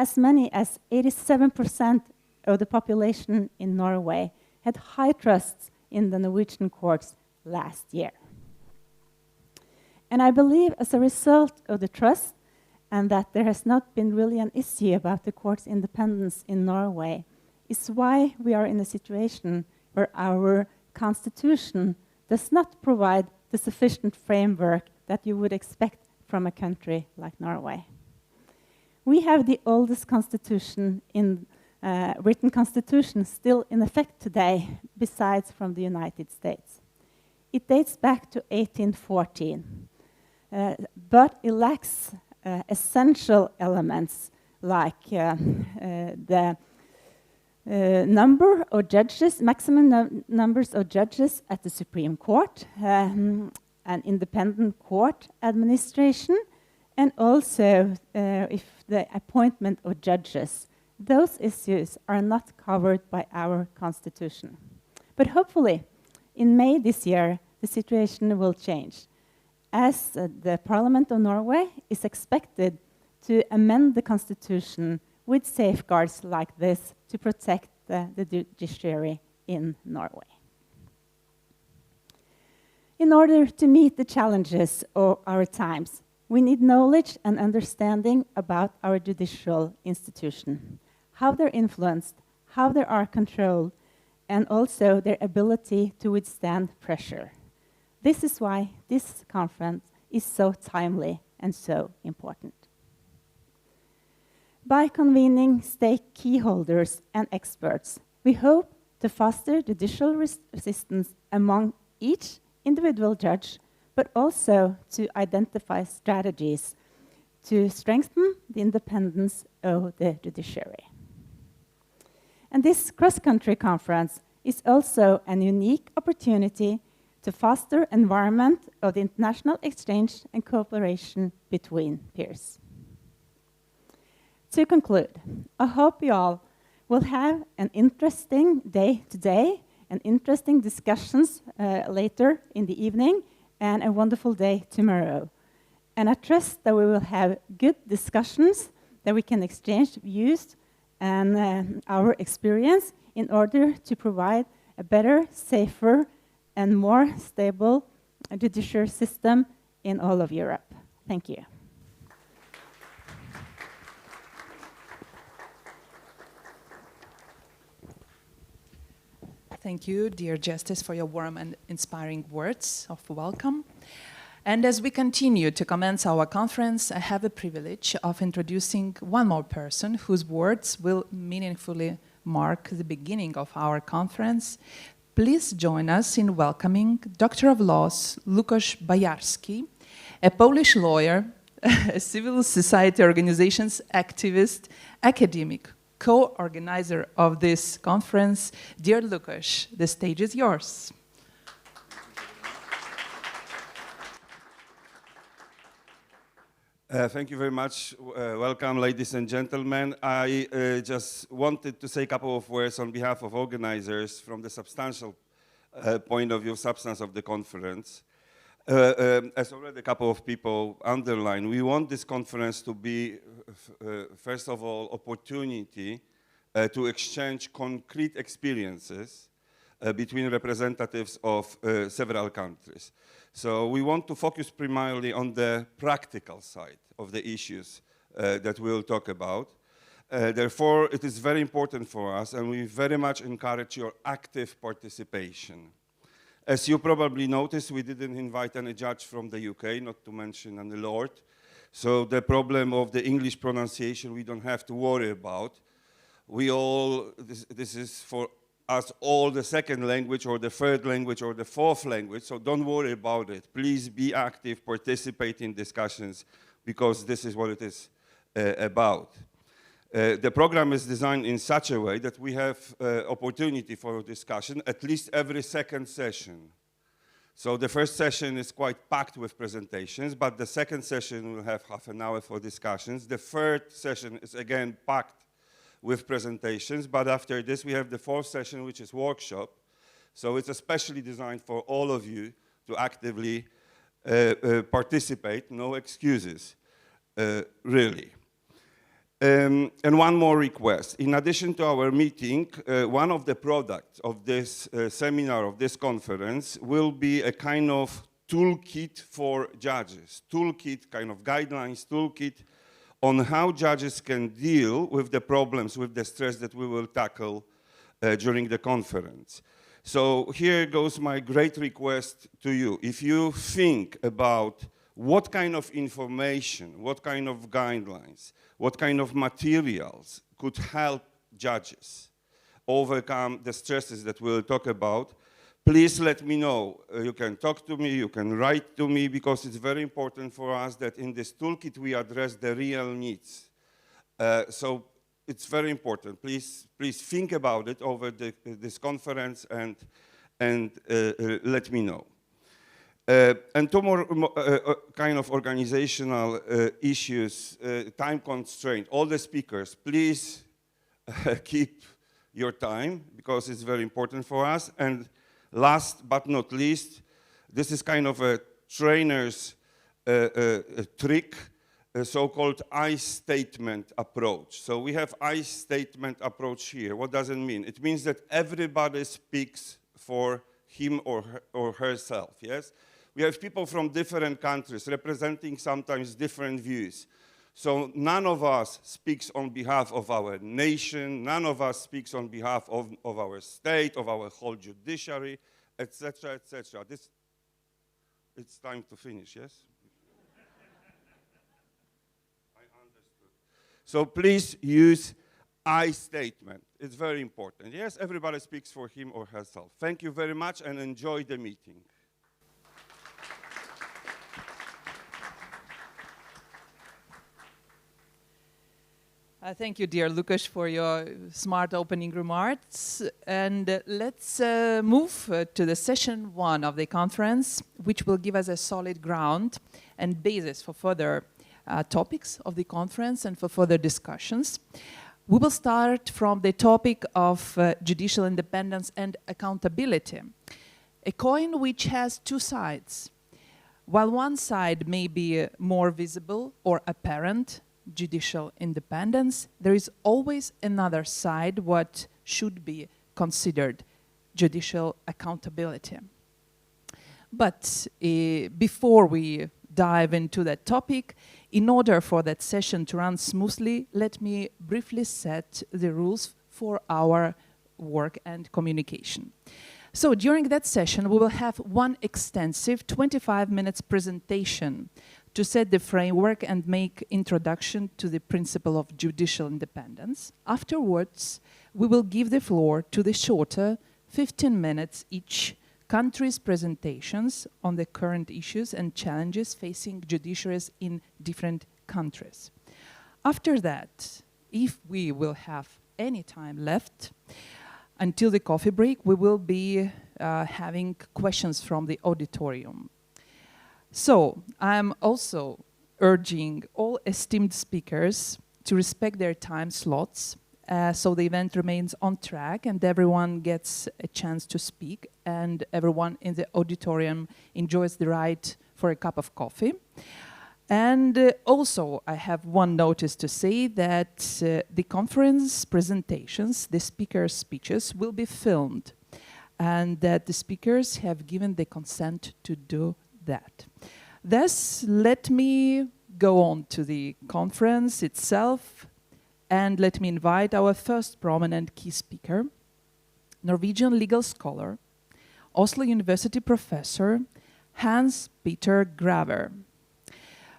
as many as 87% of the population in Norway had high trust in the Norwegian courts last year. And I believe as a result of the trust, and that there has not been really an issue about the court's independence in Norway, is why we are in a situation where our constitution does not provide the sufficient framework that you would expect from a country like Norway. We have the oldest constitution written constitution still in effect today, besides from the United States. It dates back to 1814, but it lacks essential elements like the number of judges, maximum numbers of judges at the Supreme Court, an independent court administration, and also if the appointment of judges. Those issues are not covered by our constitution. But hopefully, in May this year, the situation will change, as the Parliament of Norway is expected to amend the constitution with safeguards like this to protect the judiciary in Norway. In order to meet the challenges of our times, we need knowledge and understanding about our judicial institution, how they're influenced, how they are controlled, and also their ability to withstand pressure. This is why this conference is so timely and so important. By convening stake key holders and experts, we hope to foster judicial resistance among each individual judge, but also to identify strategies to strengthen the independence of the judiciary. And this cross-country conference is also a unique opportunity to foster environment of the international exchange and cooperation between peers. To conclude, I hope you all will have an interesting day today and interesting discussions later in the evening and a wonderful day tomorrow. And I trust that we will have good discussions, that we can exchange views and our experience in order to provide a better, safer, and more stable judicial system in all of Europe. Thank you. Thank you, dear Justice, for your warm and inspiring words of welcome. And as we continue to commence our conference, I have the privilege of introducing one more person whose words will meaningfully mark the beginning of our conference. Please join us in welcoming Doctor of Laws Łukasz Bajarski, a Polish lawyer, a civil society organizations activist, academic, co-organizer of this conference. Dear Łukasz, the stage is yours. Thank you very much. Welcome, ladies and gentlemen. I just wanted to say a couple of words on behalf of organizers from the substantial point of view, substance of the conference. As already a couple of people underlined, we want this conference to be, first of all, opportunity to exchange concrete experiences between representatives of several countries. So we want to focus primarily on the practical side of the issues that we'll talk about. Therefore, it is very important for us, and we very much encourage your active participation. As you probably noticed, we didn't invite any judge from the UK, not to mention any lord. So the problem of the English pronunciation we don't have to worry about. We all, this is for us all the second language or the third language or the fourth language, so don't worry about it. Please be active, participate in discussions, because this is what it is about. The program is designed in such a way that we have opportunity for discussion at least every second session. So the first session is quite packed with presentations, but the second session will have half an hour for discussions. The third session is again packed with presentations, but after this we have the fourth session, which is workshop. So it's especially designed for all of you to actively participate, no excuses, really. And one more request. In addition to our meeting, one of the products of this seminar, of this conference, will be a kind of toolkit for judges. Toolkit, kind of guidelines, toolkit on how judges can deal with the problems, with the stress that we will tackle during the conference. So here goes my great request to you. If you think about what kind of information, what kind of guidelines, what kind of materials could help judges overcome the stresses that we'll talk about, please let me know. You can talk to me, you can write to me, because it's very important for us that in this toolkit we address the real needs. So it's very important. Please think about it over this conference and let me know. And two more kind of organizational issues, time constraint. All the speakers, please keep your time, because it's very important for us. And last but not least, this is kind of a trainer's trick, a so-called I statement approach. So we have I statement approach here. What does it mean? It means that everybody speaks for him or herself, yes? We have people from different countries representing sometimes different views. So none of us speaks on behalf of our nation, none of us speaks on behalf of our state, of our whole judiciary, etc., etc. It's time to finish, yes? I understood. So please use I statement. It's very important. Yes, everybody speaks for him or herself. Thank you very much and enjoy the meeting. Thank you, dear Lukasz, for your smart opening remarks. And let's move to the session 1 of the conference, which will give us a solid ground and basis for further topics of the conference and for further discussions. We will start from the topic of judicial independence and accountability, a coin which has two sides. While one side may be more visible or apparent, judicial independence, there is always another side, what should be considered judicial accountability. But before we dive into that topic, in order for that session to run smoothly, let me briefly set the rules for our work and communication. So during that session, we will have one extensive 25 minutes presentation to set the framework and make introduction to the principle of judicial independence. Afterwards, we will give the floor to the shorter 15 minutes each country's presentations on the current issues and challenges facing judiciaries in different countries. After that, if we will have any time left, until the coffee break, we will be having questions from the auditorium. So, I'm also urging all esteemed speakers to respect their time slots so the event remains on track and everyone gets a chance to speak and everyone in the auditorium enjoys the right for a cup of coffee. And also, I have one notice to say that the conference presentations, the speakers' speeches, will be filmed and that the speakers have given the consent to do that. Thus, let me go on to the conference itself and let me invite our first prominent key speaker, Norwegian legal scholar, Oslo University professor, Hans Peter Graver.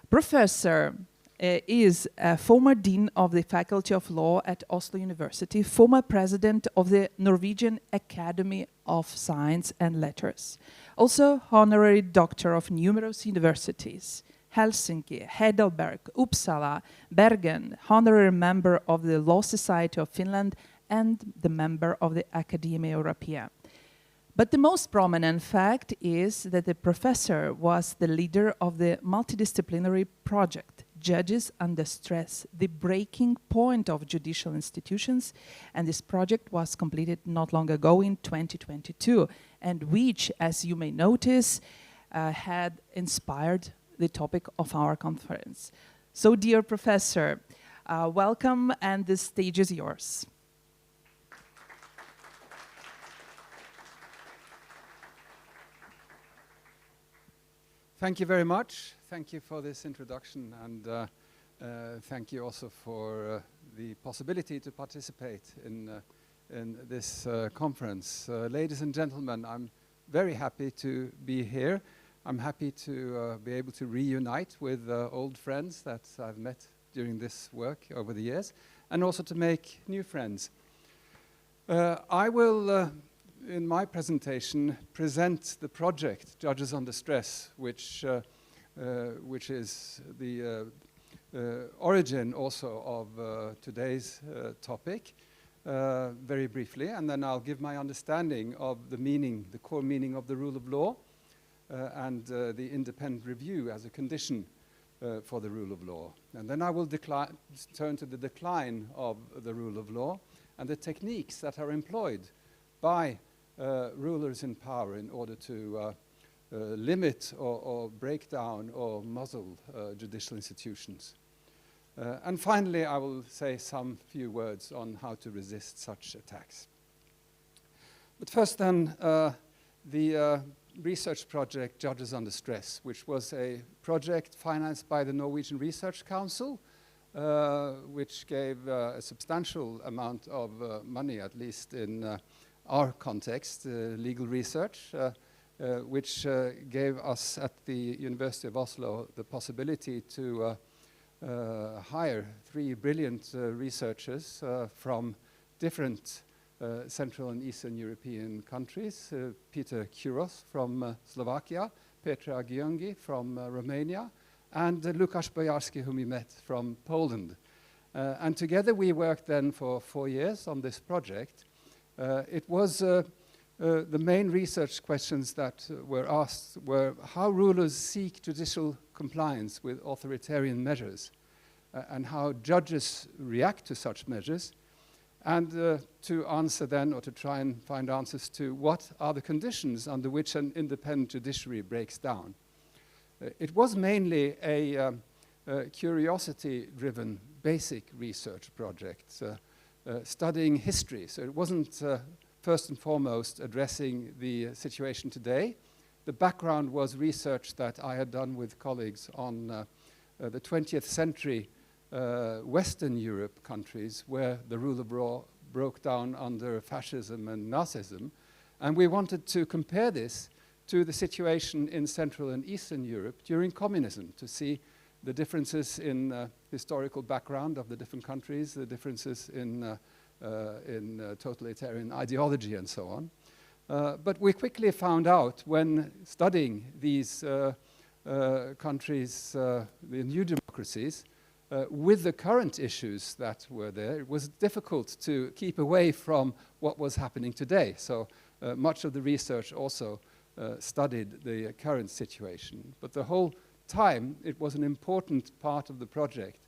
Professor is a former dean of the Faculty of Law at Oslo University, former president of the Norwegian Academy of Science and Letters, also honorary doctor of numerous universities, Helsinki, Heidelberg, Uppsala, Bergen, honorary member of the Law Society of Finland, and the member of the Academia Europaea. But the most prominent fact is that the professor was the leader of the multidisciplinary project, Judges Under Stress, the breaking point of judicial institutions, and this project was completed not long ago in 2022, and which, as you may notice, had inspired the topic of our conference. So, dear professor, Welcome, and the stage is yours. Thank you very much. Thank you for this introduction, and thank you also for the possibility to participate in this conference. Ladies and gentlemen, I'm very happy to be here. I'm happy to be able to reunite with old friends that I've met during this work over the years, and also to make new friends. I will in my presentation, present the project Judges Under Stress, which is the origin also of today's topic, very briefly, and then I'll give my understanding of the meaning, the core meaning of the rule of law, and the independent review as a condition for the rule of law. And then I will turn to the decline of the rule of law and the techniques that are employed by rulers in power in order to limit or break down or muzzle judicial institutions. And finally, I will say some few words on how to resist such attacks. But first then, the research project Judges Under Stress, which was a project financed by the Norwegian Research Council, which gave a substantial amount of money, at least in our context, legal research, which gave us at the University of Oslo the possibility to hire 3 brilliant researchers from different Central and Eastern European countries. Peter Kuros from Slovakia, Petra Gyöngy from Romania, and Lukasz Bojarski, whom we met from Poland. And together we worked then for 4 years on this project. It was the main research questions that were asked were how rulers seek judicial compliance with authoritarian measures and how judges react to such measures, and to answer then, or to try and find answers to what are the conditions under which an independent judiciary breaks down. It was mainly a curiosity-driven basic research project, studying history. So it wasn't first and foremost addressing the situation today. The background was research that I had done with colleagues on the 20th century Western Europe countries where the rule of law broke down under fascism and Nazism. And we wanted to compare this to the situation in Central and Eastern Europe during communism, to see the differences in historical background of the different countries, the differences in totalitarian ideology and so on. But we quickly found out when studying these countries, the new democracies, with the current issues that were there, it was difficult to keep away from what was happening today. So much of the research also studied the current situation. But the whole time, it was an important part of the project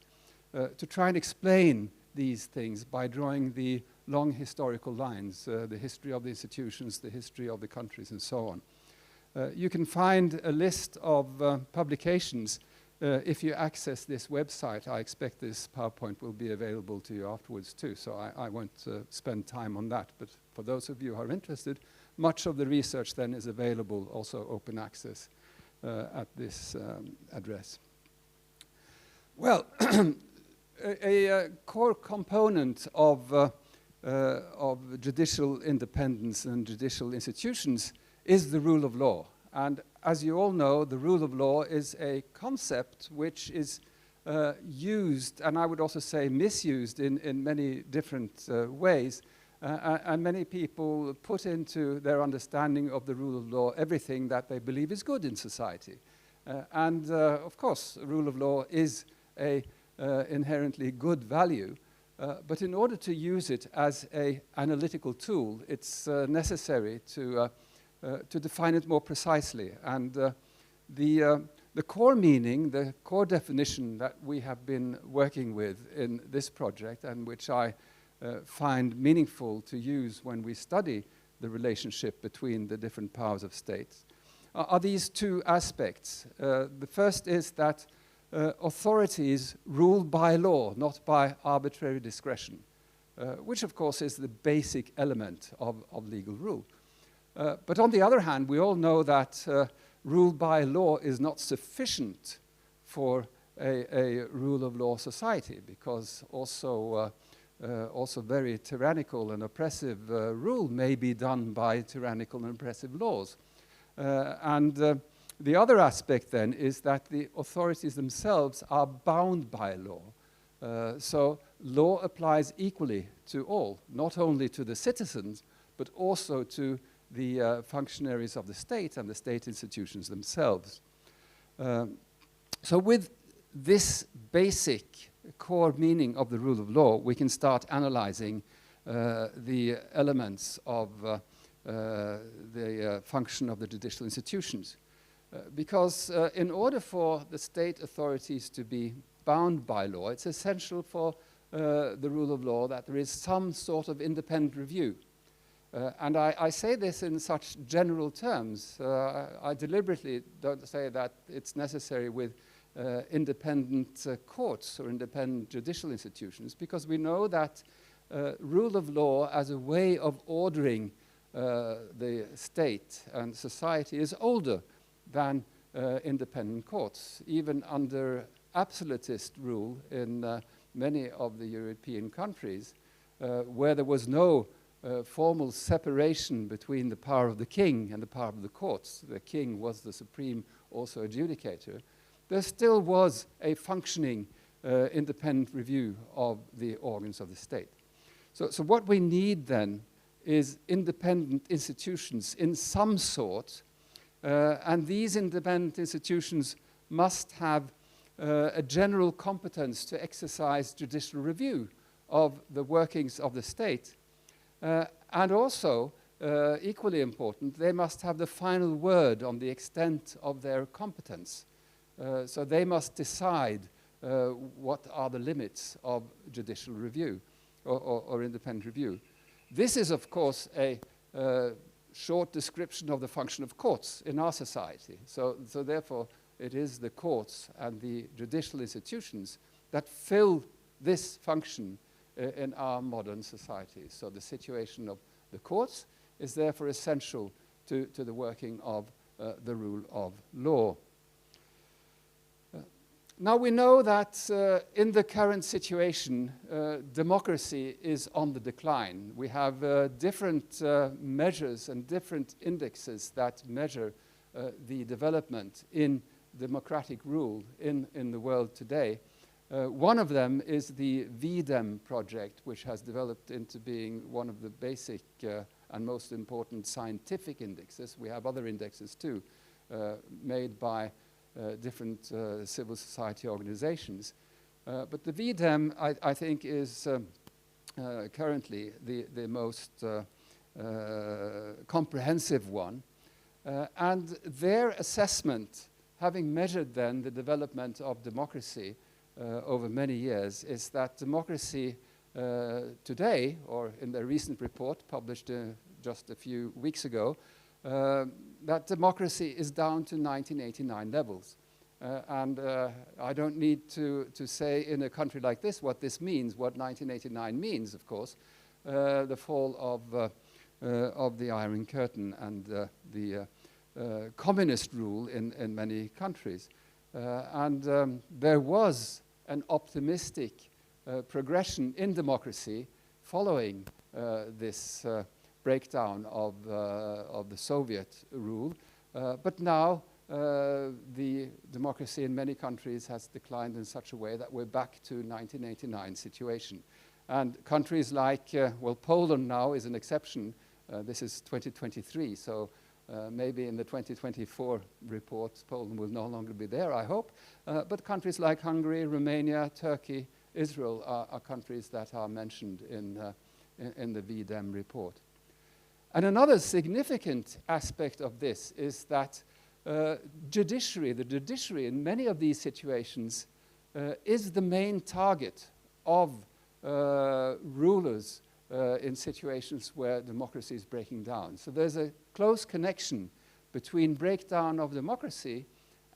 to try and explain these things by drawing the long historical lines, the history of the institutions, the history of the countries, and so on. You can find a list of publications if you access this website. I expect this PowerPoint will be available to you afterwards too, so I won't spend time on that. But for those of you who are interested, much of the research then is available, also open access, at this address. Well, a core component of judicial independence and judicial institutions is the rule of law. And as you all know, the rule of law is a concept which is used, and I would also say misused in many different ways. And many people put into their understanding of the rule of law everything that they believe is good in society. Of course, the rule of law is a inherently good value, but in order to use it as an analytical tool, it's necessary to define it more precisely. And the core meaning, the core definition that we have been working with in this project, and which I find meaningful to use when we study the relationship between the different powers of states, are these two aspects. The first is that authorities rule by law, not by arbitrary discretion, which of course is the basic element of legal rule. But on the other hand, we all know that rule by law is not sufficient for a rule of law society, because also very tyrannical and oppressive rule may be done by tyrannical and oppressive laws. The other aspect then is that the authorities themselves are bound by law. So law applies equally to all, not only to the citizens, but also to the functionaries of the state and the state institutions themselves. So with this basic core meaning of the rule of law, we can start analyzing the elements of the function of the judicial institutions. Because in order for the state authorities to be bound by law, it's essential for the rule of law that there is some sort of independent review. And I say this in such general terms. I deliberately don't say that it's necessary with independent courts or independent judicial institutions, because we know that rule of law as a way of ordering the state and society is older than independent courts. Even under absolutist rule in many of the European countries, where there was no formal separation between the power of the king and the power of the courts, the king was the supreme also adjudicator, there still was a functioning independent review of the organs of the state. So what we need then is independent institutions in some sort, and these independent institutions must have a general competence to exercise judicial review of the workings of the state. And also, equally important, they must have the final word on the extent of their competence. So they must decide what are the limits of judicial review or independent review. This is, of course, a short description of the function of courts in our society. So therefore, it is the courts and the judicial institutions that fill this function in our modern society. So the situation of the courts is therefore essential to the working of the rule of law. Now we know that in the current situation, democracy is on the decline. We have different measures and different indexes that measure the development in democratic rule in the world today. One of them is the VDEM project, which has developed into being one of the basic and most important scientific indexes. We have other indexes too, made by different civil society organizations. But the VDEM, I think, is currently the most comprehensive one. And their assessment, having measured then the development of democracy over many years, is that democracy today, or in their recent report published just a few weeks ago, that democracy is down to 1989 levels. And I don't need to say in a country like this what this means, what 1989 means, of course, the fall of the Iron Curtain and the communist rule in many countries. And there was an optimistic progression in democracy following this breakdown of the Soviet rule. But now the democracy in many countries has declined in such a way that we're back to 1989 situation. And countries like, well, Poland now is an exception. This is 2023, so maybe in the 2024 report, Poland will no longer be there, I hope. But countries like Hungary, Romania, Turkey, Israel are countries that are mentioned in the VDEM report. And another significant aspect of this is that the judiciary in many of these situations is the main target of rulers in situations where democracy is breaking down. So there's a close connection between breakdown of democracy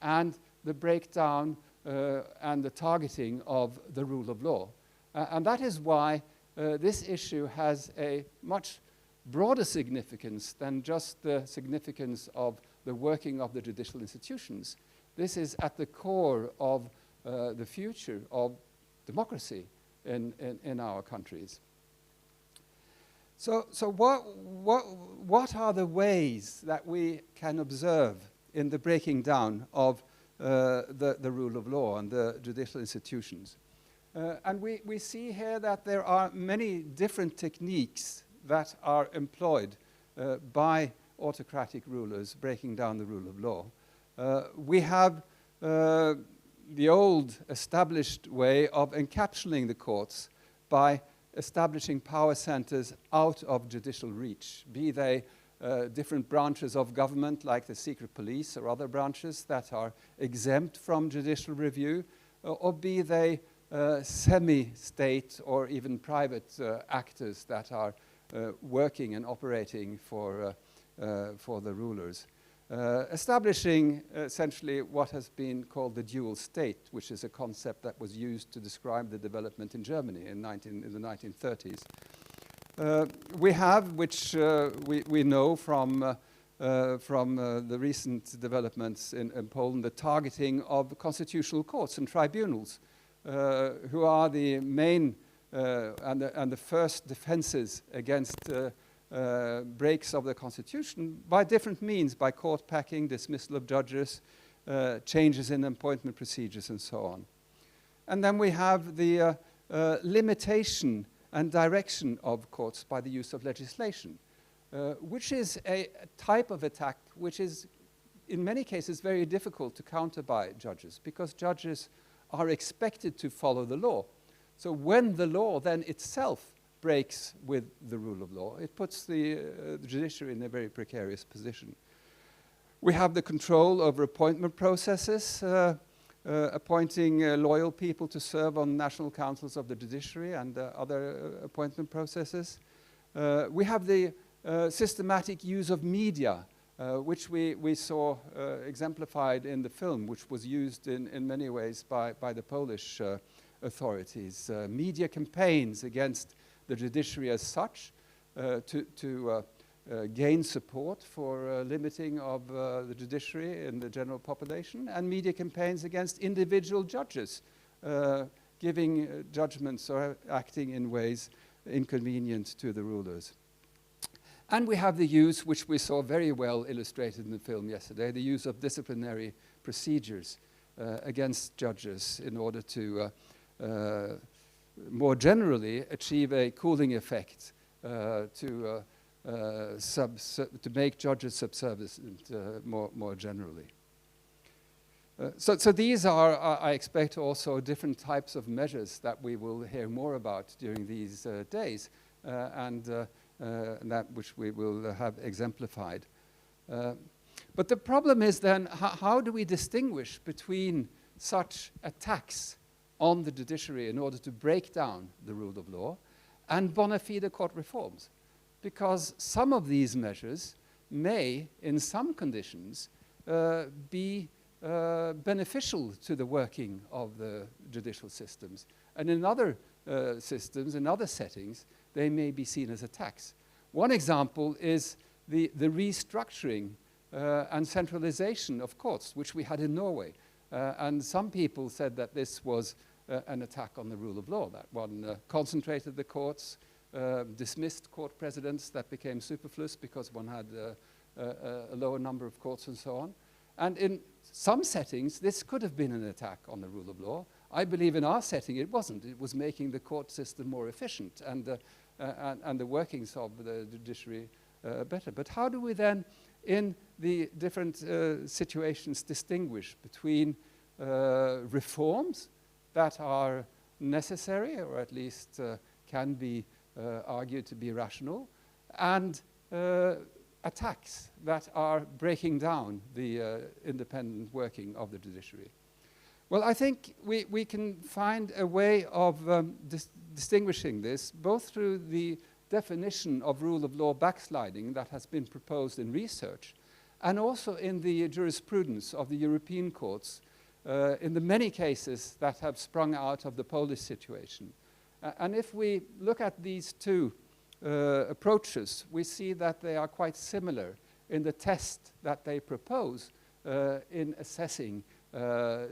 and the breakdown and the targeting of the rule of law. And that is why this issue has a much broader significance than just the significance of the working of the judicial institutions. This is at the core of the future of democracy in our countries. So what are the ways that we can observe in the breaking down of the rule of law and the judicial institutions? And we see here that there are many different techniques that are employed by autocratic rulers breaking down the rule of law. We have the old established way of encapsulating the courts by establishing power centers out of judicial reach, be they different branches of government like the secret police or other branches that are exempt from judicial review, or be they semi-state or even private actors that are working and operating for the rulers. Establishing essentially what has been called the dual state, which is a concept that was used to describe the development in Germany in the 1930s. We have, which we know from the recent developments in Poland, the targeting of constitutional courts and tribunals, who are the main and the first defenses against breaks of the constitution by different means, by court packing, dismissal of judges, changes in appointment procedures, and so on. And then we have the limitation and direction of courts by the use of legislation, which is a type of attack which is in many cases very difficult to counter by judges, because judges are expected to follow the law. So when the law then itself breaks with the rule of law, it puts the judiciary in a very precarious position. We have the control over appointment processes, appointing loyal people to serve on national councils of the judiciary and other appointment processes. We have the systematic use of media, which we saw exemplified in the film, which was used in many ways by the Polish authorities. Media campaigns against the judiciary as such, to gain support for limiting of the judiciary in the general population, and media campaigns against individual judges, giving judgments or acting in ways inconvenient to the rulers. And we have the use, which we saw very well illustrated in the film yesterday, the use of disciplinary procedures against judges in order to more generally achieve a cooling effect, to make judges subservient more generally. So these are, I expect, also different types of measures that we will hear more about during these days, and that which we will have exemplified. But the problem is then, how do we distinguish between such attacks on the judiciary in order to break down the rule of law and bona fide court reforms? Because some of these measures may, in some conditions, be beneficial to the working of the judicial systems. And in other systems, in other settings, they may be seen as attacks. One example is the restructuring and centralization of courts, which we had in Norway. And some people said that this was an attack on the rule of law, that one concentrated the courts, dismissed court presidents that became superfluous because one had a lower number of courts and so on. And in some settings, this could have been an attack on the rule of law. I believe in our setting it wasn't. It was making the court system more efficient and the workings of the judiciary better. But how do we then, in the different situations, distinguish between reforms that are necessary, or at least can be argued to be rational, and attacks that are breaking down the independent working of the judiciary? Well, I think we can find a way of distinguishing this, both through the definition of rule of law backsliding that has been proposed in research, and also in the jurisprudence of the European courts, in the many cases that have sprung out of the Polish situation. And if we look at these two approaches, we see that they are quite similar in the test that they propose in assessing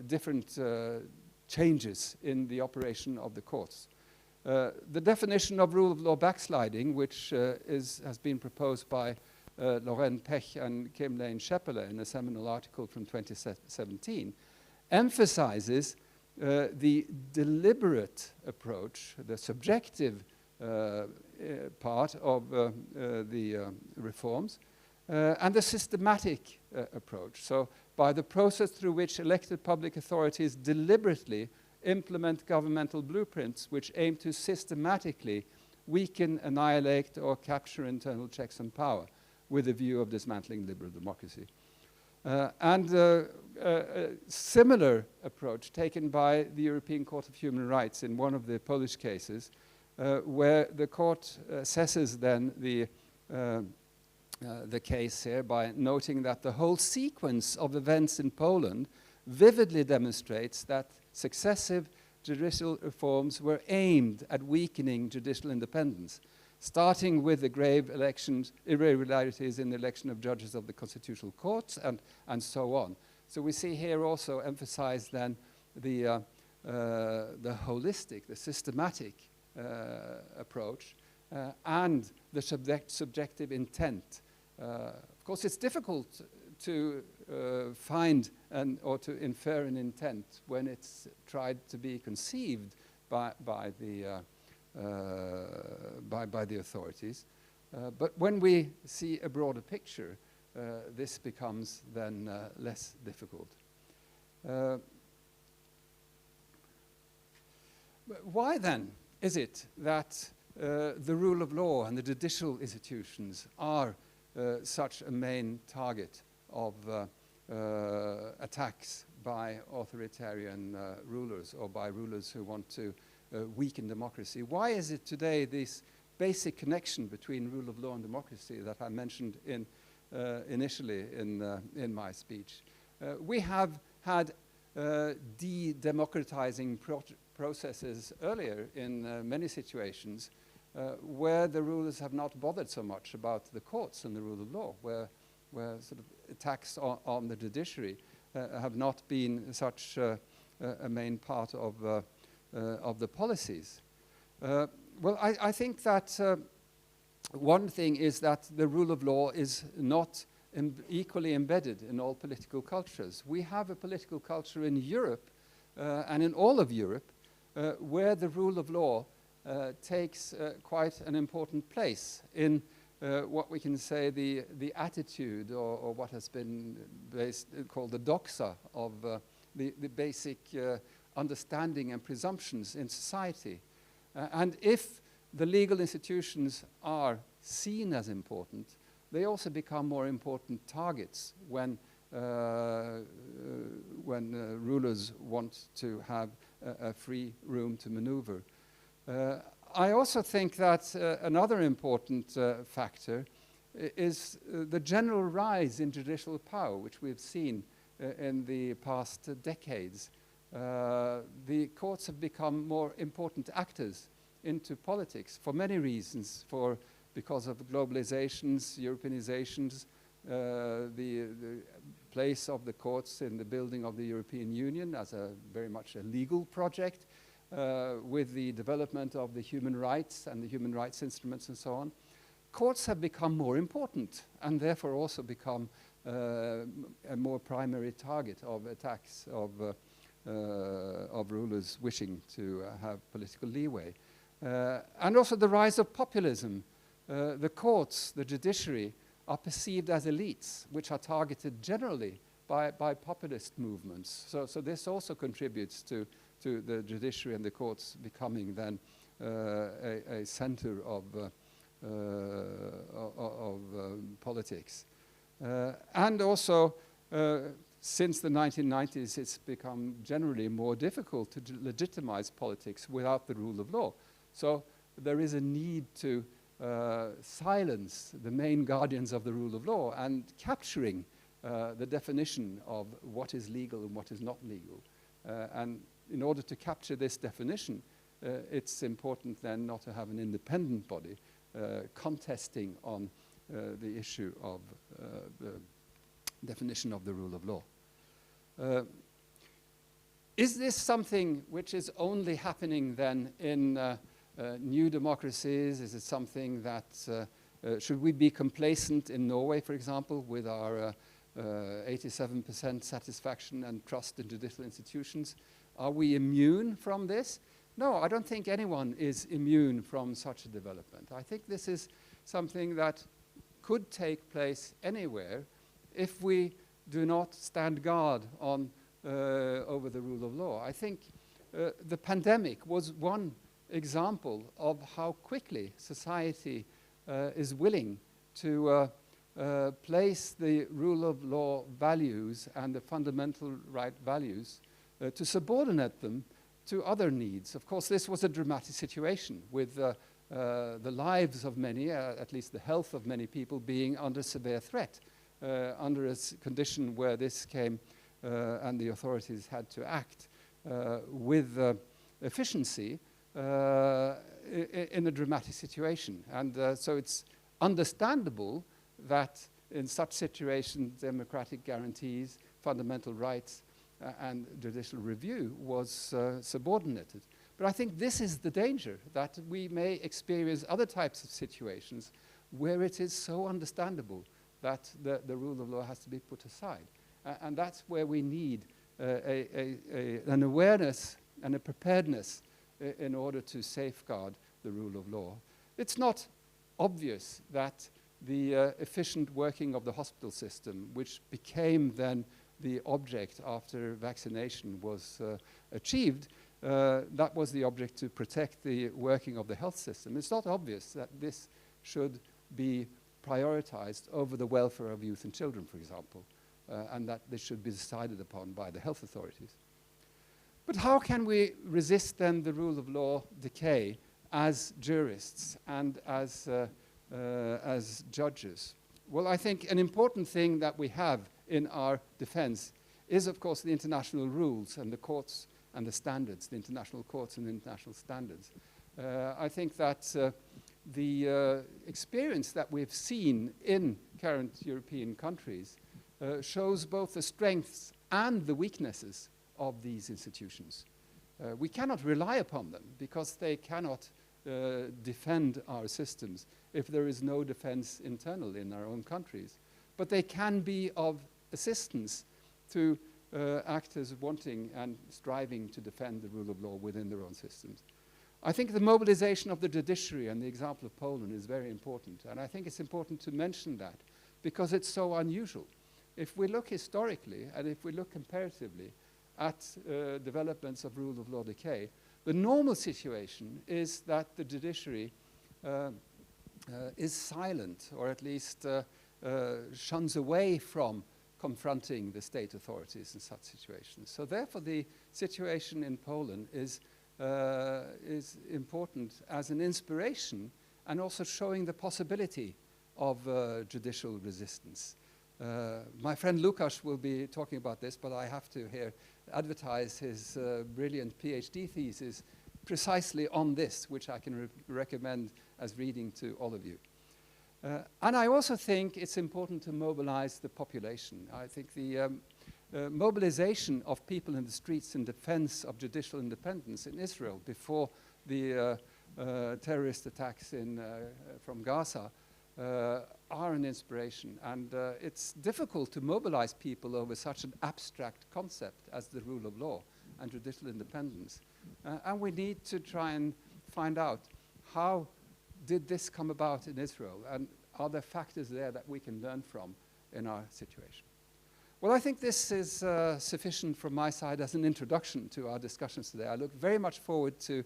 different changes in the operation of the courts. The definition of rule of law backsliding, which has been proposed by Loren Pech and Kim Lane Scheppele in a seminal article from 2017, emphasizes the deliberate approach, the subjective part of the reforms, and the systematic approach. So by the process through which elected public authorities deliberately implement governmental blueprints which aim to systematically weaken, annihilate, or capture internal checks and power with a view of dismantling liberal democracy. And a similar approach taken by the European Court of Human Rights in one of the Polish cases, where the court assesses then the case here by noting that the whole sequence of events in Poland vividly demonstrates that successive judicial reforms were aimed at weakening judicial independence, starting with the grave irregularities in the election of judges of the constitutional courts and so on. So we see here also emphasized then the holistic, the systematic approach and the subjective intent. Of course, it's difficult to find or to infer an intent when it's tried to be conceived by the authorities. But when we see a broader picture, this becomes then less difficult. Why then is it that the rule of law and the judicial institutions are such a main target of attacks by authoritarian rulers or by rulers who want to weaken democracy? Why is it today this basic connection between rule of law and democracy that I mentioned initially in my speech? We have had de-democratizing processes earlier in many situations where the rulers have not bothered so much about the courts and the rule of law, where sort of attacks on the judiciary have not been such a main part of the policies. Well, I think that one thing is that the rule of law is not equally embedded in all political cultures. We have a political culture in Europe and in all of Europe where the rule of law takes quite an important place in what we can say the attitude or what has been called the doxa of the basic understanding and presumptions in society. And if the legal institutions are seen as important, they also become more important targets when rulers want to have a free room to maneuver. I also think that another important factor is the general rise in judicial power, which we've seen in the past decades. The courts have become more important actors into politics for many reasons, because of globalizations, Europeanizations, the place of the courts in the building of the European Union as very much a legal project, with the development of the human rights and the human rights instruments and so on. Courts have become more important and therefore also become a more primary target of attacks of rulers wishing to have political leeway. And also the rise of populism. The courts, the judiciary, are perceived as elites, which are targeted generally by populist movements. So this also contributes to the judiciary and the courts becoming then a center of politics. And also, since the 1990s, it's become generally more difficult to legitimize politics without the rule of law. So there is a need to silence the main guardians of the rule of law, and capturing the definition of what is legal and what is not legal. And in order to capture this definition, it's important then not to have an independent body contesting on the issue of the definition of the rule of law. Is this something which is only happening then in new democracies? Is it something that, should we be complacent in Norway, for example, with our 87% satisfaction and trust in judicial institutions? Are we immune from this? No, I don't think anyone is immune from such a development. I think this is something that could take place anywhere if we do not stand guard on over the rule of law. I think the pandemic was one example of how quickly society is willing to place the rule of law values and the fundamental right values to subordinate them to other needs. Of course, this was a dramatic situation with the lives of many, at least the health of many people, being under severe threat, under a condition where this came and the authorities had to act with efficiency in a dramatic situation. And so it's understandable that in such situations, democratic guarantees, fundamental rights, and judicial review was subordinated. But I think this is the danger, that we may experience other types of situations where it is so understandable that the rule of law has to be put aside. And that's where we need an awareness and a preparedness in order to safeguard the rule of law. It's not obvious that the efficient working of the hospital system, which became then the object after vaccination was achieved, that was the object to protect the working of the health system. It's not obvious that this should be prioritized over the welfare of youth and children, for example, and that this should be decided upon by the health authorities. But how can we resist then the rule of law decay as jurists and as judges? Well, I think an important thing that we have in our defense is, of course, the international rules and the courts and the standards, the international courts and the international standards. I think that the experience that we've seen in current European countries shows both the strengths and the weaknesses of these institutions. We cannot rely upon them because they cannot defend our systems if there is no defense internal in our own countries. But they can be of assistance to actors wanting and striving to defend the rule of law within their own systems. I think the mobilization of the judiciary and the example of Poland is very important. And I think it's important to mention that because it's so unusual. If we look historically and if we look comparatively at developments of rule of law decay, the normal situation is that the judiciary is silent, or at least shuns away from confronting the state authorities in such situations. So therefore the situation in Poland is important as an inspiration and also showing the possibility of judicial resistance. My friend Lukasz will be talking about this, but I have to here advertise his brilliant PhD thesis precisely on this, which I can recommend as reading to all of you. And I also think it's important to mobilize the population. I think the mobilization of people in the streets in defense of judicial independence in Israel before the terrorist attacks from Gaza are an inspiration. And it's difficult to mobilize people over such an abstract concept as the rule of law and judicial independence. And we need to try and find out how did this come about in Israel, and are there factors there that we can learn from in our situation? Well, I think this is sufficient from my side as an introduction to our discussions today. I look very much forward to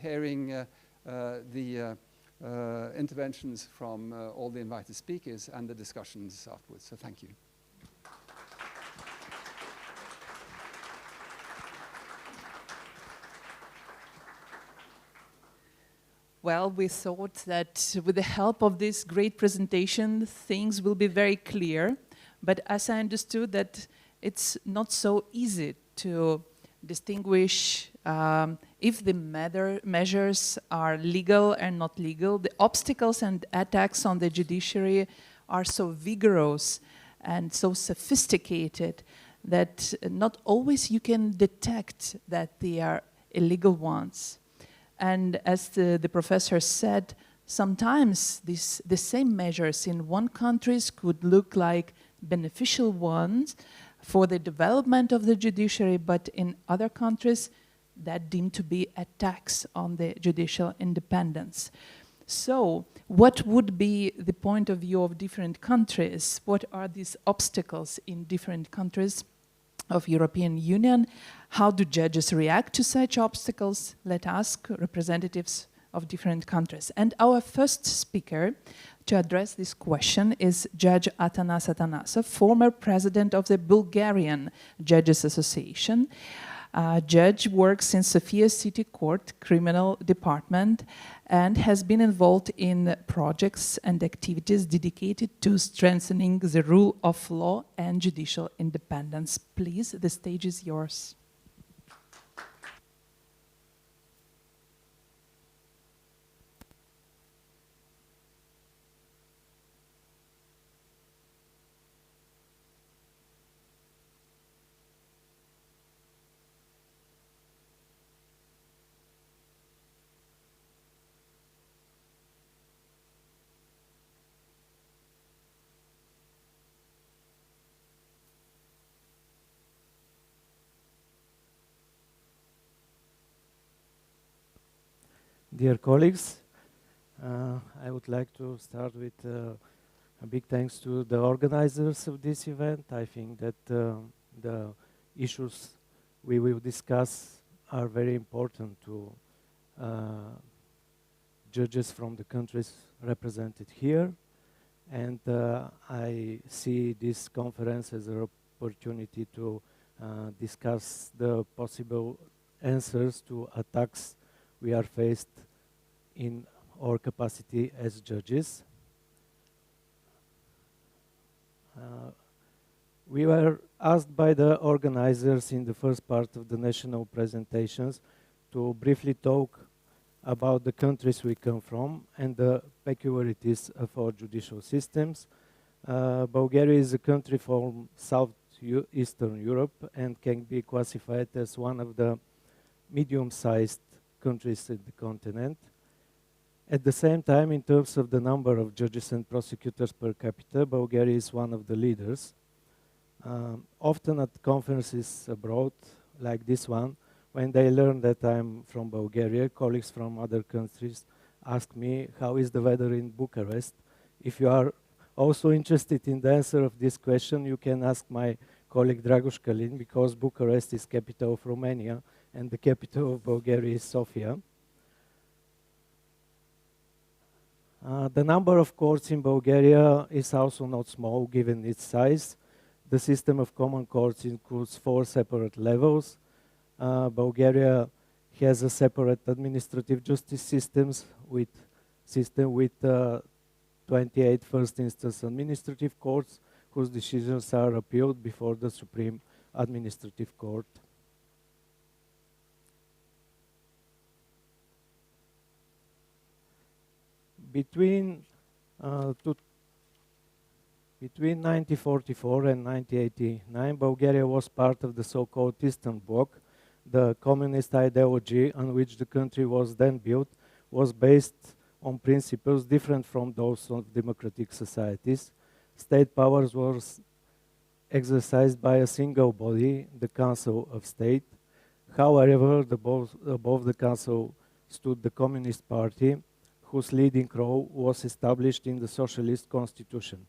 hearing the interventions from all the invited speakers and the discussions afterwards. So thank you. Well, we thought that with the help of this great presentation, things will be very clear. But as I understood that it's not so easy to distinguish if the measures are legal and not legal. The obstacles and attacks on the judiciary are so vigorous and so sophisticated that not always you can detect that they are illegal ones. And as the professor said, sometimes the same measures in one country could look like beneficial ones for the development of the judiciary, but in other countries that deemed to be attacks on the judicial independence. So what would be the point of view of different countries? What are these obstacles in different countries of European Union? How do judges react to such obstacles? Let's ask representatives of different countries. And our first speaker to address this question is Judge Atanas Atanasov, former president of the Bulgarian Judges Association. Judge works in Sofia City Court Criminal Department and has been involved in projects and activities dedicated to strengthening the rule of law and judicial independence. Please, the stage is yours. Dear colleagues, I would like to start with a big thanks to the organizers of this event. I think that the issues we will discuss are very important to judges from the countries represented here. And I see this conference as an opportunity to discuss the possible answers to attacks we are faced in our capacity as judges. We were asked by the organizers in the first part of the national presentations to briefly talk about the countries we come from and the peculiarities of our judicial systems. Bulgaria is a country from Southeastern Europe and can be classified as one of the medium-sized countries in the continent. At the same time, in terms of the number of judges and prosecutors per capita, Bulgaria is one of the leaders. Often at conferences abroad, like this one, when they learn that I'm from Bulgaria, colleagues from other countries ask me, how is the weather in Bucharest? If you are also interested in the answer of this question, you can ask my colleague Dragoș Kalin, because Bucharest is capital of Romania, and the capital of Bulgaria is Sofia. The number of courts in Bulgaria is also not small, given its size. The system of common courts includes 4 separate levels. Bulgaria has a separate administrative justice system with 28 first instance administrative courts, whose decisions are appealed before the Supreme Administrative Court. Between 1944 and 1989, Bulgaria was part of the so-called Eastern Bloc. The communist ideology on which the country was then built was based on principles different from those of democratic societies. State powers were exercised by a single body, the Council of State. However, above the Council stood the Communist Party, whose leading role was established in the Socialist Constitution.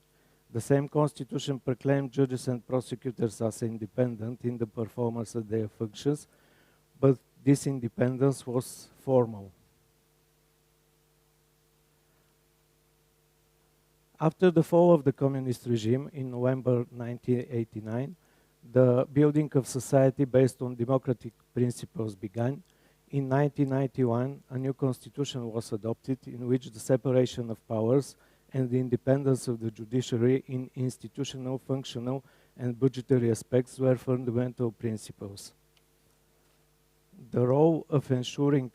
The same constitution proclaimed judges and prosecutors as independent in the performance of their functions, but this independence was formal. After the fall of the communist regime in November 1989, the building of society based on democratic principles began. In 1991, a new constitution was adopted in which the separation of powers and the independence of the judiciary in institutional, functional, and budgetary aspects were fundamental principles. The role of ensuring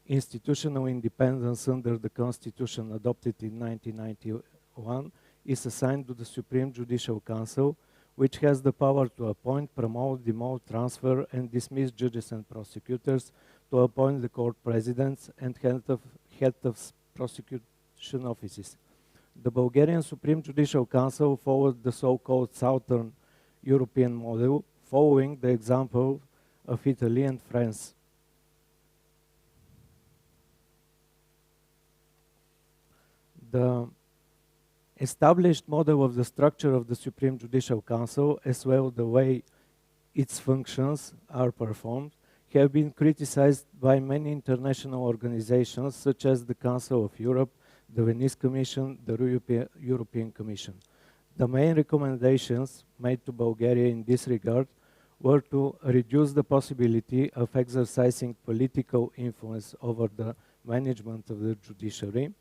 institutional independence under the Constitution adopted in 1991 is assigned to the Supreme Judicial Council, which has the power to appoint, promote, demote, transfer, and dismiss judges and prosecutors, to appoint the court presidents and head of prosecution offices. The Bulgarian Supreme Judicial Council followed the so-called Southern European model, following the example of Italy and France. The established model of the structure of the Supreme Judicial Council, as well as the way its functions are performed, have been criticized by many international organizations such as the Council of Europe, the Venice Commission, the European Commission. The main recommendations made to Bulgaria in this regard were to reduce the possibility of exercising political influence over the management of the judiciary,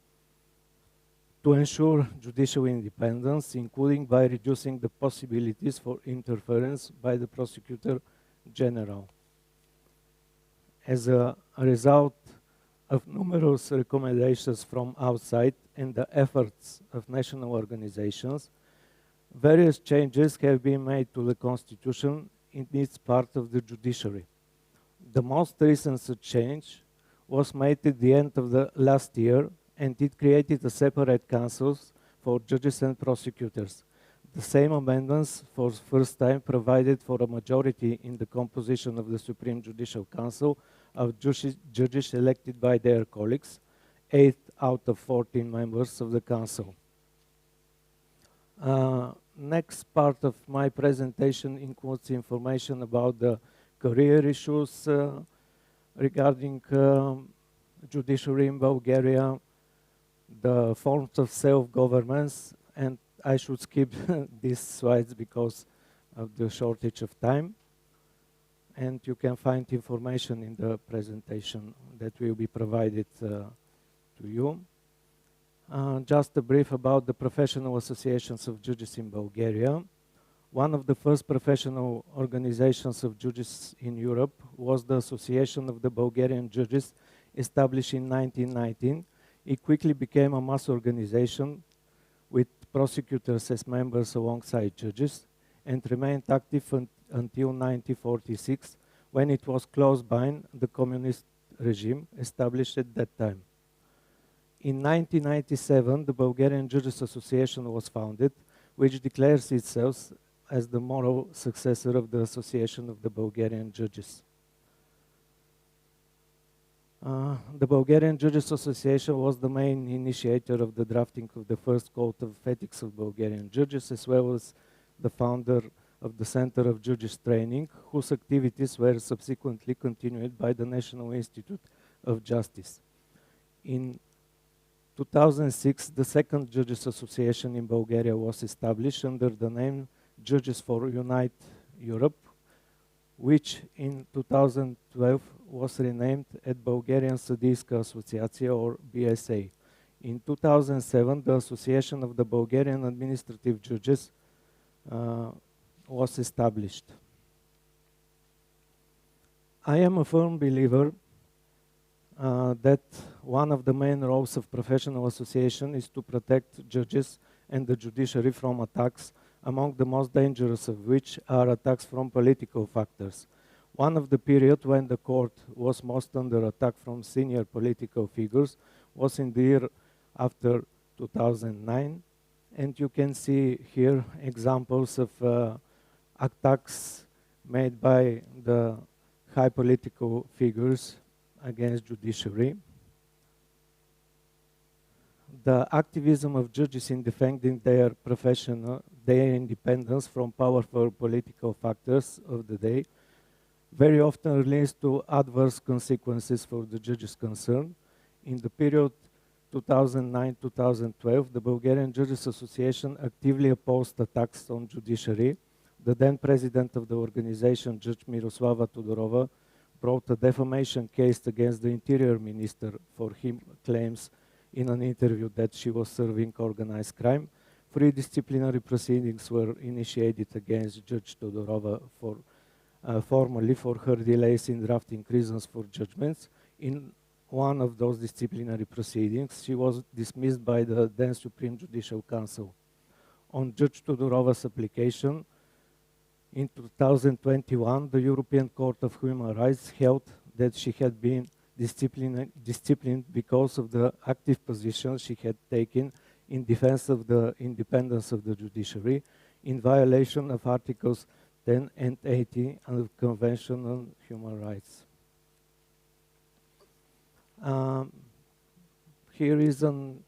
to ensure judicial independence, including by reducing the possibilities for interference by the Prosecutor General. As a result of numerous recommendations from outside and the efforts of national organizations, various changes have been made to the Constitution in its part of the judiciary. The most recent such change was made at the end of the last year, and it created a separate councils for judges and prosecutors. The same amendments for the first time provided for a majority in the composition of the Supreme Judicial Council of judges elected by their colleagues, 8 out of 14 members of the council. Next part of my presentation includes information about the career issues regarding judiciary in Bulgaria, the forms of self-governance, and I should skip these slides because of the shortage of time. And you can find information in the presentation that will be provided to you. Just a brief about the professional associations of judges in Bulgaria. One of the first professional organizations of judges in Europe was the Association of the Bulgarian Judges, established in 1919. It quickly became a mass organization with prosecutors as members alongside judges, and remained active until 1946, when it was closed by the communist regime established at that time. In 1997, the Bulgarian Judges Association was founded, which declares itself as the moral successor of the Association of the Bulgarian Judges. The Bulgarian Judges Association was the main initiator of the drafting of the first Code of Ethics of Bulgarian Judges, as well as the founder of the Center of Judges Training, whose activities were subsequently continued by the National Institute of Justice. In 2006, the second Judges Association in Bulgaria was established under the name Judges for Unite Europe, which in 2012 was renamed as Bulgarian Судийска Асоциация, or BSA. In 2007, the Association of the Bulgarian Administrative Judges was established. I am a firm believer that one of the main roles of professional association is to protect judges and the judiciary from attacks, among the most dangerous of which are attacks from political factors. One of the periods when the court was most under attack from senior political figures was in the year after 2009, and you can see here examples of attacks made by the high political figures against judiciary. The activism of judges in defending their their independence from powerful political factors of the day very often leads to adverse consequences for the judges concerned. In the period 2009-2012, the Bulgarian Judges Association actively opposed attacks on judiciary. The then president of the organization, Judge Miroslava Todorova, brought a defamation case against the interior minister for his claims in an interview that she was serving organized crime. 3 disciplinary proceedings were initiated against Judge Todorova formally for her delays in drafting reasons for judgments. In one of those disciplinary proceedings, she was dismissed by the then Supreme Judicial Council. On Judge Todorova's application, in 2021, the European Court of Human Rights held that she had been disciplined because of the active position she had taken in defense of the independence of the judiciary, in violation of Articles 10 and 80 of the Convention on Human Rights. Here is an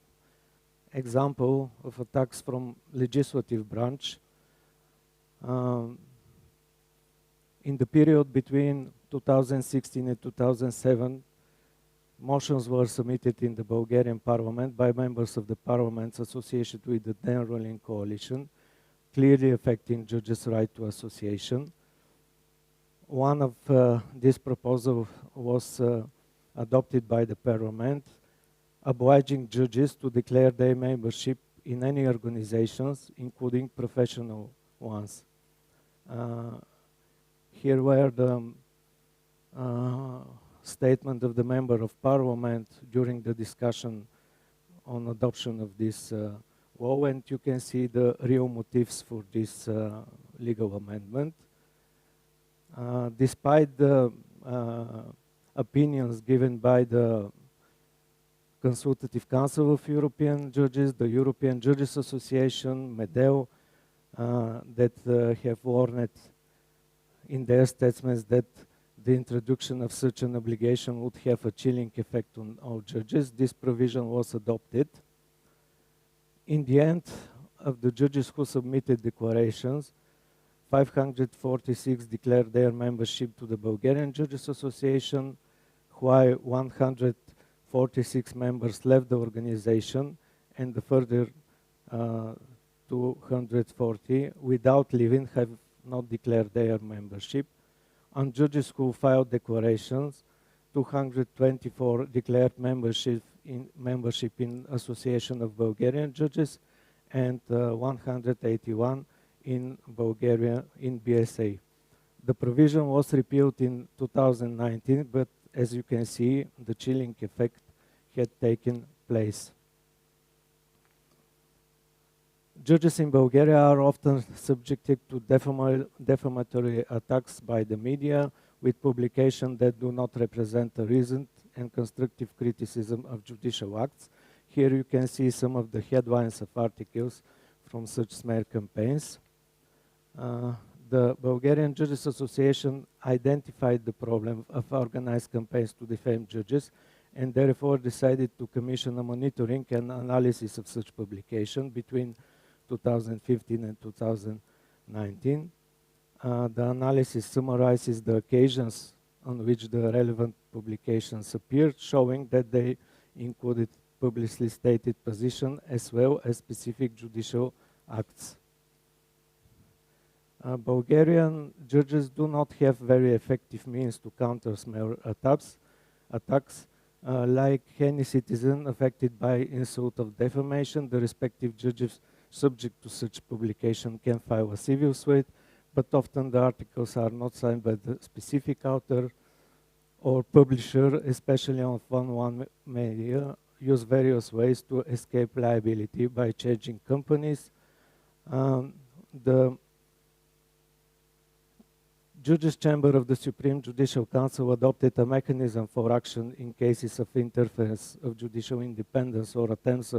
example of attacks from legislative branch. In the period between 2016 and 2007, motions were submitted in the Bulgarian parliament by members of the parliaments associated with the then ruling coalition, clearly affecting judges' right to association. One of these proposals was adopted by the parliament, obliging judges to declare their membership in any organizations, including professional ones. Here were the statement of the member of parliament during the discussion on adoption of this law, and you can see the real motives for this legal amendment. Despite the opinions given by the Consultative Council of European Judges, the European Judges Association, MEDEL, that have warned in their statements that the introduction of such an obligation would have a chilling effect on all judges, this provision was adopted. In the end, of the judges who submitted declarations, 546 declared their membership to the Bulgarian Judges Association, while 146 members left the organization, and the further 240 without leaving have not declared their membership. On judges who filed declarations, 224 declared membership in Association of Bulgarian Judges, and 181 in Bulgaria in BSA. The provision was repealed in 2019, but as you can see, the chilling effect had taken place. Judges in Bulgaria are often subjected to defamatory attacks by the media, with publications that do not represent a reasoned and constructive criticism of judicial acts. Here you can see some of the headlines of articles from such smear campaigns. The Bulgarian Judges Association identified the problem of organized campaigns to defame judges, and therefore decided to commission a monitoring and analysis of such publication between 2015 and 2019. The analysis summarizes the occasions on which the relevant publications appeared, showing that they included publicly stated position as well as specific judicial acts. Bulgarian judges do not have very effective means to counter smear attacks. Like any citizen affected by insult of defamation, the respective judges subject to such publication can file a civil suit, but often the articles are not signed by the specific author or publisher, especially on one media, use various ways to escape liability by changing companies. The Judges' Chamber of the Supreme Judicial Council adopted a mechanism for action in cases of interference of judicial independence or attempts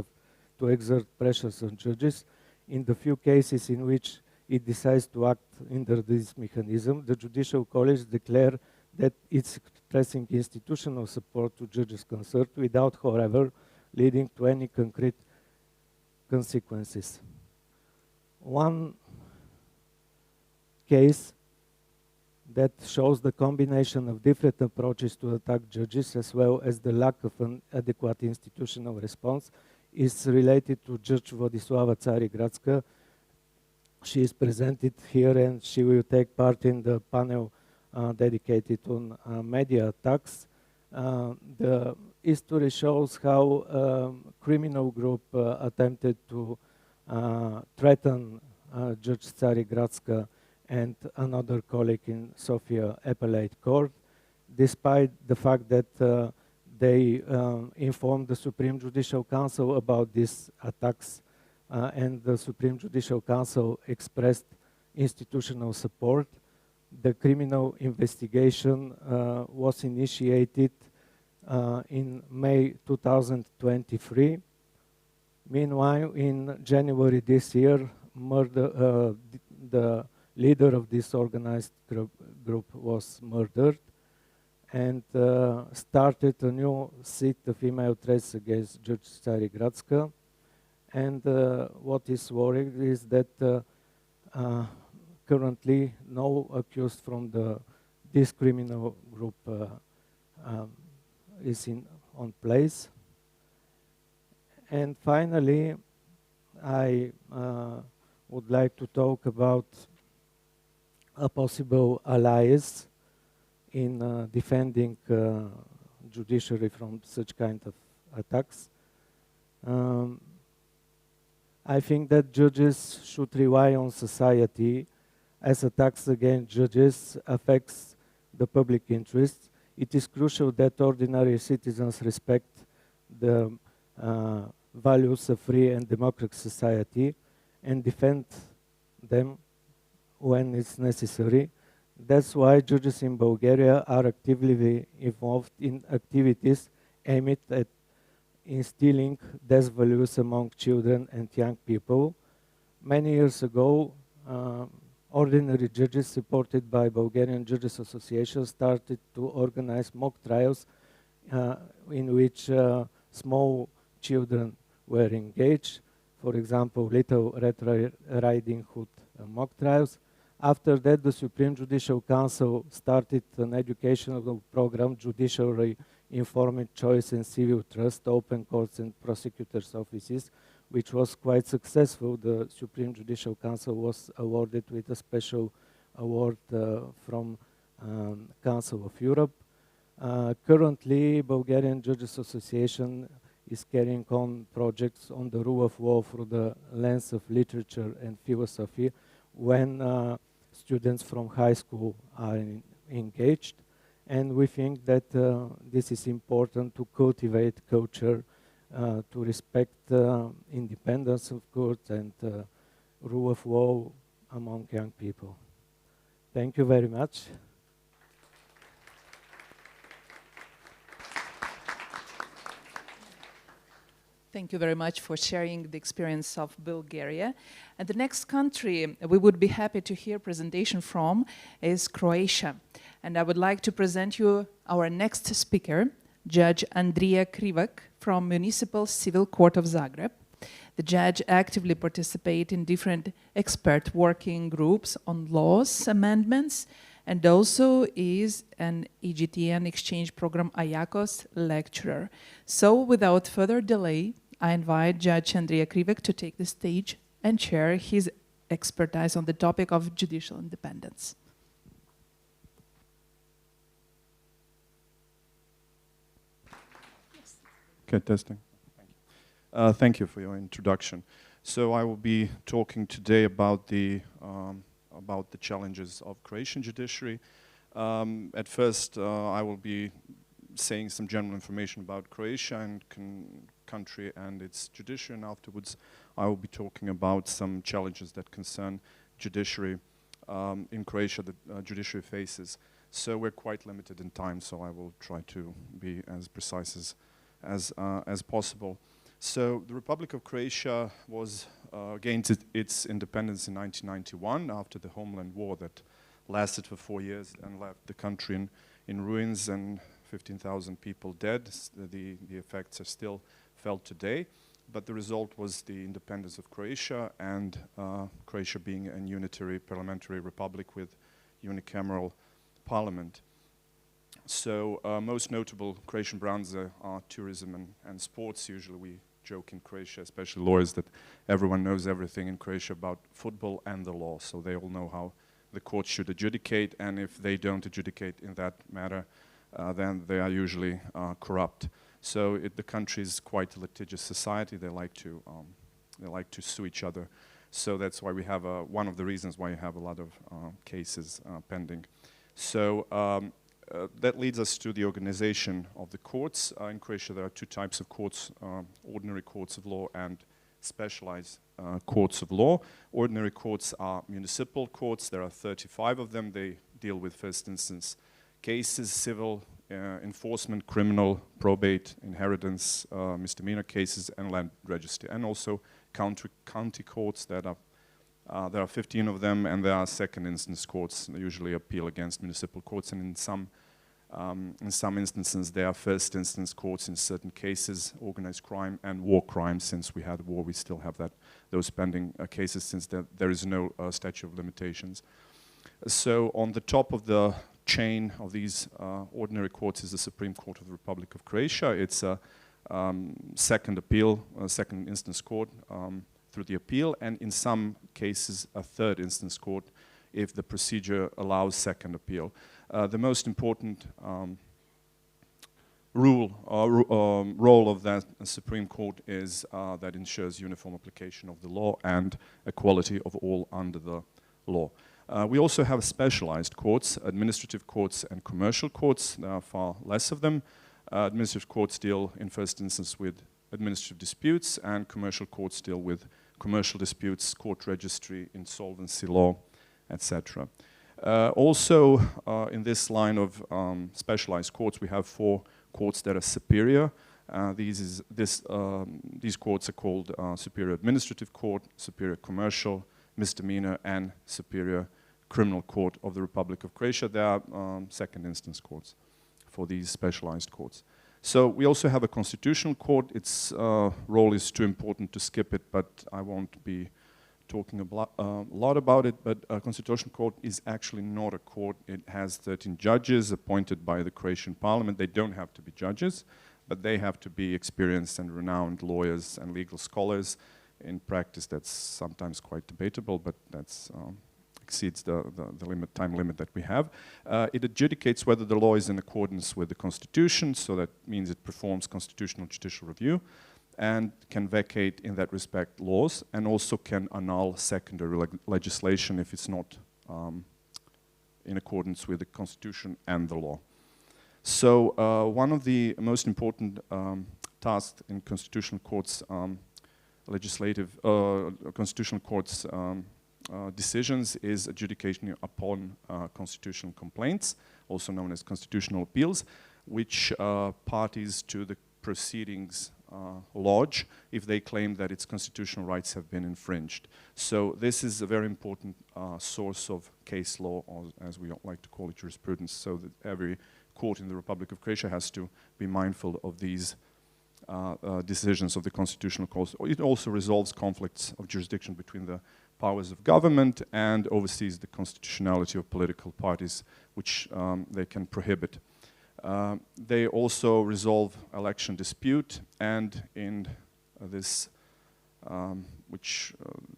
to exert pressures on judges. In the few cases in which it decides to act under this mechanism, the Judicial College declared that it's expressing institutional support to judges concerned without, however, leading to any concrete consequences. One case that shows the combination of different approaches to attack judges as well as the lack of an adequate institutional response is related to Judge Władysława Tsarigradska. She is presented here and she will take part in the panel dedicated on media attacks. The history shows how criminal group attempted to threaten Judge Tsarigradska and another colleague in Sofia Appellate Court, despite the fact that they informed the Supreme Judicial Council about these attacks, and the Supreme Judicial Council expressed institutional support. The criminal investigation was initiated in May 2023. Meanwhile, in January this year, the leader of this organized group was murdered, and started a new set of email threats against Judge Tsarigradska. And what is worrying is that currently no accused from this criminal group is on place. And finally, I would like to talk about a possible alliance in defending judiciary from such kind of attacks. I think that judges should rely on society, as attacks against judges affects the public interest. It is crucial that ordinary citizens respect the values of free and democratic society and defend them when it's necessary. That's why judges in Bulgaria are actively involved in activities aimed at instilling these values among children and young people. Many years ago, ordinary judges supported by Bulgarian Judges Association started to organize mock trials in which small children were engaged. For example, Little Red Riding Hood mock trials. After that, the Supreme Judicial Council started an educational program, Judiciary Informed Choice and Civil Trust, Open Courts and Prosecutors' Offices, which was quite successful. The Supreme Judicial Council was awarded with a special award from Council of Europe. Currently, Bulgarian Judges Association is carrying on projects on the rule of law through the lens of literature and philosophy when students from high school are engaged. And we think that this is important to cultivate culture, to respect independence of courts and rule of law among young people. Thank you very much. Thank you very much for sharing the experience of Bulgaria. And the next country we would be happy to hear presentation from is Croatia. And I would like to present you our next speaker, Judge Andrija Krivak from Municipal Civil Court of Zagreb. The judge actively participates in different expert working groups on laws amendments, and also is an EGTN exchange program IACOS lecturer. So without further delay, I invite Judge Andrija Krivak to take the stage and share his expertise on the topic of judicial independence. Okay, testing. Thank you. Thank you for your introduction. So I will be talking today about the challenges of Croatian judiciary. At first, I will be saying some general information about Croatia and country and its judiciary, and afterwards I will be talking about some challenges that concern judiciary in Croatia that judiciary faces. So we're quite limited in time, so I will try to be as precise as possible. So the Republic of Croatia was gained its independence in 1991 after the Homeland War that lasted for 4 years and left the country in ruins and 15,000 people dead. The effects are still felt today, but the result was the independence of Croatia and Croatia being a unitary parliamentary republic with unicameral parliament. So most notable Croatian brands are tourism and sports. Usually we joke in Croatia, especially lawyers, that everyone knows everything in Croatia about football and the law. So they all know how the courts should adjudicate, and if they don't adjudicate in that matter, then they are usually corrupt. So the country is quite a litigious society. They like to sue each other. So that's why we have one of the reasons why you have a lot of cases pending. So that leads us to the organization of the courts. In Croatia, there are two types of courts: ordinary courts of law and specialized courts of law. Ordinary courts are municipal courts. There are 35 of them. They deal with first instance cases, civil, enforcement, criminal, probate, inheritance, misdemeanor cases, and land registry. And also county courts that are, there are 15 of them, and there are second instance courts. They usually appeal against municipal courts, and in some instances there are first instance courts in certain cases, organized crime and war crimes. Since we had war, we still have those pending cases, since there is no statute of limitations. So on the top of the chain of these ordinary courts is the Supreme Court of the Republic of Croatia. It's a second instance court through the appeal, and in some cases a third instance court if the procedure allows second appeal. The most important role of that Supreme Court is that ensures uniform application of the law and equality of all under the law. We also have specialized courts, administrative courts and commercial courts. There are far less of them. Administrative courts deal in first instance with administrative disputes, and commercial courts deal with commercial disputes, court registry, insolvency law, etc. Also, in this line of specialized courts, we have 4 courts that are superior. These courts are called Superior Administrative Court, Superior Commercial, Misdemeanor, and Superior Criminal Court of the Republic of Croatia. There are second instance courts for these specialized courts. So we also have a constitutional court. Its role is too important to skip it, but I won't be talking a lot about it. But a constitutional court is actually not a court. It has 13 judges appointed by the Croatian parliament. They don't have to be judges, but they have to be experienced and renowned lawyers and legal scholars. In practice, that's sometimes quite debatable, but that's exceeds the time limit that we have. It adjudicates whether the law is in accordance with the Constitution, so that means it performs constitutional judicial review, and can vacate in that respect laws, and also can annul secondary legislation if it's not in accordance with the Constitution and the law. So one of the most important tasks in constitutional courts constitutional courts decisions is adjudication upon constitutional complaints, also known as constitutional appeals, which parties to the proceedings lodge if they claim that its constitutional rights have been infringed. So this is a very important source of case law, or as we like to call it, jurisprudence, so that every court in the Republic of Croatia has to be mindful of these decisions of the constitutional court. It also resolves conflicts of jurisdiction between the powers of government and oversees the constitutionality of political parties, which they can prohibit. They also resolve election dispute, and in this,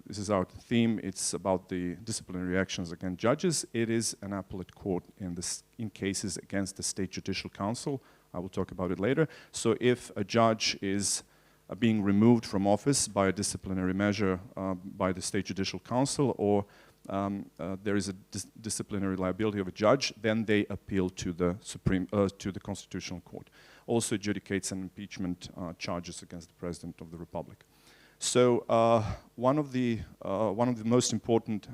this is our theme, it's about the disciplinary actions against judges. It is an appellate court in cases against the State Judicial Council. I will talk about it later. So if a judge is being removed from office by a disciplinary measure by the State Judicial Council, or there is a disciplinary liability of a judge, then they appeal to the Constitutional Court. Also adjudicates an impeachment charges against the President of the Republic. So one of the most important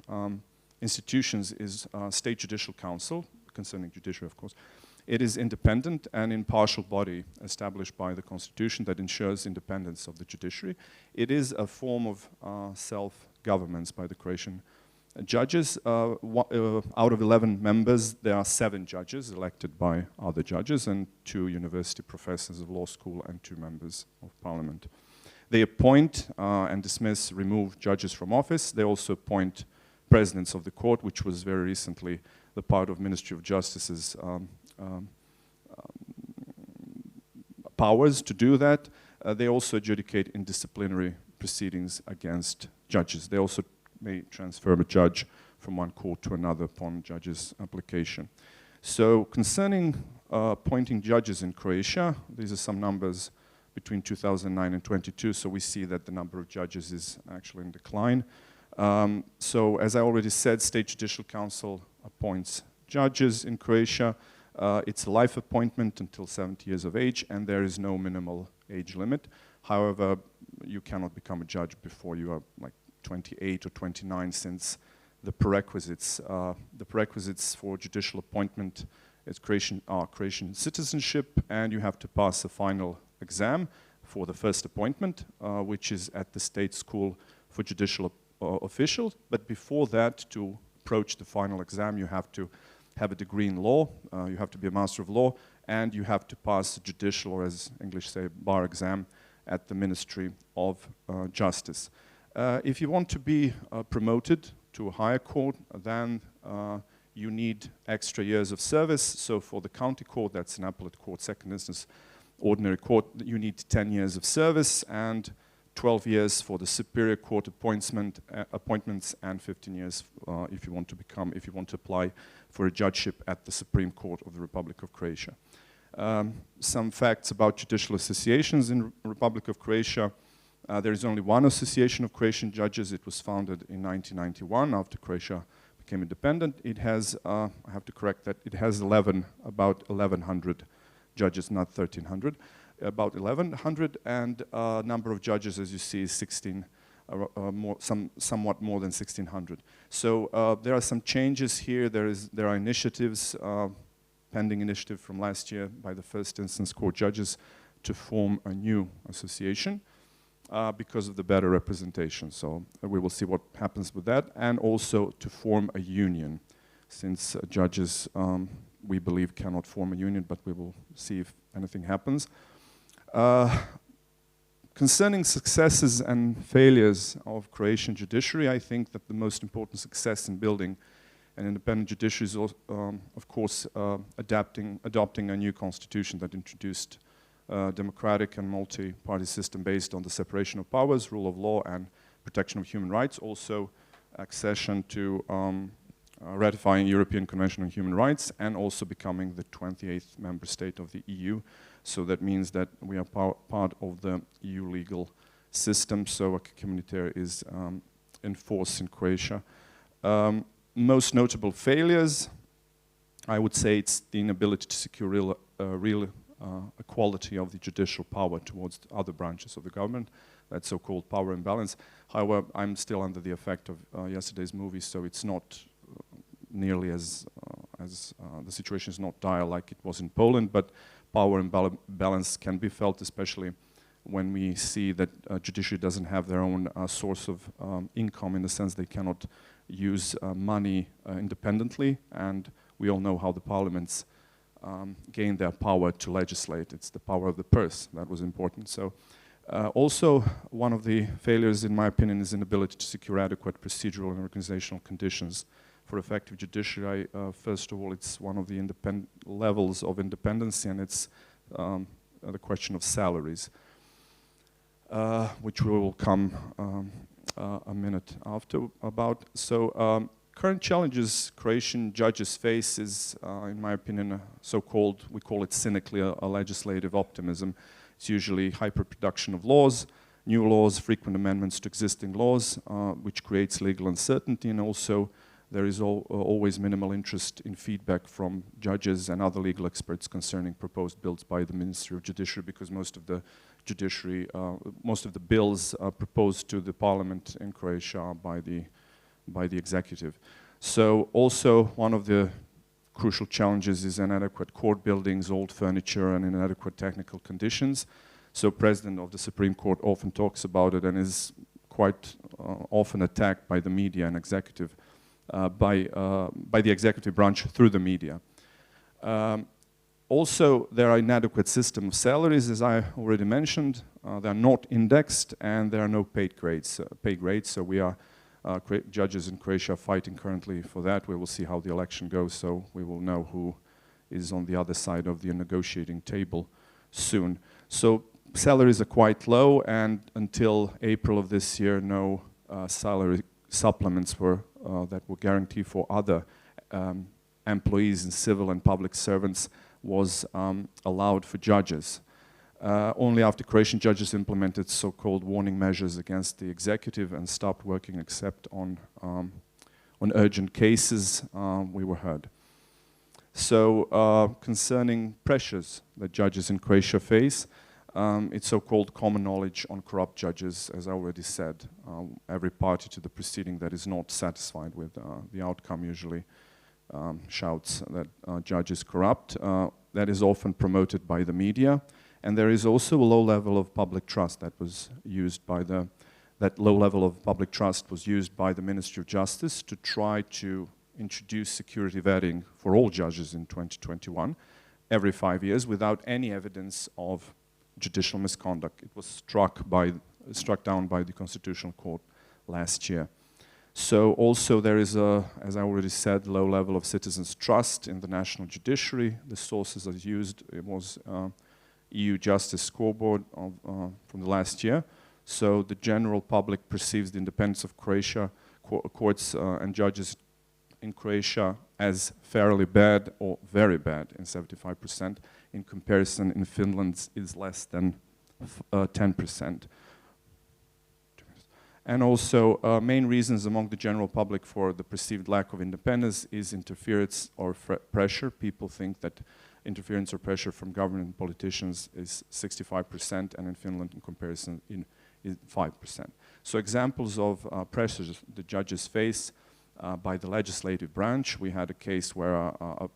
institutions is State Judicial Council, concerning judiciary, of course. It is independent and impartial body established by the Constitution that ensures independence of the judiciary. It is a form of self-governance by the Croatian judges. Out of 11 members, there are 7 judges elected by other judges, and 2 university professors of law school and 2 members of parliament. They appoint and dismiss, remove judges from office. They also appoint presidents of the court, which was very recently the part of Ministry of Justice's powers to do that. They also adjudicate in disciplinary proceedings against judges. They also may transfer a judge from one court to another upon judge's application. So concerning appointing judges in Croatia. These are some numbers between 2009 and 22, so we see that the number of judges is actually in decline. So as I already said, State Judicial Council appoints judges in Croatia. It's a life appointment until 70 years of age, and there is no minimal age limit. However, you cannot become a judge before you are like 28 or 29, since the prerequisites for judicial appointment is Croatian citizenship, and you have to pass a final exam for the first appointment, which is at the State School for Judicial Officials. But before that, to approach the final exam, you have to have a degree in law, you have to be a Master of Law, and you have to pass a judicial, or as English say, bar exam at the Ministry of Justice. If you want to be promoted to a higher court, then you need extra years of service. So for the county court, that's an appellate court, second instance, ordinary court, you need 10 years of service, and 12 years for the superior court appointments, and 15 years if you want to apply for a judgeship at the Supreme Court of the Republic of Croatia. Some facts about judicial associations in the Republic of Croatia. There is only one association of Croatian judges. It was founded in 1991 after Croatia became independent. It has, I have to correct that, it has about 1,100 judges, not 1,300. About 1,100, and number of judges, as you see, is 16, somewhat more than 1,600. So there are some changes here. There are initiatives, pending initiative from last year by the first instance court judges to form a new association because of the better representation. So we will see what happens with that, and also to form a union, since judges, we believe, cannot form a union, but we will see if anything happens. Concerning successes and failures of Croatian judiciary, I think that the most important success in building an independent judiciary is, of course, adopting a new constitution that introduced a democratic and multi-party system based on the separation of powers, rule of law, and protection of human rights. Also, accession to ratifying European Convention on Human Rights, and also becoming the 28th member state of the EU. So that means that we are part of the EU legal system, so acquis communautaire is enforced in Croatia. Most notable failures, I would say it's the inability to secure real equality of the judicial power towards other branches of the government, that so-called power imbalance. However, I'm still under the effect of yesterday's movie, so it's not nearly as the situation is not dire like it was in Poland, but power imbalance can be felt, especially when we see that judiciary doesn't have their own source of income, in the sense they cannot use money independently, and we all know how the parliaments gain their power to legislate. It's the power of the purse that was important. So also one of the failures, in my opinion, is inability to secure adequate procedural and organizational conditions for effective judiciary. First of all, it's one of the levels of independency, and it's the question of salaries, which we will come a minute after about. So current challenges Croatian judges face is, in my opinion, so-called, we call it cynically, a legislative optimism. It's usually hyperproduction of laws, new laws, frequent amendments to existing laws, which creates legal uncertainty, and also there is always minimal interest in feedback from judges and other legal experts concerning proposed bills by the Ministry of Judiciary, because most of the judiciary, most of the bills proposed to the parliament in Croatia are by the executive. So also one of the crucial challenges is inadequate court buildings, old furniture, and inadequate technical conditions. So President of the Supreme Court often talks about it and is quite often attacked by the media and executive. By the executive branch through the media. Also, there are inadequate system of salaries, as I already mentioned. They are not indexed, and there are no paid grades. So we are judges in Croatia fighting currently for that. We will see how the election goes, so we will know who is on the other side of the negotiating table soon. So salaries are quite low, and until April of this year, no salary supplements that were guaranteed for other employees and civil and public servants was allowed for judges. Only after Croatian judges implemented so-called warning measures against the executive and stopped working except on urgent cases, we were heard. So concerning pressures that judges in Croatia face, it's so-called common knowledge on corrupt judges, as I already said. Every party to the proceeding that is not satisfied with the outcome usually shouts that judge is corrupt. That is often promoted by the media. And there is also a low level of public trust that was used by that low level of public trust was used by the Ministry of Justice to try to introduce security vetting for all judges in 2021, every 5 years, without any evidence of judicial misconduct. It was struck down by the Constitutional Court last year. So also there is as I already said, low level of citizens' trust in the national judiciary. The sources are used, it was EU Justice Scoreboard from the last year. So the general public perceives the independence of Croatia, courts and judges in Croatia as fairly bad or very bad in 75%. In comparison, in Finland is less than 10%. And also, main reasons among the general public for the perceived lack of independence is interference or pressure. People think that interference or pressure from government and politicians is 65%, and in Finland, in comparison, is 5%. So examples of pressures the judges face by the legislative branch. We had a case where a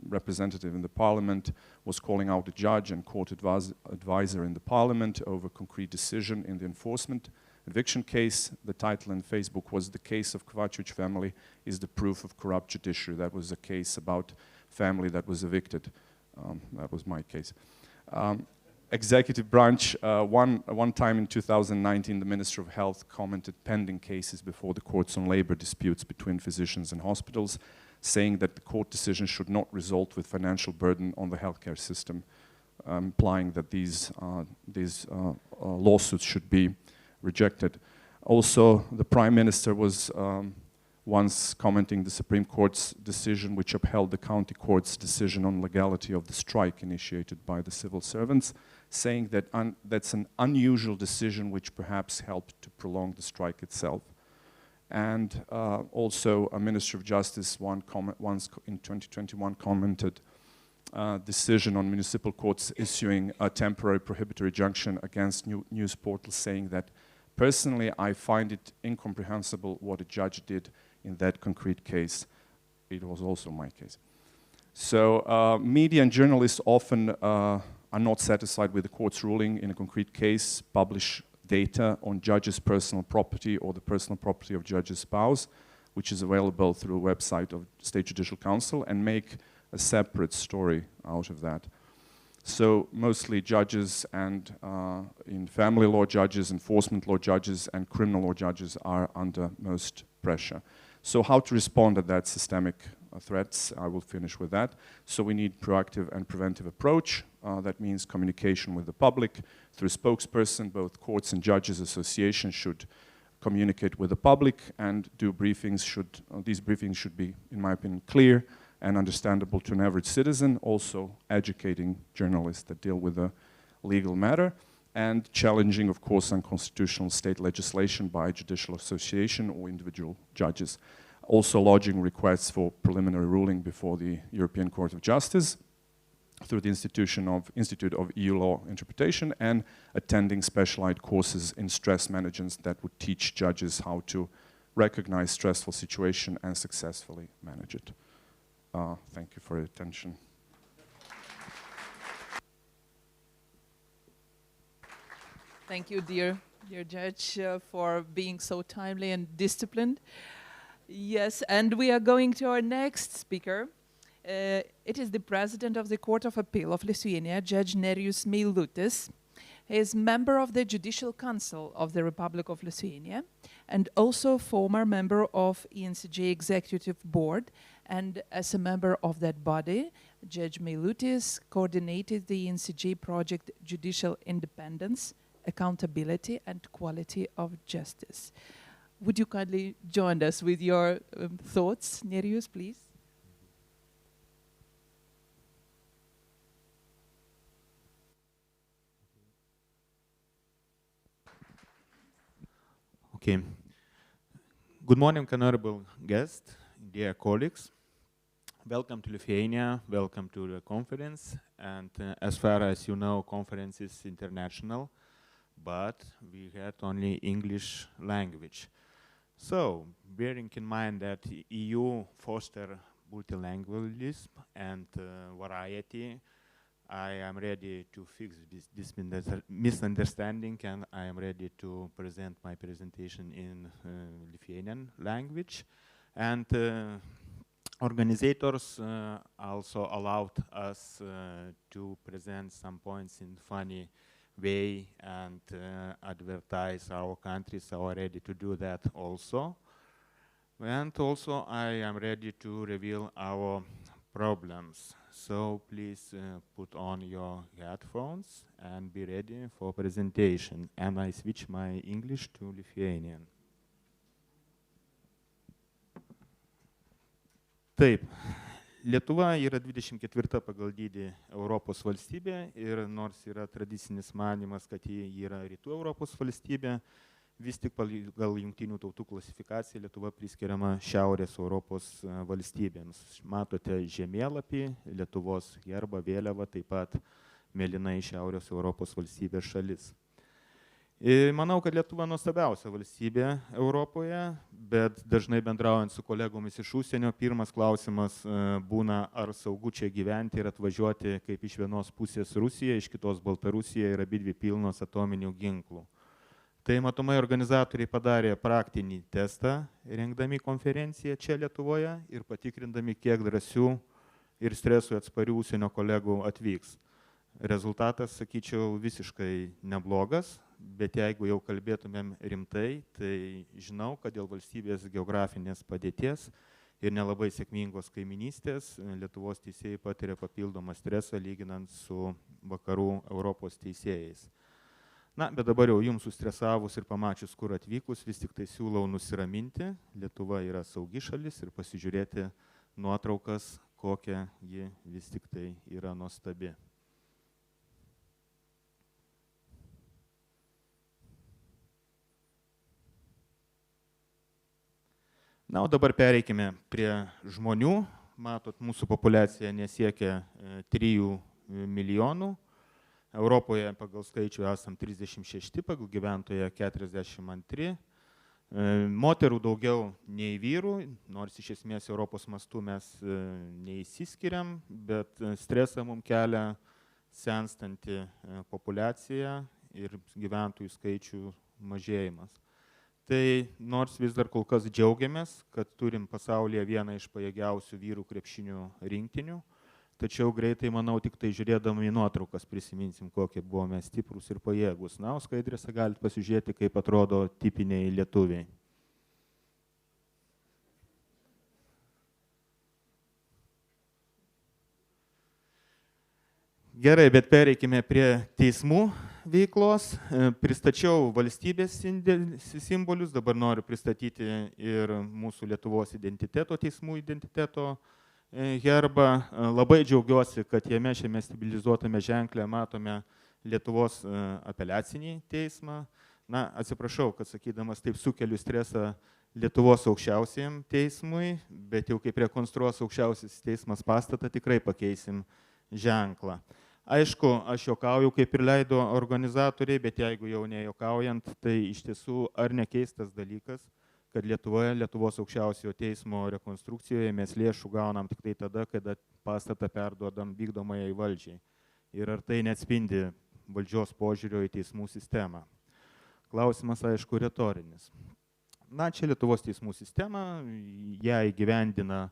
representative in the parliament was calling out a judge and court advisor in the parliament over concrete decision in the enforcement eviction case. The title on Facebook was "The Case of Kovacevic Family is the Proof of Corrupt Judiciary." That was a case about family that was evicted. That was my case. Executive branch, one time in 2019, the Minister of Health commented pending cases before the courts on labor disputes between physicians and hospitals, saying that the court decision should not result with financial burden on the healthcare system, implying that these lawsuits should be rejected. Also, the Prime Minister was once commenting the Supreme Court's decision which upheld the county court's decision on legality of the strike initiated by the civil servants, saying that that's an unusual decision which perhaps helped to prolong the strike itself. And also a Minister of Justice once in 2021 commented decision on municipal courts issuing a temporary prohibitory injunction against news portals, saying that personally I find it incomprehensible what a judge did in that concrete case. It was also my case. So media and journalists often are not satisfied with the court's ruling in a concrete case, publish data on judges' personal property or the personal property of judge's spouse, which is available through a website of State Judicial Council, and make a separate story out of that. So mostly judges and in family law judges, enforcement law judges, and criminal law judges are under most pressure. So how to respond to that systemic threats? I will finish with that. So we need proactive and preventive approach. That means communication with the public through spokesperson. Both courts and judges associations should communicate with the public and do briefings. These briefings should be, in my opinion, clear and understandable to an average citizen, also educating journalists that deal with the legal matter, and challenging, of course, unconstitutional state legislation by judicial association or individual judges. Also lodging requests for preliminary ruling before the European Court of Justice through the Institute of EU Law Interpretation, and attending specialized courses in stress management that would teach judges how to recognize stressful situation and successfully manage it. Thank you for your attention. Thank you, dear Judge, for being so timely and disciplined. Yes, and we are going to our next speaker. It is the President of the Court of Appeal of Lithuania, Judge Nerijus Meilutis. He is member of the Judicial Council of the Republic of Lithuania and also former member of ENCJ Executive Board. And as a member of that body, Judge Meilutis coordinated the ENCJ project Judicial Independence, Accountability and Quality of Justice. Would you kindly join us with your thoughts, Nerijus, please? Okay. Good morning, honorable guests, dear colleagues. Welcome to Lithuania, welcome to the conference. And as far as you know, conference is international, but we had only English language. So, bearing in mind that EU foster multilingualism and variety, I am ready to fix this misunderstanding, and I am ready to present my presentation in Lithuanian language. And organizers also allowed us to present some points in funny way and advertise our country, so I'm ready to do that also. And also I am ready to reveal our problems. So please put on your headphones and be ready for presentation. And I switch my English to Lithuanian. Taip, Lietuva yra 24 pagal dydį Europos valstybė ir nors yra tradicinis manimas, kad ji yra rytų Europos valstybė, vis tik pagal Jungtinių tautų klasifikaciją Lietuva priskiriama Šiaurės Europos valstybėms. Matote žemėlapį, Lietuvos herbą, vėliavą, taip pat mėlynai Šiaurės Europos valstybės šalis. Manau, kad Lietuva nuostabiausia valstybė Europoje, bet dažnai bendraujant su kolegomis iš užsienio, pirmas klausimas būna, ar saugu čia gyventi ir atvažiuoti kaip iš vienos pusės Rusija, iš kitos Baltarusija ir abidvi pilnos atominių ginklų. Tai matomai organizatoriai padarė praktinį testą, rengdami konferenciją čia Lietuvoje ir patikrindami, kiek drąsių ir stresui atsparių užsienio kolegų atvyks. Rezultatas, sakyčiau, visiškai neblogas, bet jeigu jau kalbėtumėm rimtai, tai žinau, kad dėl valstybės geografinės padėties ir nelabai sėkmingos kaiminystės Lietuvos teisėjai patiria papildomą stresą lyginant su vakarų Europos teisėjais. Na, bet dabar jau jums sustresavus ir pamačius, kur atvykus, vis tik tai siūlau nusiraminti. Lietuva yra saugi šalis ir pasižiūrėti nuotraukas, kokia ji vis tik tai yra nuostabi. Na, o dabar pereikime prie žmonių. Matot, mūsų populiacija nesiekia 3 milijonų. Europoje pagal skaičių esam 36, pagal gyventoją 42. Moterų daugiau nei vyrų, nors iš esmės Europos mastu mes neįsiskiriam, bet stresą mums kelia senstanti populiacija ir gyventojų skaičių mažėjimas. Tai nors vis dar kol kas džiaugiamės, kad turim pasaulyje vieną iš pajėgiausių vyrų krepšinių rinktinių, tačiau greitai, manau, tik tai žiūrėdami į nuotraukas prisiminsim, kokie buvome stiprus ir pajėgus. Na, o skaidrėse galite pasižiūrėti, kaip atrodo tipiniai lietuviai. Gerai, bet pereikime prie teismų veiklos. Pristačiau valstybės simbolius, dabar noriu pristatyti ir mūsų Lietuvos identiteto, teismų identiteto herbą. Labai džiaugiuosi, kad jame šiame stabilizuotame ženkle matome Lietuvos apeliacinį teismą. Na, atsiprašau, kad sakydamas taip sukeliu stresą Lietuvos aukščiausiajam teismui, bet jau kaip rekonstruos aukščiausias teismas pastatą, tikrai pakeisim ženklą. Aišku, aš juokauju, kaip ir leido organizatoriai, bet jeigu jau nejuokaujant, tai iš tiesų ar nekeistas dalykas, kad Lietuvoje, Lietuvos aukščiausiojo teismo rekonstrukcijoje mes lėšų gaunam tik tai tada, kada pastatą perduodam vykdomajai valdžiai. Ir ar tai neatspindi valdžios požiūrio į teismų sistemą? Klausimas, aišku, retorinis. Na, čia Lietuvos teismų sistema, ją įgyvendina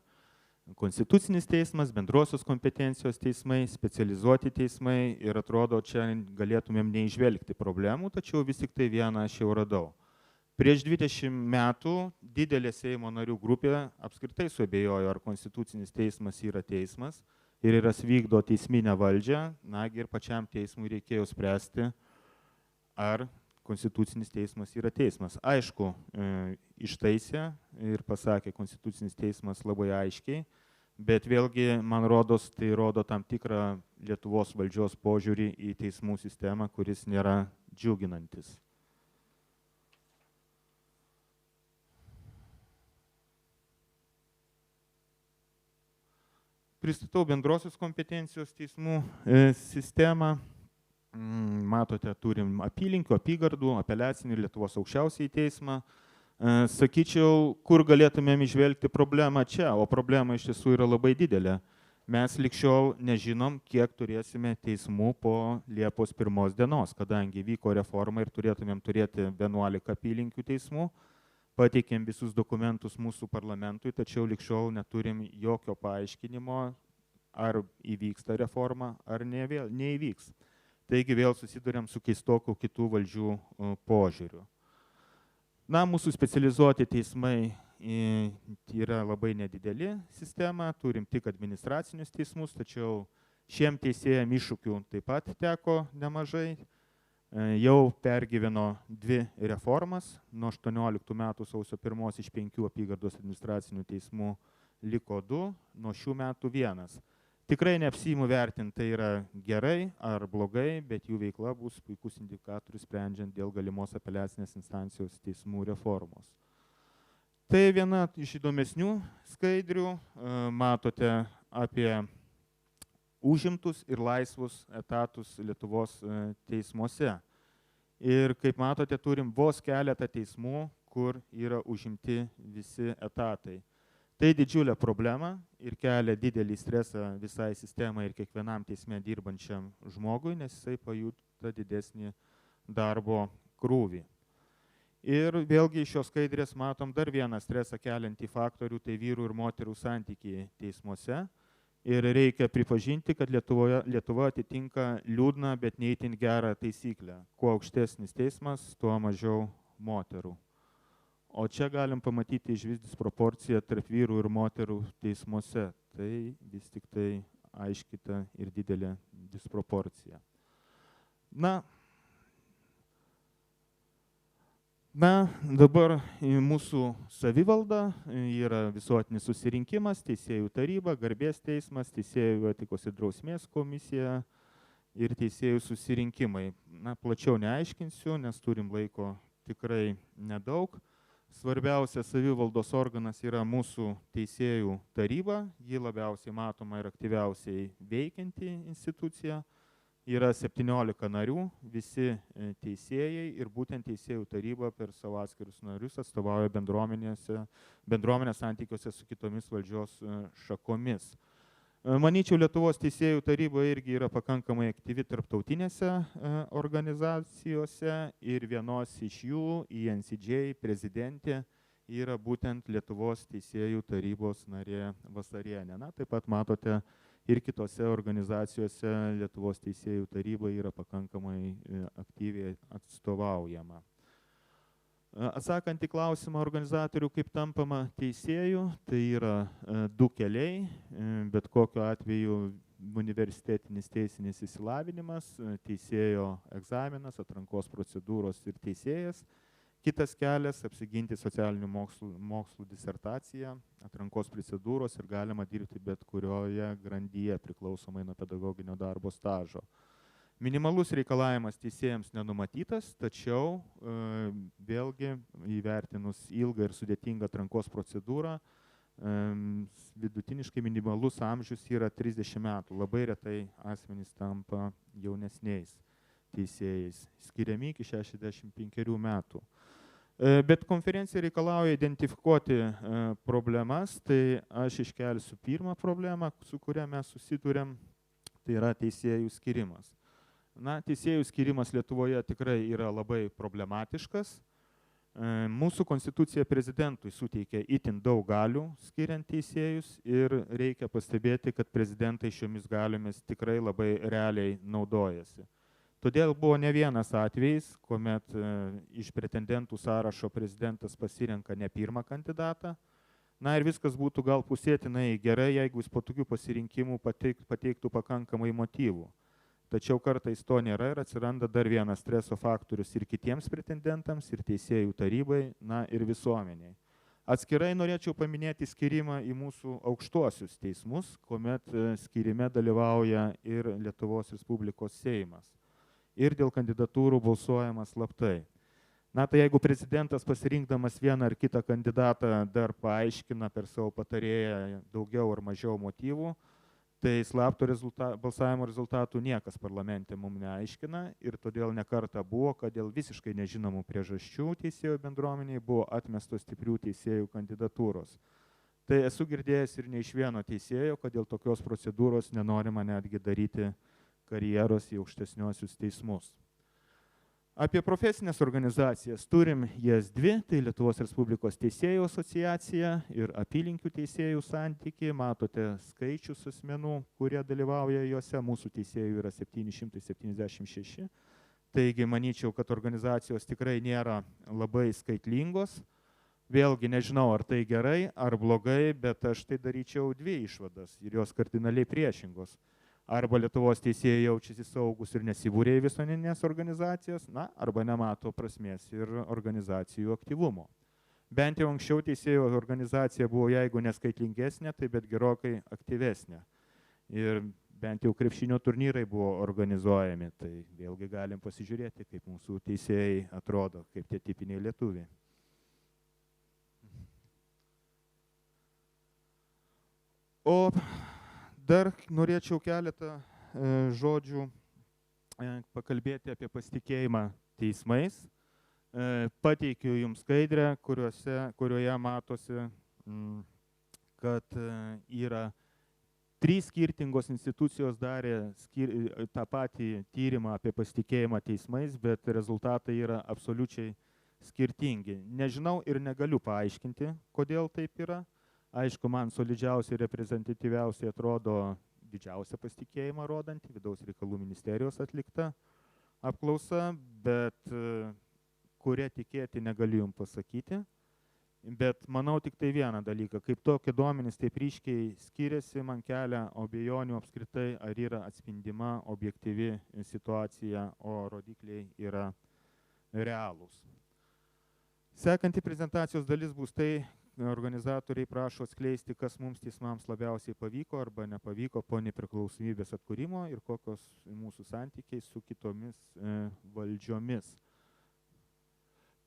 Konstitucinis teismas, bendrosios kompetencijos teismai, specializuoti teismai ir atrodo, čia galėtumėm neižvelgti problemų, tačiau vis tik tai vieną aš jau radau. Prieš 20 metų didelė Seimo narių grupė apskritai suabejojo, ar Konstitucinis teismas yra teismas ir yra vykdo teisminę valdžią, nagi ir pačiam teismui reikėjo spręsti, ar Konstitucinis teismas yra teismas. Aišku, ištaisė ir pasakė Konstitucinis teismas labai aiškiai, bet vėlgi, man rodos, tai rodo tam tikrą Lietuvos valdžios požiūrį į teismų sistemą, kuris nėra džiuginantis. pristatau bendrosios kompetencijos teismų sistemą. Matote, turim apylinkių, apygardų, apeliacinį ir Lietuvos aukščiausiąjį teismą. Sakyčiau, kur galėtumėm įžvelgti problemą čia, o problema iš tiesų yra labai didelė. Mes likščiol nežinom, kiek turėsime teismų po Liepos 1 dienos, kadangi vyko reforma ir turėtumėm turėti 11 apylinkių teismų. Pateikėm visus dokumentus mūsų parlamentui, tačiau likščiol neturim jokio paaiškinimo, ar įvyks ta reforma, ar neįvyks. Taigi vėl susiduriam su keistoku kitų valdžių požiūriu. Na, mūsų specializuoti teismai yra labai nedideli sistema, turim tik administracinius teismus, tačiau šiem teisėjam iššūkių taip pat teko nemažai. Jau pergyveno 2 reformas, nuo 18 metų sausio 1 iš 5 apygardos administracinių teismų liko 2, nuo šių metų 1. Tikrai neapsiimu vertinti, tai yra gerai ar blogai, bet jų veikla bus puikus indikatorius sprendžiant dėl galimos apeliacinės instancijos teismų reformos. Tai viena iš įdomesnių skaidrių. Matote apie užimtus ir laisvus etatus Lietuvos teismuose. Ir kaip matote, turim vos keletą teismų, kur yra užimti visi etatai. Tai didžiulė problema ir kelia didelį stresą visai sistemai ir kiekvienam teisme dirbančiam žmogui, nes jisai pajuta didesnį darbo krūvį. Ir vėlgi iš šios skaidrės matom dar vieną stresą keliantį faktorių, tai vyrų ir moterų santykiai teismuose. Ir reikia pripažinti, kad Lietuva atitinka liūdną, bet ne itin gerą taisyklę. Kuo aukštesnis teismas, tuo mažiau moterų. O čia galim pamatyti išvis disproporciją tarp vyrų ir moterų teismuose. Tai vis tik tai aiškita ir didelė disproporcija. Na, dabar mūsų savivalda yra visuotinis susirinkimas, teisėjų taryba, garbės teismas, teisėjų etikos ir drausmės komisija ir teisėjų susirinkimai. Na, plačiau neaiškinsiu, nes turim laiko tikrai nedaug. Svarbiausias savivaldos organas yra mūsų teisėjų taryba, ji labiausiai matoma ir aktyviausiai veikianti institucija. Yra 17 narių, visi teisėjai ir būtent teisėjų taryba per savo atskirus narius atstovauja bendruomenės santykiuose su kitomis valdžios šakomis. Manyčiau, Lietuvos teisėjų taryba irgi yra pakankamai aktyvi tarptautinėse organizacijose ir vienos iš jų, INCJ prezidentė, yra būtent Lietuvos teisėjų tarybos narė Vasarienė. Na, taip pat matote ir kitose organizacijose Lietuvos teisėjų taryba yra pakankamai aktyviai atstovaujama. Atsakant į klausimą organizatorių, kaip tampama teisėjų, tai yra 2 keliai, bet kokiu atveju universitetinis teisinis išsilavinimas, teisėjo egzaminas, atrankos procedūros ir teisėjas. Kitas kelias – apsiginti socialinių mokslų disertaciją, atrankos procedūros ir galima dirbti bet kurioje grandyje priklausomai nuo pedagoginio darbo stažo. Minimalus reikalavimas teisėjams nenumatytas, tačiau vėlgi įvertinus ilgą ir sudėtingą atrankos procedūrą, vidutiniškai minimalus amžius yra 30 metų. Labai retai asmenys tampa jaunesniais teisėjais, skiriami iki 65 metų. Bet konferencija reikalauja identifikuoti problemas, tai aš iškelsiu pirmą problemą, su kuria mes susiduriam, tai yra teisėjų skirimas. Na, teisėjų skirimas Lietuvoje tikrai yra labai problematiškas. Mūsų konstitucija prezidentui suteikia itin daug galių skiriant teisėjus ir reikia pastebėti, kad prezidentai šiomis galiomis tikrai labai realiai naudojasi. Todėl buvo ne vienas atvejis, kuomet iš pretendentų sąrašo prezidentas pasirenka ne pirmą kandidatą. Na ir viskas būtų gal pusėtinai gerai, jeigu jis po tokių pasirinkimų pateiktų pakankamai motyvų. Tačiau kartais to nėra ir atsiranda dar vienas streso faktorius ir kitiems pretendentams, ir teisėjų tarybai, na ir visuomeniai. Atskirai norėčiau paminėti skirimą į mūsų aukštuosius teismus, kuomet skirime dalyvauja ir Lietuvos Respublikos Seimas. Ir dėl kandidatūrų balsuojama slaptai. Na tai jeigu prezidentas pasirinkdamas vieną ar kitą kandidatą dar paaiškina per savo patarėją daugiau ar mažiau motyvų, Tai slapto balsavimo rezultatų niekas parlamente mums neaiškina ir todėl nekarta buvo, kad dėl visiškai nežinomų priežasčių teisėjų bendruomeniai buvo atmestos stiprių teisėjų kandidatūros. Tai esu girdėjęs ir ne iš vieno teisėjo, kad dėl tokios procedūros nenorima netgi daryti karjeros į aukštesniuosius teismus. Apie profesinės organizacijas turim jas dvi, tai Lietuvos Respublikos teisėjų asociacija ir apylinkių teisėjų santykiai. Matote skaičius asmenų, kurie dalyvauja juose, mūsų teisėjų yra 776. Taigi manyčiau, kad organizacijos tikrai nėra labai skaitlingos. Vėlgi nežinau, ar tai gerai, ar blogai, bet aš tai daryčiau dvi išvadas ir jos kardinaliai priešingos. Arba Lietuvos teisėjai jaučiasi saugus ir nesibūrė į visuomeninės organizacijas, arba nemato prasmės ir organizacijų aktyvumo. Bent jau anksčiau teisėjų organizacija buvo, jeigu neskaitlingesnė, tai bet gerokai aktyvesnė. Ir bent jau krepšinio turnyrai buvo organizuojami, tai vėlgi galim pasižiūrėti, kaip mūsų teisėjai atrodo, kaip tie tipiniai lietuviai. O dar norėčiau keletą žodžių pakalbėti apie pasitikėjimą teismais. Pateikiu jums skaidrę, kurioje matosi, kad yra 3 skirtingos institucijos darė tą patį tyrimą apie pasitikėjimą teismais, bet rezultatai yra absoliučiai skirtingi. Nežinau ir negaliu paaiškinti, kodėl taip yra. Aišku, man solidžiausiai ir reprezentatyviausiai atrodo didžiausią pasitikėjimą rodantį Vidaus reikalų ministerijos atlikta apklausa, bet kuria tikėti negaliu jums pasakyti. Bet manau tik tai vieną dalyką, kaip tokie duomenys taip ryškiai skiriasi, man kelia abejonių apskritai, ar yra atspindima objektyvi situacija, o rodikliai yra realūs. Sekanti prezentacijos dalis bus tai, organizatoriai prašo atskleisti, kas mums teismams labiausiai pavyko arba nepavyko po nepriklausomybės atkūrimo ir kokios mūsų santykiai su kitomis valdžiomis.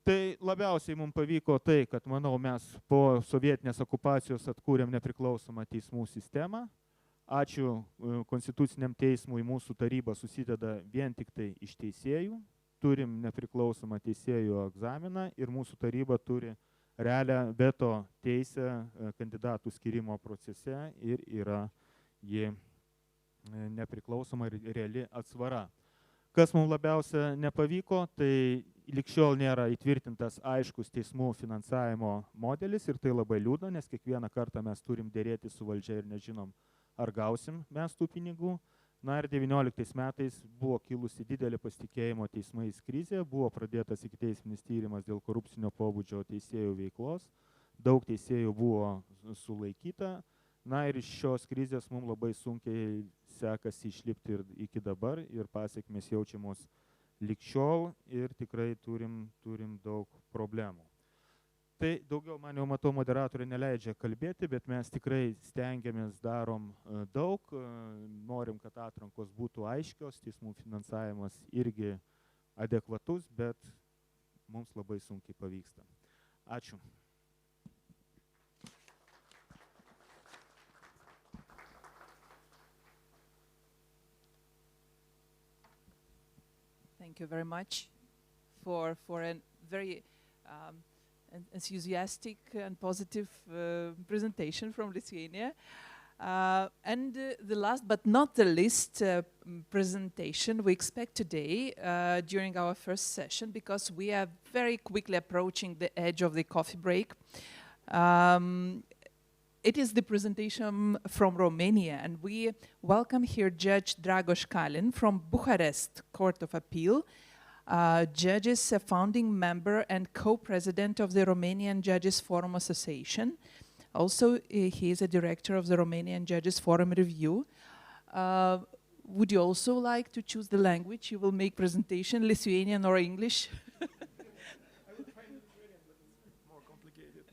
Tai labiausiai mums pavyko tai, kad, manau, mes po sovietinės okupacijos atkūrėm nepriklausomą teismų sistemą. Ačiū Konstituciniam teismui, mūsų taryba susideda vien tik tai iš teisėjų. Turim nepriklausomą teisėjų egzaminą ir mūsų taryba turi realią veto teisę kandidatų skyrimo procese ir yra ji nepriklausoma ir reali atsvara. Kas mums labiausia nepavyko, tai lig šiol nėra įtvirtintas aiškus teismų finansavimo modelis ir tai labai liūdna, nes kiekvieną kartą mes turim dėrėti su valdžia ir nežinom, ar gausim mes tų pinigų. Na ir 19 metais buvo kilusi didelė pasitikėjimo teismais krizė, buvo pradėtas ikiteisminis tyrimas dėl korupcinio pobūdžio teisėjų veiklos, daug teisėjų buvo sulaikyta, na ir iš šios krizės mums labai sunkiai sekasi išlipti ir iki dabar ir pasiekmės jaučiamos lig šiol ir tikrai turim daug problemų. Tai daugiau, man jau matau, moderatoriai neleidžia kalbėti, bet mes tikrai stengiamės, darom daug, norim, kad atrankos būtų aiškios, teismų finansavimas irgi adekvatus, bet mums labai sunkiai pavyksta. Ačiū. Thank you very much for a very enthusiastic and positive presentation from Lithuania. And the last but not the least presentation we expect today during our first session, because we are very quickly approaching the edge of the coffee break. It is the presentation from Romania, and we welcome here Judge Dragoș Kalin from Bucharest Court of Appeal. Judge is a founding member and co-president of the Romanian Judges Forum Association. Also, he is a director of the Romanian Judges Forum Review. Would you also like to choose the language you will make presentation, Lithuanian or English? I will try Lithuanian, but it's more complicated.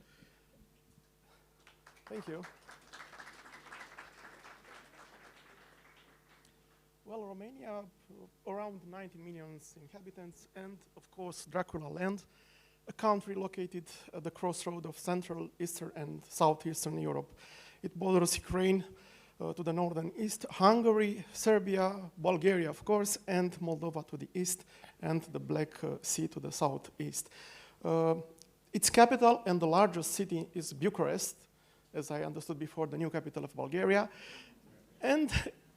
Thank you. Well, Romania, around 90 million inhabitants, and of course Dracula land, a country located at the crossroad of Central, Eastern and Southeastern Europe. It borders Ukraine, to the north and east, Hungary, Serbia, Bulgaria, of course, and Moldova to the east, and the Black Sea to the southeast. Its capital and the largest city is Bucharest, as I understood before, the new capital of Bulgaria, and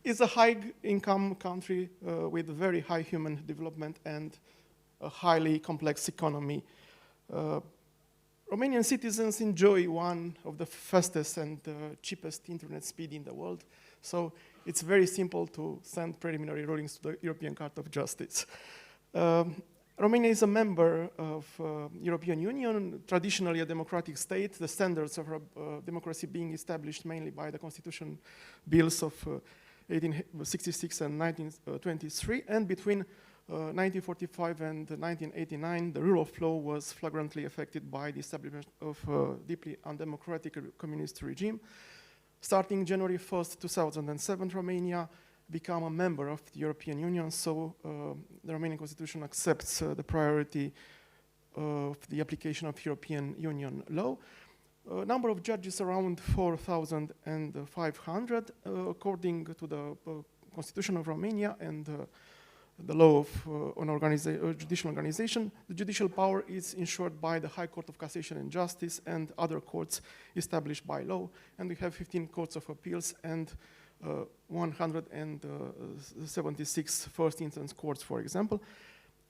is a high-income country with very high human development and a highly complex economy. Romanian citizens enjoy one of the fastest and cheapest internet speed in the world, so it's very simple to send preliminary rulings to the European Court of Justice. Romania is a member of European Union, traditionally a democratic state, the standards of democracy being established mainly by the constitution bills of 1866 and 1923, and between 1945 and 1989, the rule of law was flagrantly affected by the establishment of a deeply undemocratic communist regime. Starting January 1st, 2007, Romania became a member of the European Union, so the Romanian constitution accepts the priority of the application of European Union law. Number of judges around 4,500, according to the Constitution of Romania and the law of judicial organization. The judicial power is ensured by the High Court of Cassation and Justice and other courts established by law. And we have 15 courts of appeals and 176 first instance courts, for example.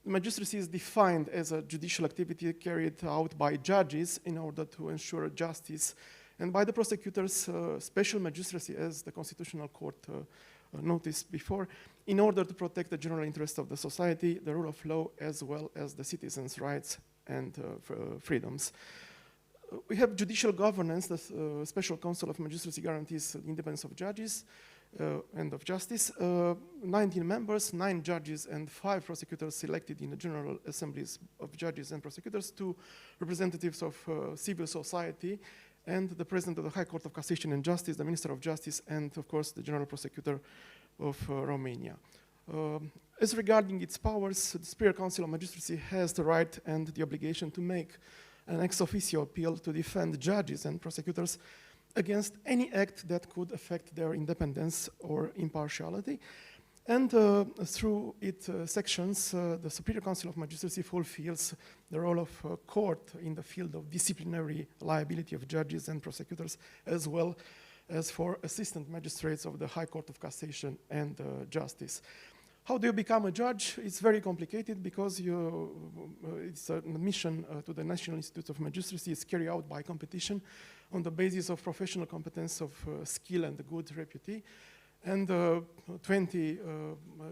The magistracy is defined as a judicial activity carried out by judges in order to ensure justice, and by the prosecutors, special magistracy, as the Constitutional Court noticed before, in order to protect the general interest of the society, the rule of law, as well as the citizens' rights and freedoms. We have judicial governance. The Special Council of Magistracy guarantees the independence of judges and of justice. 19 members, 9 judges and 5 prosecutors elected in the General Assemblies of Judges and Prosecutors, 2 representatives of civil society, and the President of the High Court of Cassation and Justice, the Minister of Justice, and of course the General Prosecutor of Romania. As regarding its powers, the Superior Council of Magistracy has the right and the obligation to make an ex officio appeal to defend judges and prosecutors against any act that could affect their independence or impartiality. And through its sections, the Superior Council of Magistracy fulfills the role of court in the field of disciplinary liability of judges and prosecutors, as well as for assistant magistrates of the High Court of Cassation and Justice. How do you become a judge? It's very complicated because it's an admission to the National Institute of Magistracy. It's carried out by competition on the basis of professional competence, of skill and good repute, and 20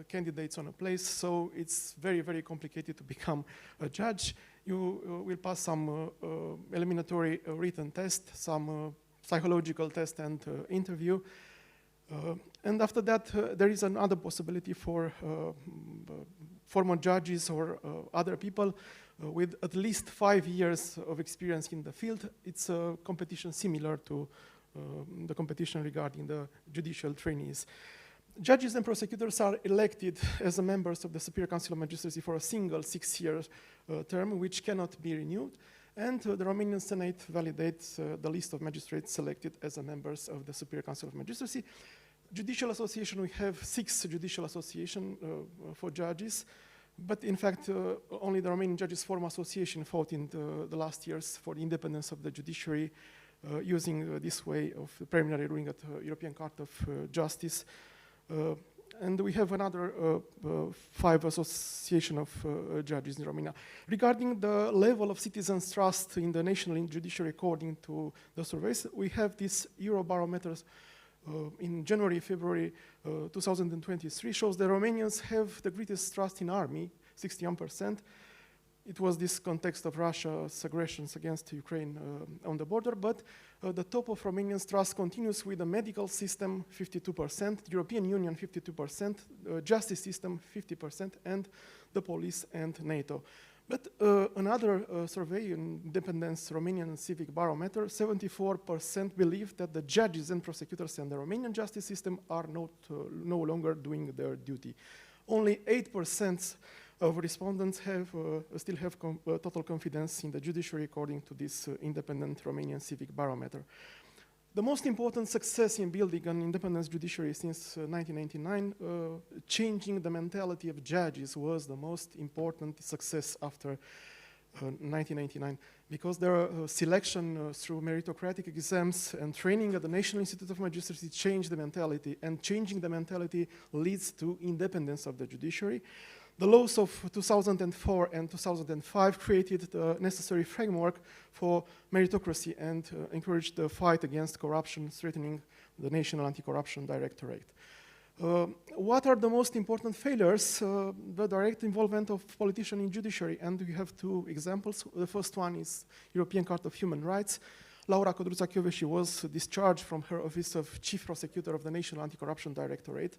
candidates on a place, so it's very, very complicated to become a judge. You will pass some eliminatory written test, some psychological test and interview. And after that, there is another possibility for former judges or other people with at least 5 years of experience in the field. It's a competition similar to the competition regarding the judicial trainees. Judges and prosecutors are elected as members of the Superior Council of Magistracy for a single 6-year term, which cannot be renewed. And the Romanian Senate validates the list of magistrates selected as members of the Superior Council of Magistracy. Judicial association, we have 6 judicial associations for judges, but in fact, only the Romanian Judges Forum Association fought in the last years for the independence of the judiciary, using this way of preliminary ruling at the European Court of Justice. And we have another 5 associations of judges in Romania. Regarding the level of citizens' trust in the national judiciary according to the surveys, we have this Eurobarometer in January, February 2023, shows that Romanians have the greatest trust in army, 61%. It was this context of Russia's aggressions against Ukraine on the border, but the top of Romanians' trust continues with the medical system, 52%, the European Union, 52%, justice system, 50%, and the police and NATO. But another survey, Independence Romanian Civic Barometer, 74% believe that the judges and prosecutors and the Romanian justice system are no longer doing their duty. Only 8% of respondents still have total confidence in the judiciary according to this independent Romanian Civic Barometer. The most important success in building an independent judiciary since 1999, changing the mentality of judges was the most important success after 1999, because their selection through meritocratic exams and training at the National Institute of Magistracy changed the mentality, and changing the mentality leads to independence of the judiciary. The laws of 2004 and 2005 created the necessary framework for meritocracy and encouraged the fight against corruption, threatening the National Anti-Corruption Directorate. What are the most important failures? The direct involvement of politicians in judiciary, and we have two examples. The first one is European Court of Human Rights. Laura Codruța-Kövesi was discharged from her office of Chief Prosecutor of the National Anti-Corruption Directorate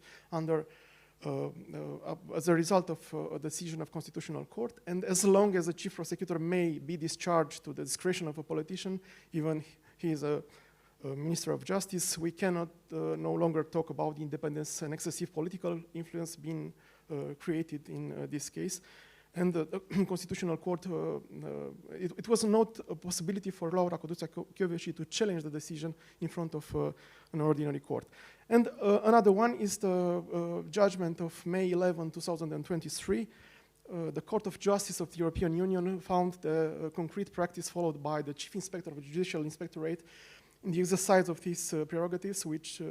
as a result of a decision of Constitutional Court, and as long as a Chief Prosecutor may be discharged to the discretion of a politician, even he is a Minister of Justice, we cannot no longer talk about independence and excessive political influence being created in this case. And the Constitutional Court, it was not a possibility for Laura Codruța-Kövesi to challenge the decision in front of an ordinary court. And another one is the judgment of May 11, 2023. The Court of Justice of the European Union found the concrete practice followed by the Chief Inspector of the Judicial Inspectorate in the exercise of his prerogatives, which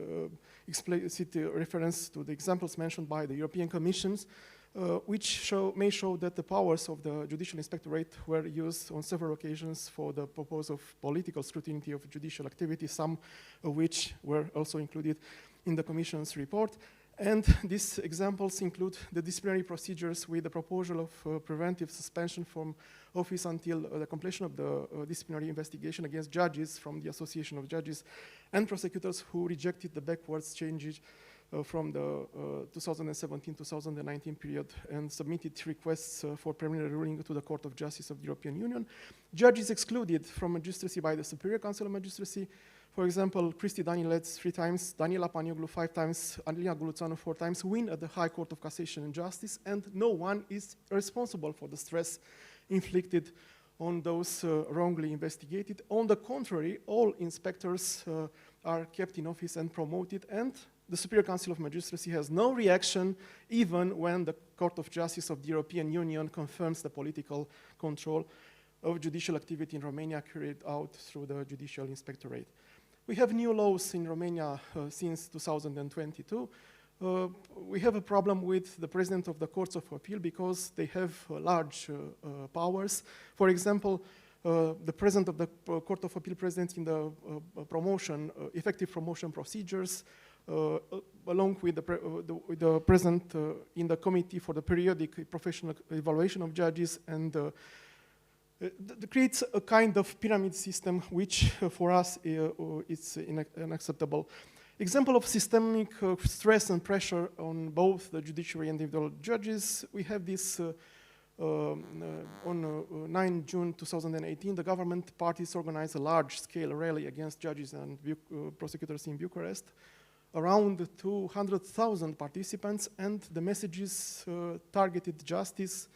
explicit reference to the examples mentioned by the European Commissions, which may show that the powers of the Judicial Inspectorate were used on several occasions for the purpose of political scrutiny of judicial activity, some of which were also included in the Commission's report. And these examples include the disciplinary procedures with the proposal of preventive suspension from office until the completion of the disciplinary investigation against judges from the Association of Judges and prosecutors who rejected the backwards changes from the 2017-2019 period and submitted requests for preliminary ruling to the Court of Justice of the European Union. Judges excluded from magistracy by the Superior Council of Magistracy, for example, Cristi Danilets 3 times, Daniela Panioglu 5 times, Angelina Guluțanu 4 times, win at the High Court of Cassation and Justice, and no one is responsible for the stress inflicted on those wrongly investigated. On the contrary, all inspectors are kept in office and promoted, and the Superior Council of Magistracy has no reaction even when the Court of Justice of the European Union confirms the political control of judicial activity in Romania carried out through the Judicial Inspectorate. We have new laws in Romania since 2022. We have a problem with the President of the Courts of Appeal because they have large powers. For example, the President of the Court of Appeal present in the effective promotion procedures, along with the President in the Committee for the Periodic Professional Evaluation of Judges, and creates a kind of pyramid system which for us is unacceptable. Example of systemic stress and pressure on both the judiciary and individual judges, we have this on 9 June 2018, the government parties organized a large-scale rally against judges and prosecutors in Bucharest. Around 200,000 participants, and the messages targeted justice.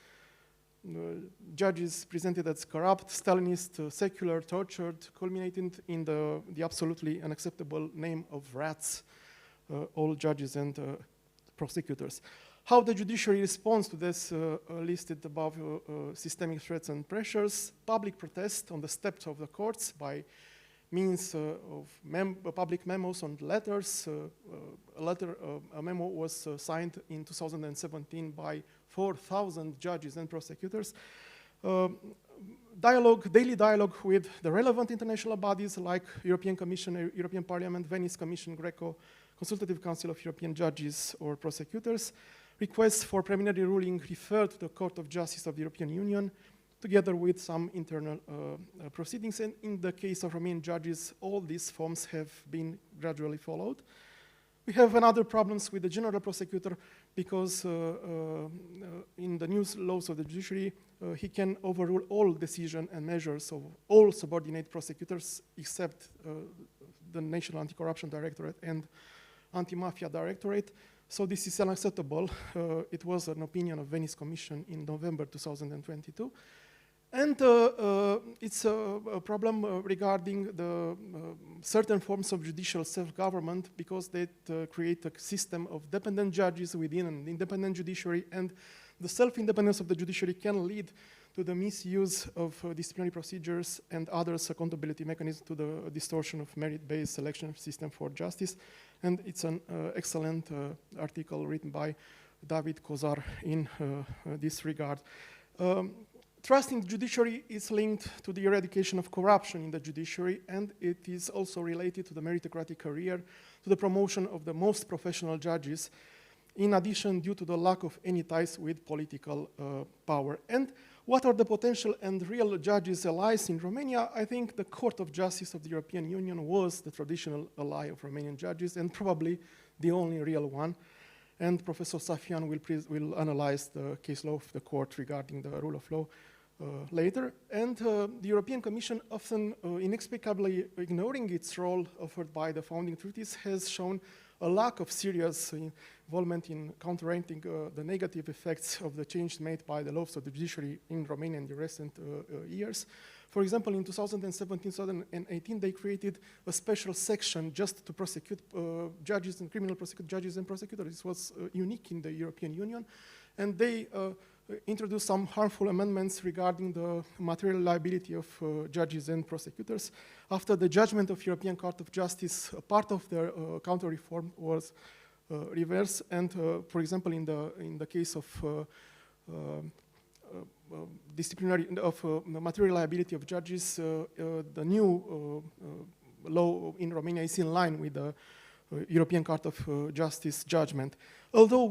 Judges presented as corrupt, Stalinist, secular, tortured, culminating in the absolutely unacceptable name of rats, all judges and prosecutors. How the judiciary responds to this listed above systemic threats and pressures: public protest on the steps of the courts by means of public memos and letters. A memo was signed in 2017 by 4,000 judges and prosecutors. Daily dialogue with the relevant international bodies like European Commission, European Parliament, Venice Commission, Greco, Consultative Council of European Judges or Prosecutors. Requests for preliminary ruling referred to the Court of Justice of the European Union, together with some internal proceedings. And in the case of Romanian judges, all these forms have been gradually followed. We have another problems with the general prosecutor because in the new laws of the judiciary, he can overrule all decisions and measures of all subordinate prosecutors except the National Anti-Corruption Directorate and Anti-Mafia Directorate. So this is unacceptable. It was an opinion of Venice Commission in November 2022. And it's a problem regarding the certain forms of judicial self-government, because they create a system of dependent judges within an independent judiciary, and the self-independence of the judiciary can lead to the misuse of disciplinary procedures and others accountability mechanisms, to the distortion of merit-based selection system for justice. And it's an excellent article written by David Kozar in this regard. Trust in the judiciary is linked to the eradication of corruption in the judiciary, and it is also related to the meritocratic career, to the promotion of the most professional judges, in addition, due to the lack of any ties with political power. And what are the potential and real judges' allies in Romania? I think the Court of Justice of the European Union was the traditional ally of Romanian judges, and probably the only real one. And Professor Safian will analyze the case law of the court regarding the rule of law later. And the European Commission, often inexplicably ignoring its role offered by the founding treaties, has shown a lack of serious involvement in counterancting the negative effects of the change made by the laws of the judiciary in Romania in the recent years. For example, in 2017-2018, they created a special section just to prosecute judges and criminal prosecute judges and prosecutors. This was unique in the European Union. And they introduced some harmful amendments regarding the material liability of judges and prosecutors. After the judgment of European Court of Justice, a part of their counter-reform was reversed. And for example, in the case of disciplinary of the material liability of judges, the new law in Romania is in line with the European Court of Justice judgment. Although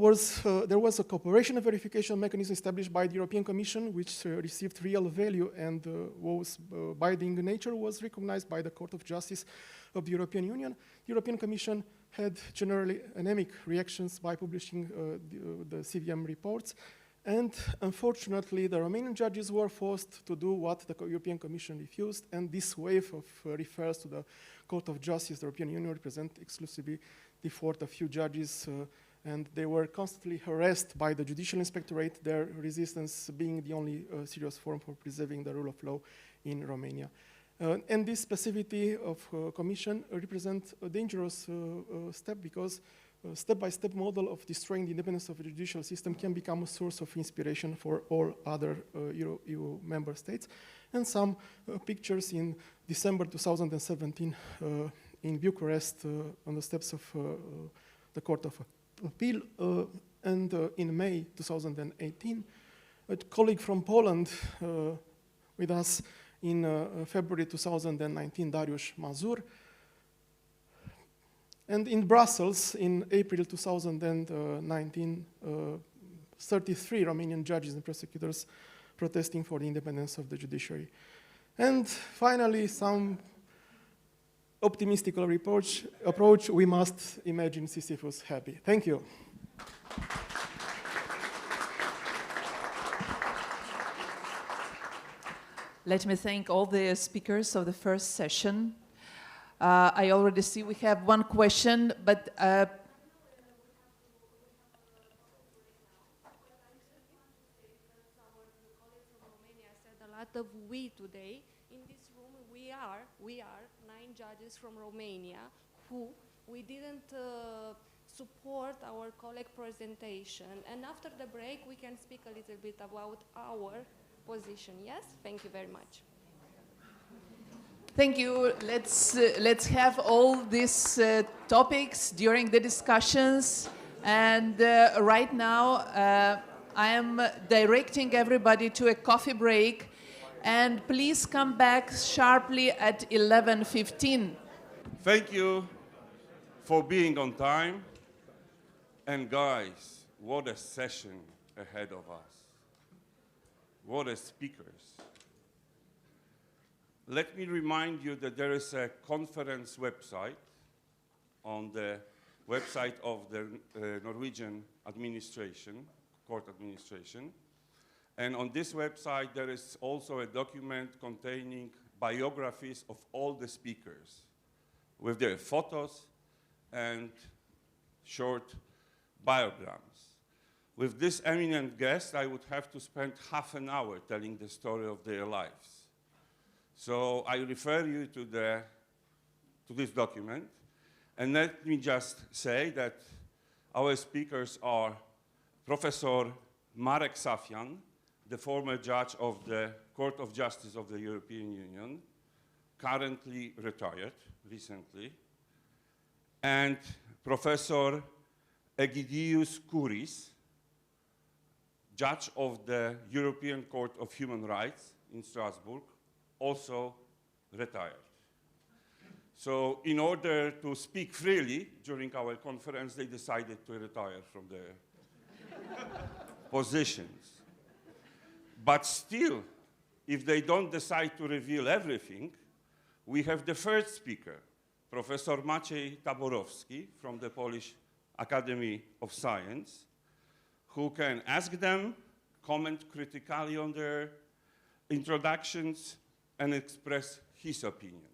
there was a cooperation and verification mechanism established by the European Commission, which received real value and was binding nature, was recognized by the Court of Justice of the European Union. The European Commission had generally anemic reactions by publishing the CVM reports. And unfortunately, the Romanian judges were forced to do what the European Commission refused, and this wave of refers to the Court of Justice, the European Union, represent exclusively the fault of few judges, and they were constantly harassed by the Judicial Inspectorate, their resistance being the only serious form for preserving the rule of law in Romania. And this specificity of Commission represents a dangerous step, because step-by-step model of destroying the independence of the judicial system can become a source of inspiration for all other EU member states. And some pictures in December 2017 in Bucharest on the steps of the Court of Appeal, and in May 2018, a colleague from Poland with us in February 2019, Dariusz Mazur. And in Brussels, in April 2019, 33 Romanian judges and prosecutors protesting for the independence of the judiciary. And finally, some optimistic approach, we must imagine Sisyphus happy. Thank you. Let me thank all the speakers of the first session. I already see we have one question, but a lot of we today. In this room, we are 9 judges from Romania who we didn't support our colleague presentation. And after the break, we can speak a little bit about our position. Yes? Thank you very much. thank you. Let's have all these topics during the discussions. And right now, I am directing everybody to a coffee break. And please come back sharply at 11:15. Thank you for being on time. And guys, what a session ahead of us. What a speakers. Let me remind you that there is a conference website on the website of the Norwegian administration, court administration. And on this website, there is also a document containing biographies of all the speakers with their photos and short biograms. With this eminent guest, I would have to spend half an hour telling the story of their lives. So I refer you to this document. And let me just say that our speakers are Professor Marek Safian, the former judge of the Court of Justice of the European Union, currently retired recently, and Professor Egidius Kouris, judge of the European Court of Human Rights in Strasbourg, also retired. So in order to speak freely during our conference, they decided to retire from their positions. But still, if they don't decide to reveal everything, we have the first speaker, Professor Maciej Taborowski from the Polish Academy of Science, who can ask them, comment critically on their introductions, and express his opinion.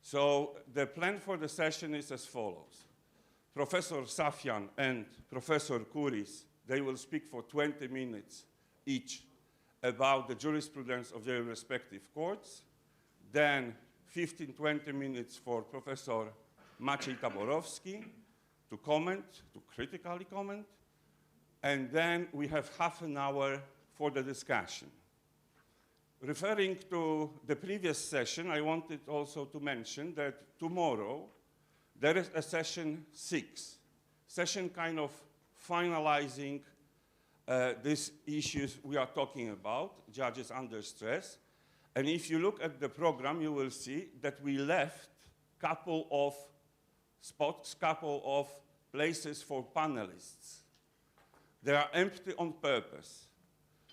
So the plan for the session is as follows. Professor Safian and Professor Kouris, they will speak for 20 minutes each about the jurisprudence of their respective courts. Then 15-20 minutes for Professor Maciej Taborowski to comment, to critically comment. And then we have half an hour for the discussion. Referring to the previous session, I wanted also to mention that tomorrow there is a session 6, session kind of finalizing these issues we are talking about, judges under stress. And if you look at the program, you will see that we left a couple of spots, couple of places for panelists. They are empty on purpose.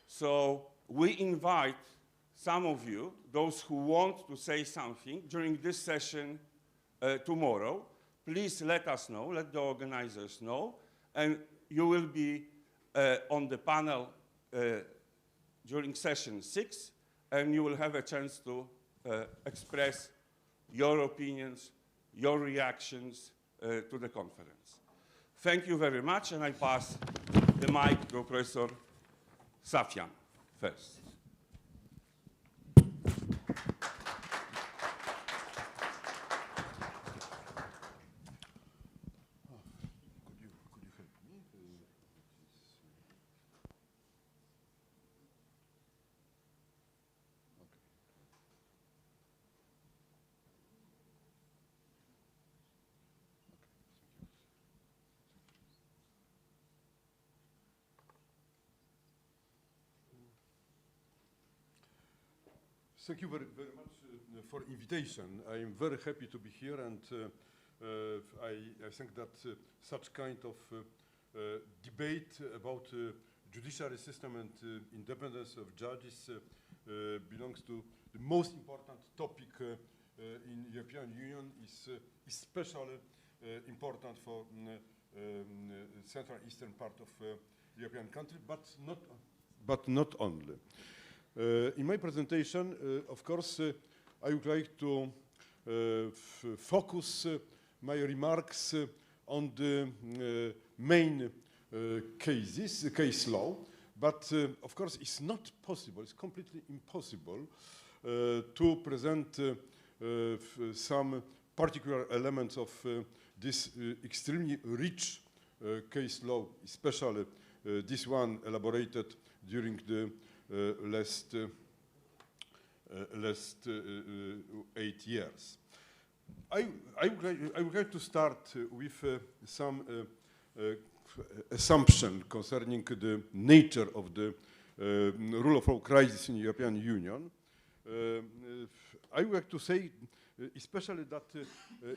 So we invite some of you, those who want to say something during this session tomorrow, please let us know, let the organizers know, and you will be on the panel during session 6, and you will have a chance to express your opinions, your reactions to the conference. Thank you very much, and I pass the mic to Professor Safian first. Thank you very much for invitation. I am very happy to be here, and I think that such kind of debate about judiciary system and independence of judges belongs to the most important topic in European Union, is especially important for Central Eastern part of European country, but not only. In my presentation, of course, I would like to focus my remarks on the main cases, case law, but of course it's not possible, it's completely impossible to present some particular elements of this extremely rich case law, especially this one elaborated during the last 8 years. I would like to start with some assumption concerning the nature of the rule of law crisis in the European Union. I would like to say especially that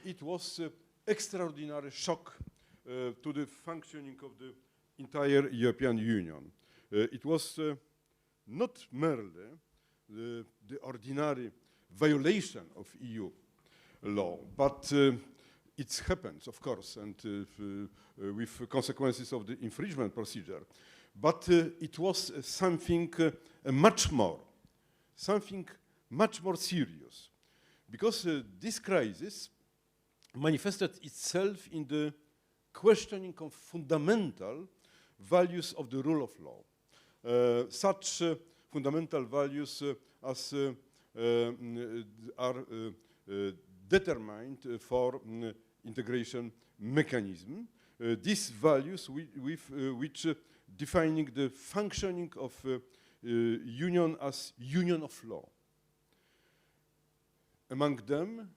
it was extraordinary shock to the functioning of the entire European Union. It was not merely the ordinary violation of EU law, but it happens, of course, and with consequences of the infringement procedure. But it was something much more serious, because this crisis manifested itself in the questioning of fundamental values of the rule of law. Such fundamental values as are determined for integration mechanism. These values which defining the functioning of union as union of law. Among them,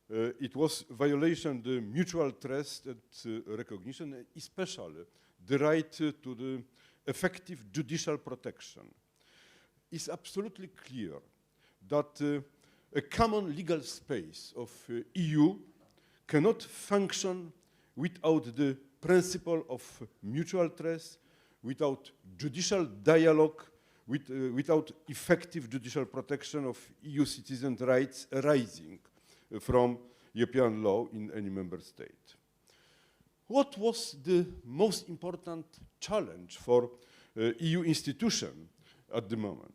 it was violation the mutual trust and recognition, especially the right to the effective judicial protection. It's absolutely clear that a common legal space of EU cannot function without the principle of mutual trust, without judicial dialogue, without effective judicial protection of EU citizen rights arising from European law in any member state. What was the most important challenge for EU institution at the moment?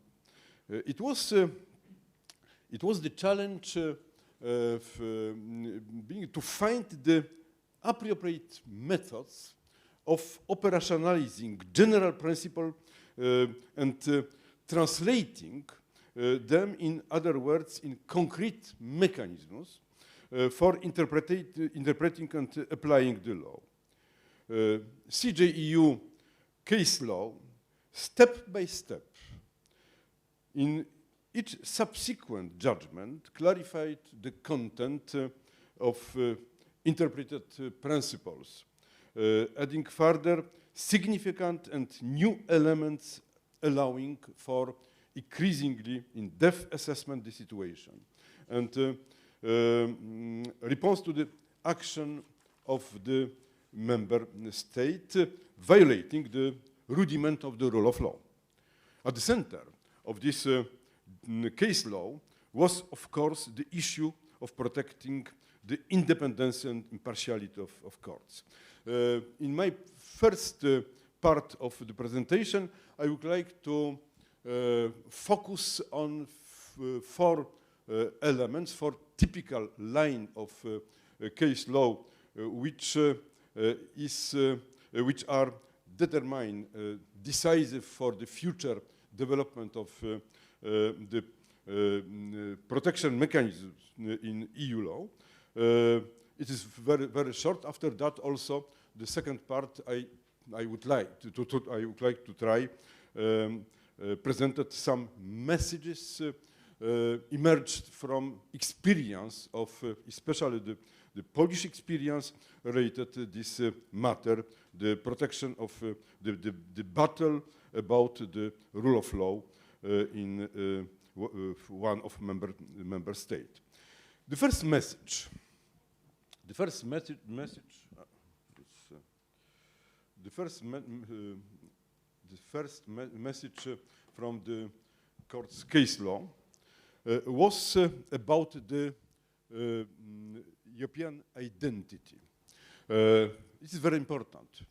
It was the challenge of being to find the appropriate methods of operationalizing general principle and translating them, in other words, in concrete mechanisms for interpreting and applying the law. CJEU case law, step by step, in each subsequent judgment, clarified the content of interpreted principles, adding further significant and new elements allowing for increasingly in-depth assessment of the situation and response to the action of the member state violating the rudiment of the rule of law. At the center of this case law was, of course, the issue of protecting the independence and impartiality of courts. In my first part of the presentation, I would like to focus on four elements, four typical line of case law which are determined decisive for the future development of the protection mechanisms in EU law. It is very, very short. After that, also the second part, I would like to try presented some messages emerged from experience of, especially the Polish experience related to this matter, the protection of the battle about the rule of law in one of member state. The first message from the court's case law was about the European identity. This is very important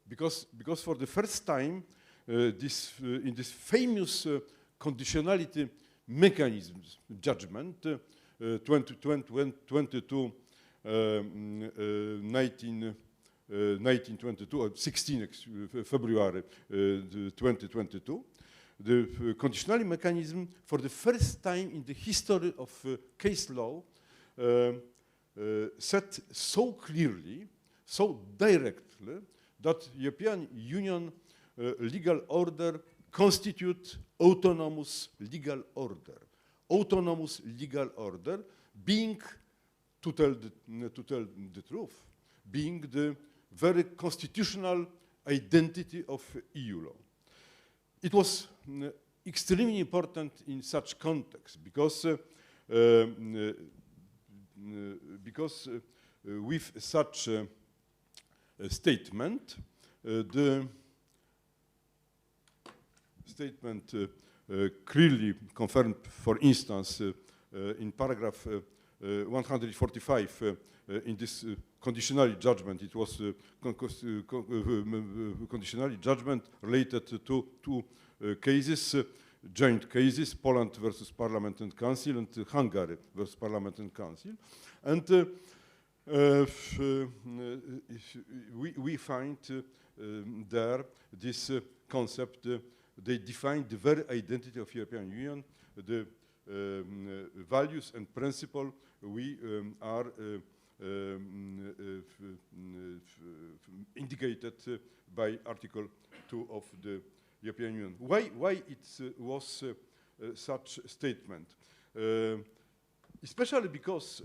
because for the first time in this famous conditionality mechanisms judgment 1922 or 16 February 2022, the conditionality mechanism for the first time in the history of case law said so clearly, so directly, that European Union legal order constitute autonomous legal order. Autonomous legal order being, to tell the truth, being the very constitutional identity of EU law. It was extremely important in such context because with such a statement, the statement clearly confirmed, for instance, in paragraph 145 in this conditionality judgment. It was conditionality judgment related to two cases, joint cases, Poland versus Parliament and Council and Hungary versus Parliament and Council. And we find there this concept. They define the very identity of European Union, the values and principle we are indicated by Article 2 of the European Union. Why it was such statement? Especially because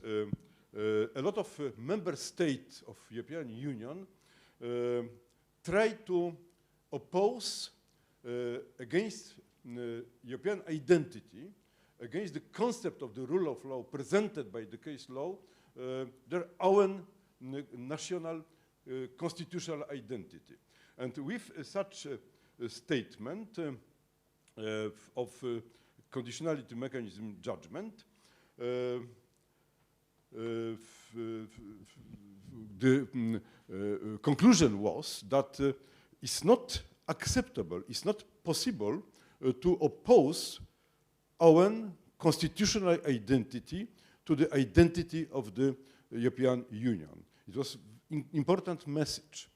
a lot of member states of European Union try to oppose against European identity, against the concept of the rule of law presented by the case law, their own national constitutional identity. And with such a statement of conditionality mechanism judgment, the conclusion was that it's not acceptable, it's not possible to oppose our constitutional identity to the identity of the European Union. It was an important message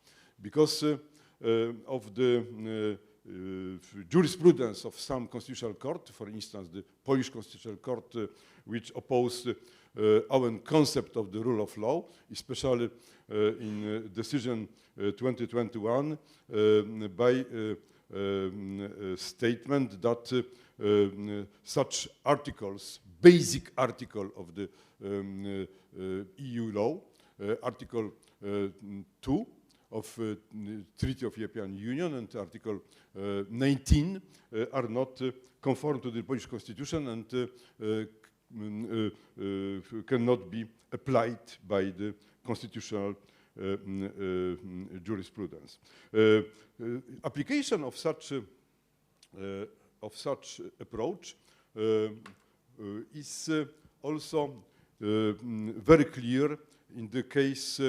because of the jurisprudence of some constitutional court, for instance, the Polish Constitutional Court, which opposed our concept of the rule of law, especially in decision 2021 by statement that such articles, basic article of the EU law, Article 2 of Treaty of European Union and Article 19 are not conform to the Polish Constitution and cannot be applied by the constitutional jurisprudence. Application of such approach is also very clear in the case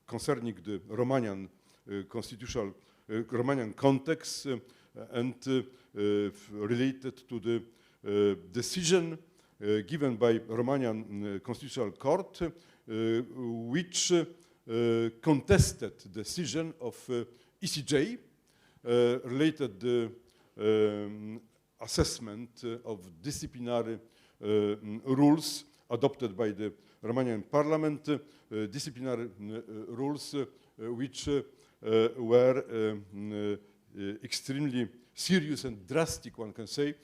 concerning the Romanian constitutional Romanian context and related to the decision given by Romanian Constitutional Court, which contested decision of ECJ related the assessment of disciplinary rules adopted by the Romanian Parliament, disciplinary rules which were extremely serious and drastic, one can say,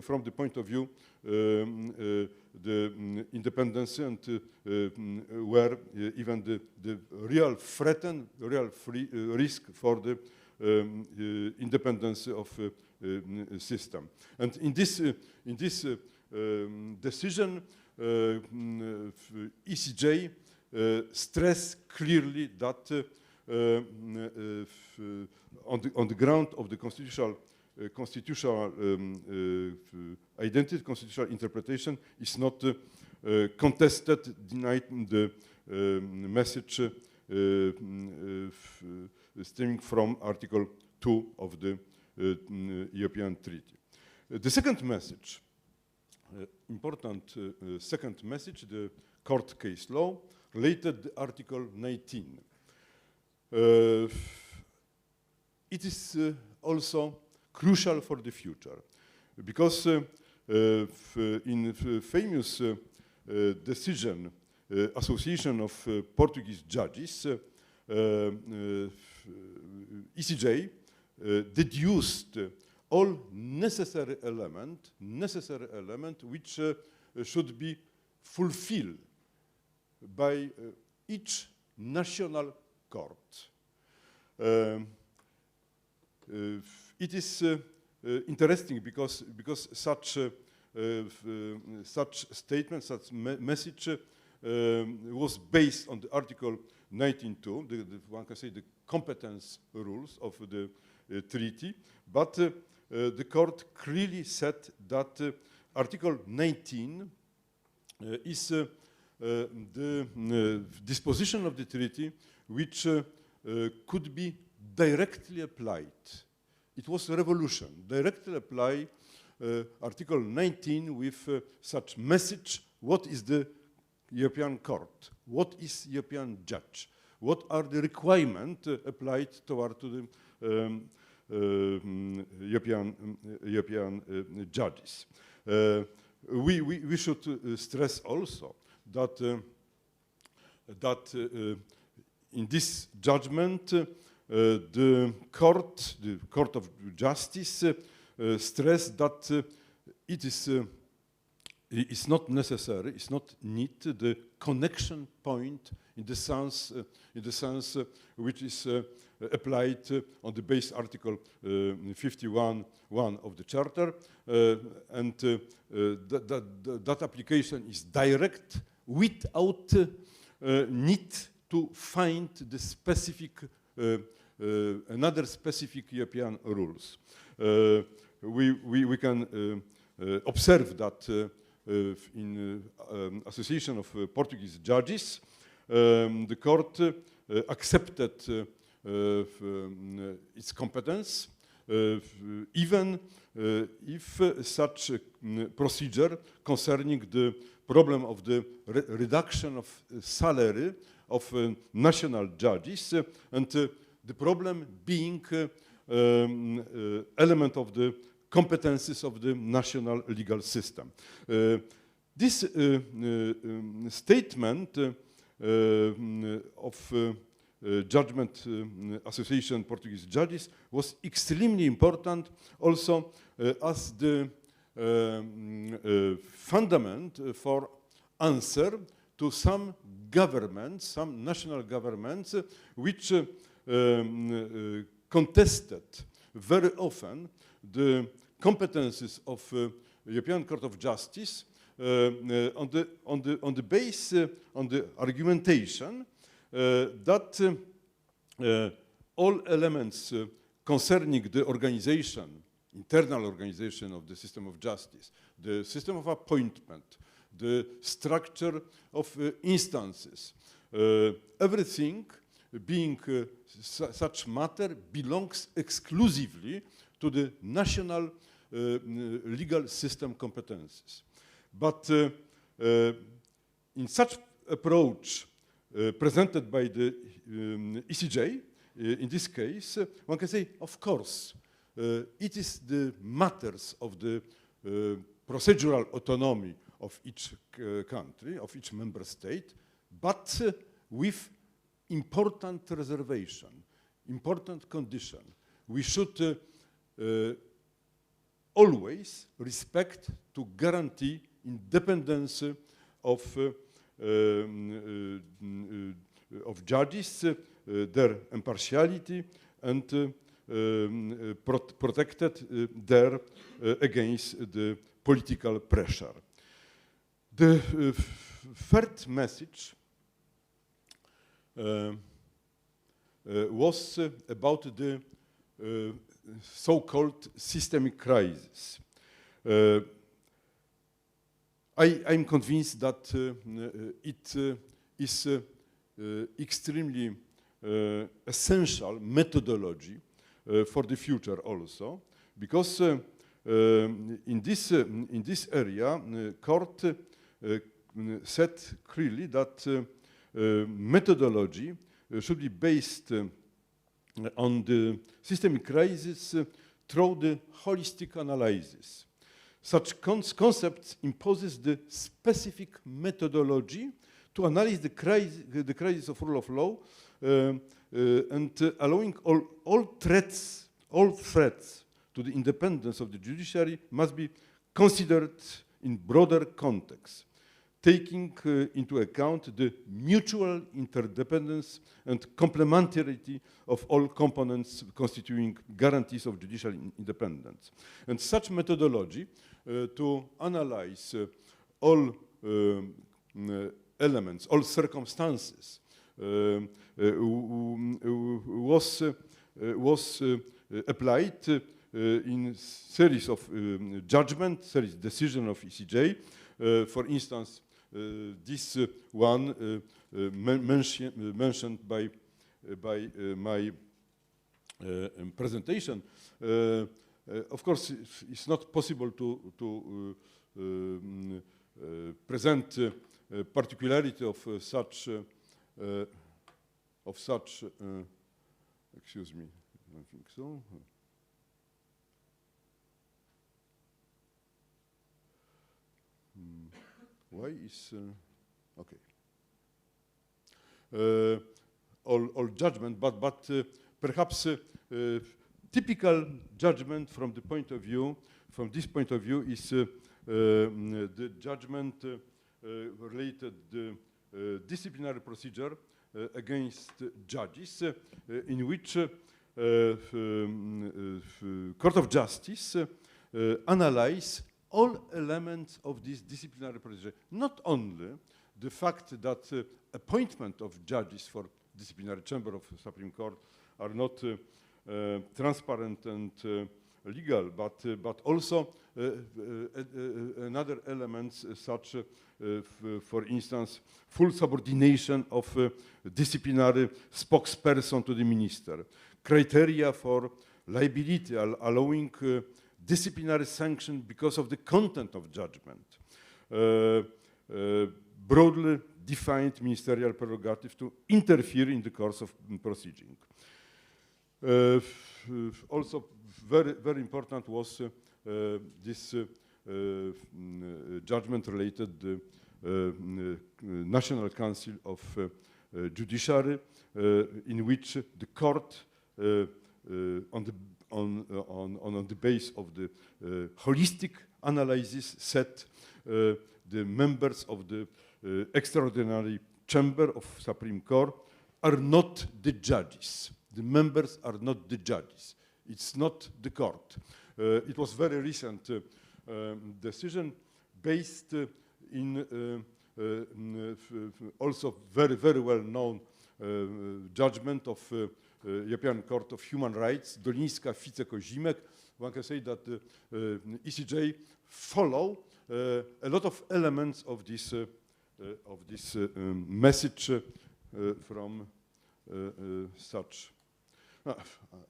from the point of view the independence and where even the real threaten, real risk for the independence of system. And in this decision, ECJ stressed clearly that on the ground of the constitutional identity, constitutional interpretation is not contested, denied the message stemming from Article 2 of the European Treaty. The second message, important second message, the court case law, related to Article 19. It is also crucial for the future because in famous decision, Association of Portuguese Judges, ECJ deduced all necessary element which should be fulfilled by each national court. It is interesting because such statement, such message was based on the Article 19.2, one can say the competence rules of the treaty, but the court clearly said that Article 19 is the disposition of the treaty which could be directly applied. It was a revolution. Directly apply Article 19 with such message, what is the European Court? What is European judge? What are the requirements applied toward to the European judges? We should stress also that in this judgment, the Court of Justice stressed that it is not necessary, it's not need the connection point in the sense which is applied on the base Article 51(1) of the Charter, and that application is direct without need to find the specific another specific European rules. We can observe that in Association of Portuguese Judges, the court accepted its competence, even if such procedure concerning the problem of the reduction of salary of national judges, and the problem being element of the competences of the national legal system. This statement of Judgment Association Portuguese Judges was extremely important also as the fundament for answer to some governments, some national governments, which contested very often the competences of European Court of Justice on the argumentation that all elements concerning the organization, internal organization of the system of justice, the system of appointment, the structure of instances, everything being such matter belongs exclusively to the national legal system competences. But in such approach presented by the ECJ, in this case, one can say, of course, it is the matters of the procedural autonomy of each country, of each member state, but with important reservation, important condition. We should always respect to guarantee independence of judges, their impartiality, and protected there against the political pressure. The third message was about the so-called systemic crisis. I'm convinced that it is extremely essential methodology for the future also, because in this area, court said clearly that methodology should be based on the systemic crisis through the holistic analysis. Such concepts imposes the specific methodology to analyze the crisis of rule of law and allowing all threats to the independence of the judiciary must be considered in broader context, taking into account the mutual interdependence and complementarity of all components constituting guarantees of judicial independence. And such methodology to analyze all elements, all circumstances was applied in series of judgment, series decision of ECJ. For instance, this one mentioned by my presentation. Of course, it's not possible to present particularity of such, excuse me, I don't think so. Why is, okay. All judgment, but perhaps typical judgment from the point of view, from this point of view, is the judgment related the disciplinary procedure against judges, in which Court of Justice analyze all elements of this disciplinary procedure, not only the fact that appointment of judges for disciplinary chamber of Supreme Court are not transparent and legal, but also another elements such, for instance, full subordination of disciplinary spokesperson to the minister, criteria for liability allowing disciplinary sanction because of the content of judgment, broadly defined ministerial prerogative to interfere in the course of proceeding. Also, very important was this judgment related the National Council of Judiciary, in which the court, on the base of the holistic analysis, set the members of the extraordinary chamber of Supreme Court are not the judges. The members are not the judges. It's not the court. It was very recent decision based in also very well known judgment of European Court of Human Rights, Dolińska, Fice-Kozimek. One can say that the ECJ follow a lot of elements of this message from such.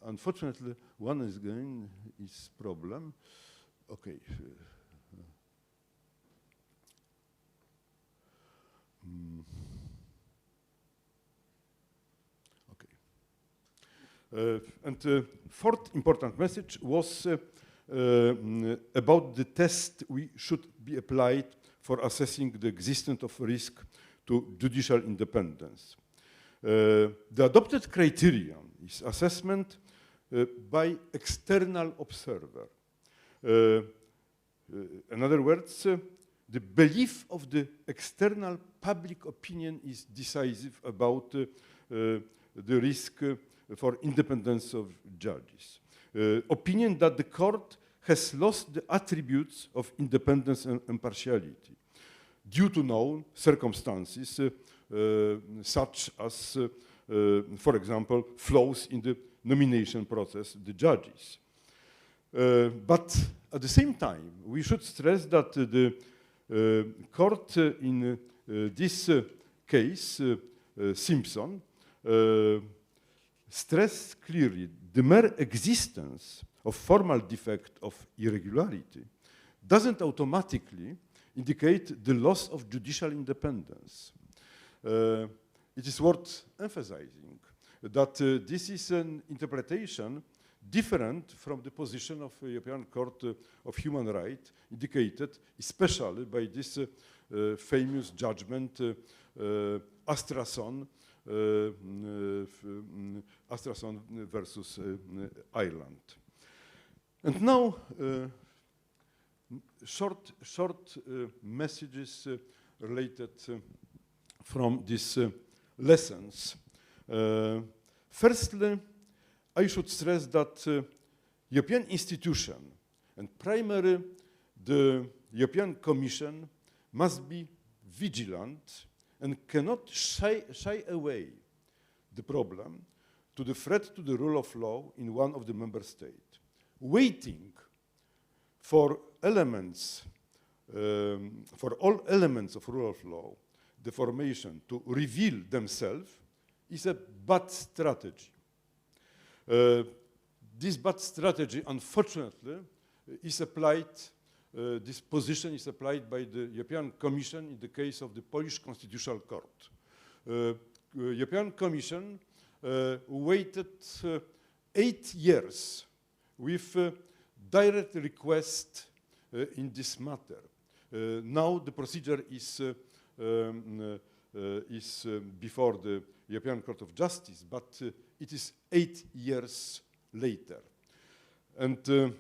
Unfortunately, one is problem. Okay. And fourth important message was about the test we should be applied for assessing the existence of risk to judicial independence. The adopted criterion is assessment by external observer. In other words, the belief of the external public opinion is decisive about the risk for independence of judges. Opinion that the court has lost the attributes of independence and impartiality due to known circumstances, such as, for example, flaws in the nomination process, the judges. But at the same time, we should stress that the court in this case, Simpson, stressed clearly the mere existence of formal defect of irregularity doesn't automatically indicate the loss of judicial independence. It is worth emphasizing that this is an interpretation different from the position of the European Court of Human Rights, indicated especially by this famous judgment, Astrason versus Ireland. And now, short messages related from these lessons. Firstly, I should stress that European institution, and primarily the European Commission, must be vigilant and cannot shy away the problem to the threat to the rule of law in one of the member states. Waiting for elements, for all elements of rule of law, the formation to reveal themselves is a bad strategy. This bad strategy, unfortunately, is applied this position is applied by the European Commission in the case of the Polish Constitutional Court. European Commission waited 8 years with direct request in this matter. Now the procedure is before the European Court of Justice, but it is 8 years later. And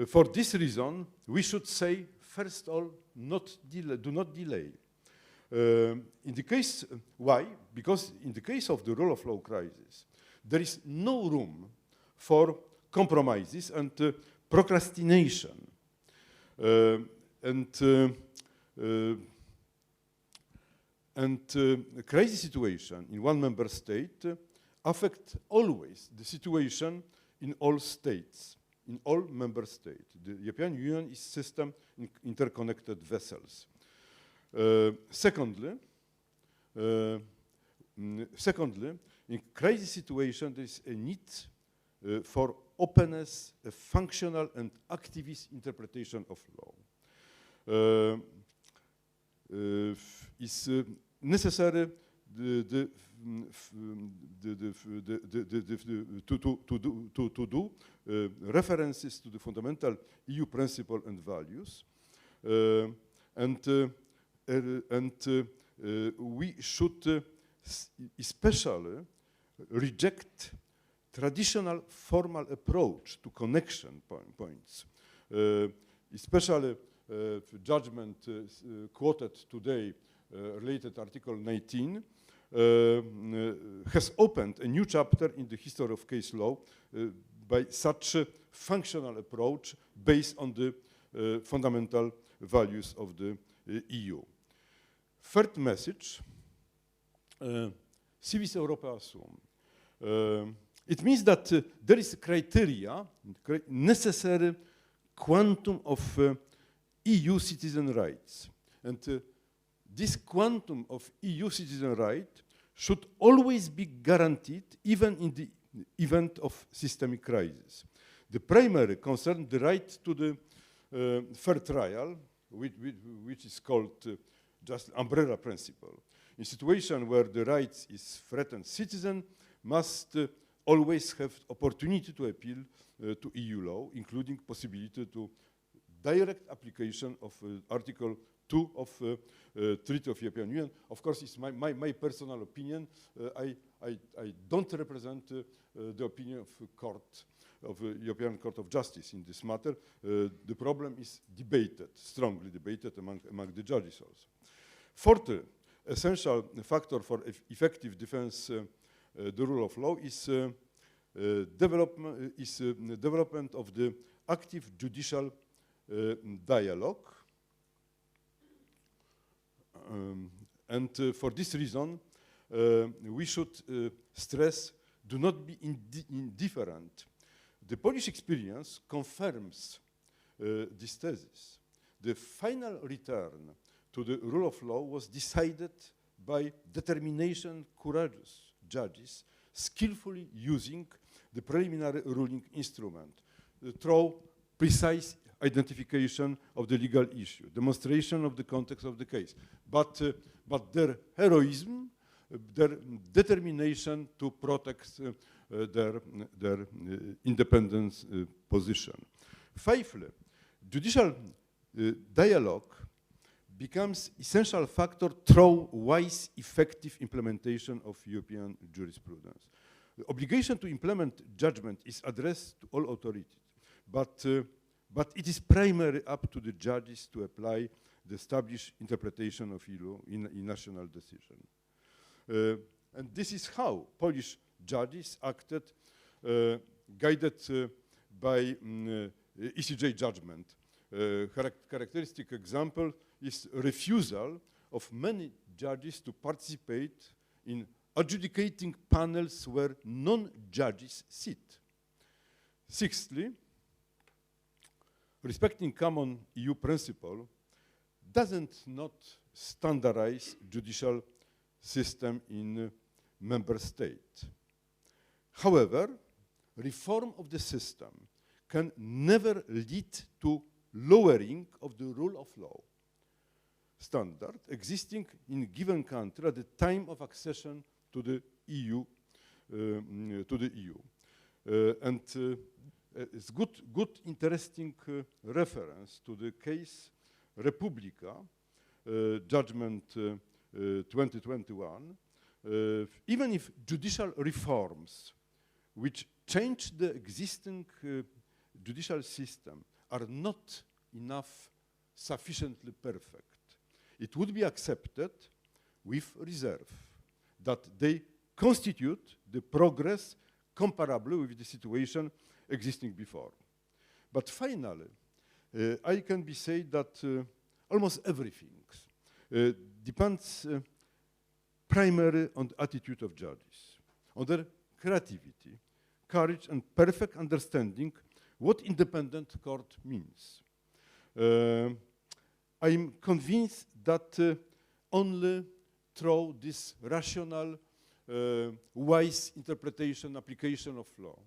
for this reason, we should say, first of all, do not delay. In the case, why? Because in the case of the rule of law crisis, there is no room for compromises and procrastination. A crisis situation in one member state affects always the situation in all states, in all member states. The European Union is a system in interconnected vessels. Secondly, in crisis situation, there is a need for openness, a functional and activist interpretation of law. Is necessary to do references to the fundamental EU principle and values, and we should especially reject traditional formal approach to connection points, especially judgment quoted today, related Article 19, has opened a new chapter in the history of case law by such a functional approach based on the fundamental values of the EU. Third message, civis Europaea sum. It means that there is a criteria, necessary quantum of EU citizen rights. And this quantum of EU citizen right should always be guaranteed, even in the event of systemic crisis. The primary concerns the right to the fair trial, which is called just umbrella principle. In situation where the rights is threatened, citizen must always have opportunity to appeal to EU law, including possibility to direct application of Article 2 of Treaty of European Union. Of course, it's my personal opinion. I don't represent the opinion of European Court of Justice in this matter. The problem is debated, strongly debated among the judges also. Fourth essential factor for effective defense the rule of law is development of the active judicial dialogue. And for this reason, we should stress, do not be indifferent. The Polish experience confirms this thesis. The final return to the rule of law was decided by determination, courageous judges, skillfully using the preliminary ruling instrument through precise identification of the legal issue, demonstration of the context of the case, but their heroism, their determination to protect their independence position. Fifthly, judicial dialogue becomes essential factor through wise, effective implementation of European jurisprudence. The obligation to implement judgment is addressed to all authorities, but it is primarily up to the judges to apply the established interpretation of EU in national decision. And this is how Polish judges acted, guided by ECJ judgment. Characteristic example is refusal of many judges to participate in adjudicating panels where non-judges sit. Sixthly, respecting common EU principle doesn't not standardize judicial system in member state. However, reform of the system can never lead to lowering of the rule of law standard existing in given country at the time of accession to the EU. It's good, interesting reference to the case Republica, judgment 2021. Even if judicial reforms which change the existing judicial system are not enough sufficiently perfect, it would be accepted with reserve that they constitute the progress comparable with the situation existing before. But finally, I can be said that almost everything depends primarily on the attitude of judges, on their creativity, courage, and perfect understanding what independent court means. I'm convinced that only through this rational, wise interpretation, application of law,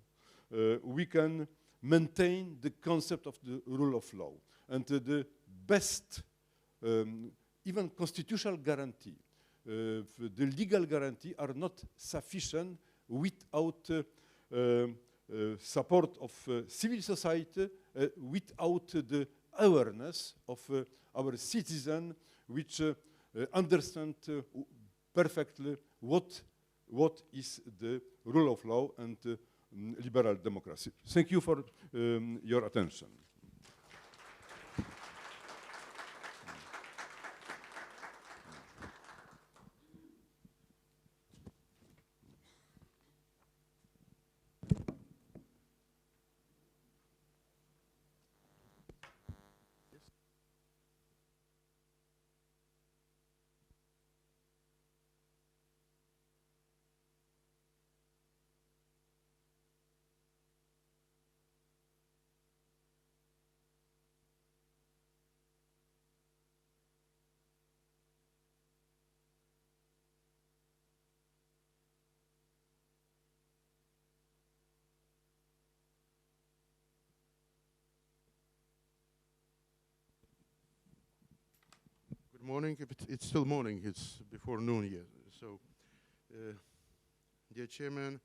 we can maintain the concept of the rule of law. And the best, even constitutional guarantee, the legal guarantee are not sufficient without support of civil society, without the awareness of our citizen, which understand perfectly what is the rule of law and liberal democracy. Thank you for your attention. Morning. It's still morning. It's before noon here. So, dear Chairman,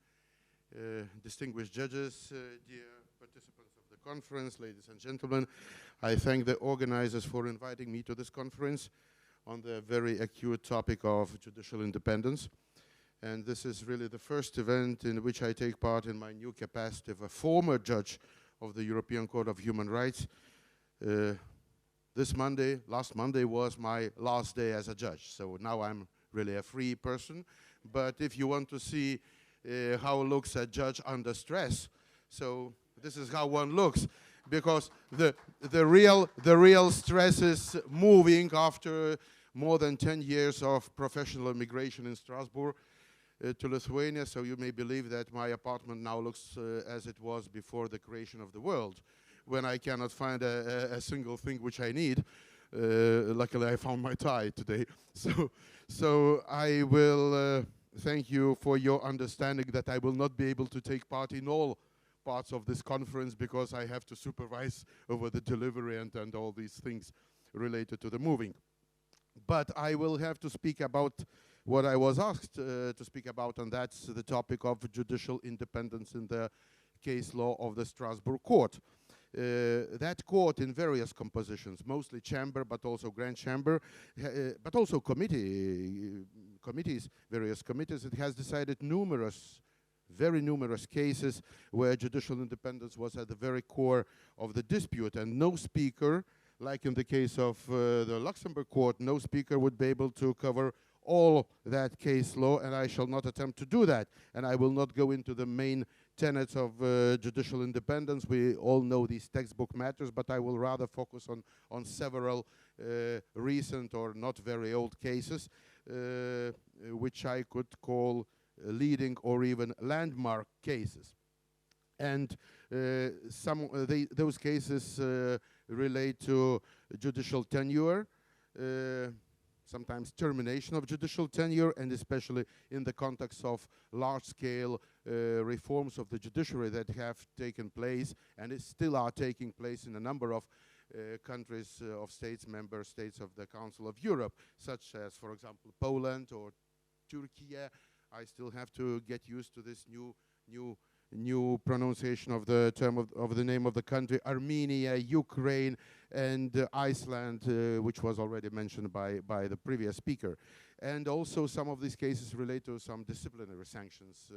distinguished judges, dear participants of the conference, ladies and gentlemen, I thank the organizers for inviting me to this conference on the very acute topic of judicial independence. And this is really the first event in which I take part in my new capacity of a former judge of the European Court of Human Rights. Last Monday was my last day as a judge, so now I'm really a free person. But if you want to see how looks a judge under stress, so this is how one looks, because the real stress is moving after more than 10 years of professional immigration in Strasbourg to Lithuania. So you may believe that my apartment now looks as it was before the creation of the world, when I cannot find a single thing which I need. Luckily, I found my tie today. So I will thank you for your understanding that I will not be able to take part in all parts of this conference because I have to supervise over the delivery and all these things related to the moving. But I will have to speak about what I was asked to speak about, and that's the topic of judicial independence in the case law of the Strasbourg Court. That court in various compositions, mostly chamber, but also grand chamber, but also committees, various committees, it has decided very numerous cases where judicial independence was at the very core of the dispute, and no speaker, like in the case of the Luxembourg court, no speaker would be able to cover all that case law, and I shall not attempt to do that. And I will not go into the main tenets of judicial independence. We all know these textbook matters, but I will rather focus on several recent or not very old cases, which I could call leading or even landmark cases. And those cases relate to judicial tenure, sometimes termination of judicial tenure, and especially in the context of large-scale reforms of the judiciary that have taken place and still are taking place in a number of countries of states, member states of the Council of Europe, such as, for example, Poland or Turkey. I still have to get used to this new pronunciation of the term of the name of the country, Armenia, Ukraine, and Iceland, which was already mentioned by the previous speaker. And also some of these cases relate to some disciplinary sanctions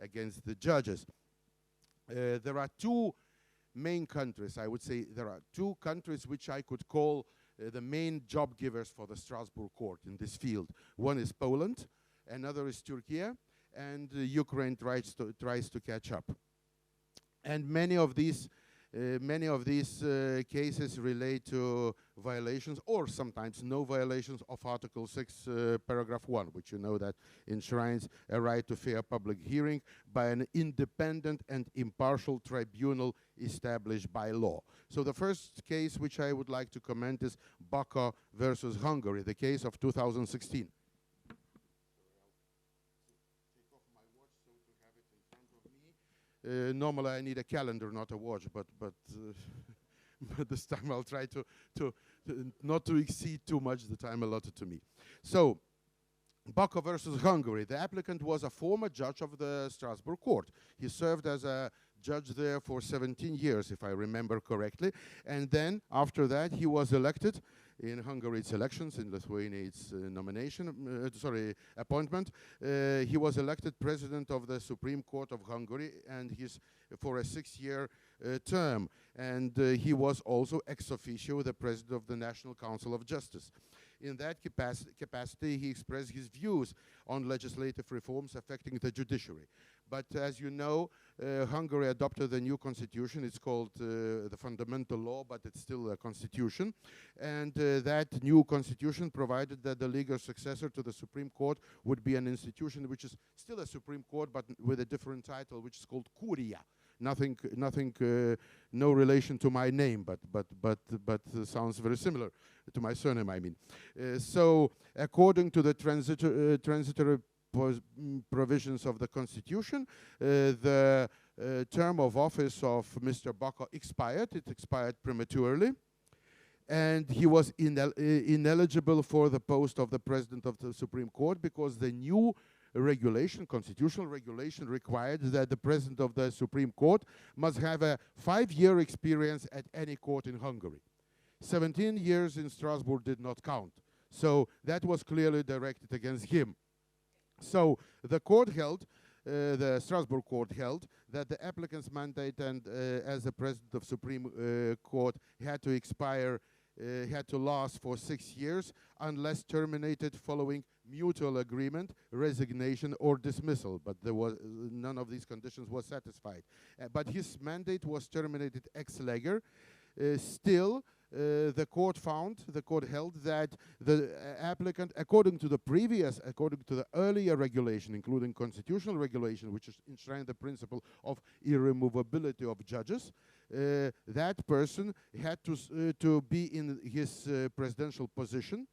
against the judges. There are two main countries, I would say there are two countries which I could call the main job givers for the Strasbourg court in this field. One is Poland, another is Turkey, and Ukraine tries to catch up. And many of these cases relate to violations, or sometimes no violations, of Article 6, paragraph 1, which you know that enshrines a right to fair public hearing by an independent and impartial tribunal established by law. So the first case which I would like to comment is Baka versus Hungary, the case of 2016. Normally I need a calendar, not a watch, but but this time I'll try to not to exceed too much the time allotted to me. So, Baka versus Hungary. The applicant was a former judge of the Strasbourg court. He served as a judge there for 17 years, if I remember correctly. And then, after that, he was elected. In Hungary, it's elections. In Lithuania, it's appointment. He was elected president of the Supreme Court of Hungary, and he's for a 6-year term. And he was also ex officio the president of the National Council of Justice. In that capacity, he expressed his views on legislative reforms affecting the judiciary. But as you know, Hungary adopted a new constitution. It's called the fundamental law, but it's still a constitution. And that new constitution provided that the legal successor to the Supreme Court would be an institution which is still a Supreme Court, but with a different title, which is called Curia. Nothing, no relation to my name, but sounds very similar to my surname, I mean. So, according to the transitory provisions of the Constitution, the term of office of Mr. Baka expired. It expired prematurely, and he was ineligible for the post of the President of the Supreme Court because the new regulation, constitutional regulation, required that the President of the Supreme Court must have a 5-year experience at any court in Hungary. 17 years in Strasbourg did not count. So that was clearly directed against him. So the court held, the Strasbourg court held, that the applicant's mandate and as the President of Supreme Court had to expire, had to last for 6 years unless terminated following mutual agreement, resignation, or dismissal. But there was none of these conditions was satisfied. But his mandate was terminated ex lege. Still, the court held that the applicant, according to the earlier regulation, including constitutional regulation, which enshrined the principle of irremovability of judges, that person had to be in his presidential position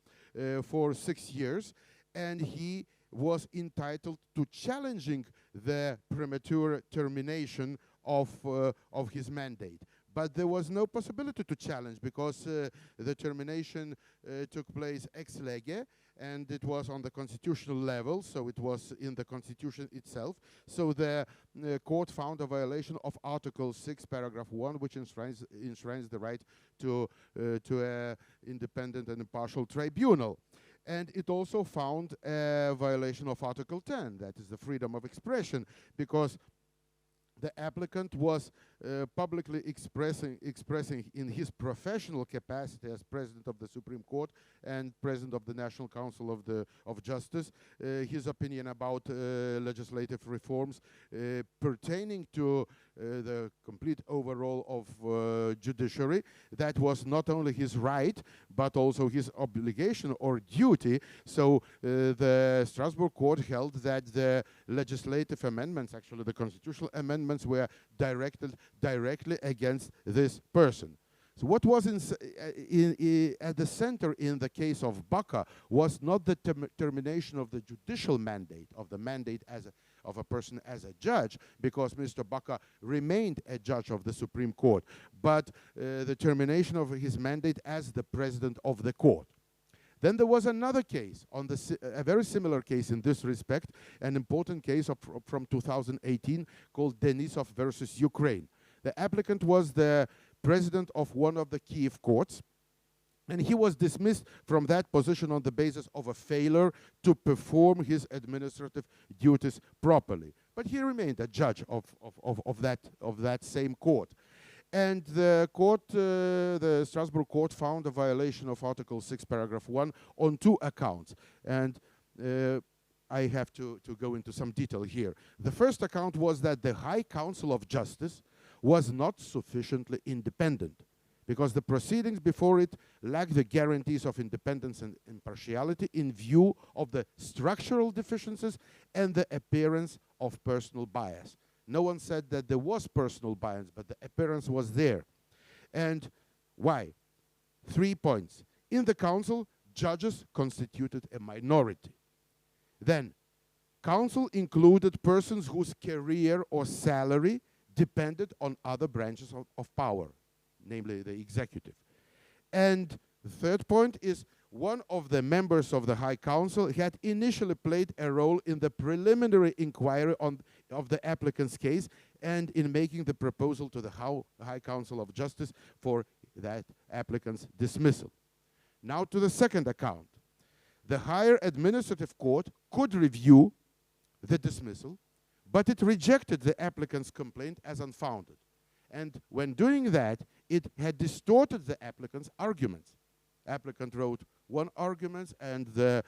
for 6 years, and he was entitled to challenging the premature termination of his mandate. But there was no possibility to challenge because the termination took place ex lege, and it was on the constitutional level, so it was in the Constitution itself. So the court found a violation of Article 6, paragraph 1, which enshrines the right to an independent and impartial tribunal. And it also found a violation of Article 10, that is the freedom of expression, because the applicant was publicly expressing in his professional capacity as President of the Supreme Court and President of the National Council of Justice his opinion about legislative reforms pertaining to the complete overhaul of judiciary. That was not only his right, but also his obligation or duty. So the Strasbourg court held that the legislative amendments, actually the constitutional amendments, were directed directly against this person. So what was at the center in the case of Baca was not the termination of the judicial mandate, of the mandate of a person as a judge, because Mr. Baca remained a judge of the Supreme Court, but the termination of his mandate as the president of the court. Then there was another case, a very similar case in this respect, an important case from 2018 called Denisov versus Ukraine. The applicant was the president of one of the Kiev courts, and he was dismissed from that position on the basis of a failure to perform his administrative duties properly. But he remained a judge of that same court. And the court, the Strasbourg court, found a violation of Article 6, Paragraph 1 on 2 accounts. And I have to go into some detail here. The first account was that the High Council of Justice was not sufficiently independent, because the proceedings before it lacked the guarantees of independence and impartiality in view of the structural deficiencies and the appearance of personal bias. No one said that there was personal bias, but the appearance was there. And why? 3 points. In the council, judges constituted a minority. Then, council included persons whose career or salary depended on other branches of power, namely the executive. And the third point is one of the members of the High Council had initially played a role in the preliminary inquiry of the applicant's case and in making the proposal to the High Council of Justice for that applicant's dismissal. Now to the second account. The higher administrative court could review the dismissal, but it rejected the applicant's complaint as unfounded. And when doing that, it had distorted the applicant's arguments. Applicant wrote one argument, and the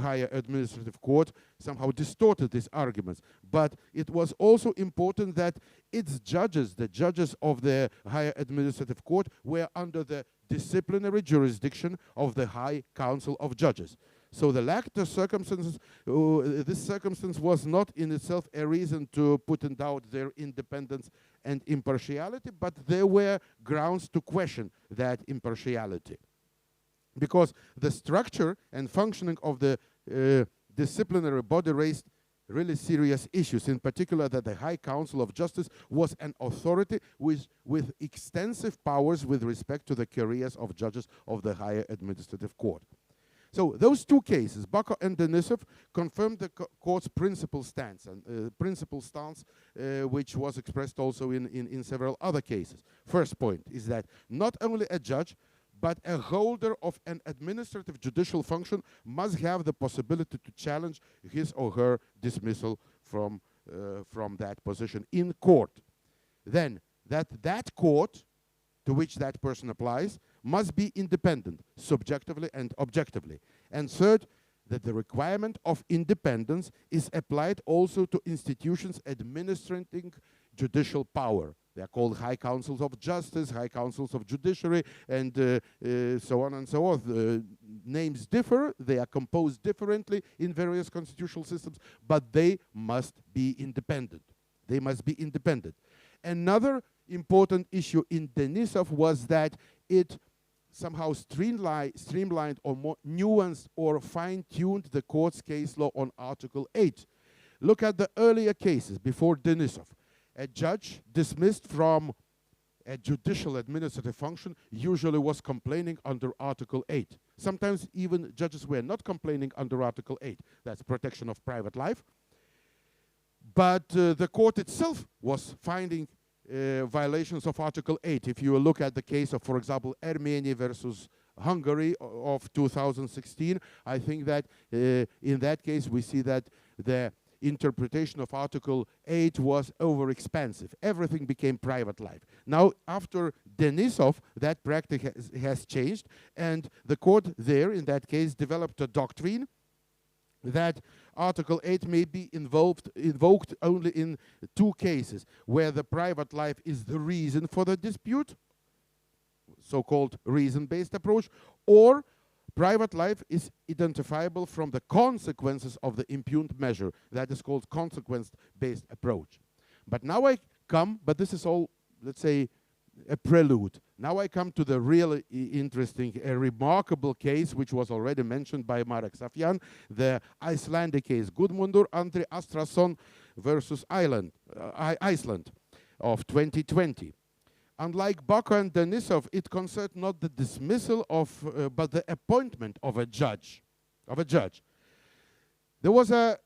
higher administrative court somehow distorted these arguments. But it was also important that its judges, the judges of the higher administrative court, were under the disciplinary jurisdiction of the High Council of Judges. So the lack of circumstances, this circumstance was not in itself a reason to put in doubt their independence and impartiality, but there were grounds to question that impartiality. Because the structure and functioning of the disciplinary body raised really serious issues, in particular that the High Council of Justice was an authority with extensive powers with respect to the careers of judges of the higher administrative court. So those two cases, Baca and Denisov, confirmed the court's principal stance, which was expressed also in several other cases. First point is that not only a judge, but a holder of an administrative judicial function must have the possibility to challenge his or her dismissal from that position in court. Then that court to which that person applies must be independent, subjectively and objectively. And third, that the requirement of independence is applied also to institutions administering judicial power. They are called High Councils of Justice, High Councils of Judiciary, and so on and so on. The names differ, they are composed differently in various constitutional systems, but they must be independent. They must be independent. Another important issue in Denisov was that it somehow streamlined or more nuanced or fine-tuned the court's case law on Article 8. Look at the earlier cases before Denisov. A judge dismissed from a judicial administrative function usually was complaining under Article 8. Sometimes even judges were not complaining under Article 8. That's protection of private life. But the court itself was finding violations of Article 8. If you look at the case of, for example, Armenia versus Hungary of 2016, I think that in that case we see that the interpretation of Article 8 was overexpansive. Everything became private life. Now, after Denisov, that practice has changed, and the court there, in that case, developed a doctrine that Article 8 may be invoked only in two cases, where the private life is the reason for the dispute, so-called reason-based approach, or private life is identifiable from the consequences of the impugned measure. That is called consequence-based approach. But now but this is all, let's say, a prelude. Now I come to the really interesting, remarkable case, which was already mentioned by Marek Safjan, the Icelandic case, Gudmundur Andri Astrason versus Iceland of 2020. Unlike Baka and Denisov, it concerned not the dismissal of, but the appointment of a judge. There was a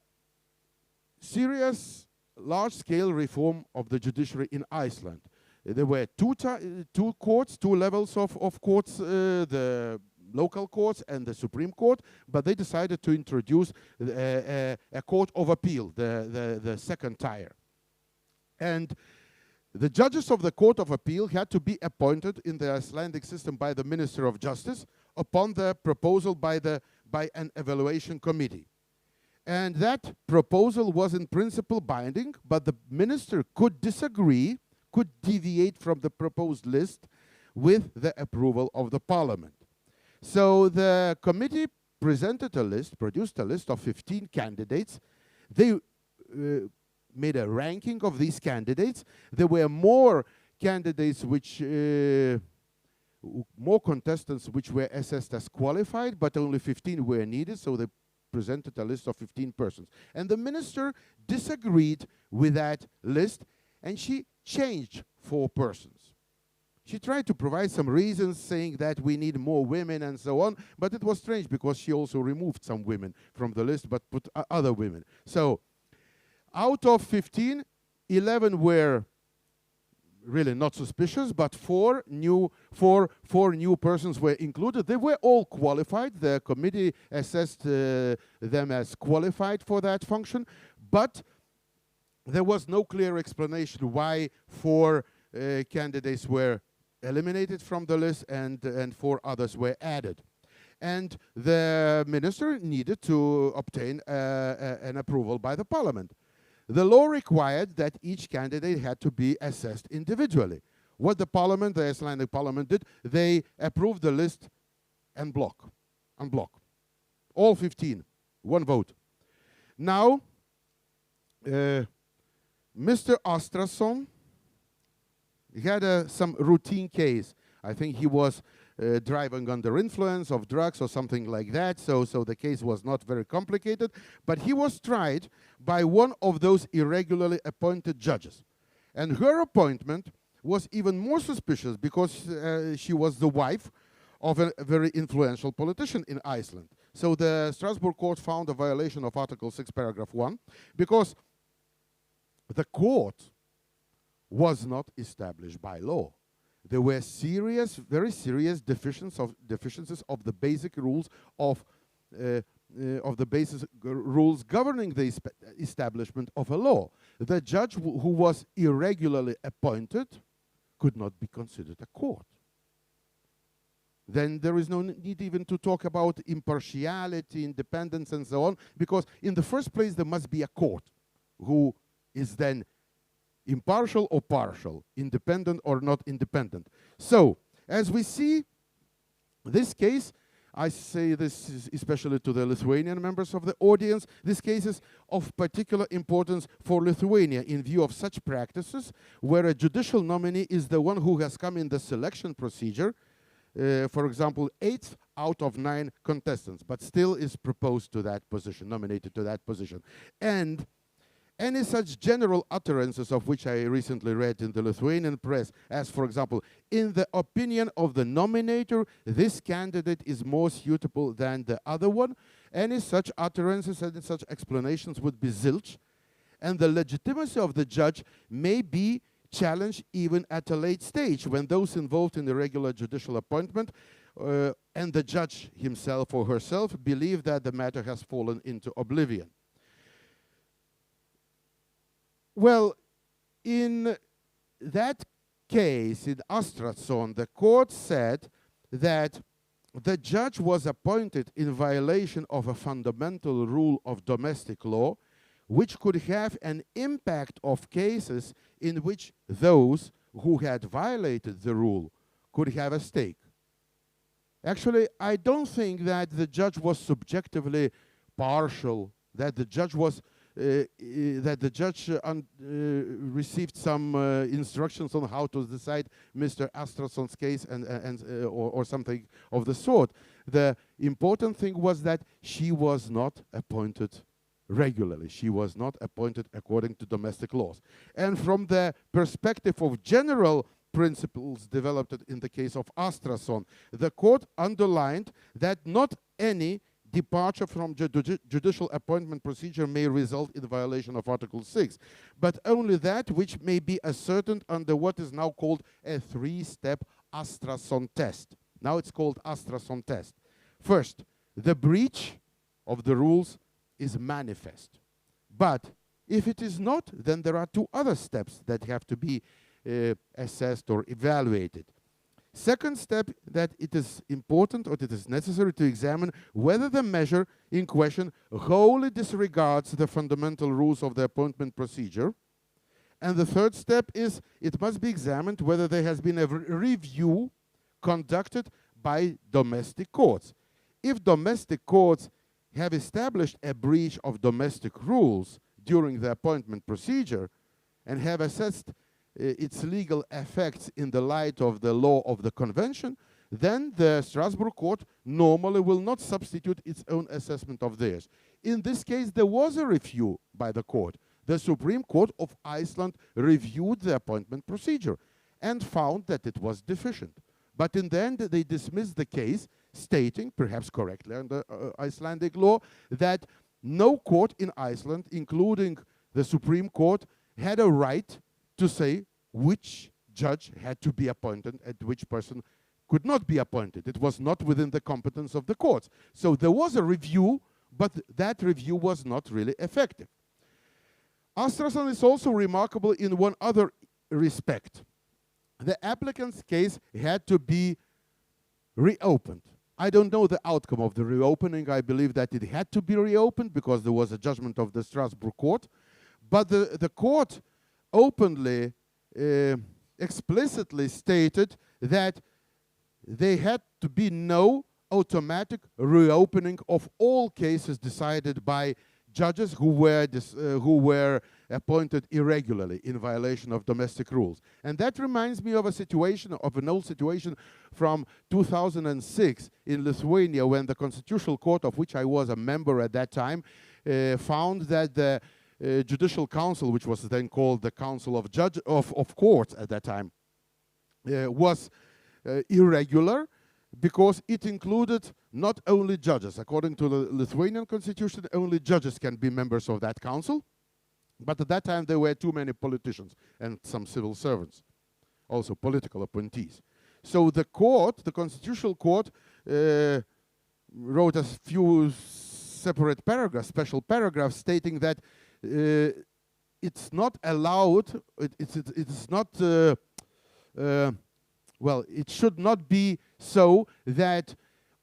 serious, large-scale reform of the judiciary in Iceland. There were two courts, two levels of courts, the local courts and the Supreme Court, but they decided to introduce a court of appeal, the second tier. And the judges of the Court of Appeal had to be appointed in the Icelandic system by the Minister of Justice upon the proposal by an evaluation committee. And that proposal was in principle binding, but the minister could disagree, could deviate from the proposed list with the approval of the parliament. So the committee produced a list of 15 candidates. They made a ranking of these candidates. There were more candidates more contestants which were assessed as qualified, but only 15 were needed, so they presented a list of 15 persons. And the minister disagreed with that list, and she changed 4 persons. She tried to provide some reasons, saying that we need more women and so on, but it was strange because she also removed some women from the list, but put other women. So out of 15, 11 were really not suspicious, but 4 new persons were included. They were all qualified. The committee assessed them as qualified for that function, but there was no clear explanation why 4 candidates were eliminated from the list and 4 others were added. And the minister needed to obtain an approval by the parliament. The law required that each candidate had to be assessed individually. What the Icelandic parliament did, they approved the list en bloc. All 15, 1 vote. Now, Mr. Astrason had some routine case. I think he was driving under influence of drugs or something like that, so the case was not very complicated, but he was tried by one of those irregularly appointed judges. And her appointment was even more suspicious because she was the wife of a very influential politician in Iceland. So the Strasbourg court found a violation of Article 6, paragraph 1, because the court was not established by law. There were very serious deficiencies of the basic rules rules governing the establishment of a law. The judge who was irregularly appointed could not be considered a court. Then there is no need even to talk about impartiality, independence, and so on, because in the first place there must be a court who is then impartial or partial, independent or not independent. So, as we see this case, I say this especially to the Lithuanian members of the audience, this case is of particular importance for Lithuania in view of such practices where a judicial nominee is the one who has come in the selection procedure, for example, 8th out of 9 contestants, but still is proposed to that position, nominated to that position. And any such general utterances of which I recently read in the Lithuanian press, as for example, in the opinion of the nominator, this candidate is more suitable than the other one, any such utterances and such explanations would be zilch, and the legitimacy of the judge may be challenged even at a late stage when those involved in the regular judicial appointment and the judge himself or herself believe that the matter has fallen into oblivion. Well, in that case, in Astrason, the court said that the judge was appointed in violation of a fundamental rule of domestic law, which could have an impact of cases in which those who had violated the rule could have a stake. Actually, I don't think that the judge was subjectively partial, that the judge was that the judge received some instructions on how to decide Mr. Astrason's case or something of the sort. The important thing was that she was not appointed regularly. She was not appointed according to domestic laws. And from the perspective of general principles developed in the case of Astrason, the court underlined that not any departure from judicial appointment procedure may result in violation of Article 6, but only that which may be ascertained under what is now called a three-step Astrason test. Now it's called Astrason test. First, the breach of the rules is manifest. But if it is not, then there are two other steps that have to be assessed or evaluated. Second step, that it is important or it is necessary to examine whether the measure in question wholly disregards the fundamental rules of the appointment procedure. And the third step is it must be examined whether there has been a review conducted by domestic courts. If domestic courts have established a breach of domestic rules during the appointment procedure and have assessed its legal effects in the light of the law of the convention, then the Strasbourg court normally will not substitute its own assessment of theirs. In this case, there was a review by the court. The Supreme Court of Iceland reviewed the appointment procedure and found that it was deficient. But in the end, they dismissed the case, stating, perhaps correctly under Icelandic law, that no court in Iceland, including the Supreme Court, had a right to say which judge had to be appointed and which person could not be appointed. It was not within the competence of the courts. So there was a review, but that review was not really effective. Astrason is also remarkable in one other respect. The applicant's case had to be reopened. I don't know the outcome of the reopening. I believe that it had to be reopened because there was a judgment of the Strasbourg court. But the court openly, explicitly stated that there had to be no automatic reopening of all cases decided by judges who were appointed irregularly in violation of domestic rules. And that reminds me of a situation, of an old situation from 2006 in Lithuania, when the Constitutional Court, of which I was a member at that time, found that the Judicial Council, which was then called the Council of Courts at that time, was irregular because it included not only judges. According to the Lithuanian constitution, only judges can be members of that council. But at that time, there were too many politicians and some civil servants, also political appointees. So the court, the Constitutional Court, wrote a few separate paragraphs, special paragraphs, stating that it's not allowed, it's not, well, it should not be so that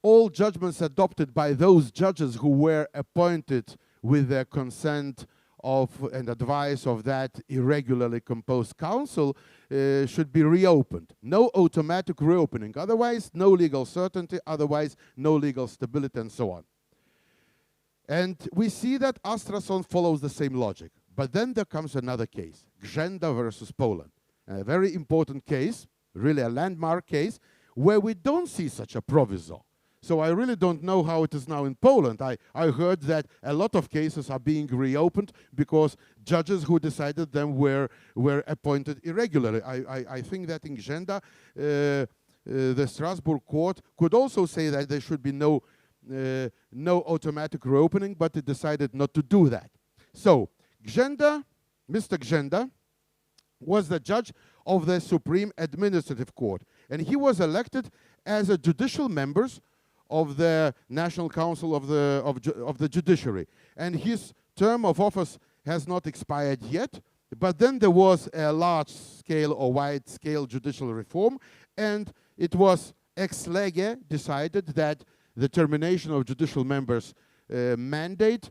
all judgments adopted by those judges who were appointed with the consent of and advice of that irregularly composed council should be reopened. No automatic reopening. Otherwise, no legal certainty. Otherwise, no legal stability, and so on. And we see that Astrason follows the same logic. But then there comes another case, Grzenda versus Poland. A very important case, really a landmark case, where we don't see such a proviso. So I really don't know how it is now in Poland. I heard that a lot of cases are being reopened because judges who decided them were appointed irregularly. I think that in Grzenda, the Strasbourg court could also say that there should be no automatic reopening, but it decided not to do that. So Grzenda, Mr. Grzenda, was the judge of the Supreme Administrative Court, and he was elected as a judicial member of the National Council of the Judiciary. And his term of office has not expired yet, but then there was a large-scale or wide-scale judicial reform, and it was ex lege decided that the termination of judicial members' mandate,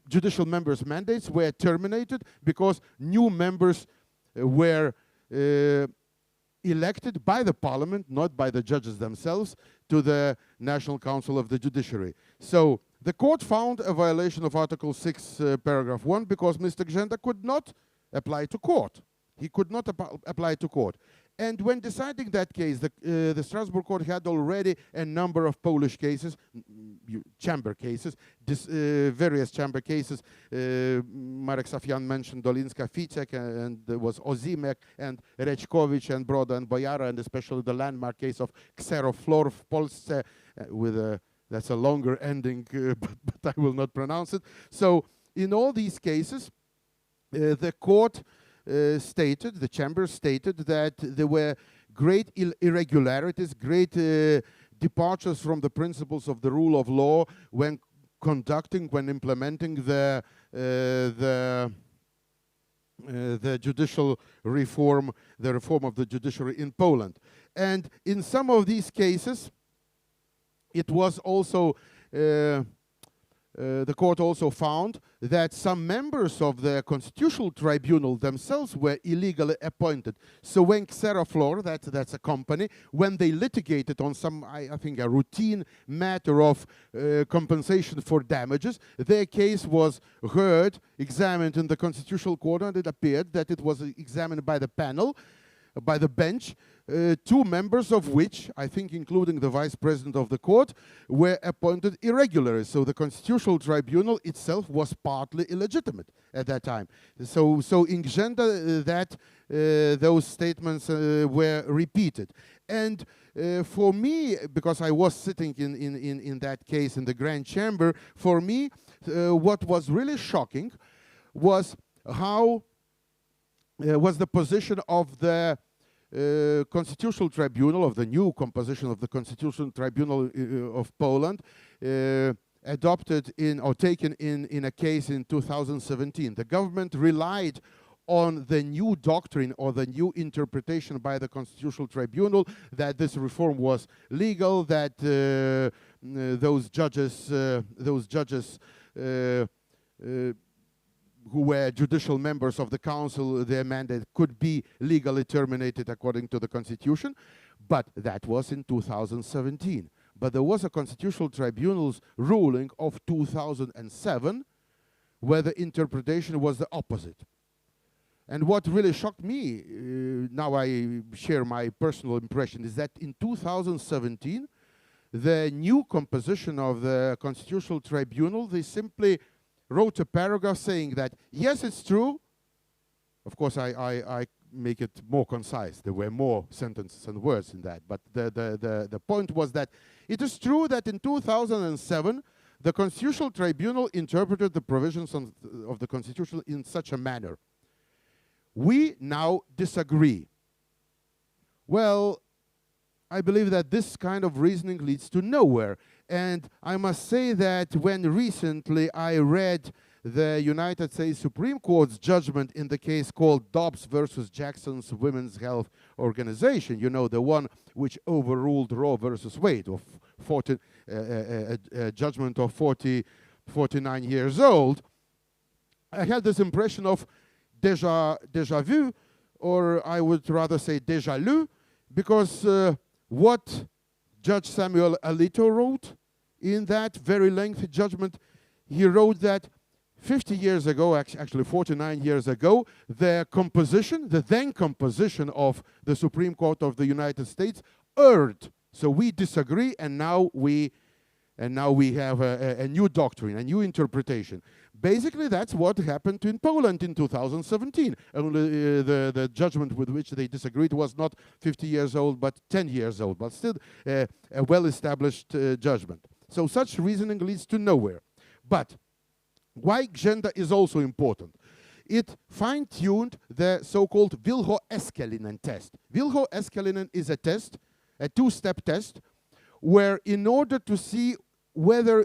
judicial members' mandates were terminated because new members were elected by the parliament, not by the judges themselves, to the National Council of the Judiciary. So the court found a violation of Article 6, paragraph 1, because Mr. Grzenda could not apply to court. He could not apply to court. And when deciding that case, the Strasbourg court had already a number of Polish cases, chamber cases, various chamber cases. Marek Safian mentioned Dolinska, Ficek, and there was Ozimek, and Rečkovic, and Broda, and Bojara, and especially the landmark case of Kseroflor w Polsce, with a, that's a longer ending, but I will not pronounce it. So in all these cases, the court stated, the chamber stated, that there were great irregularities, great departures from the principles of the rule of law when implementing the judicial reform, the reform of the judiciary in Poland. And in some of these cases, it was also the court also found that some members of the Constitutional Tribunal themselves were illegally appointed. So when Kseroflor, that's a company, when they litigated on some, I think, a routine matter of compensation for damages, their case was heard, examined in the Constitutional Court, and it appeared that it was examined by the panel, by the bench, 2 members of which, I think including the vice president of the court, were appointed irregularly. So the Constitutional Tribunal itself was partly illegitimate at that time. So in Grzenda, those statements were repeated. And for me, because I was sitting in that case in the Grand Chamber, for me, what was really shocking was was the position of the Constitutional Tribunal, of the new composition of the Constitutional Tribunal of Poland, adopted or taken in a case in 2017. The government relied on the new doctrine or the new interpretation by the Constitutional Tribunal that this reform was legal, that those judges who were judicial members of the council, their mandate could be legally terminated according to the constitution, but that was in 2017. But there was a Constitutional Tribunal's ruling of 2007 where the interpretation was the opposite. And what really shocked me, now I share my personal impression, is that in 2017, the new composition of the Constitutional Tribunal, they simply wrote a paragraph saying that, yes, it's true. Of course, I make it more concise. There were more sentences and words in that. But the point was that it is true that in 2007, the Constitutional Tribunal interpreted the provisions of the Constitution in such a manner. We now disagree. Well, I believe that this kind of reasoning leads to nowhere. And I must say that when recently I read the United States Supreme Court's judgment in the case called Dobbs versus Jackson's Women's Health Organization, you know, the one which overruled Roe versus Wade, of a judgment of 49 years old, I had this impression of déjà vu, or I would rather say déjà lu, because what Judge Samuel Alito wrote in that very lengthy judgment, he wrote that 50 years ago, actually 49 years ago, the then composition of the Supreme Court of the United States erred. So we disagree, and now we have a new doctrine, a new interpretation. Basically, that's what happened in Poland in 2017. Only the judgment with which they disagreed was not 50 years old, but 10 years old, but still a well-established judgment. So such reasoning leads to nowhere. But why Grzenda is also important? It fine-tuned the so-called Vilho-Eskelinen test. Vilho-Eskelinen is a test, a 2-step test, where in order to see whether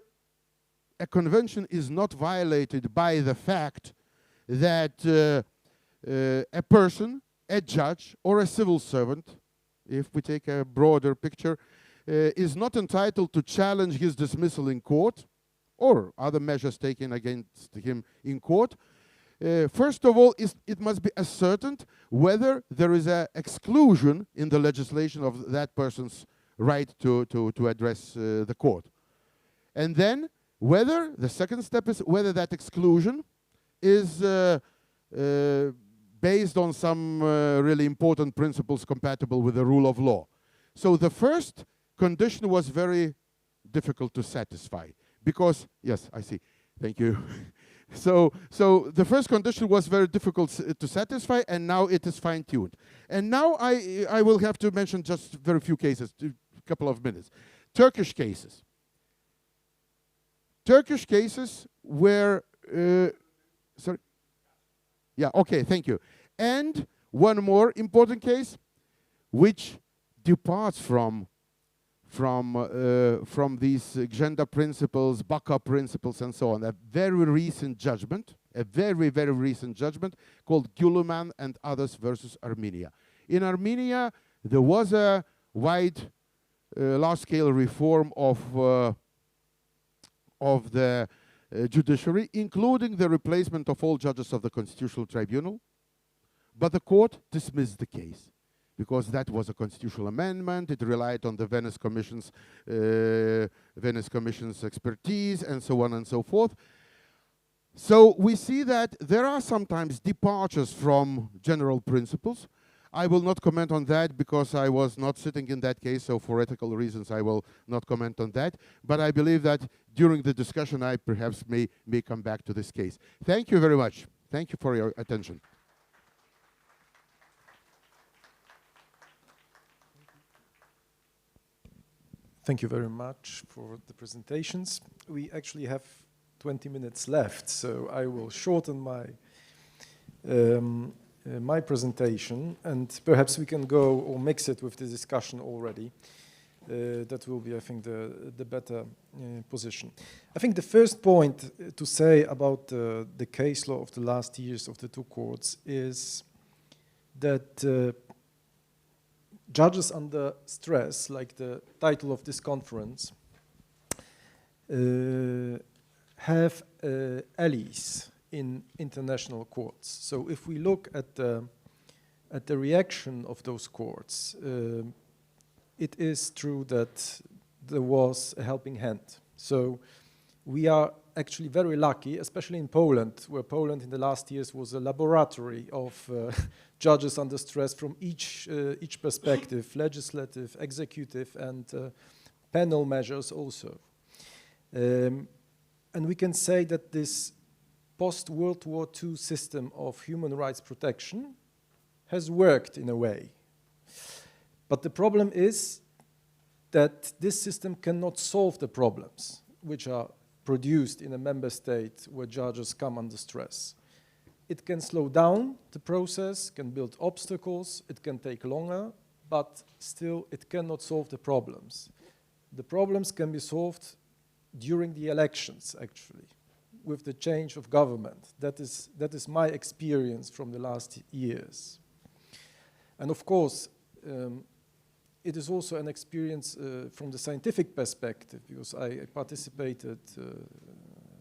a convention is not violated by the fact that a person, a judge, or a civil servant, if we take a broader picture, is not entitled to challenge his dismissal in court or other measures taken against him in court, First of all, it must be ascertained whether there is an exclusion in the legislation of that person's right to address the court. And then whether, the second step is whether that exclusion is based on some really important principles compatible with the rule of law. So the first condition was very difficult to satisfy because, yes, I see, thank you. So the first condition was very difficult to satisfy, and now it is fine-tuned. And now I will have to mention just very few cases, a couple of minutes. Turkish cases. Turkish cases where, sorry? Yeah, okay, thank you. And one more important case, which departs from these gender principles, Baka principles, and so on. A very recent judgment, a very, very recent judgment called Güleman and others versus Armenia. In Armenia, there was a wide, large-scale reform of the judiciary, including the replacement of all judges of the Constitutional Tribunal, but the court dismissed the case because that was a constitutional amendment. It relied on the Venice Commission's expertise, and so on and so forth. So we see that there are sometimes departures from general principles. I will not comment on that because I was not sitting in that case, so for ethical reasons I will not comment on that. But I believe that during the discussion I perhaps may come back to this case. Thank you very much. Thank you for your attention. Thank you very much for the presentations. We actually have 20 minutes left, so I will shorten my presentation, and perhaps we can go or mix it with the discussion already. That will be, I think, the better position. I think the first point to say about the case law of the last years of the two courts is that judges under stress, like the title of this conference, have allies in international courts. So if we look at the reaction of those courts, it is true that there was a helping hand. So we are actually very lucky, especially in Poland, where Poland in the last years was a laboratory of judges under stress from each perspective, legislative, executive, and penal measures also. And we can say that this post-World War II system of human rights protection has worked in a way. But the problem is that this system cannot solve the problems which are produced in a member state where judges come under stress. It can slow down the process, can build obstacles, it can take longer, but still it cannot solve the problems. The problems can be solved during the elections, actually, with the change of government. That is my experience from the last years. And of course, it is also an experience from the scientific perspective, because I participated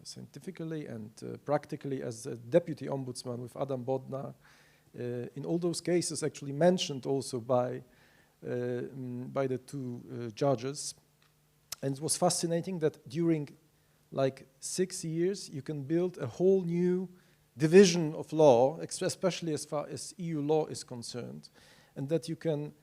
scientifically and practically as a deputy ombudsman with Adam Bodnar in all those cases actually mentioned also by the two judges. And it was fascinating that during like 6 years you can build a whole new division of law, especially as far as EU law is concerned, and that you can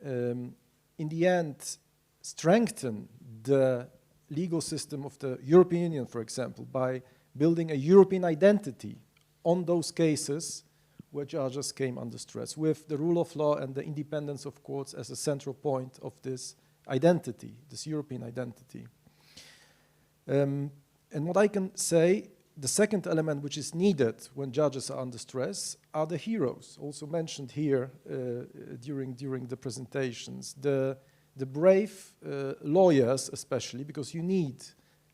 in the end strengthen the legal system of the European Union, for example, by building a European identity on those cases where judges came under stress, with the rule of law and the independence of courts as a central point of this identity, this European identity. And what I can say, the second element which is needed when judges are under stress are the heroes, also mentioned here during the presentations. The brave lawyers especially, because you need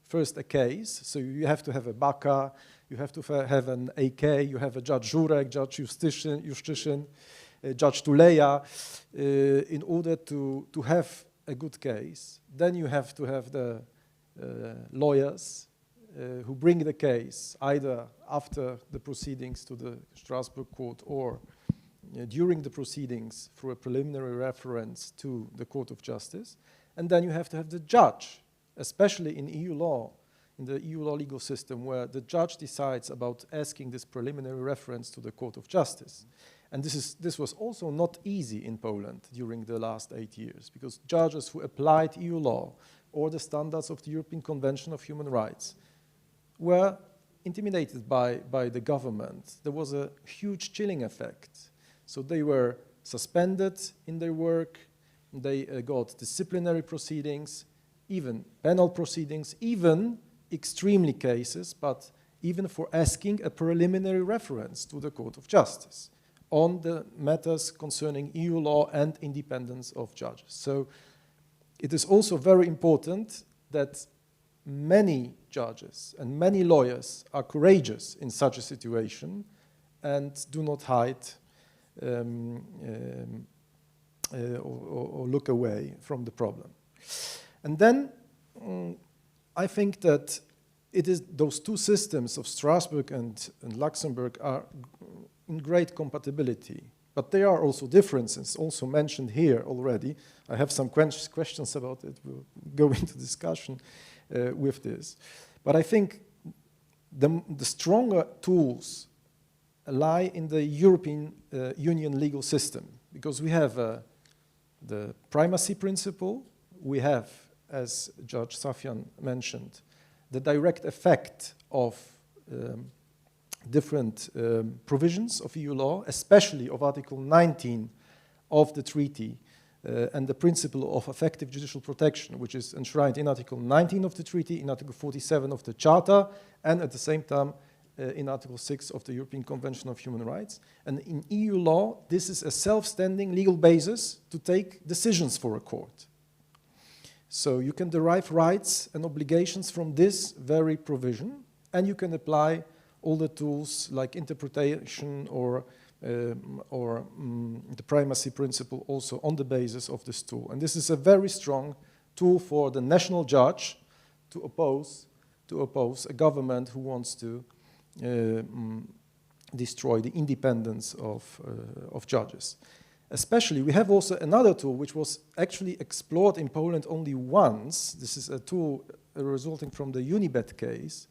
first a case, so you have to have a Baka, you have to have an AK, you have a Judge Jurek, Judge Justitian, Judge Tuleya, in order to have a good case. Then you have to have the lawyers who bring the case either after the proceedings to the Strasbourg court or during the proceedings through a preliminary reference to the Court of Justice. And then you have to have the judge, especially in EU law, in the EU law legal system, where the judge decides about asking this preliminary reference to the Court of Justice. And this was also not easy in Poland during the last 8 years, because judges who applied EU law or the standards of the European Convention of Human Rights were intimidated by the government. There was a huge chilling effect. So they were suspended in their work, they got disciplinary proceedings, even penal proceedings, even extremely cases, but even for asking a preliminary reference to the Court of Justice on the matters concerning EU law and independence of judges. So it is also very important that many judges and many lawyers are courageous in such a situation and do not hide or look away from the problem. And then I think that it is those two systems of Strasbourg and Luxembourg are in great compatibility, but there are also differences, also mentioned here already. I have some questions about it. We'll go into discussion with this. But I think the stronger tools lie in the European Union legal system, because we have the primacy principle, we have, as Judge Safian mentioned, the direct effect of different provisions of EU law, especially of Article 19 of the treaty, and the principle of effective judicial protection, which is enshrined in Article 19 of the treaty, in Article 47 of the Charter, and at the same time in Article 6 of the European Convention of Human Rights. And in EU law, this is a self-standing legal basis to take decisions for a court. So you can derive rights and obligations from this very provision, and you can apply all the tools like interpretation or the primacy principle also on the basis of this tool. And this is a very strong tool for the national judge to oppose a government who wants to destroy the independence of judges. Especially, we have also another tool which was actually explored in Poland only once. This is a tool resulting from the Unibet case,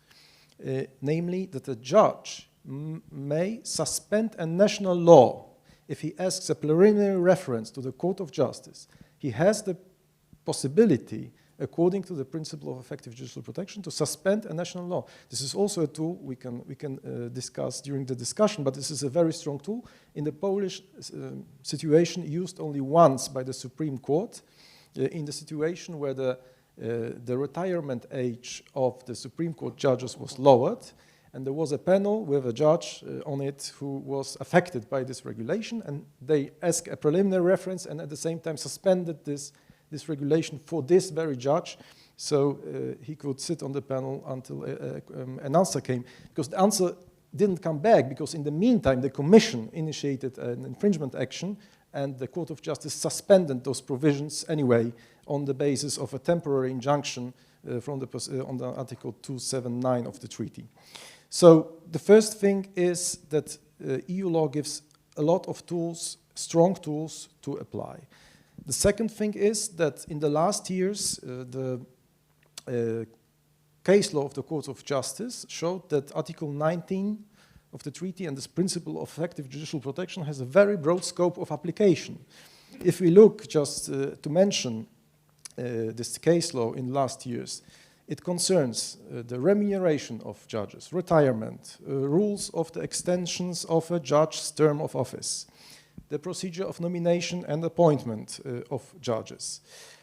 namely that a judge may suspend a national law if he asks a preliminary reference to the Court of Justice. He has the possibility, according to the principle of effective judicial protection, to suspend a national law. This is also a tool we can discuss during the discussion, but this is a very strong tool. In the Polish situation, used only once by the Supreme Court, in the situation where the retirement age of the Supreme Court judges was lowered, and there was a panel with a judge on it who was affected by this regulation, and they asked a preliminary reference and at the same time suspended this regulation for this very judge, so he could sit on the panel until an answer came. Because the answer didn't come back, because in the meantime the Commission initiated an infringement action and the Court of Justice suspended those provisions anyway on the basis of a temporary injunction on the Article 279 of the treaty. So the first thing is that EU law gives a lot of tools, strong tools to apply. The second thing is that in the last years, the case law of the Court of Justice showed that Article 19 of the treaty and this principle of effective judicial protection has a very broad scope of application. If we look just to mention this case law in last years, it concerns the remuneration of judges, retirement, rules of the extensions of a judge's term of office, the procedure of nomination and appointment of judges,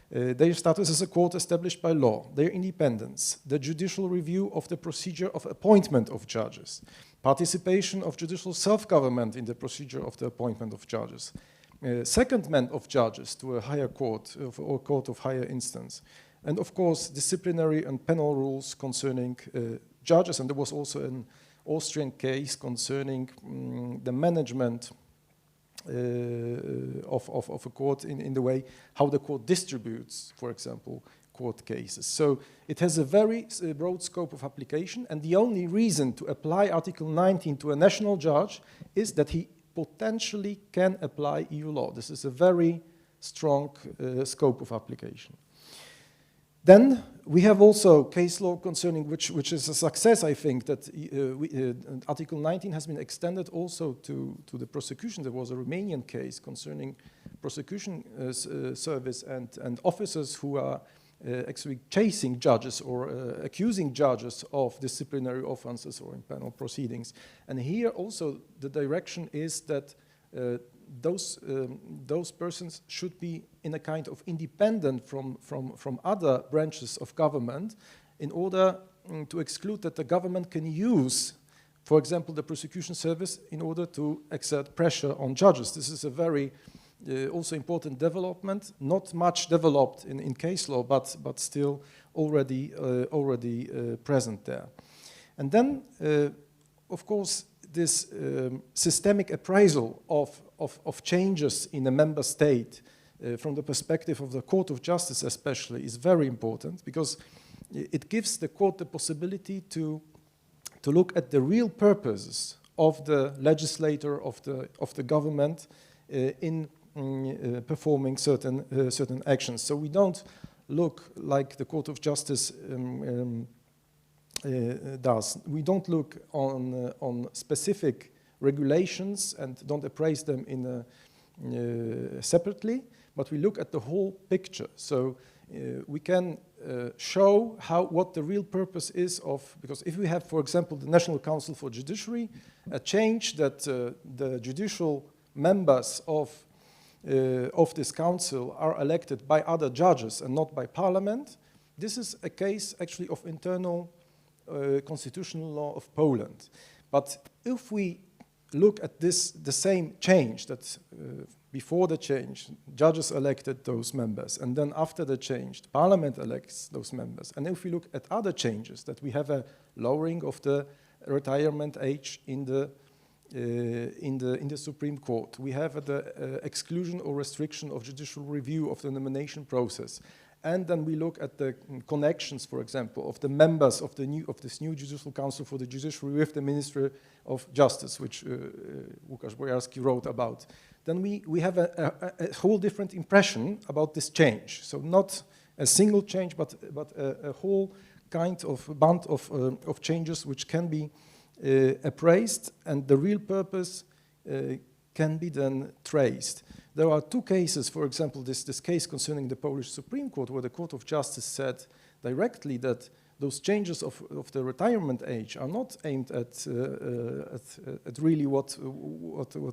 their status as a court established by law, their independence, the judicial review of the procedure of appointment of judges, participation of judicial self-government in the procedure of the appointment of judges, secondment of judges to a higher court or court of higher instance, and of course disciplinary and penal rules concerning judges. And there was also an Austrian case concerning the management of a court in the way how the court distributes, for example, court cases. So it has a very broad scope of application, and the only reason to apply Article 19 to a national judge is that he potentially can apply EU law. This is a very strong scope of application. Then we have also case law concerning which is a success, I think, that Article 19 has been extended also to the prosecution. There was a Romanian case concerning prosecution service and officers who are actually chasing judges or accusing judges of disciplinary offenses or in penal proceedings. And here also the direction is that those persons should be in a kind of independent from other branches of government in order to exclude that the government can use, for example, the prosecution service in order to exert pressure on judges. This is a very also important development, not much developed in case law, but still already present there. And then, of course, this systemic appraisal of changes in a member state from the perspective of the Court of Justice especially is very important, because it gives the court the possibility to look at the real purposes of the legislator, of the government in performing certain actions. So we don't look like the Court of Justice does. We don't look on specific regulations and don't appraise them separately, but we look at the whole picture. So we can show what the real purpose is of, because if we have, for example, the National Council for Judiciary, a change that the judicial members of this council are elected by other judges and not by parliament, this is a case actually of internal constitutional law of Poland. But if we look at the same change, that before the change, judges elected those members, and then after the change, the parliament elects those members. And if we look at other changes, that we have a lowering of the retirement age in the Supreme Court, we have the exclusion or restriction of judicial review of the nomination process. And then we look at the connections, for example, of the members of this new Judicial Council for the Judiciary with the Ministry of Justice, which Łukasz Bojarski wrote about. Then we have a whole different impression about this change. So not a single change, but a whole kind of band of changes which can be appraised, and the real purpose can be then traced. There are two cases, for example, this case concerning the Polish Supreme Court, where the Court of Justice said directly that those changes of the retirement age are not aimed at really what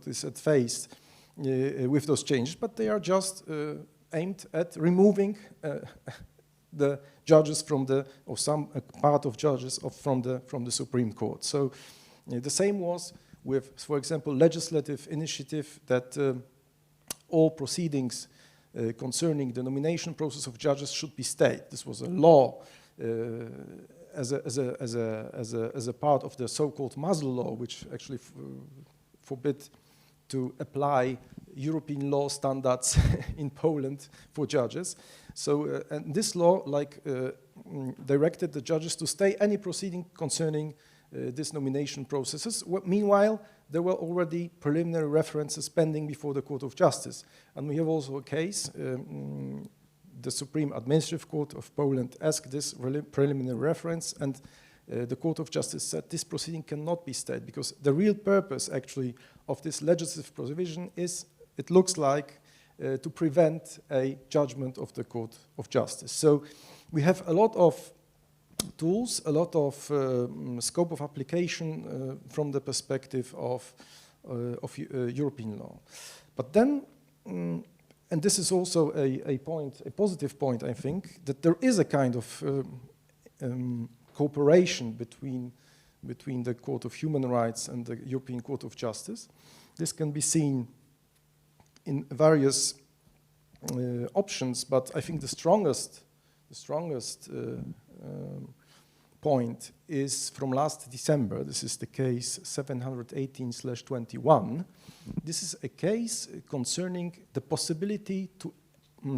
is at face with those changes, but they are just aimed at removing the judges or some part of judges from the Supreme Court. So the same was with, for example, legislative initiative that all proceedings concerning the nomination process of judges should be stayed. This was a law as a part of the so-called muzzle law, which actually forbid to apply European law standards in Poland for judges. So and this law directed the judges to stay any proceeding concerning these nomination processes. Meanwhile, there were already preliminary references pending before the Court of Justice. And we have also a case, the Supreme Administrative Court of Poland asked this preliminary reference, and the Court of Justice said this proceeding cannot be stayed, because the real purpose actually of this legislative provision is, it looks like, to prevent a judgment of the Court of Justice. So we have a lot of tools, a lot of scope of application from the perspective of European law. But then, and this is also a positive point, I think, that there is a kind of cooperation between the Court of Human Rights and the European Court of Justice. This can be seen in various options, but I think the strongest point is from last December. This is the case 718/21. This is a case concerning the possibility to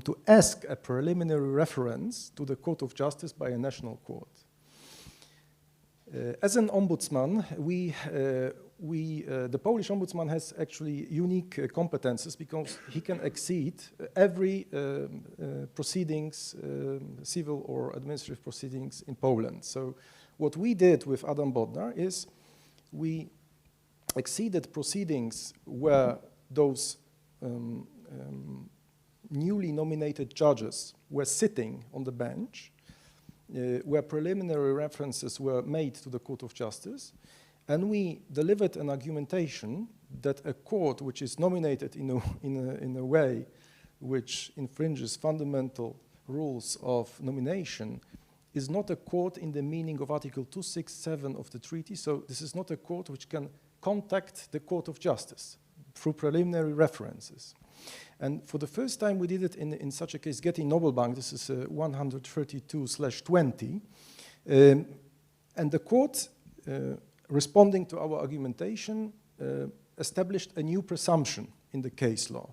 to ask a preliminary reference to the Court of Justice by a national court. As an ombudsman, the Polish ombudsman has actually unique competences because he can exceed every proceedings, civil or administrative proceedings in Poland. So what we did with Adam Bodnar is we exceeded proceedings where those newly nominated judges were sitting on the bench, where preliminary references were made to the Court of Justice, and we delivered an argumentation that a court which is nominated in a way which infringes fundamental rules of nomination is not a court in the meaning of Article 267 of the treaty. So this is not a court which can contact the Court of Justice through preliminary references. And for the first time we did it in such a case, Getty Nobelbank, this is 132/20, and the court, responding to our argumentation, established a new presumption in the case law.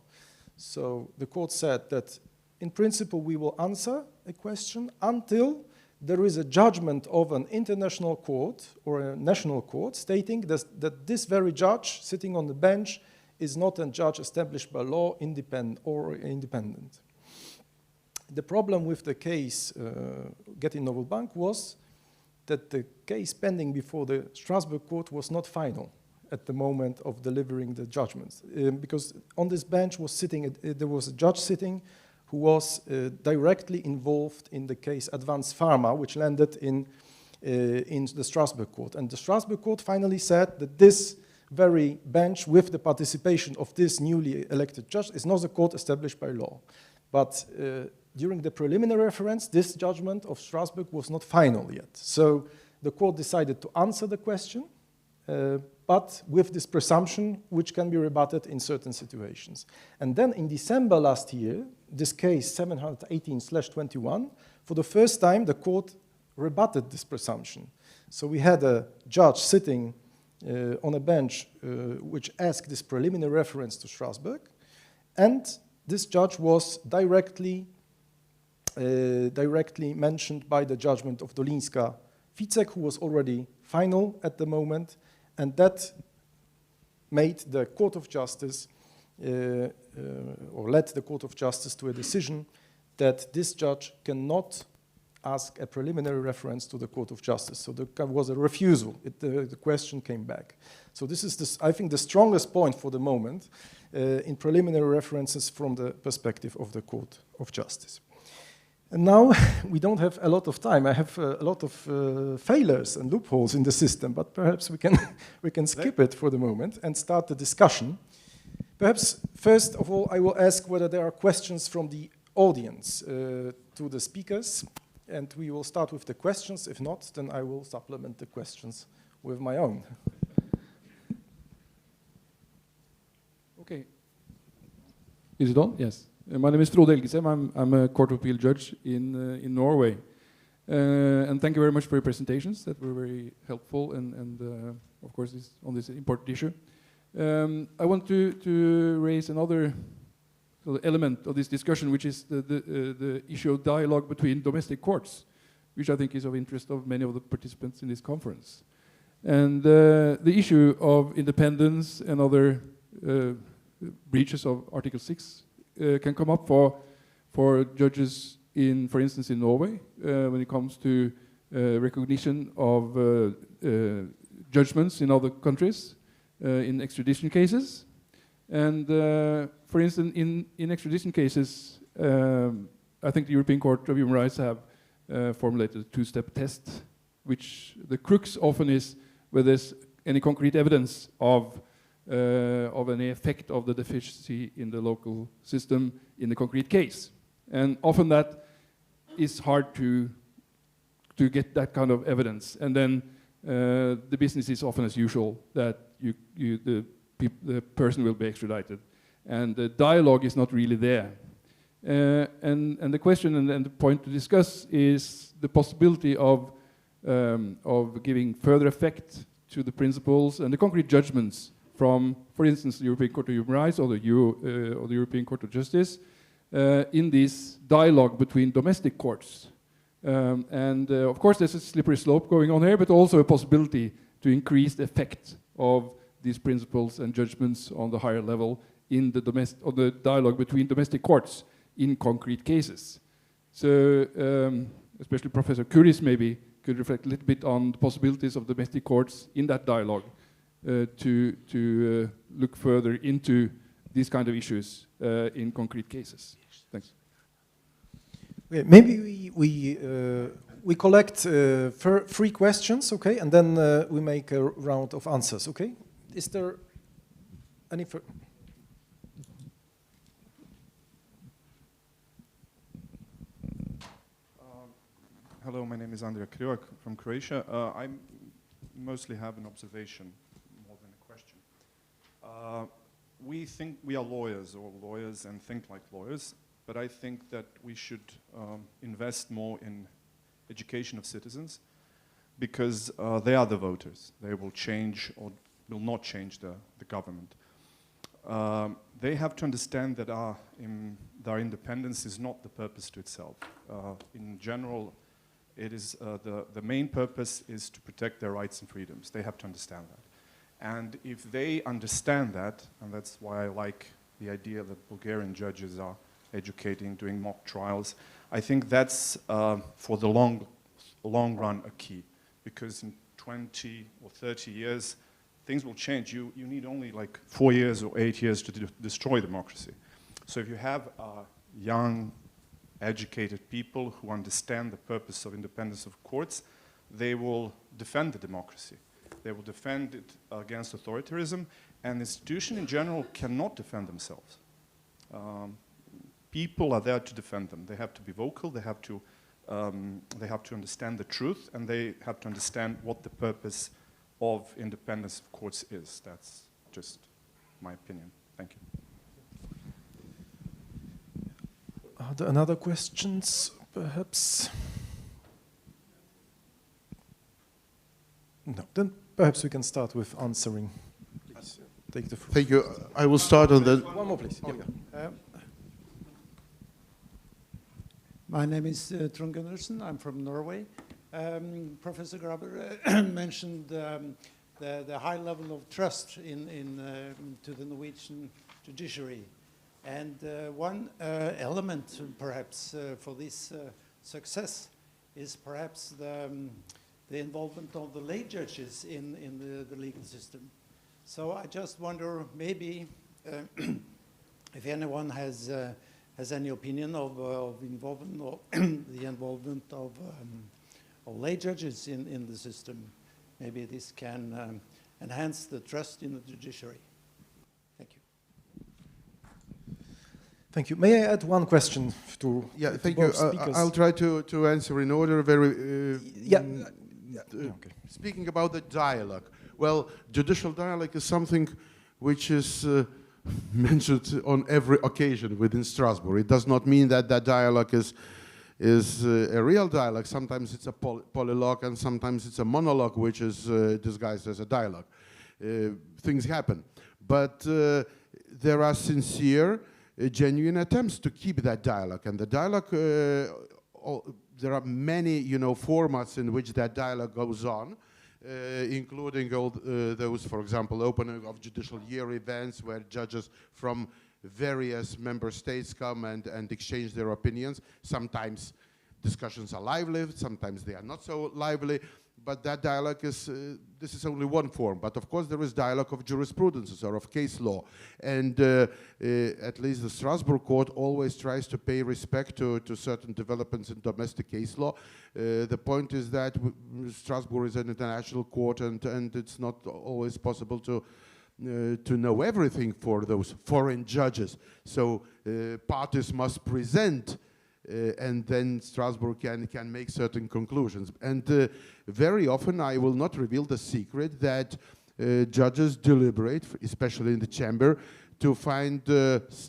So the court said that in principle we will answer a question until there is a judgment of an international court or a national court stating that this very judge sitting on the bench is not a judge established by law, independent. The problem with the case Getty Nobelbank was that the case pending before the Strasbourg court was not final at the moment of delivering the judgments, because on this bench was sitting, there was a judge sitting who was directly involved in the case Advanced Pharma, which landed in the Strasbourg court. And the Strasbourg court finally said that this very bench with the participation of this newly elected judge is not a court established by law. But during the preliminary reference, this judgment of Strasbourg was not final yet. So the court decided to answer the question, but with this presumption which can be rebutted in certain situations. And then in December last year, this case 718/21, for the first time the court rebutted this presumption. So we had a judge sitting on a bench which asked this preliminary reference to Strasbourg, and this judge was directly mentioned by the judgment of Dolinska Ficek, who was already final at the moment, and that made the Court of Justice, or led the Court of Justice to a decision that this judge cannot ask a preliminary reference to the Court of Justice. So there was a refusal. The question came back. So this is, I think, the strongest point for the moment in preliminary references from the perspective of the Court of Justice. And now we don't have a lot of time. I have a lot of failures and loopholes in the system, but perhaps we can skip it for the moment and start the discussion. Perhaps first of all, I will ask whether there are questions from the audience to the speakers, and we will start with the questions. If not, then I will supplement the questions with my own. Okay. Is it on? Yes. My name is Frode Elgesem. I'm a Court of Appeal judge in Norway. And thank you very much for your presentations that were very helpful and of course on this important issue. I want to raise another element of this discussion, which is the issue of dialogue between domestic courts, which I think is of interest of many of the participants in this conference. And the issue of independence and other breaches of Article 6 can come up for judges in, for instance, in Norway, when it comes to recognition of judgments in other countries, in extradition cases. And for instance, in extradition cases, I think the European Court of Human Rights have formulated a two-step test, which the crux often is whether there's any concrete evidence of any effect of the deficiency in the local system in the concrete case. And often that is hard to get that kind of evidence. And then the business is often as usual, that the person will be extradited. And the dialogue is not really there. And the question and the point to discuss is the possibility of giving further effect to the principles and the concrete judgments from, for instance, the European Court of Human Rights or the European Court of Justice, in this dialogue between domestic courts. Of course, there's a slippery slope going on here, but also a possibility to increase the effect of these principles and judgments on the higher level in the dialogue between domestic courts in concrete cases. So, especially Professor Kuris maybe could reflect a little bit on the possibilities of domestic courts in that dialogue to look further into these kind of issues in concrete cases. Thanks. Okay, maybe we collect 3 questions, okay, and then we make a round of answers, okay? Is there any? Hello, my name is Andrija Krivac from Croatia. I mostly have an observation more than a question. We think we are lawyers and think like lawyers, but I think that we should invest more in education of citizens because they are the voters. They will change or will not change the government. They have to understand that their independence is not the purpose to itself. In general, it is the main purpose is to protect their rights and freedoms. They have to understand that. And if they understand that, and that's why I like the idea that Bulgarian judges are educating, doing mock trials, I think that's for the long run a key. Because in 20 or 30 years, things will change. You need only like 4 years or 8 years to destroy democracy. So if you have young, educated people who understand the purpose of independence of courts, they will defend the democracy. They will defend it against authoritarianism, and the institution in general cannot defend themselves. People are there to defend them. They have to be vocal, they have to understand the truth, and they have to understand what the purpose of independence of courts is. That's just my opinion. Thank you. Are there another questions, perhaps? No, then perhaps we can start with answering. Please take the floor. Thank you. I will start on the... One more, please. My name is Trond Gundersen. I'm from Norway. Professor Graber mentioned the high level of trust to the Norwegian judiciary. And one element, perhaps, for this success is perhaps the involvement of the lay judges in the legal system. So I just wonder, maybe, if anyone has any opinion of involvement or the involvement of lay judges in the system. Maybe this can enhance the trust in the judiciary. Thank you. Thank you. May I add one question to thank you. I'll try to answer in order. Okay. Speaking about the dialogue, well, judicial dialogue is something which is mentioned on every occasion within Strasbourg. It does not mean that that dialogue is a real dialogue. Sometimes it's a polylogue, and sometimes it's a monologue, which is disguised as a dialogue. Things happen, but there are sincere, genuine attempts to keep that dialogue, and the dialogue. There are many, formats in which that dialogue goes on, including all those, for example, opening of judicial year events where judges from various member states come and exchange their opinions. Sometimes discussions are lively, sometimes they are not so lively, but that dialogue is, this is only one form. But of course there is dialogue of jurisprudences or of case law. And at least the Strasbourg court always tries to pay respect to certain developments in domestic case law. The point is that Strasbourg is an international court, and it's not always possible to know everything for those foreign judges. So parties must present and then Strasbourg can make certain conclusions. And very often, I will not reveal the secret, that judges deliberate, especially in the chamber, to find,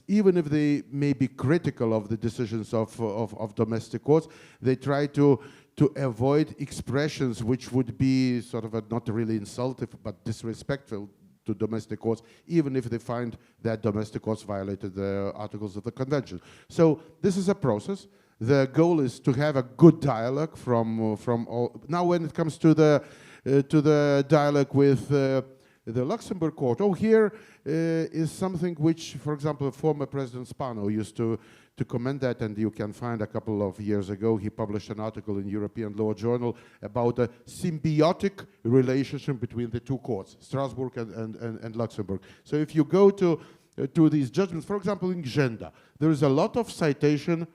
even if they may be critical of the decisions of domestic courts, they try to avoid expressions which would be sort of not really insultive but disrespectful to domestic courts, even if they find that domestic courts violated the articles of the convention. So this is a process. The goal is to have a good dialogue from all. Now, when it comes to the dialogue with the Luxembourg court, here is something which, for example, former President Spano used to comment that, and you can find a couple of years ago, he published an article in European Law Journal about a symbiotic relationship between the two courts, Strasbourg and Luxembourg. So if you go to these judgments, for example, in Genda, there is a lot of citation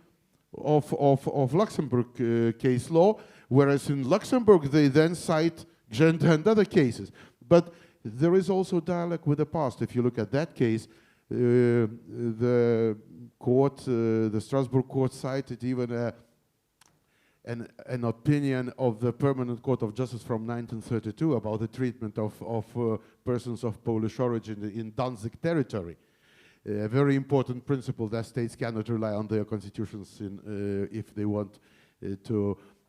of Luxembourg case law, whereas in Luxembourg they then cite Genda and other cases. But there is also dialogue with the past. If you look at that case, the court, the Strasbourg court cited even an opinion of the Permanent Court of Justice from 1932 about the treatment of persons of Polish origin in Danzig territory. A very important principle that states cannot rely on their constitutions if they want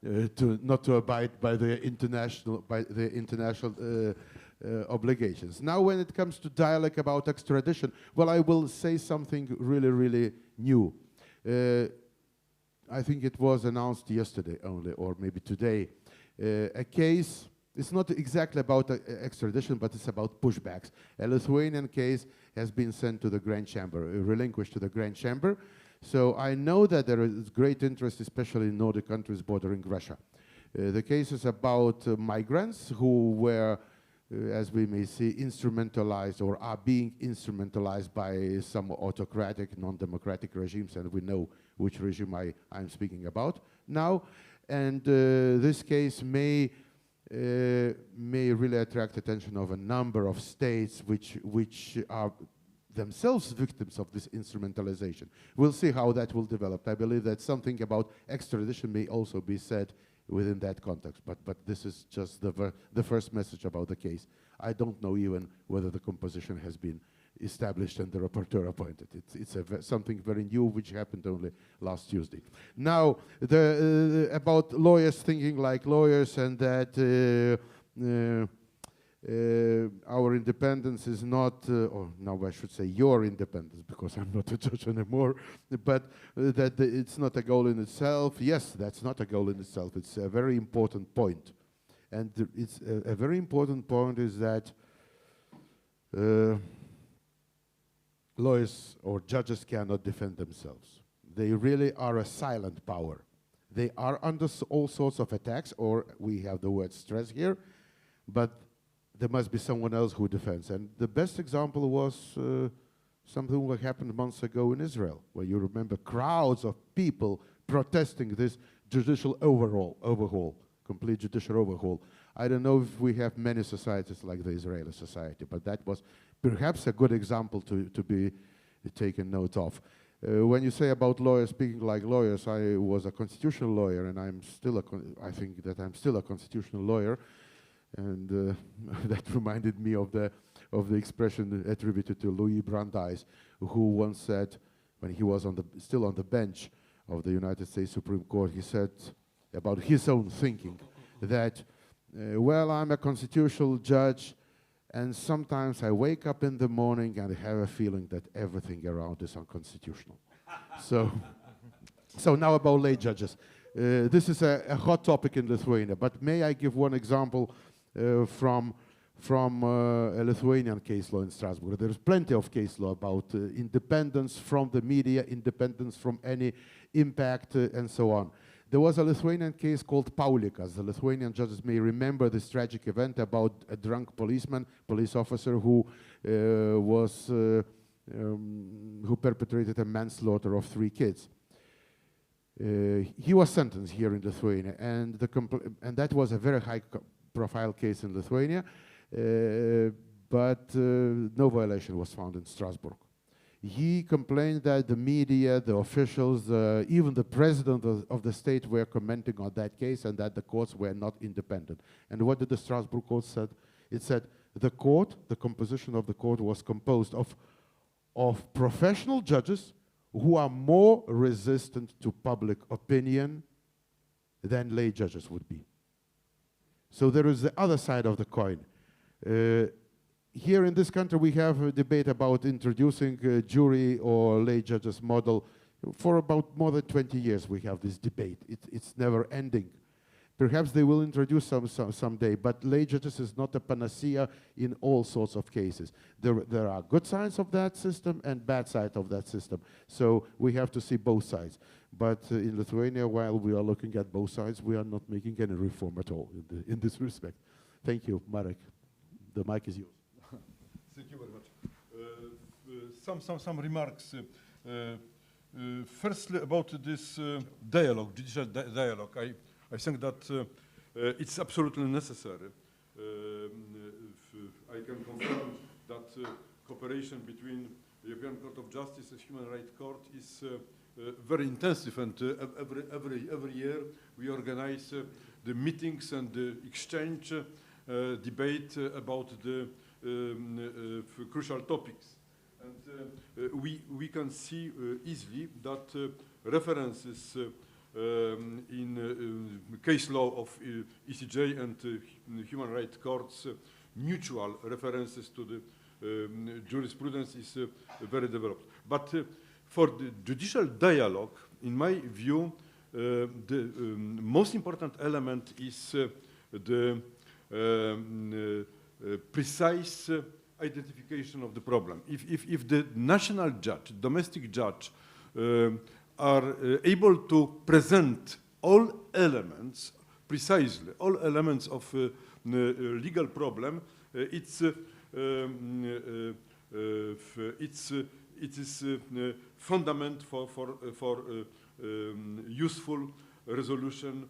not to abide by their international obligations. Now, when it comes to dialogue about extradition, well, I will say something really, really new. I think it was announced yesterday only, or maybe today. A case, it's not exactly about extradition, but it's about pushbacks. A Lithuanian case has been sent to the Grand Chamber, relinquished to the Grand Chamber. So I know that there is great interest, especially in Nordic countries bordering Russia. The case is about migrants who were, as we may see, instrumentalized or are being instrumentalized by some autocratic, non-democratic regimes, and we know which regime I'm speaking about now. And this case may really attract attention of a number of states which are themselves victims of this instrumentalization. We'll see how that will develop. I believe that something about extradition may also be said within that context, but this is just the first message about the case. I don't know even whether the composition has been established and the rapporteur appointed. It's something very new which happened only last Tuesday. Now, about lawyers thinking like lawyers, and that our independence is not, or now I should say your independence, because I'm not a judge anymore, but that it's not a goal in itself. Yes, that's not a goal in itself. It's a very important point. And it's a very important point is that lawyers or judges cannot defend themselves. They really are a silent power. They are under all sorts of attacks, or we have the word stress here, but there must be someone else who defends. And the best example was something that happened months ago in Israel, where you remember crowds of people protesting this judicial overhaul, complete judicial overhaul. I don't know if we have many societies like the Israeli society, but that was perhaps a good example to be taken note of. When you say about lawyers speaking like lawyers, I was a constitutional lawyer, and I think that I'm still a constitutional lawyer, and that reminded me of the expression attributed to Louis Brandeis, who once said, when he was still on the bench of the United States Supreme Court, he said about his own thinking that, well, I'm a constitutional judge, and sometimes I wake up in the morning and I have a feeling that everything around is unconstitutional. So now about lay judges. This is a hot topic in Lithuania, but may I give one example from a Lithuanian case law in Strasbourg. There's plenty of case law about independence from the media, independence from any impact, and so on. There was a Lithuanian case called Paulikas. The Lithuanian judges may remember this tragic event about a drunk police officer who perpetrated a manslaughter of 3 kids. He was sentenced here in Lithuania, and that was a very high-profile case in Lithuania, but no violation was found in Strasbourg. He complained that the media, the officials, even the president of the state were commenting on that case, and that the courts were not independent. And what did the Strasbourg court said? It said the composition of the court was composed of professional judges who are more resistant to public opinion than lay judges would be. So there is the other side of the coin. here in this country, we have a debate about introducing a jury or lay judges model. For about more than 20 years, we have this debate. It's never ending. Perhaps they will introduce someday, but lay judges is not a panacea in all sorts of cases. There are good sides of that system and bad sides of that system. So we have to see both sides. But in Lithuania, while we are looking at both sides, we are not making any reform at all in this respect. Thank you, Marek. The mic is yours. Thank you very much. Some remarks. Firstly, about this dialogue, judicial dialogue. I think that it's absolutely necessary. I can confirm that cooperation between the European Court of Justice and Human Rights Court is very intensive, and every year we organize the meetings and the exchange, debate about the crucial topics. And we can see easily that references in case law of ECJ and human rights courts, mutual references to the jurisprudence is very developed. But for the judicial dialogue, in my view, the most important element is the precise identification of the problem. If the national judge, domestic judge, are able to present all elements precisely, all elements of legal problem, it is fundament for useful resolution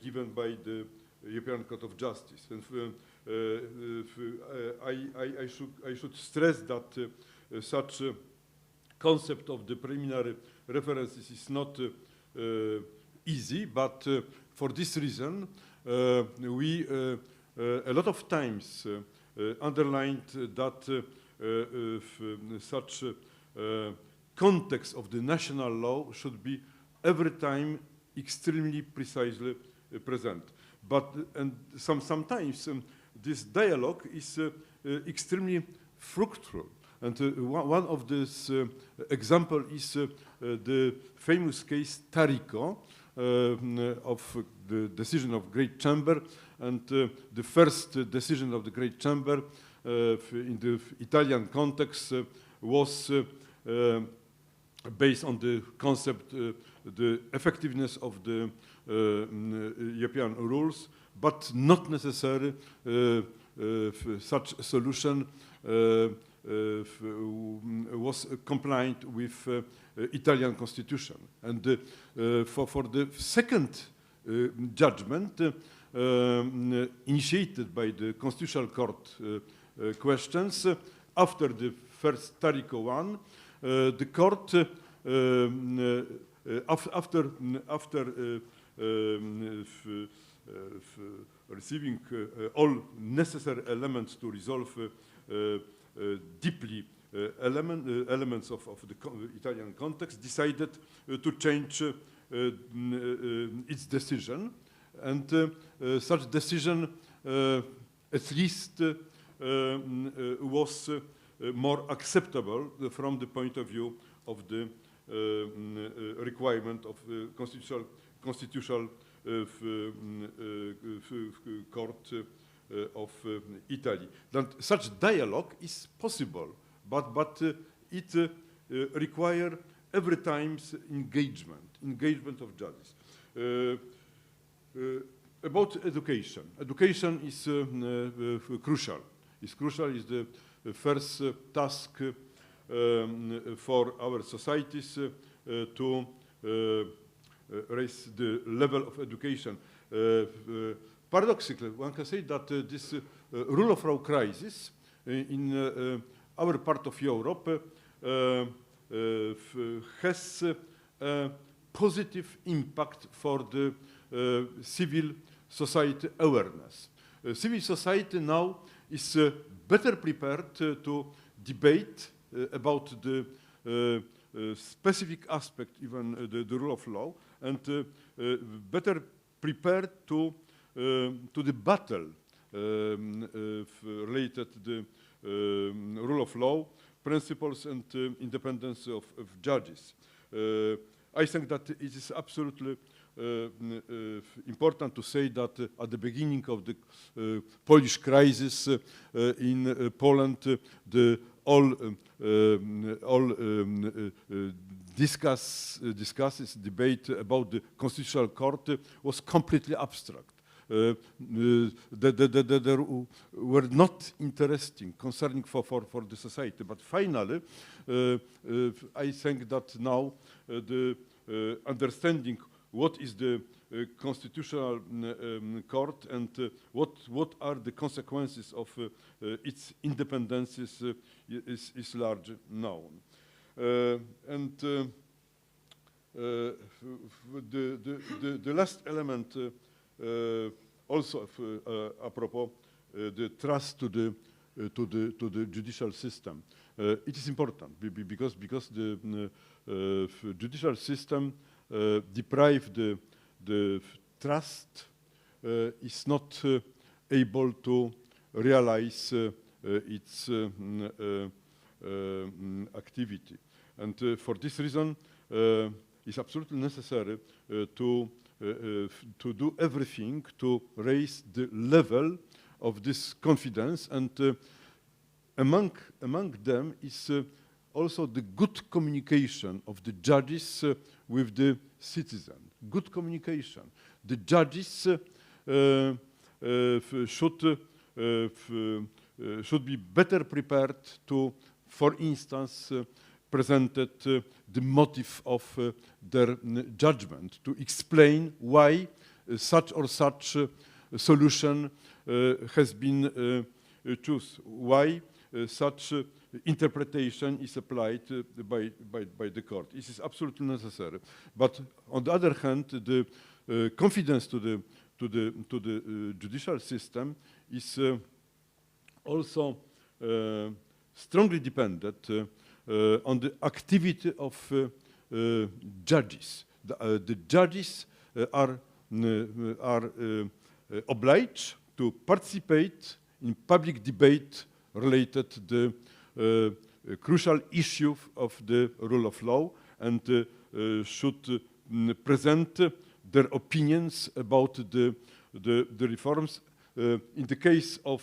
given by the European Court of Justice. And I should stress that such a concept of the preliminary references is not easy, but for this reason, we a lot of times underlined that such context of the national law should be every time extremely precisely present. But sometimes this dialogue is extremely fruitful. And one of this example is the famous case Tarico of the decision of Great Chamber, and the first decision of the Great Chamber in the Italian context was based on the concept, the effectiveness of the European rules, but not necessarily such a solution was compliant with Italian constitution. And for the second judgment initiated by the Constitutional Court questions, after the first Tarico one, the court, after receiving all necessary elements to resolve deeply elements of the Italian context, decided to change its decision. And such decision, at least, was more acceptable from the point of view of the requirement of constitutional court of Italy. That such dialogue is possible, but it requires every time's engagement of judges. About education. Education is crucial. It's crucial. Is the first task for our societies to raise the level of education. Paradoxically, one can say that this rule of law crisis in our part of Europe has a positive impact for the civil society awareness. Civil society now is better prepared to debate about the specific aspect, even the rule of law, and better prepared to the battle related to the rule of law, principles, and independence of judges. I think that it is absolutely important to say that at the beginning of the Polish crisis in Poland, debate about the Constitutional Court was completely abstract. They were not interesting concerning for the society. But finally, I think that now the understanding what is the Constitutional Court and what are the consequences of its independence is largely known. The last element also apropos the trust to the judicial system. It is important because the judicial system deprived the trust is not able to realize its activity. And for this reason, it's absolutely necessary to do everything to raise the level of this confidence, and among them is also the good communication of the judges with the citizen. Good communication. The judges should be better prepared to, for instance, presented the motive of their judgment, to explain why such or such solution has been chosen, why such interpretation is applied by the court. This is absolutely necessary. But on the other hand, the confidence to the judicial system is also strongly dependent on the activity of judges. The judges are obliged to participate in public debate related to the crucial issue of the rule of law, and should present their opinions about the reforms. In the case of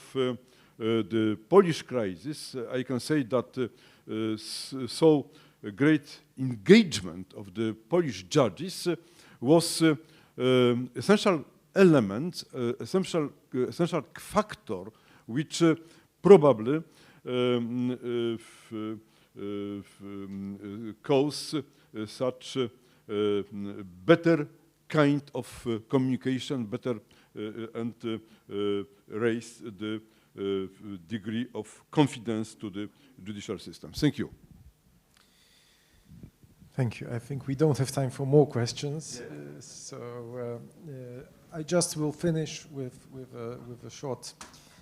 the Polish crisis, I can say that so great engagement of the Polish judges was essential element, essential factor, which probably cause such better kind of communication, better and raise the degree of confidence to the judicial system. Thank you. Thank you. I think we don't have time for more questions, I just will finish with a short.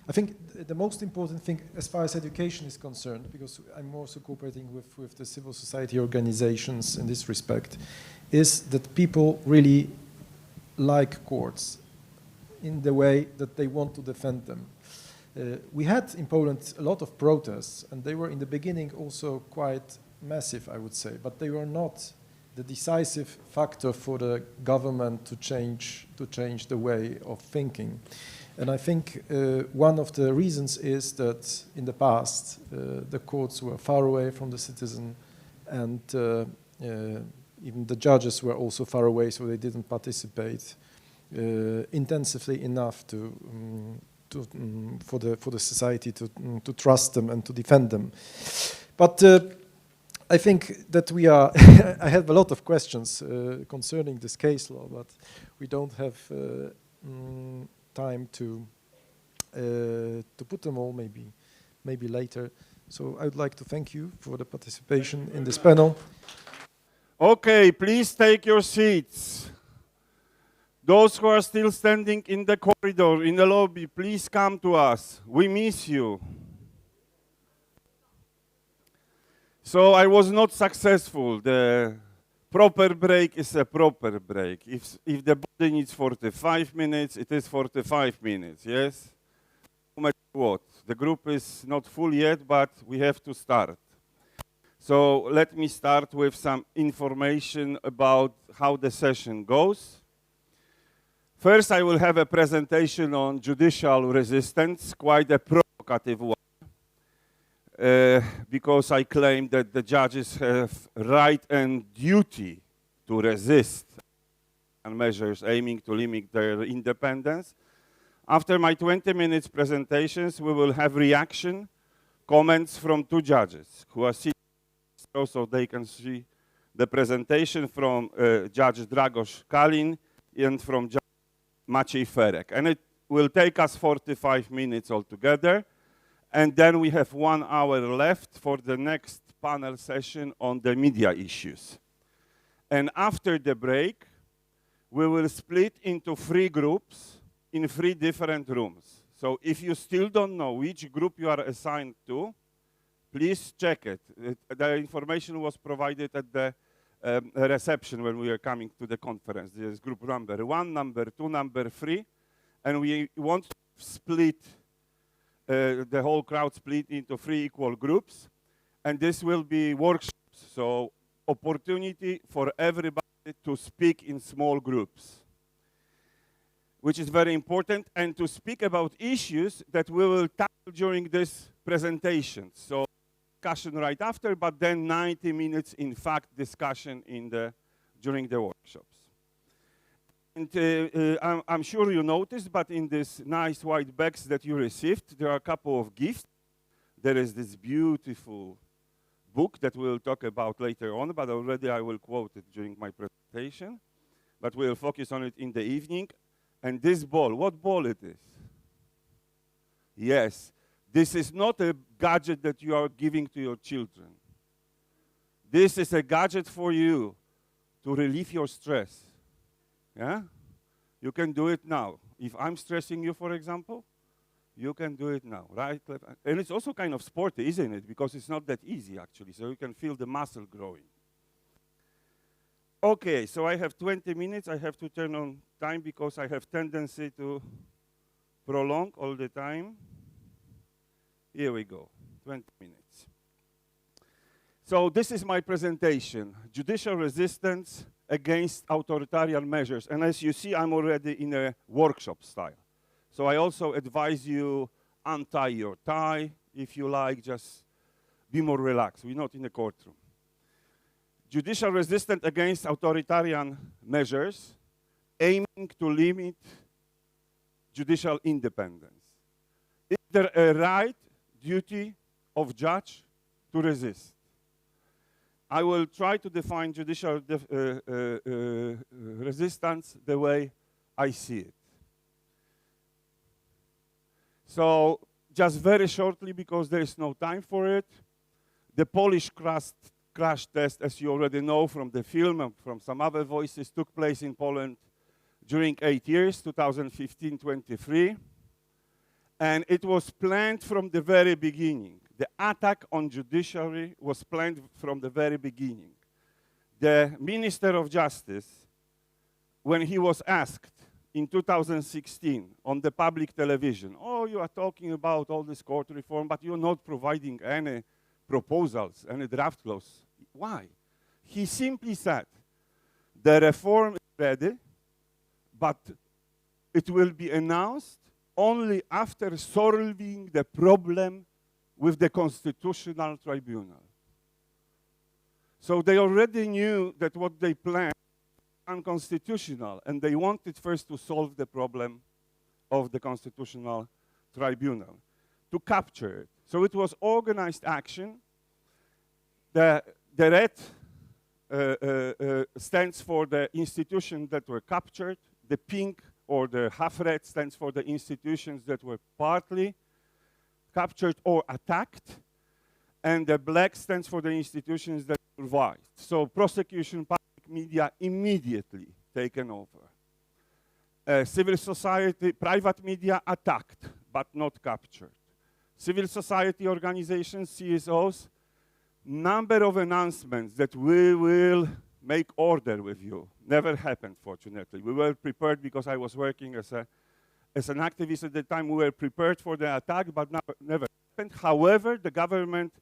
I think the most important thing, as far as education is concerned, because I'm also cooperating with the civil society organizations in this respect, is that people really like courts in the way that they want to defend them. We had in Poland a lot of protests, and they were in the beginning also quite massive, I would say, but they were not the decisive factor for the government to change the way of thinking. And I think one of the reasons is that in the past the courts were far away from the citizen, and even the judges were also far away, so they didn't participate intensively enough for the society to trust them and to defend them. But I think that we are. I have a lot of questions concerning this case law, but we don't have time to put them all. Maybe later. So I would like to thank you for the participation in this panel. Okay, please take your seats. Those who are still standing in the corridor, in the lobby, please come to us. We miss you. So I was not successful. The proper break is a proper break. If the body needs 45 minutes, it is 45 minutes, yes? no matter what. The group is not full yet, but we have to start. So let me start with some information about how the session goes. First, I will have a presentation on judicial resistance, quite a provocative one, because I claim that the judges have right and duty to resist and measures aiming to limit their independence. After my 20 minutes presentations, we will have reaction, comments from two judges who are sitting so they can see the presentation from Judge Dragoš Kalin and from Judge Maciej Ferek. And it will take us 45 minutes altogether. And then we have 1 hour left for the next panel session on the media issues. And after the break, we will split into 3 groups in 3 different rooms. So if you still don't know which group you are assigned to, please check it. The information was provided at the reception when we were coming to the conference. There is group number 1, number 2, number 3, and we want to split the whole crowd split into 3 equal groups, and this will be workshops, so opportunity for everybody to speak in small groups, which is very important, and to speak about issues that we will tackle during this presentation. So discussion right after, but then 90 minutes, in fact, discussion during the workshops. And I'm sure you noticed, but in these nice white bags that you received, there are a couple of gifts. There is this beautiful book that we'll talk about later on, but already I will quote it during my presentation. But we'll focus on it in the evening. And this ball, what ball it is? Yes, this is not a gadget that you are giving to your children. This is a gadget for you to relieve your stress. Yeah? You can do it now. If I'm stressing you, for example, you can do it now, right? And it's also kind of sporty, isn't it? Because it's not that easy, actually. So you can feel the muscle growing. Okay, so I have 20 minutes. I have to turn on time because I have tendency to prolong all the time. Here we go, 20 minutes. So this is my presentation, Judicial Resistance Against Authoritarian Measures. And as you see, I'm already in a workshop style. So I also advise you untie your tie, if you like, just be more relaxed. We're not in a courtroom. Judicial Resistance Against Authoritarian Measures, aiming to limit judicial independence. Is there a right, duty of judge to resist? I will try to define judicial resistance the way I see it. So, just very shortly, because there is no time for it, the Polish crash test, as you already know from the film and from some other voices, took place in Poland during 8 years, 2015-23. And it was planned from the very beginning. The attack on judiciary was planned from the very beginning. The Minister of Justice, when he was asked in 2016 on the public television, oh, you are talking about all this court reform, but you're not providing any proposals, any draft clause. Why? He simply said, the reform is ready, but it will be announced only after solving the problem with the Constitutional Tribunal. So they already knew that what they planned was unconstitutional, and they wanted first to solve the problem of the Constitutional Tribunal, to capture it. So it was organized action. The red stands for the institutions that were captured. The pink or the half red stands for the institutions that were partly captured or attacked. And the black stands for the institutions that survived. So prosecution, public media immediately taken over. Civil society, private media attacked, but not captured. Civil society organizations, CSOs, number of announcements that we will make order with you. Never happened, fortunately. We were prepared because I was working as a As an activist at the time, we were prepared for the attack, but never happened. However, the government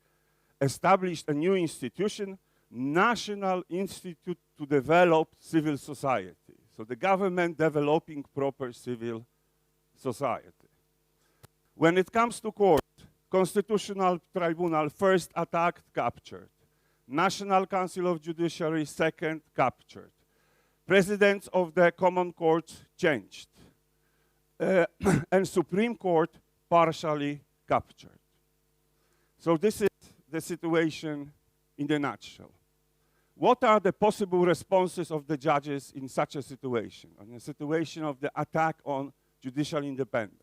established a new institution, National Institute to Develop Civil Society. So the government developing proper civil society. When it comes to court, Constitutional Tribunal first attacked, captured. National Council of Judiciary second, captured. Presidents of the common courts changed. And Supreme Court partially captured. So this is the situation in a nutshell. What are the possible responses of the judges in such a situation, in a situation of the attack on judicial independence?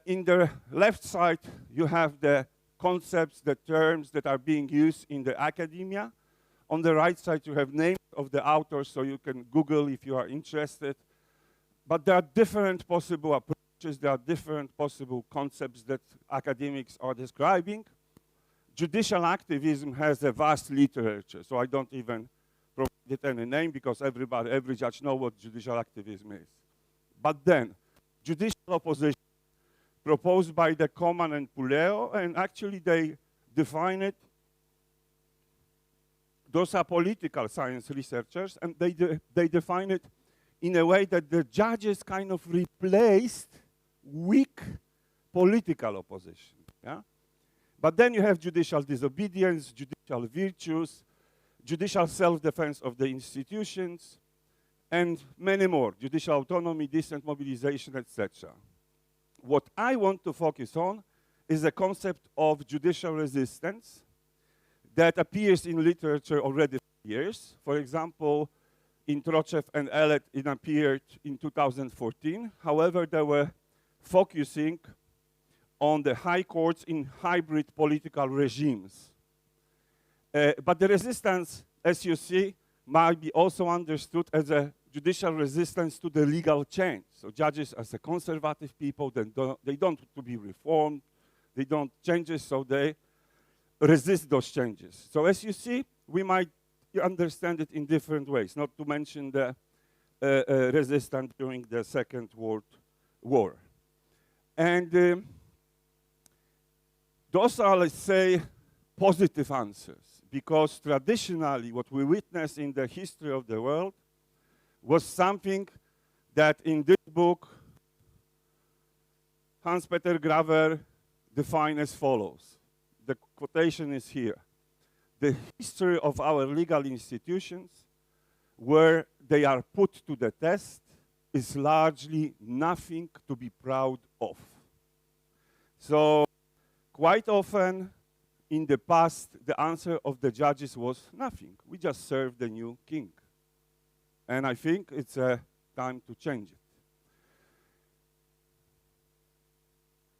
In the left side, you have the concepts, the terms that are being used in the academia. On the right side, you have names of the authors, so you can Google if you are interested. But there are different possible approaches, there are different possible concepts that academics are describing. Judicial activism has a vast literature, so I don't even provide it any name because every judge knows what judicial activism is. But then, judicial opposition, proposed by the Coman and Puleo, and actually they define it. Those are political science researchers, and they define it in a way that the judges kind of replaced weak political opposition. Yeah? But then you have judicial disobedience, judicial virtues, judicial self-defense of the institutions, and many more, judicial autonomy, decent mobilization, etc. What I want to focus on is the concept of judicial resistance that appears in literature already for years. For example, in Trochev and Elet, it appeared in 2014. However, they were focusing on the high courts in hybrid political regimes. But the resistance, as you see, might be also understood as a judicial resistance to the legal change. So judges as a conservative people, they don't want to be reformed, they don't changes, so they resist those changes. So as you see, we might understand it in different ways, not to mention the resistance during the Second World War. And those are, let's say, positive answers, because traditionally what we witness in the history of the world was something that in this book Hans-Peter Graver defined as follows. The quotation is here. The history of our legal institutions, where they are put to the test, is largely nothing to be proud of. So quite often in the past, the answer of the judges was nothing. We just serve the new king. And I think it's time to change it.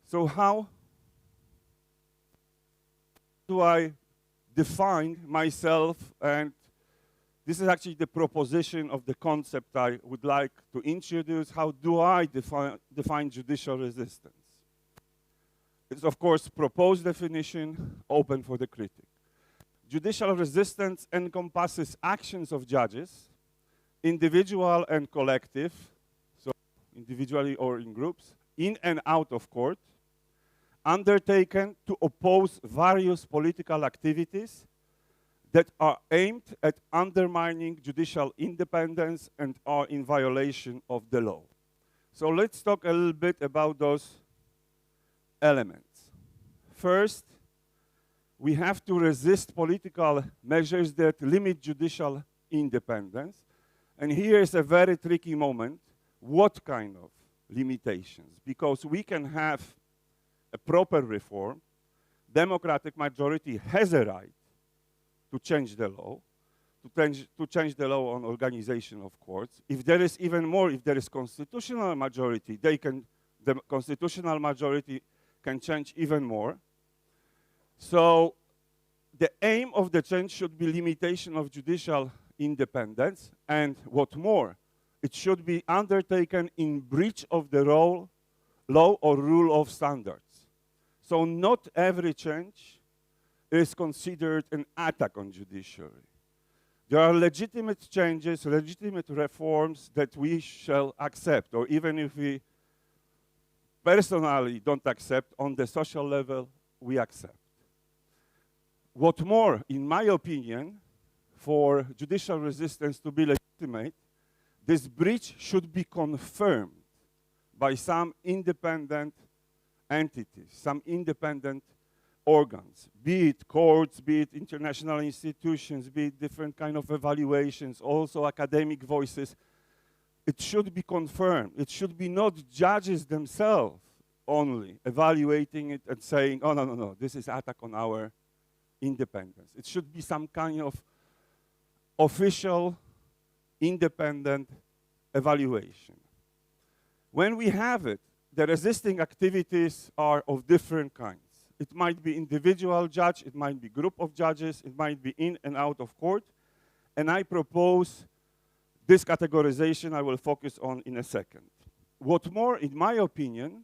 So how do I define myself? And this is actually the proposition of the concept I would like to introduce. How do I define judicial resistance? It's, of course, proposed definition, open for the critic. Judicial resistance encompasses actions of judges, individual and collective, so individually or in groups, in and out of court, undertaken to oppose various political activities that are aimed at undermining judicial independence and are in violation of the law. So let's talk a little bit about those elements. First, we have to resist political measures that limit judicial independence. And here is a very tricky moment. What kind of limitations? Because we can have a proper reform. Democratic majority has a right to change the law, to change the law on organization of courts. If there is even more, if there is constitutional majority, the constitutional majority can change even more. So the aim of the change should be limitation of judicial independence, and what more, it should be undertaken in breach of the law or rule of standards. So not every change is considered an attack on judiciary. There are legitimate changes, legitimate reforms that we shall accept, or even if we personally don't accept, on the social level, we accept. What more, in my opinion, for judicial resistance to be legitimate, this breach should be confirmed by some independent entities, some independent organs, be it courts, be it international institutions, be it different kind of evaluations, also academic voices. It should be confirmed. It should be not judges themselves only evaluating it and saying, oh, no, no, no, this is attack on our independence. It should be some kind of official, independent evaluation. When we have it, the resisting activities are of different kinds. It might be individual judge, it might be group of judges, it might be in and out of court, and I propose this categorization I will focus on in a second. What more, in my opinion,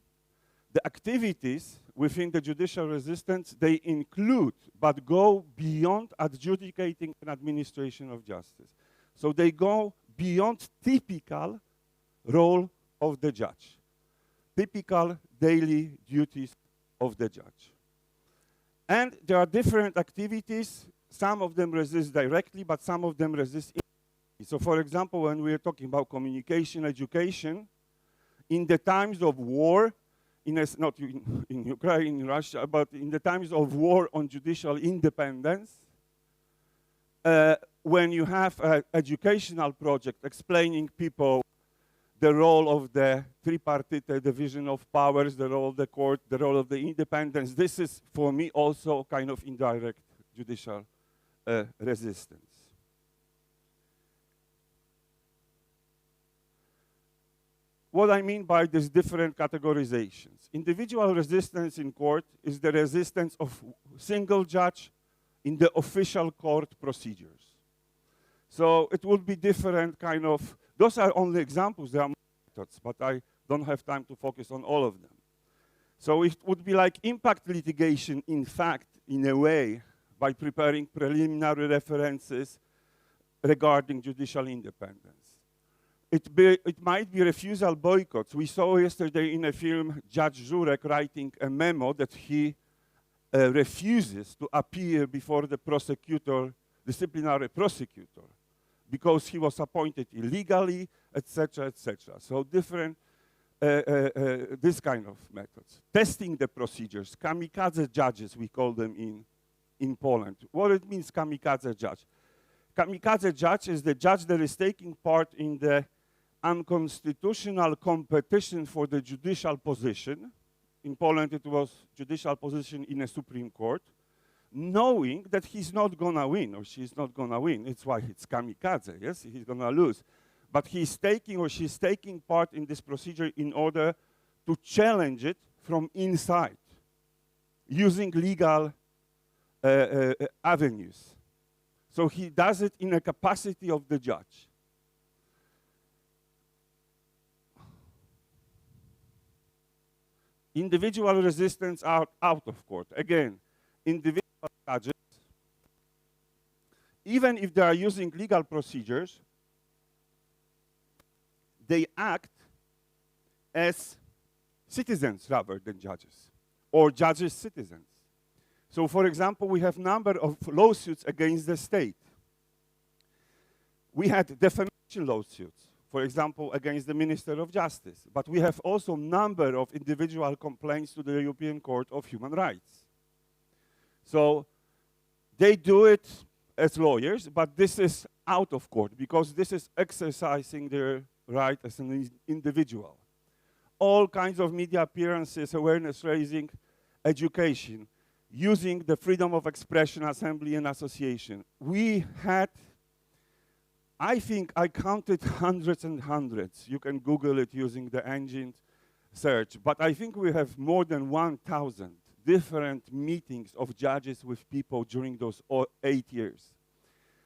the activities within the judicial resistance, they include, but go beyond adjudicating and administration of justice. So they go beyond typical role of the judge, typical daily duties of the judge. And there are different activities. Some of them resist directly, but some of them resist indirectly. So for example, when we are talking about communication, education, in the times of war, not in Ukraine, in Russia, but in the times of war on judicial independence, when you have an educational project explaining people the role of the tripartite division of powers, the role of the court, the role of the independence, this is, for me, also kind of indirect judicial resistance. What I mean by these different categorizations. Individual resistance in court is the resistance of single judge in the official court procedures. So it would be different kind of, those are only examples, there are methods, but I don't have time to focus on all of them. So it would be like impact litigation, in fact, in a way, by preparing preliminary references regarding judicial independence. It might be refusal boycotts. We saw yesterday in a film Judge Żurek writing a memo that he refuses to appear before the prosecutor, disciplinary prosecutor, because he was appointed illegally, etc., etc. So different, this kind of methods. Testing the procedures, kamikaze judges, we call them in Poland. What it means, kamikaze judge? Kamikaze judge is the judge that is taking part in the unconstitutional competition for the judicial position. In Poland, it was judicial position in a Supreme Court, knowing that he's not gonna win or she's not gonna win. It's why it's kamikaze, yes? He's gonna lose. But he's taking or she's taking part in this procedure in order to challenge it from inside, using legal avenues. So he does it in a capacity of the judge. Individual resistance out of court. Again, individual judges, even if they are using legal procedures, they act as citizens rather than judges, or judges citizens. So for example, we have number of lawsuits against the state. We had defamation lawsuits, for example, against the Minister of Justice. But we have also number of individual complaints to the European Court of Human Rights. So they do it as lawyers, but this is out of court because this is exercising their right as an individual. All kinds of media appearances, awareness raising, education, using the freedom of expression, assembly, and association. We had, I think I counted hundreds and hundreds. You can Google it using the engine search. But I think we have more than 1,000 different meetings of judges with people during those 8 years.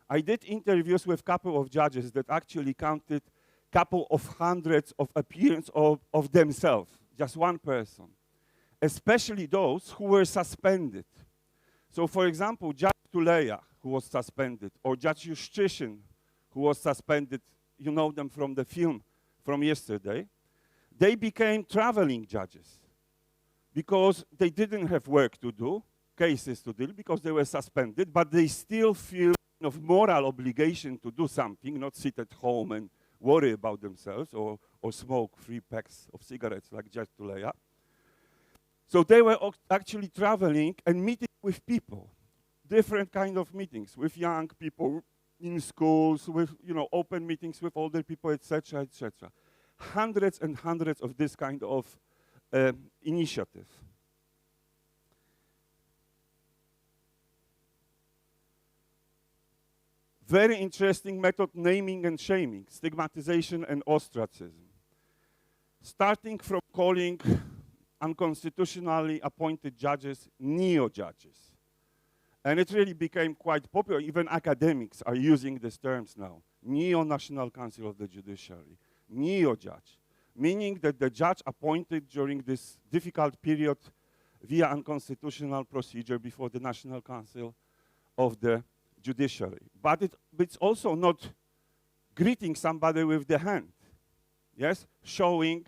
I did interviews with a couple of judges that actually counted a couple of hundreds of appearances of themselves, just one person, especially those who were suspended. So for example, Judge Tuleya, who was suspended, or Judge Justical, who was suspended, you know them from the film from yesterday, they became traveling judges. because they didn't have work to do, cases to deal, because they were suspended, but they still feel of moral obligation to do something, not sit at home and worry about themselves or smoke 3 packs of cigarettes like Judge Tuleya. So they were actually traveling and meeting with people, different kind of meetings, with young people in schools, with open meetings with older people, etc., etc. Hundreds and hundreds of this kind of initiative. Very interesting method, naming and shaming, stigmatization and ostracism. Starting from calling unconstitutionally appointed judges neo-judges. And it really became quite popular. Even academics are using these terms now. Neo-National Council of the Judiciary, neo-judge, meaning that the judge appointed during this difficult period via unconstitutional procedure before the National Council of the Judiciary. But it's also not greeting somebody with the hand, yes, showing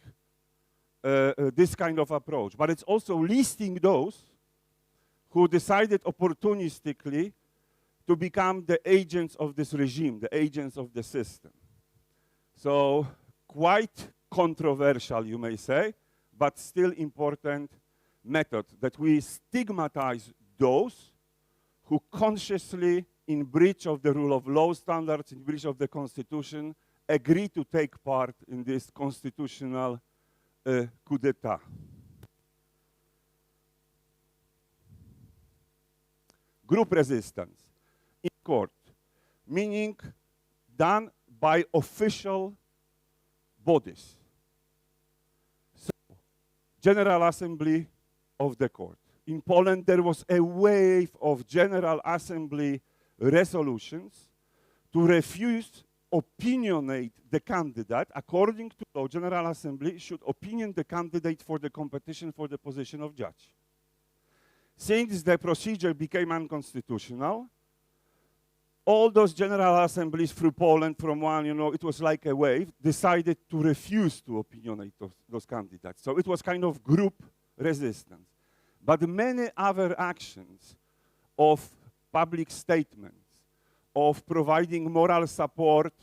this kind of approach. But it's also listing those who decided opportunistically to become the agents of this regime, the agents of the system. So quite controversial, you may say, but still important method that we stigmatize those who consciously, in breach of the rule of law standards, in breach of the Constitution, agree to take part in this constitutional coup d'etat. Group resistance in court, meaning done by official bodies. So, General Assembly of the court. In Poland, there was a wave of General Assembly resolutions to refuse opinionate the candidate. According to law, General Assembly should opinion the candidate for the competition for the position of judge. Since the procedure became unconstitutional, all those General Assemblies through Poland, from one, it was like a wave, decided to refuse to opinionate those candidates. So it was kind of group resistance. But many other actions of public statements, of providing moral support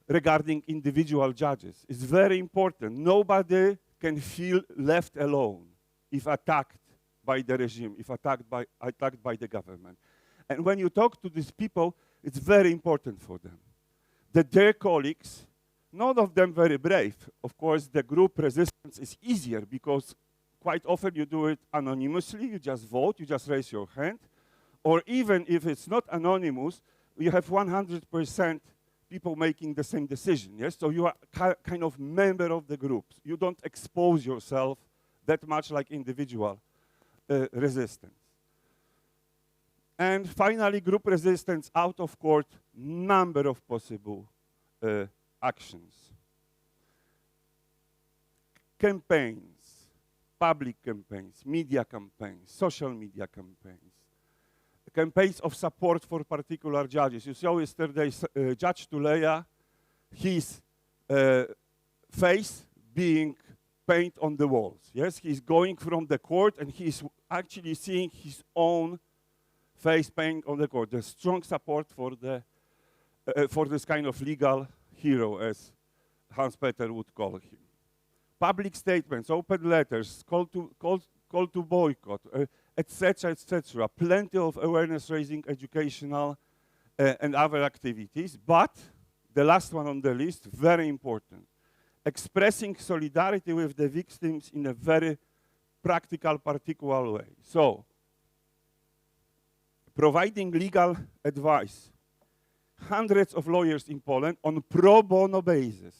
regarding individual judges is very important. Nobody can feel left alone if attacked by the regime, if attacked by the government. And when you talk to these people, it's very important for them that their colleagues, none of them very brave. Of course, the group resistance is easier because quite often you do it anonymously, you just vote, you just raise your hand, or even if it's not anonymous, you have 100% people making the same decision, yes? So you are kind of member of the group. You don't expose yourself that much like individual resistance. And finally, group resistance out of court, number of possible actions. Campaigns, public campaigns, media campaigns, social media campaigns. Campaigns of support for particular judges. You saw yesterday Judge Tuleya, his face being painted on the walls. Yes, he's going from the court and he's actually seeing his own face painted on the court. There's strong support for this kind of legal hero, as Hans-Peter would call him. Public statements, open letters, call to boycott, etc., etc. Plenty of awareness-raising, educational, and other activities. But the last one on the list, very important, expressing solidarity with the victims in a very practical, particular way. So, providing legal advice. Hundreds of lawyers in Poland on pro bono basis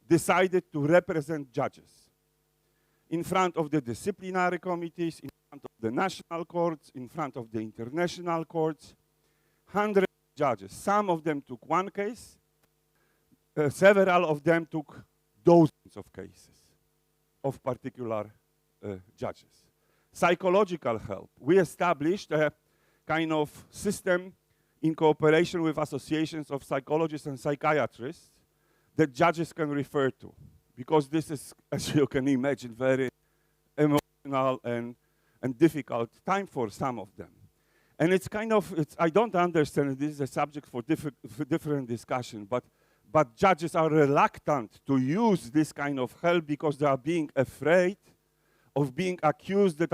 decided to represent judges in front of the disciplinary committees, in front of the national courts, in front of the international courts. Hundreds of judges. Some of them took one case. Several of them took dozens of cases of particular judges. Psychological help. We established a kind of system in cooperation with associations of psychologists and psychiatrists that judges can refer to. Because this is, as you can imagine, very emotional emotional and difficult time for some of them. And it's kind of, I don't understand, this is a subject for different discussion, but judges are reluctant to use this kind of help because they are being afraid of being accused that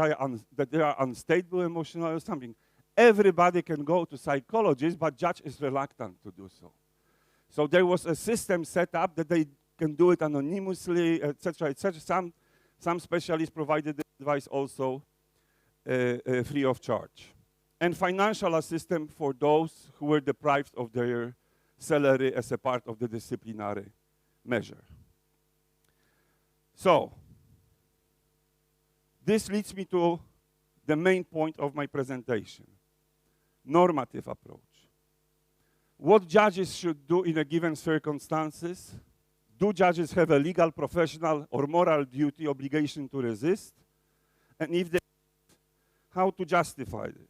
they are unstable emotionally or something. Everybody can go to psychologists, but judge is reluctant to do so. So there was a system set up that they can do it anonymously, etc., etc. Some specialists provided advice also free of charge. And financial assistance for those who were deprived of their salary as a part of the disciplinary measure. So, this leads me to the main point of my presentation, normative approach. What judges should do in a given circumstances? Do judges have a legal, professional, or moral duty, obligation to resist? And if they, how to justify it?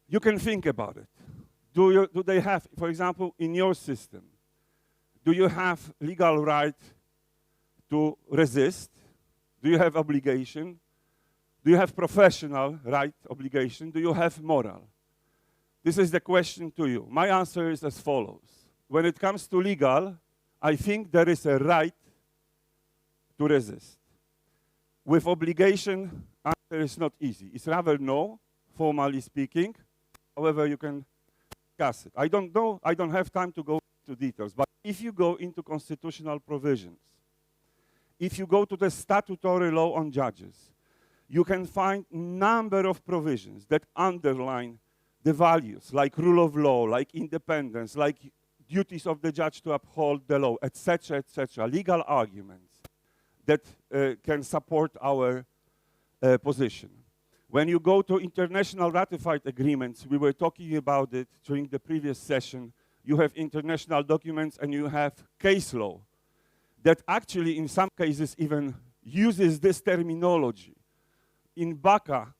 You can think about it. Do they have, for example, in your system, do you have legal right to resist? Do you have obligation? Do you have professional right, obligation? Do you have moral? This is the question to you. My answer is as follows. When it comes to legal, I think there is a right to resist. With obligation, answer is not easy. It's rather no, formally speaking. However, you can discuss it. I don't know, I don't have time to go into details, but if you go into constitutional provisions, if you go to the statutory law on judges, you can find a number of provisions that underline the values, like rule of law, like independence, like duties of the judge to uphold the law, etc., legal arguments that can support our position. When you go to international ratified agreements, we were talking about it during the previous session, you have international documents and you have case law that actually in some cases even uses this terminology. In Baca,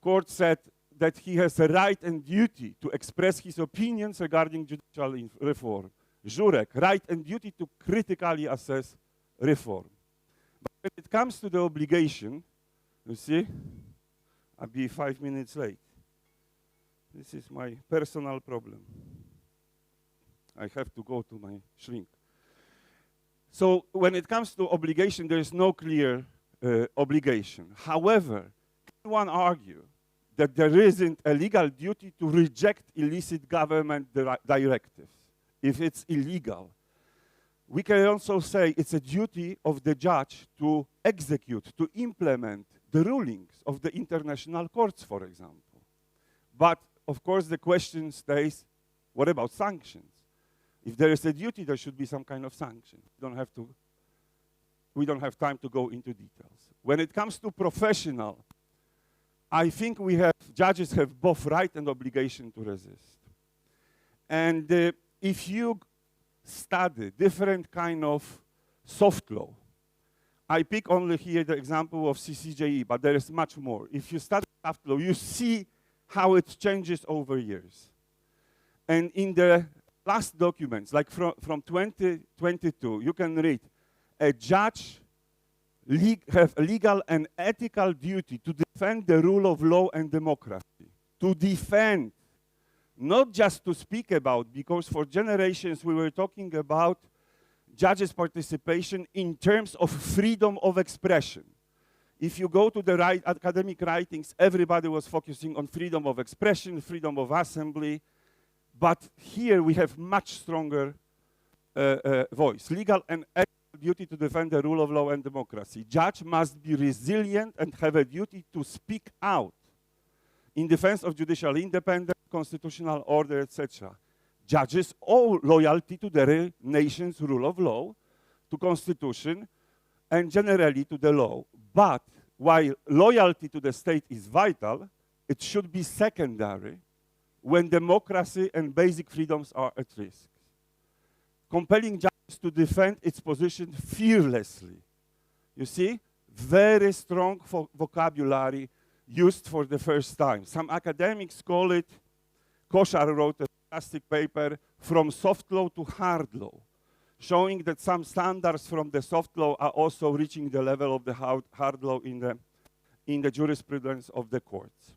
court said that he has a right and duty to express his opinions regarding judicial reform. Jurek, right and duty to critically assess reform. But when it comes to the obligation, you see, I'll be 5 minutes late. This is my personal problem. I have to go to my shrink. So when it comes to obligation, there is no clear obligation. However, can one argue that there isn't a legal duty to reject illicit government directives if it's illegal? We can also say it's a duty of the judge to execute, to implement the rulings of the international courts, for example. But, of course, the question stays, what about sanctions? If there is a duty, there should be some kind of sanction. We don't have time to go into details. When it comes to professional, I think judges have both right and obligation to resist. And if you study different kind of soft law, I pick only here the example of CCJE, but there is much more. If you study soft law, you see how it changes over years. And in the last documents, like from 2022, you can read, a judge have a legal and ethical duty to defend the rule of law and democracy. To defend, not just to speak about, because for generations we were talking about judges' participation in terms of freedom of expression. If you go to the academic writings, everybody was focusing on freedom of expression, freedom of assembly, but here we have much stronger voice. Legal and ethical duty to defend the rule of law and democracy. Judge must be resilient and have a duty to speak out in defense of judicial independence, constitutional order, etc. Judges owe loyalty to their nation's rule of law, to constitution, and generally to the law. But while loyalty to the state is vital, it should be secondary when democracy and basic freedoms are at risk. Compelling judges to defend its position fearlessly. You see, very strong vocabulary used for the first time. Some academics call it, Koshar wrote a fantastic paper, from soft law to hard law. showing that some standards from the soft law are also reaching the level of the hard law in the jurisprudence of the courts.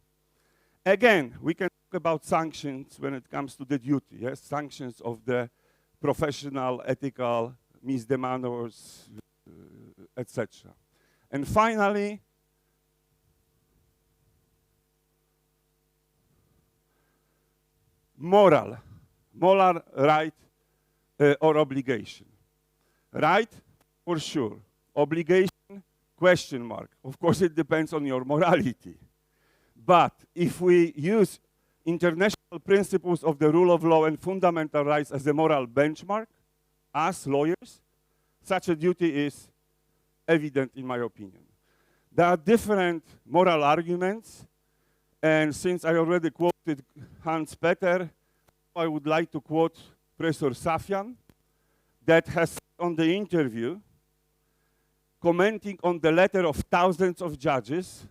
Again, we can talk about sanctions when it comes to the duty, yes, sanctions of the professional, ethical misdemeanors, etc. And finally, moral right or obligation. Right, for sure. Obligation, question mark. Of course, it depends on your morality. But if we use international principles of the rule of law and fundamental rights as a moral benchmark, as lawyers, such a duty is evident in my opinion. There are different moral arguments, and since I already quoted Hans Peter, I would like to quote Professor Safian, that has on the interview, commenting on the letter of thousands of judges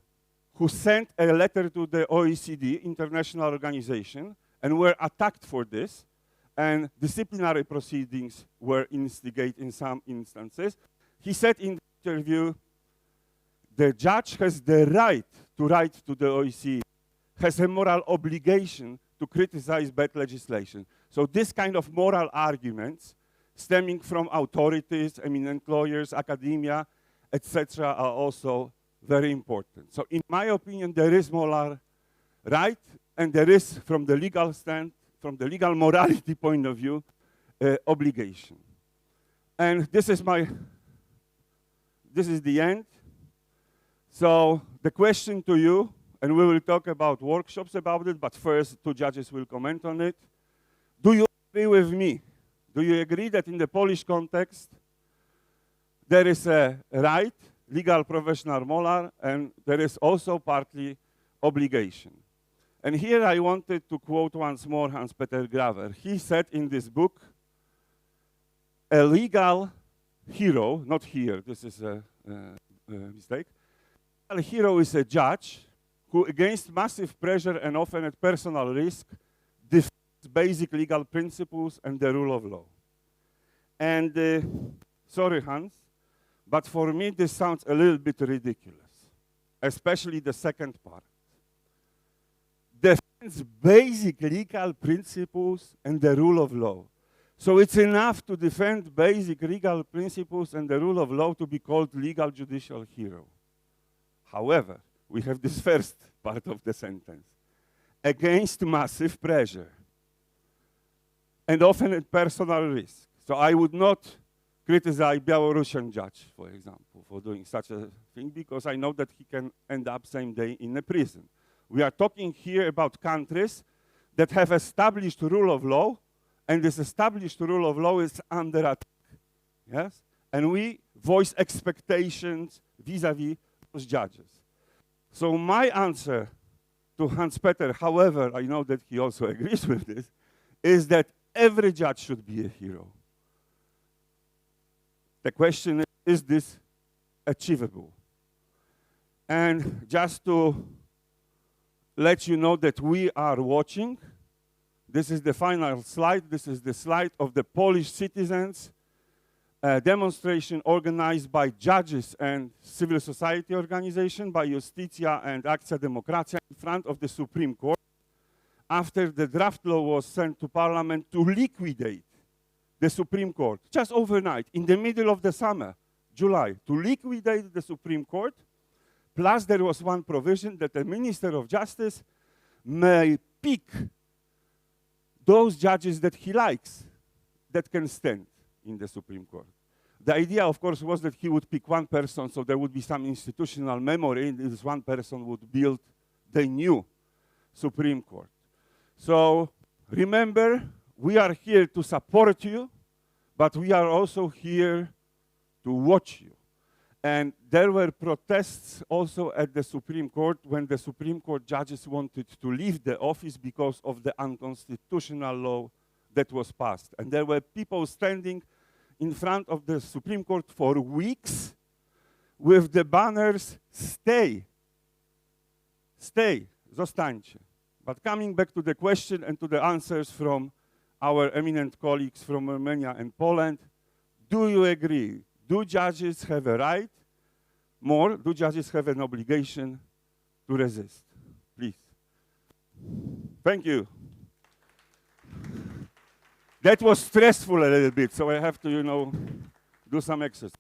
who sent a letter to the OECD, international organization, and were attacked for this, and disciplinary proceedings were instigated in some instances. He said in the interview, the judge has the right to write to the OECD, has a moral obligation to criticize bad legislation. So this kind of moral arguments stemming from authorities, eminent lawyers, academia, etc. are also very important. So in my opinion, there is moral right, and there is, from the legal morality point of view, obligation. And this is the end. So the question to you, and we will talk about workshops about it, but first two judges will comment on it. Do you agree with me? Do you agree that in the Polish context, there is a right, legal, professional, moral, and there is also partly obligation? And here I wanted to quote once more Hans-Peter Graver. He said in this book, a legal hero, not here, this is a mistake, a legal hero is a judge who, against massive pressure and often at personal risk, defends basic legal principles and the rule of law. And sorry, Hans, but for me this sounds a little bit ridiculous, especially the second part. Defends basic legal principles and the rule of law. So it's enough to defend basic legal principles and the rule of law to be called legal judicial hero. However, we have this first part of the sentence. Against massive pressure and often at personal risk. So I would not criticize Belarusian judge, for example, for doing such a thing, because I know that he can end up same day in a prison. We are talking here about countries that have established rule of law, and this established rule of law is under attack, yes? And we voice expectations vis-a-vis those judges. So my answer to Hans-Peter, however, I know that he also agrees with this, is that every judge should be a hero. The question is this achievable? And just to let you know that we are watching, this is the final slide. This is the slide of the Polish citizens demonstration organized by judges and civil society organization, by Justitia and Akcja Demokracja in front of the Supreme Court, after the draft law was sent to Parliament to liquidate the Supreme Court, just overnight, in the middle of the summer, July, to liquidate the Supreme Court. Plus there was one provision that the Minister of Justice may pick those judges that he likes that can stand in the Supreme Court. The idea, of course, was that he would pick one person, so there would be some institutional memory, and this one person would build the new Supreme Court. So remember, we are here to support you, but we are also here to watch you. And there were protests also at the Supreme Court when the Supreme Court judges wanted to leave the office because of the unconstitutional law that was passed. And there were people standing in front of the Supreme Court for weeks with the banners, stay, zostańcie. But coming back to the question and to the answers from our eminent colleagues from Romania and Poland, Do you agree? Do judges have a right? More, do judges have an obligation to resist? Please. Thank you. That was stressful a little bit, so I have to, do some exercise.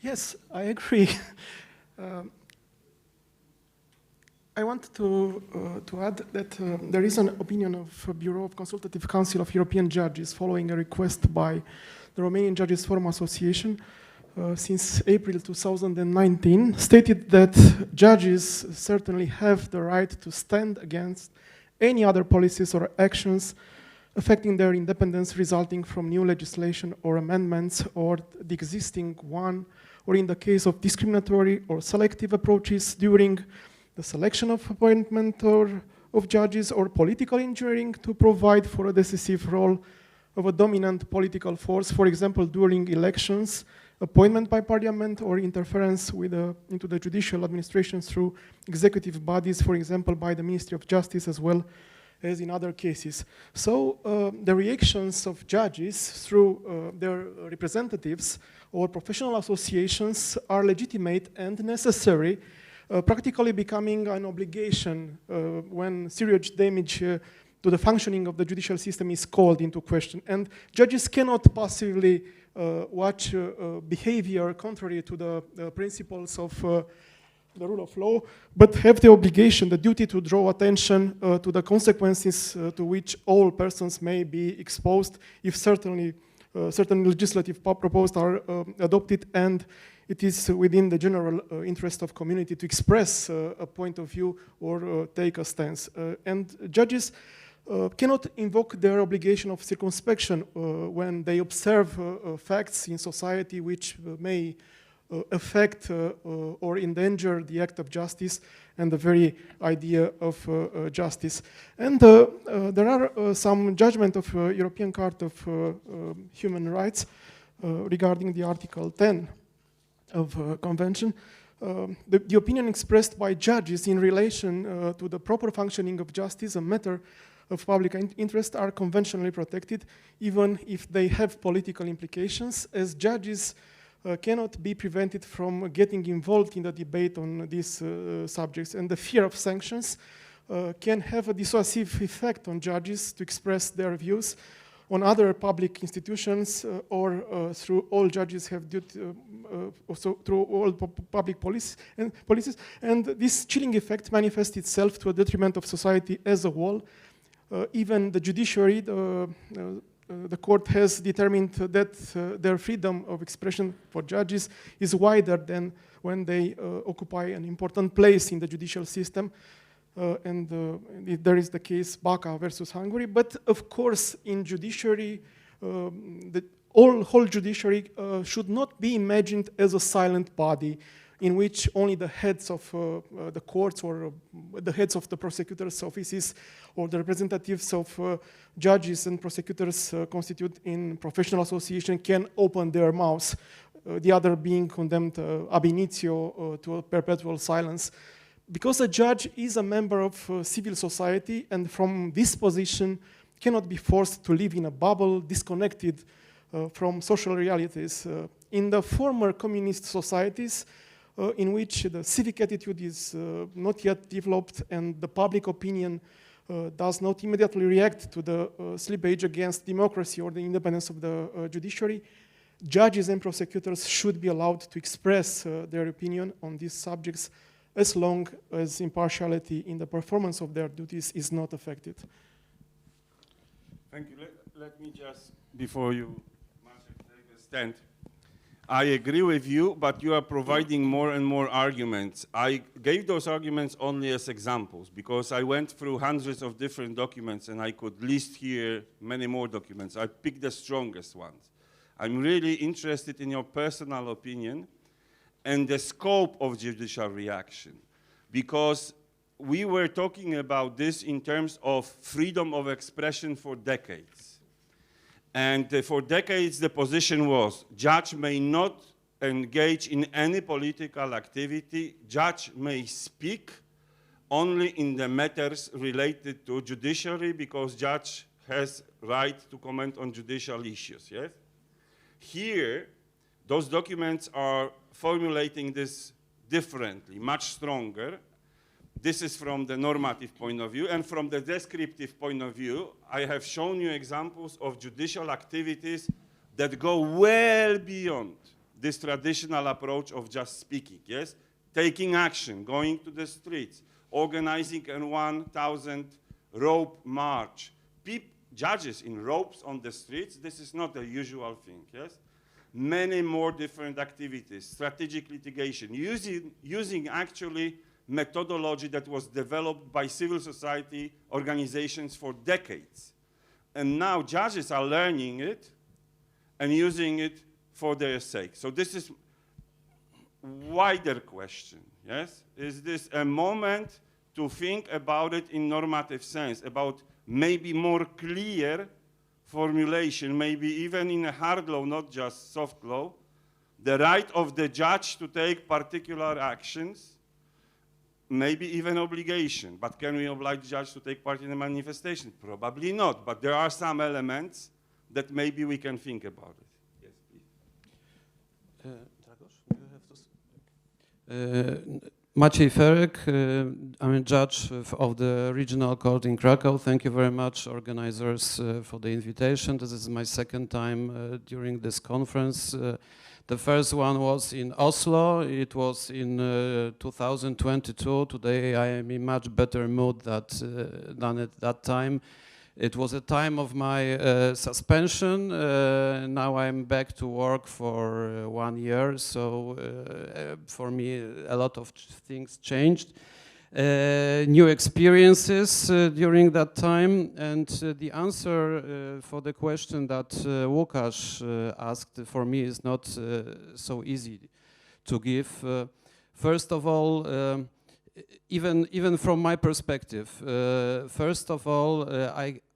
Yes, I agree. I want to add that there is an opinion of Bureau of Consultative Council of European Judges following a request by the Romanian Judges Forum Association since April 2019, stated that judges certainly have the right to stand against any other policies or actions affecting their independence resulting from new legislation or amendments or the existing one, or in the case of discriminatory or selective approaches during the selection of appointment of judges, or political engineering to provide for a decisive role of a dominant political force, for example, during elections, appointment by parliament, or interference into the judicial administration through executive bodies, for example, by the Ministry of Justice, as well as in other cases. So the reactions of judges through their representatives or professional associations are legitimate and necessary, practically becoming an obligation when serious damage to the functioning of the judicial system is called into question. And judges cannot passively watch behavior contrary to the principles of the rule of law, but have the obligation, the duty to draw attention to the consequences to which all persons may be exposed if certain legislative proposals are adopted, and it is within the general interest of community to express a point of view or take a stance. And judges cannot invoke their obligation of circumspection when they observe facts in society which may affect or endanger the act of justice and the very idea of justice. And there are some judgment of European Court of Human Rights regarding the Article 10 of Convention. The opinion expressed by judges in relation to the proper functioning of justice, a matter of public interest, are conventionally protected, even if they have political implications, as judges cannot be prevented from getting involved in the debate on these subjects. And the fear of sanctions can have a dissuasive effect on judges to express their views on other public institutions or through all judges have duty, also through all public policies. And this chilling effect manifests itself to a detriment of society as a whole. Even the judiciary, the court has determined that their freedom of expression for judges is wider than when they occupy an important place in the judicial system. There is the case Baca versus Hungary. But of course, in judiciary, the whole judiciary should not be imagined as a silent body in which only the heads of the courts or the heads of the prosecutors' offices or the representatives of judges and prosecutors constitute in professional association can open their mouths, the other being condemned ab initio to a perpetual silence. Because a judge is a member of civil society, and from this position cannot be forced to live in a bubble disconnected from social realities. In the former communist societies, in which the civic attitude is not yet developed and the public opinion does not immediately react to the slippage against democracy or the independence of the judiciary, judges and prosecutors should be allowed to express their opinion on these subjects as long as impartiality in the performance of their duties is not affected. Thank you. Let me just, before you take a stand, I agree with you, but you are providing more and more arguments. I gave those arguments only as examples because I went through hundreds of different documents and I could list here many more documents. I picked the strongest ones. I'm really interested in your personal opinion and the scope of judicial reaction, because we were talking about this in terms of freedom of expression for decades. And for decades, the position was, judge may not engage in any political activity, judge may speak only in the matters related to judiciary, because judge has right to comment on judicial issues, yes? Here, those documents are formulating this differently, much stronger. This is from the normative point of view, and from the descriptive point of view, I have shown you examples of judicial activities that go well beyond this traditional approach of just speaking, yes? Taking action, going to the streets, organizing a 1,000 rope march. Judges in ropes on the streets, this is not a usual thing, yes? Many more different activities, strategic litigation, using actually methodology that was developed by civil society organizations for decades. And now judges are learning it and using it for their sake. So this is wider question, yes? Is this a moment to think about it in normative sense, about maybe more clear formulation, maybe even in a hard law, not just soft law, the right of the judge to take particular actions, maybe even obligation. But can we oblige the judge to take part in a manifestation? Probably not, but there are some elements that maybe we can think about it. Yes, please. Dragos, you have to Maciej Ferek, I'm a judge of the Regional Court in Krakow. Thank you very much, organizers, for the invitation. This is my second time during this conference. The first one was in Oslo. It was in 2022. Today I am in much better mood than at that time. It was a time of my suspension. Now I'm back to work for 1 year, so for me a lot of things changed. New experiences during that time, and the answer for the question that Łukasz asked for me is not so easy to give. First of all, even from my perspective, first of all,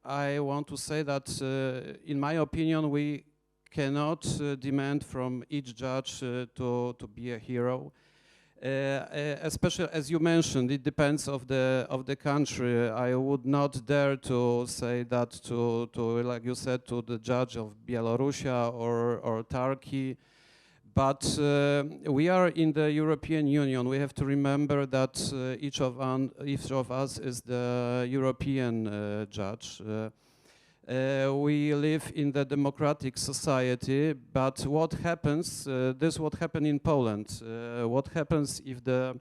I want to say that, in my opinion, we cannot demand from each judge to be a hero. Especially, as you mentioned, it depends of the country. I would not dare to say that to like you said, to the judge of Belarus or Turkey. But we are in the European Union. We have to remember that each of us is the European judge. We live in the democratic society, but what happens, this what happened in Poland. What happens if the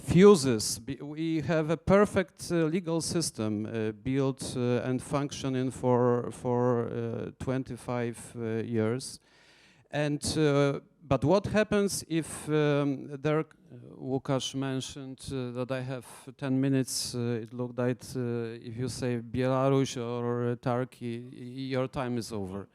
fuses, we have a perfect legal system built and functioning for 25 years. And but what happens if Łukasz mentioned that I have 10 minutes. It looked like if you say Belarus or Turkey, your time is over.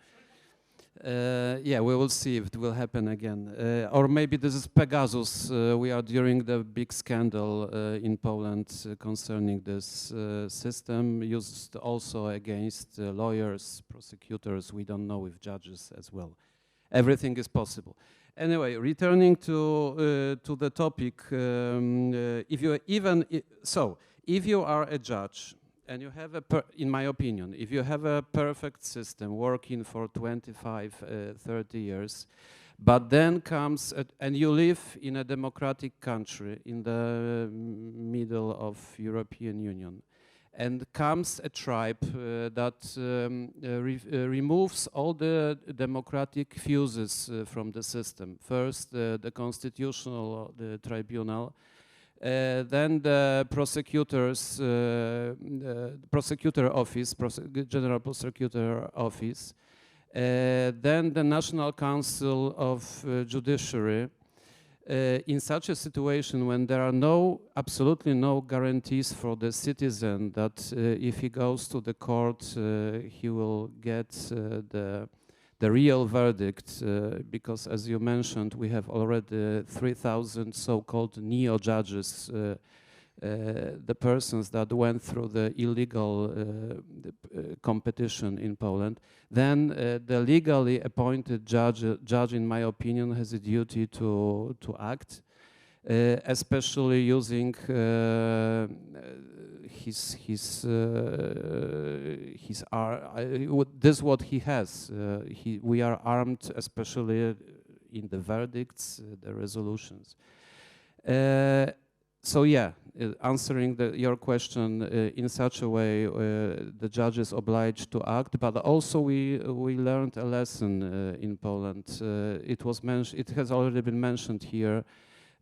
Yeah, we will see if it will happen again. Or maybe this is Pegasus. We are during the big scandal in Poland concerning this system, used also against lawyers, prosecutors. We don't know if judges as well. Everything is possible. Anyway, returning to the topic, if you are a judge and you have in my opinion, if you have a perfect system working for 25, 30 years, but then comes and you live in a democratic country in the middle of European Union, and comes a tribe that removes all the democratic fuses from the system. First, the constitutional tribunal, then the prosecutors, prosecutor office, general prosecutor office, then the National Council of Judiciary. In such a situation, when there are absolutely no guarantees for the citizen that if he goes to the court, he will get the real verdict, because as you mentioned, we have already 3,000 so-called neo-judges the persons that went through the illegal competition in Poland, then the legally appointed judge, in my opinion, has a duty to act, especially using this is what he has. We are armed, especially in the verdicts, the resolutions. So yeah, answering your question in such a way, the judge is obliged to act. But also we learned a lesson in Poland. It has already been mentioned here.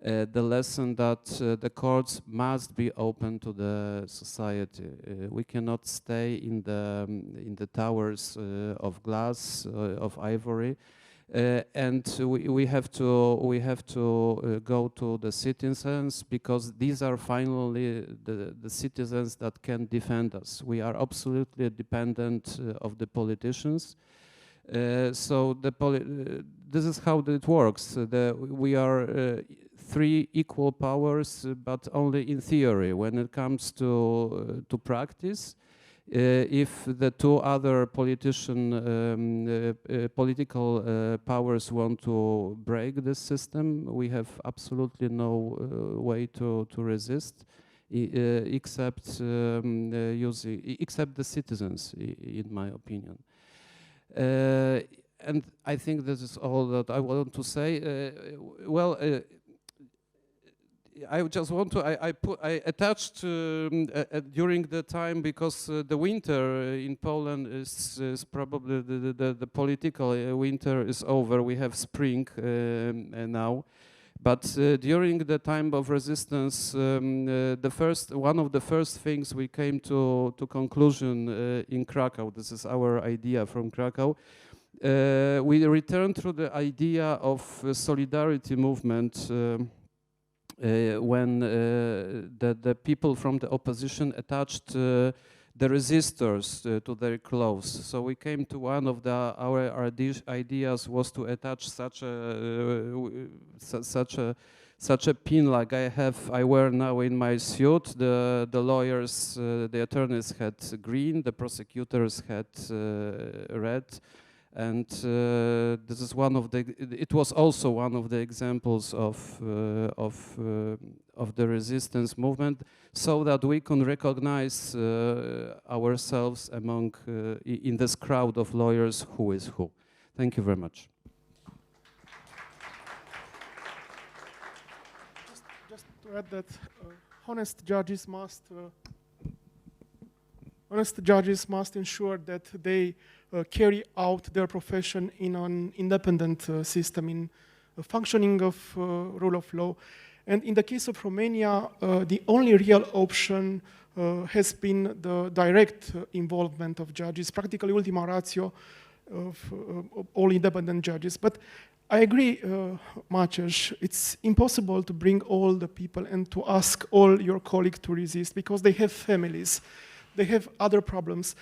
The lesson that the courts must be open to the society. We cannot stay in the towers of glass, of ivory. And we have to go to the citizens, because these are finally the citizens that can defend us. We are absolutely dependent of the politicians. So this is how it works. We are three equal powers, but only in theory. When it comes to practice, if the two other political powers want to break this system, we have absolutely no way to resist, except the citizens, in my opinion. And I think this is all that I want to say. I just want to, I attached during the time, because the winter in Poland is probably the political winter is over. We have spring now. But during the time of resistance, one of the first things we came to conclusion in Krakow, this is our idea from Krakow, we returned to the idea of solidarity movement when the people from the opposition attached the resistors to their clothes. So we came to one of our ideas was to attach such a pin like I wear now in my suit. The lawyers, the attorneys had green, the prosecutors had red. And this is it was also one of the examples of the resistance movement, so that we can recognize ourselves among in this crowd of lawyers who is who. Thank you very much. Just to add that honest judges must ensure that they carry out their profession in an independent system, in a functioning of rule of law. And in the case of Romania, the only real option has been the direct involvement of judges, practically ultima ratio of all independent judges. But I agree, Maciej, it's impossible to bring all the people and to ask all your colleagues to resist, because they have families. They have other problems.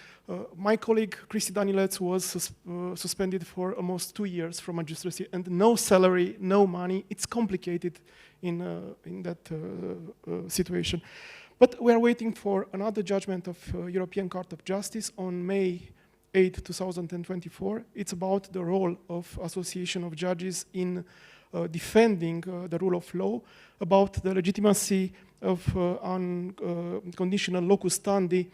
My colleague, Kristi Danilec, was suspended for almost 2 years from magistracy, and no salary, no money. It's complicated in that situation. But we are waiting for another judgment of European Court of Justice on May 8, 2024. It's about the role of association of judges in defending the rule of law, about the legitimacy of unconditional locus standi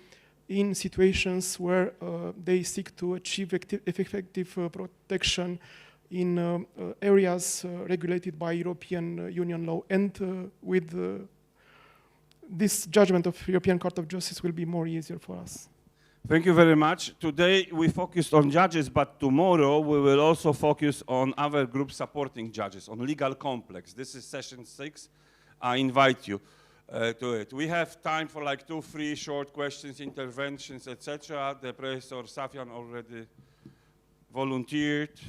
in situations where they seek to achieve effective protection in areas regulated by European Union law. And with this judgment of European Court of Justice will be more easier for us. Thank you very much. Today we focused on judges, but tomorrow we will also focus on other groups supporting judges, on legal complex. This is session 6. I invite you to it. We have time for like 2-3 short questions, interventions, etc. The Professor Safian already volunteered.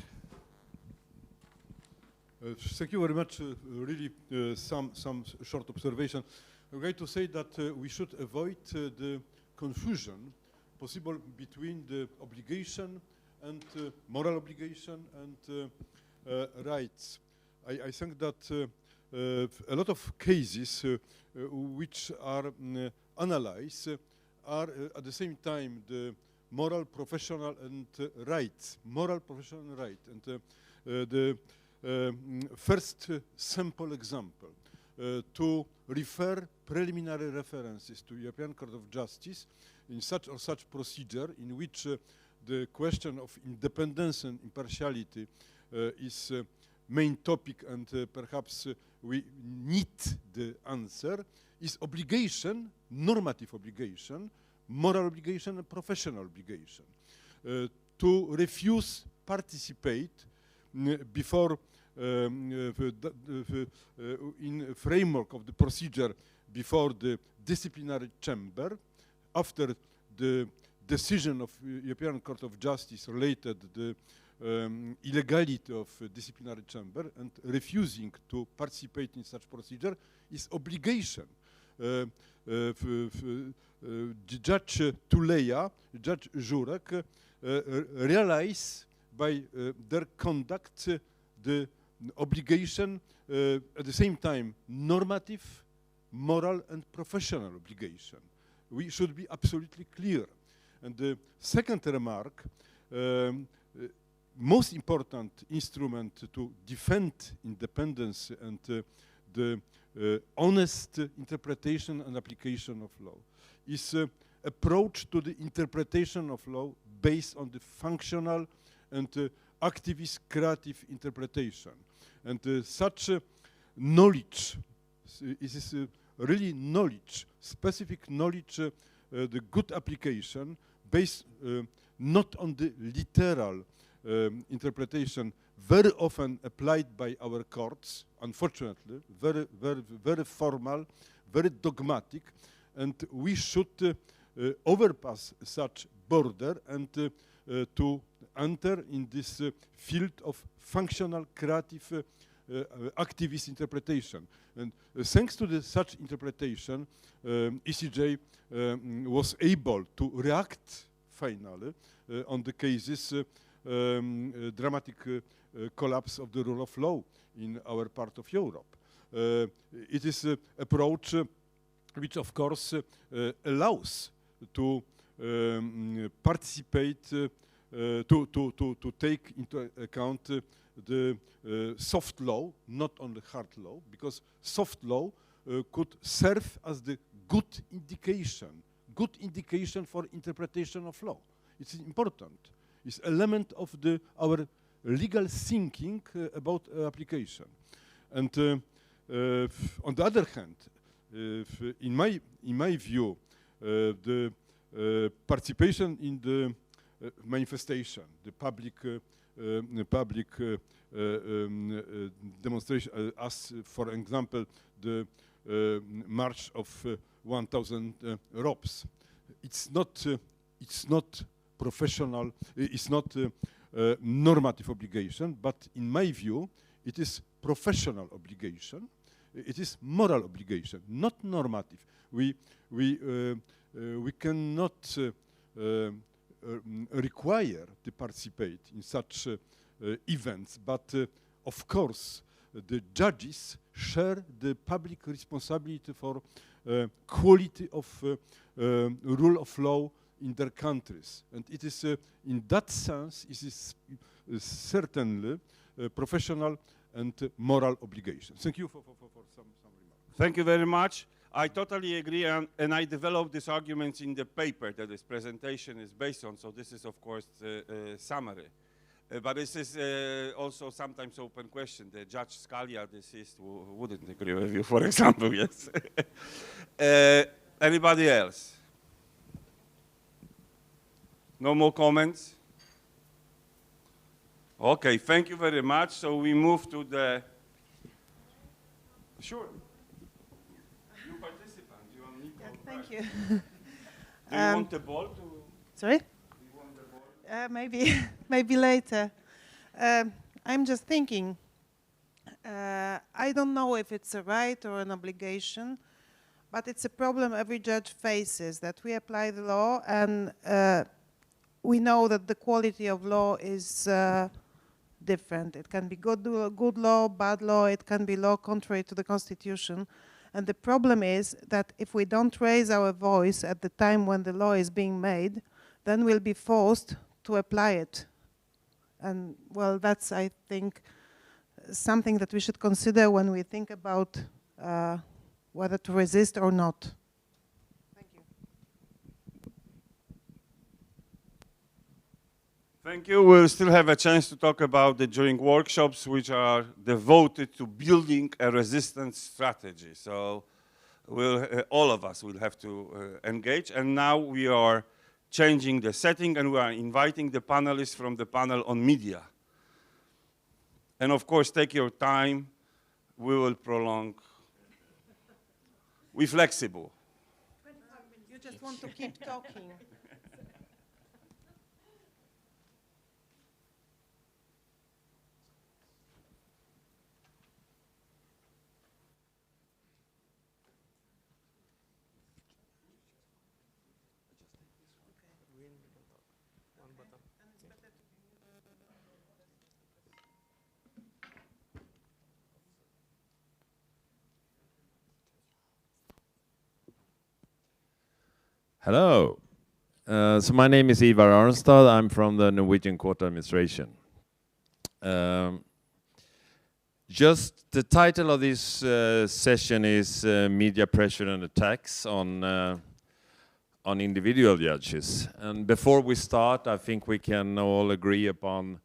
Thank you very much. Really, some short observation. I'm going to say that we should avoid the confusion possible between the obligation and moral obligation and rights. I think that a lot of cases which are analyzed are at the same time the moral, professional, and rights. Moral, professional, and right. And the first sample example to refer preliminary references to European Court of Justice in such or such procedure in which the question of independence and impartiality is main topic and perhaps we need the answer is obligation, normative obligation, moral obligation and professional obligation to refuse participate before in framework of the procedure before the disciplinary chamber after the decision of European Court of Justice related the illegality of disciplinary chamber and refusing to participate in such procedure is obligation. Judge Tuleya, Judge Jurek realize by their conduct the obligation at the same time normative, moral and professional obligation. We should be absolutely clear. And the second remark, most important instrument to defend independence and the honest interpretation and application of law is approach to the interpretation of law based on the functional and activist creative interpretation. And such knowledge is really knowledge, specific knowledge, the good application based not on the literal interpretation very often applied by our courts, unfortunately, very formal, very dogmatic, and we should overpass such border and to enter in this field of functional, creative, activist interpretation. And thanks to such interpretation, ECJ was able to react finally on the cases dramatic collapse of the rule of law in our part of Europe. It is an approach which, of course, allows to participate, to take into account the soft law, not only hard law, because soft law could serve as the good indication for interpretation of law. It's important. It's element of our legal thinking about application. And on the other hand, in my view, the participation in the manifestation, the public demonstration, as for example the march of 1,000 ropes, it's not professional, it's not normative obligation, but in my view, it is professional obligation. It is moral obligation, not normative. We cannot require to participate in such events, but of course, the judges share the public responsibility for quality of rule of law in their countries. And it is, in that sense, it is certainly professional and moral obligation. Thank you for some remarks. Thank you very much. I totally agree, and I developed these arguments in the paper that this presentation is based on, so this is, of course, a summary. But this is also sometimes open question. The Judge Scalia, deceased, wouldn't agree with you, for example, yes. Anybody else? No more comments? Okay, thank you very much. So we move to the... Sure. You participant, you are Nico. Thank you. Do you want the ball to... Sorry? Do you want the Maybe, ball? maybe later. I'm just thinking, I don't know if it's a right or an obligation, but it's a problem every judge faces, that we apply the law and we know that the quality of law is different. It can be good law, bad law, it can be law contrary to the constitution. And the problem is that if we don't raise our voice at the time when the law is being made, then we'll be forced to apply it. And well, that's, I think, something that we should consider when we think about whether to resist or not. Thank you. Thank you. We'll still have a chance to talk about it during workshops which are devoted to building a resistance strategy. So all of us will have to engage. And now we are changing the setting and we are inviting the panelists from the panel on media. And of course, take your time. We will prolong. We're flexible. You just want to keep talking. Hello. So my name is Ivar Arnstad. I'm from the Norwegian Court Administration. Just the title of this session is Media Pressure and Attacks on individual judges. And before we start, I think we can all agree upon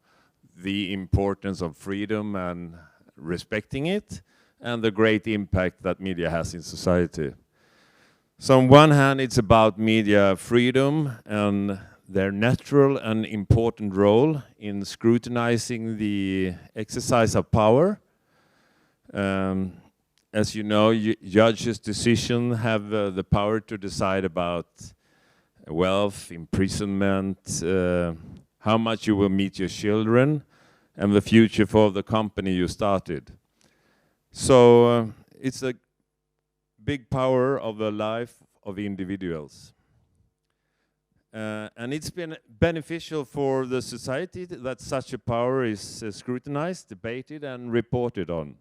the importance of freedom and respecting it, and the great impact that media has in society. So on one hand, it's about media freedom and their natural and important role in scrutinizing the exercise of power. As you know, judges' decisions have the power to decide about wealth, imprisonment, how much you will meet your children, and the future for the company you started. So it's a big power of the life of individuals. And it's been beneficial for the society that such a power is scrutinized, debated, and reported on.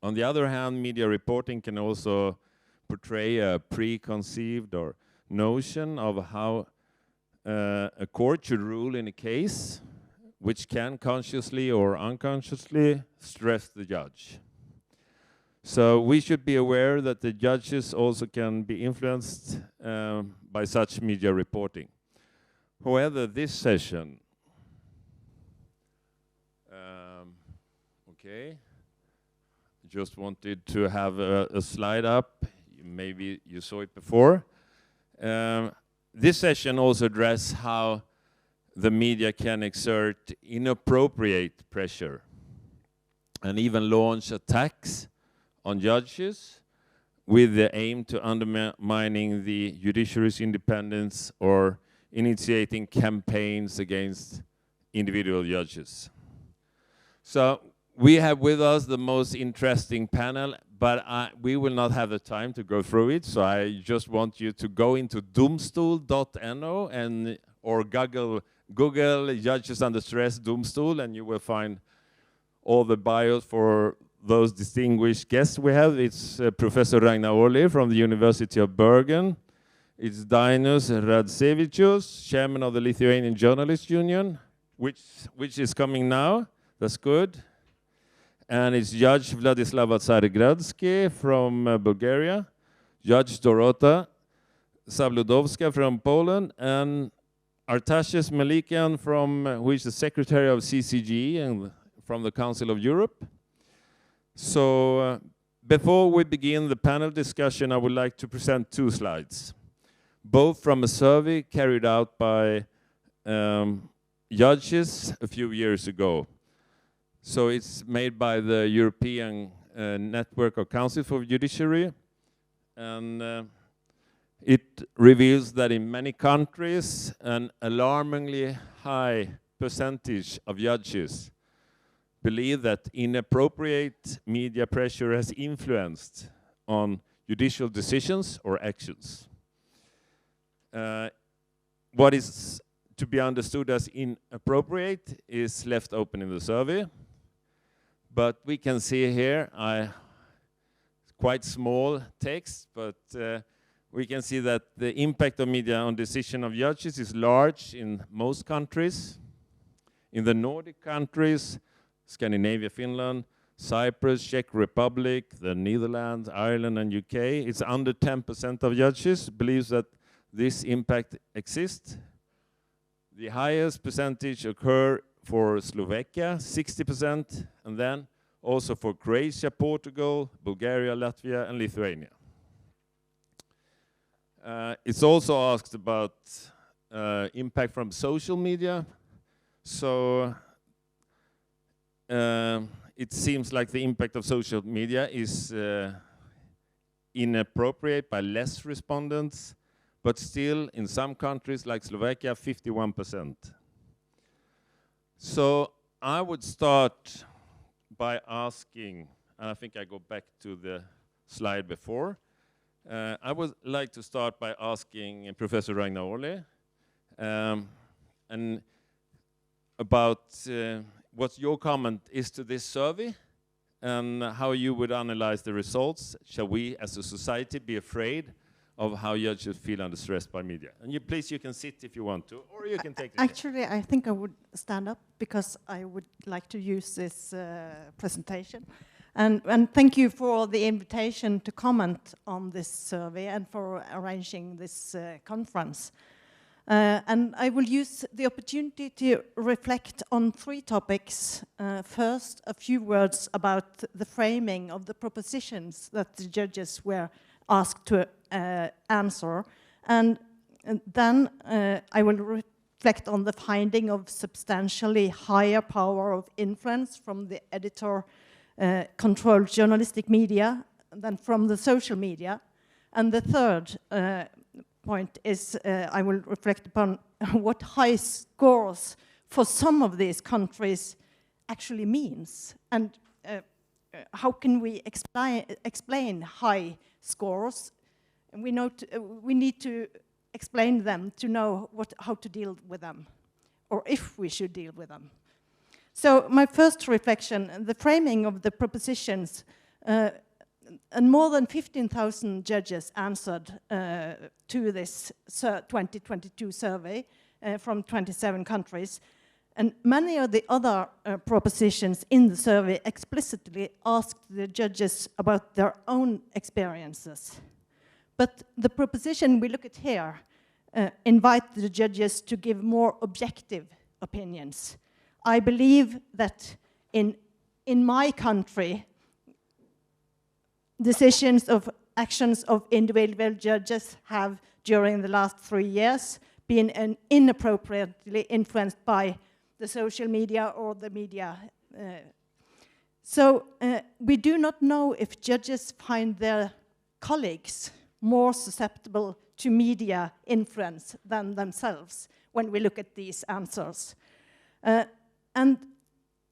On the other hand, media reporting can also portray a preconceived or notion of how a court should rule in a case, which can consciously or unconsciously stress the judge. So we should be aware that the judges also can be influenced by such media reporting. However, this session, okay, just wanted to have a slide up. Maybe you saw it before. This session also addresses how the media can exert inappropriate pressure and even launch attacks on judges with the aim to undermining the judiciary's independence or initiating campaigns against individual judges. So we have with us the most interesting panel, but we will not have the time to go through it, so I just want you to go into domstol.no and or Google Judges Under Stress Domstol, and you will find all the bios for those distinguished guests we have. It's Professor Ragnar Orli from the University of Bergen. It's Dainius Radzevicius, chairman of the Lithuanian Journalists Union, which is coming now. That's good. And it's Judge Vladislava Tsaregradsky from Bulgaria, Judge Dorota Sabludowska from Poland, and Artashes Malikian who is the secretary of CCG and from the Council of Europe. So before we begin the panel discussion, I would like to present two slides, both from a survey carried out by judges a few years ago. So it's made by the European Network of Council for Judiciary, and it reveals that in many countries an alarmingly high percentage of judges believe that inappropriate media pressure has influenced on judicial decisions or actions. What is to be understood as inappropriate is left open in the survey. But we can see here, quite small text, but we can see that the impact of media on decision of judges is large in most countries. In the Nordic countries, Scandinavia, Finland, Cyprus, Czech Republic, the Netherlands, Ireland, and UK, it's under 10% of judges believes that this impact exists. The highest percentage occur for Slovakia, 60%, and then also for Croatia, Portugal, Bulgaria, Latvia, and Lithuania. It's also asked about impact from social media. So it seems like the impact of social media is inappropriate by less respondents, but still in some countries like Slovakia, 51%. So I would start by asking, and I think I go back to the slide before, I would like to start by asking Professor Ragnar Orle and about what your comment is to this survey and how you would analyze the results. Shall we as a society be afraid of how judges feel under stress by media? And you can sit if you want to, or you can take the Actually, I think I would stand up because I would like to use this presentation. And thank you for the invitation to comment on this survey and for arranging this conference. And I will use the opportunity to reflect on 3 topics. First, a few words about the framing of the propositions that the judges were asked to answer. And then I will reflect on the finding of substantially higher power of influence from the editor-controlled journalistic media than from the social media. And the third point is I will reflect upon what high scores for some of these countries actually means, and how can we explain high scores. And we need to explain them to know how to deal with them, or if we should deal with them. So my first reflection, the framing of the propositions, and more than 15,000 judges answered to this 2022 survey from 27 countries. And many of the other propositions in the survey explicitly asked the judges about their own experiences. But the proposition we look at here invite the judges to give more objective opinions. I believe that in my country, decisions of actions of individual judges have, during the last 3 years, been inappropriately influenced by the social media or the media. So we do not know if judges find their colleagues more susceptible to media influence than themselves when we look at these answers. And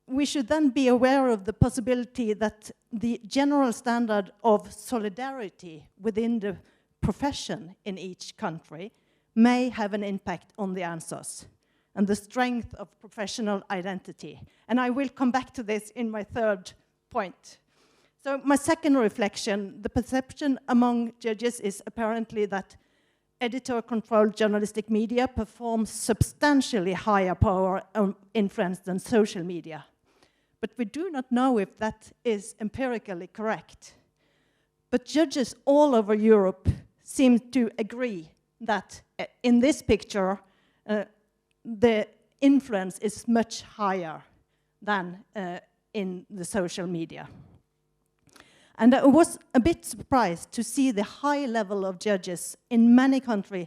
we should then be aware of the possibility that the general standard of solidarity within the profession in each country may have an impact on the answers and the strength of professional identity. And I will come back to this in my third point. So my second reflection, the perception among judges is apparently that editor-controlled journalistic media performs substantially higher power of influence than social media. But we do not know if that is empirically correct. But judges all over Europe seem to agree that in this picture, the influence is much higher than in the social media. And I was a bit surprised to see the high level of judges in many countries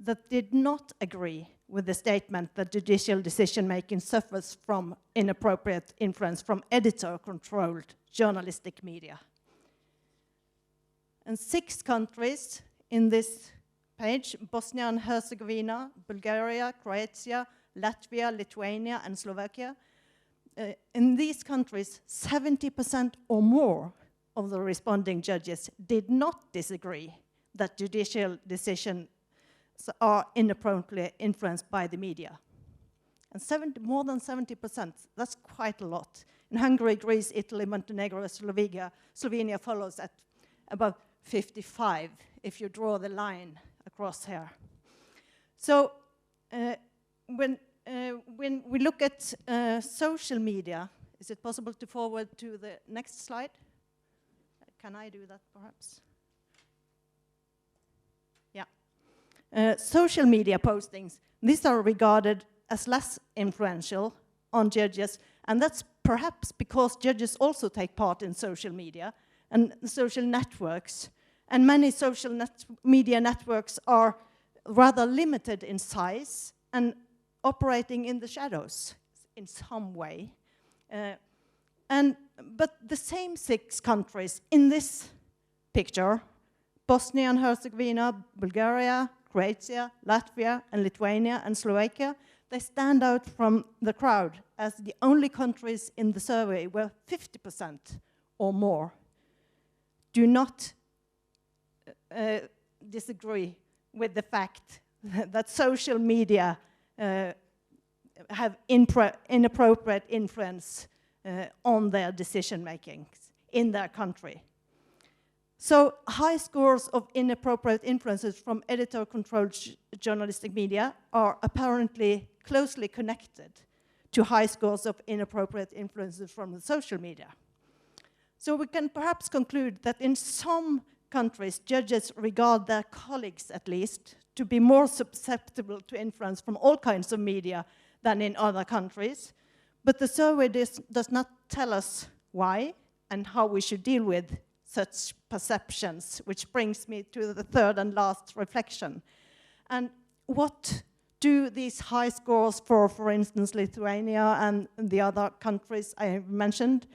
that did not agree with the statement that judicial decision-making suffers from inappropriate influence from editor-controlled journalistic media. And 6 countries in this page, Bosnia and Herzegovina, Bulgaria, Croatia, Latvia, Lithuania, and Slovakia. In these countries, 70% or more of the responding judges did not disagree that judicial decision are inappropriately influenced by the media. And more than 70%, that's quite a lot. In Hungary, Greece, Italy, Montenegro, Slovenia follows at about 55, if you draw the line across here. So when we look at social media, is it possible to forward to the next slide? Can I do that, perhaps? Yeah. Social media postings, these are regarded as less influential on judges, and that's perhaps because judges also take part in social media and social networks, and many social media networks are rather limited in size and operating in the shadows in some way. But the same 6 countries in this picture, Bosnia and Herzegovina, Bulgaria, Croatia, Latvia, and Lithuania, and Slovakia, they stand out from the crowd as the only countries in the survey where 50% or more do not disagree with the fact that social media have inappropriate influence on their decision-making in their country. So high scores of inappropriate influences from editor-controlled journalistic media are apparently closely connected to high scores of inappropriate influences from the social media. So we can perhaps conclude that in some countries, judges regard their colleagues, at least, to be more susceptible to influence from all kinds of media than in other countries. But the survey does not tell us why and how we should deal with such perceptions, which brings me to the third and last reflection. And what do these high scores for instance, Lithuania and the other countries I have mentioned,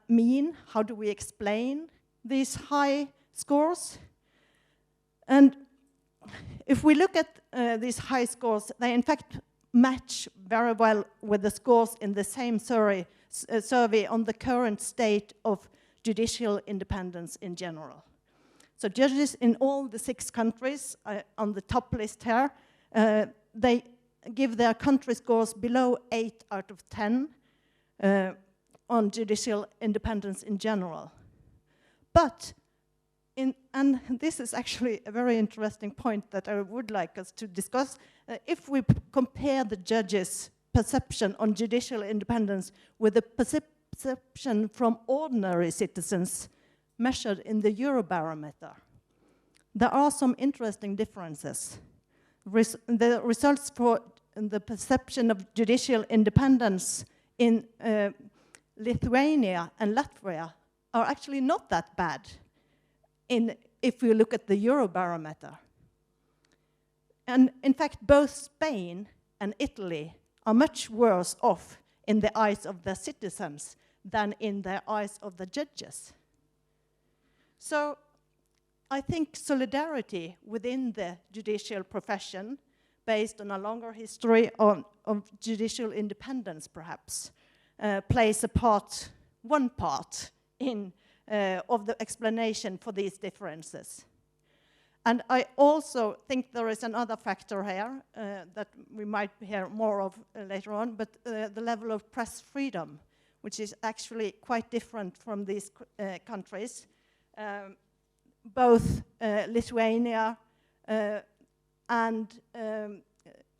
mean? How do we explain these high scores? And if we look at these high scores, they in fact match very well with the scores in the same survey on the current state of judicial independence in general. So judges in all the 6 countries on the top list here, they give their country scores below 8 out of 10 on judicial independence in general. But, and this is actually a very interesting point that I would like us to discuss, if we compare the judges' perception on judicial independence with the perception from ordinary citizens measured in the Eurobarometer, there are some interesting differences. The results for the perception of judicial independence in Lithuania and Latvia are actually not that bad if we look at the Eurobarometer. And in fact, both Spain and Italy are much worse off in the eyes of their citizens than in the eyes of the judges. So I think solidarity within the judicial profession, based on a longer history of judicial independence perhaps, plays a part, one part of the explanation for these differences. And I also think there is another factor here that we might hear more of later on, but the level of press freedom, which is actually quite different from these countries. Both Lithuania and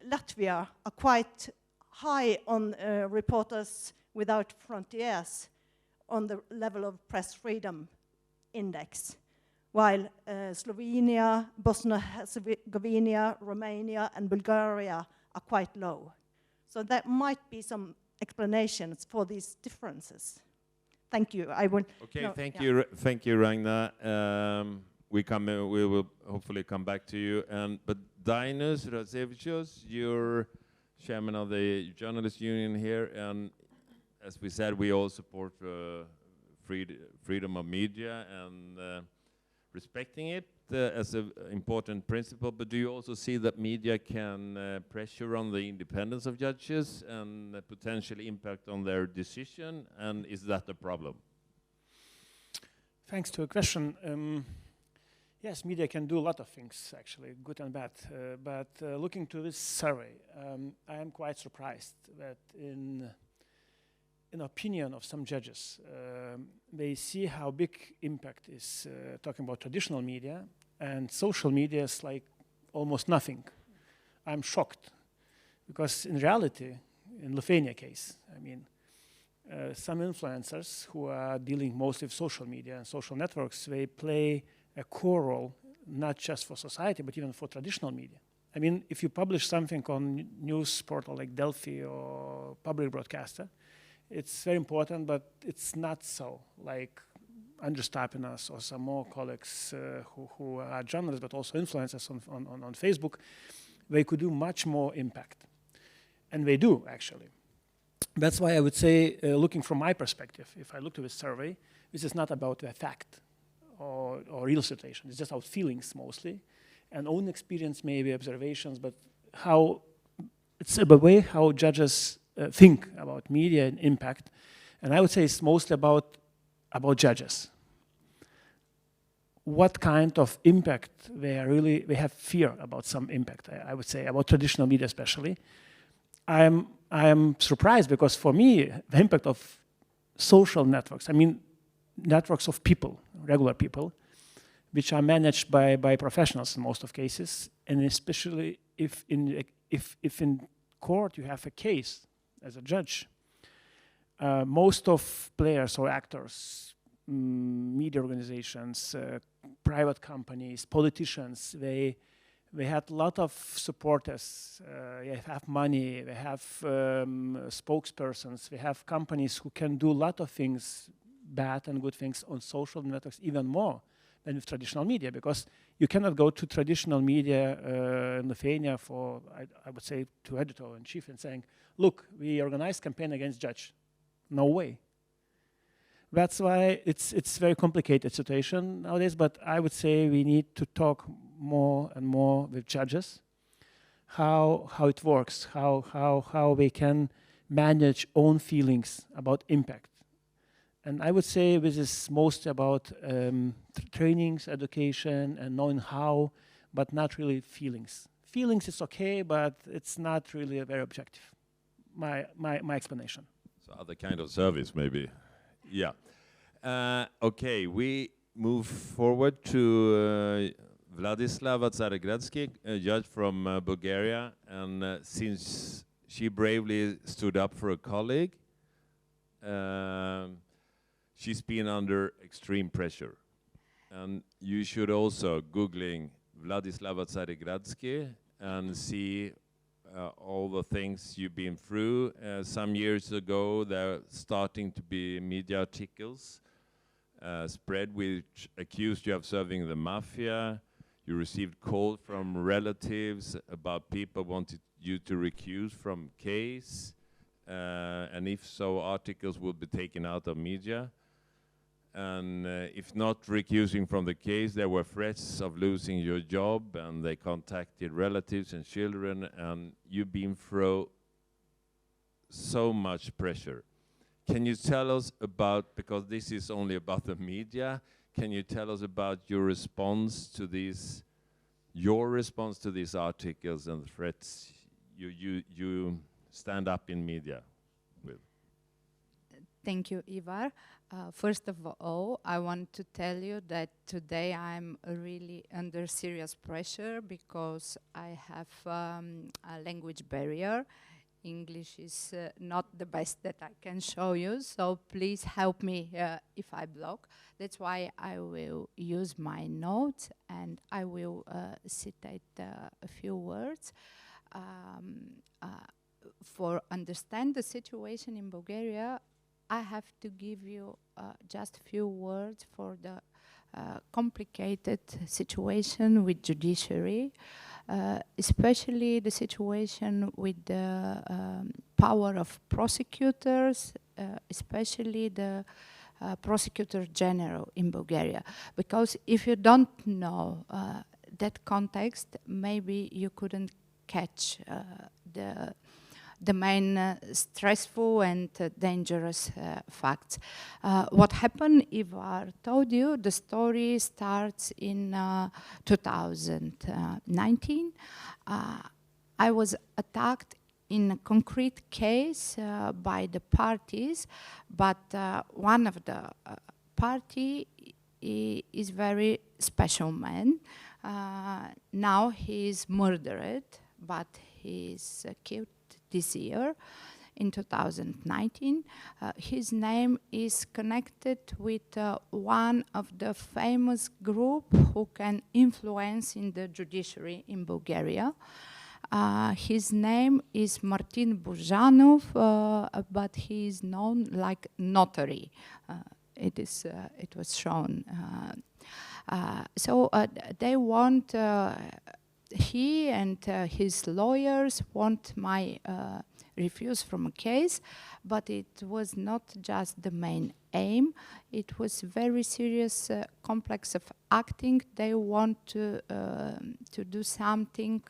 Latvia are quite high on Reporters Without Frontiers on the level of press freedom index, while Slovenia, Bosnia-Herzegovina, Romania, and Bulgaria are quite low. So there might be some explanations for these differences. Thank you. I will. Okay, thank you, Ragnar. We will hopefully come back to you. But Dainius Radzevičius, you're chairman of the Journalists Union here, and as we said, we all support freedom of media and respecting it as an important principle. But do you also see that media can pressure on the independence of judges and potentially impact on their decision? And is that a problem? Thanks to a question. Yes, media can do a lot of things, actually, good and bad. But looking to this survey, I am quite surprised that in opinion of some judges, they see how big impact is talking about traditional media, and social media is like almost nothing. I'm shocked, because in reality, in Lithuania case, I mean, some influencers who are dealing mostly with social media and social networks, they play a core role, not just for society, but even for traditional media. I mean, if you publish something on news portal like Delphi or public broadcaster, it's very important, but it's not so. Like Andrius Tapinas or some more colleagues who are journalists, but also influencers on Facebook, they could do much more impact. And they do, actually. That's why I would say, looking from my perspective, if I look to this survey, this is not about a fact or real situation. It's just about feelings mostly, and own experience, maybe observations, but how it's the way how judges think about media and impact. And I would say it's mostly about judges. What kind of impact they have fear about some impact, I would say, about traditional media especially. I am surprised, because for me, the impact of social networks, I mean, networks of people, regular people, which are managed by professionals in most of cases, and especially if in court you have a case as a judge, most of players or actors, media organizations, private companies, politicians, they had a lot of supporters, they have money, they have spokespersons, they have companies who can do a lot of things, bad and good things, on social networks even more than with traditional media, because you cannot go to traditional media in Lithuania for, I would say, to editor-in-chief and saying, look, we organized campaign against judge. No way. That's why it's a very complicated situation nowadays, but I would say we need to talk more and more with judges, how it works, how they can manage own feelings about impact. And I would say this is mostly about trainings, education, and knowing how, but not really feelings. Feelings is okay, but it's not really very objective. My explanation. So other kind of service, maybe. Yeah. Okay, we move forward to Vladislava Tsaregradsky, a judge from Bulgaria, and since she bravely stood up for a colleague, she's been under extreme pressure. And you should also Googling Vladislava Tsaregradsky and see all the things you've been through. Some years ago, there starting to be media articles spread which accused you of serving the mafia. You received calls from relatives about people wanted you to recuse from case. And if so, articles will be taken out of media. And if not recusing from the case, there were threats of losing your job, and they contacted relatives and children, and you've been through so much pressure. Can you tell us about, because this is only about the media, can you tell us about your response to these articles and threats you stand up in media with? Thank you, Ivar. First of all, I want to tell you that today I'm really under serious pressure because I have a language barrier. English is not the best that I can show you, so please help me if I block. That's why I will use my notes and I will citate a few words. For understand the situation in Bulgaria, I have to give you just a few words for the complicated situation with judiciary, especially the situation with the power of prosecutors, especially the prosecutor general in Bulgaria. Because if you don't know that context, maybe you couldn't catch the main stressful and dangerous facts. What happened, Ivar told you, the story starts in 2019. I was attacked in a concrete case by the parties, but one of the party is very special man. Now he is murdered, but he is killed this year in 2019. His name is connected with one of the famous group who can influence in the judiciary in Bulgaria. His name is Martin Buzhanov, but he is known like notary. It was shown. So they want, he and his lawyers want my refuse from a case, but it was not just the main aim. It was very serious complex of acting. They want to do something.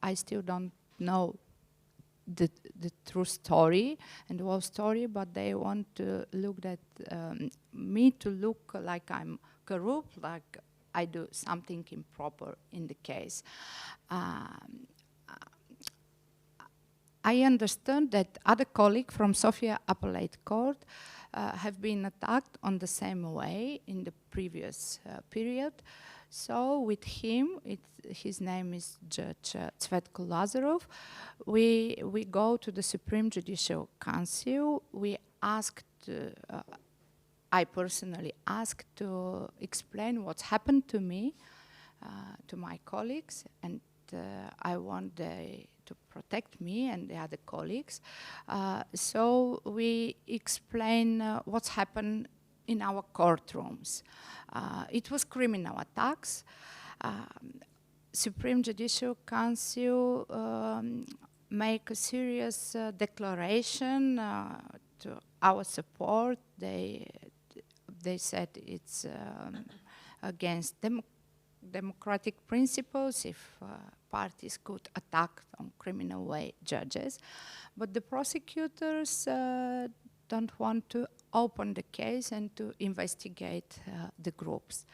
I still don't know the true story and the whole story, but they want to look at me to look like I'm corrupt, like I do something improper in the case. I understand that other colleagues from Sofia Appellate Court have been attacked on the same way in the previous period. So with him, his name is Judge Cvetko Lazarov, we go to the Supreme Judicial Council. We asked, I personally asked to explain what's happened to me, to my colleagues, and I want to protect me and the other colleagues. So we explain what's happened in our courtrooms. It was criminal attacks. Supreme Judicial Council make a serious declaration to our support. They said it's against democratic principles if parties could attack on criminal way judges, but the prosecutors don't want to open the case and to investigate the groups.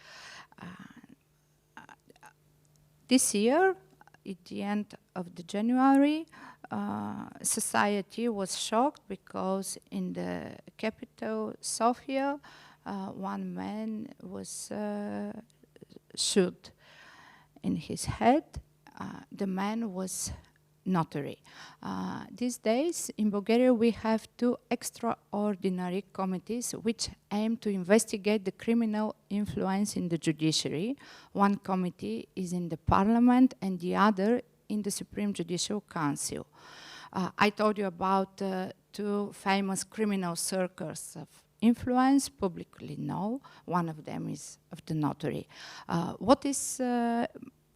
This year, at the end of the January, society was shocked because in the capital, Sofia, one man was shot in his head. The man was notary. These days in Bulgaria we have two extraordinary committees which aim to investigate the criminal influence in the judiciary. One committee is in the parliament and the other in the Supreme Judicial Council. I told you about two famous criminal circles of influence, publicly known. One of them is of the notary. What is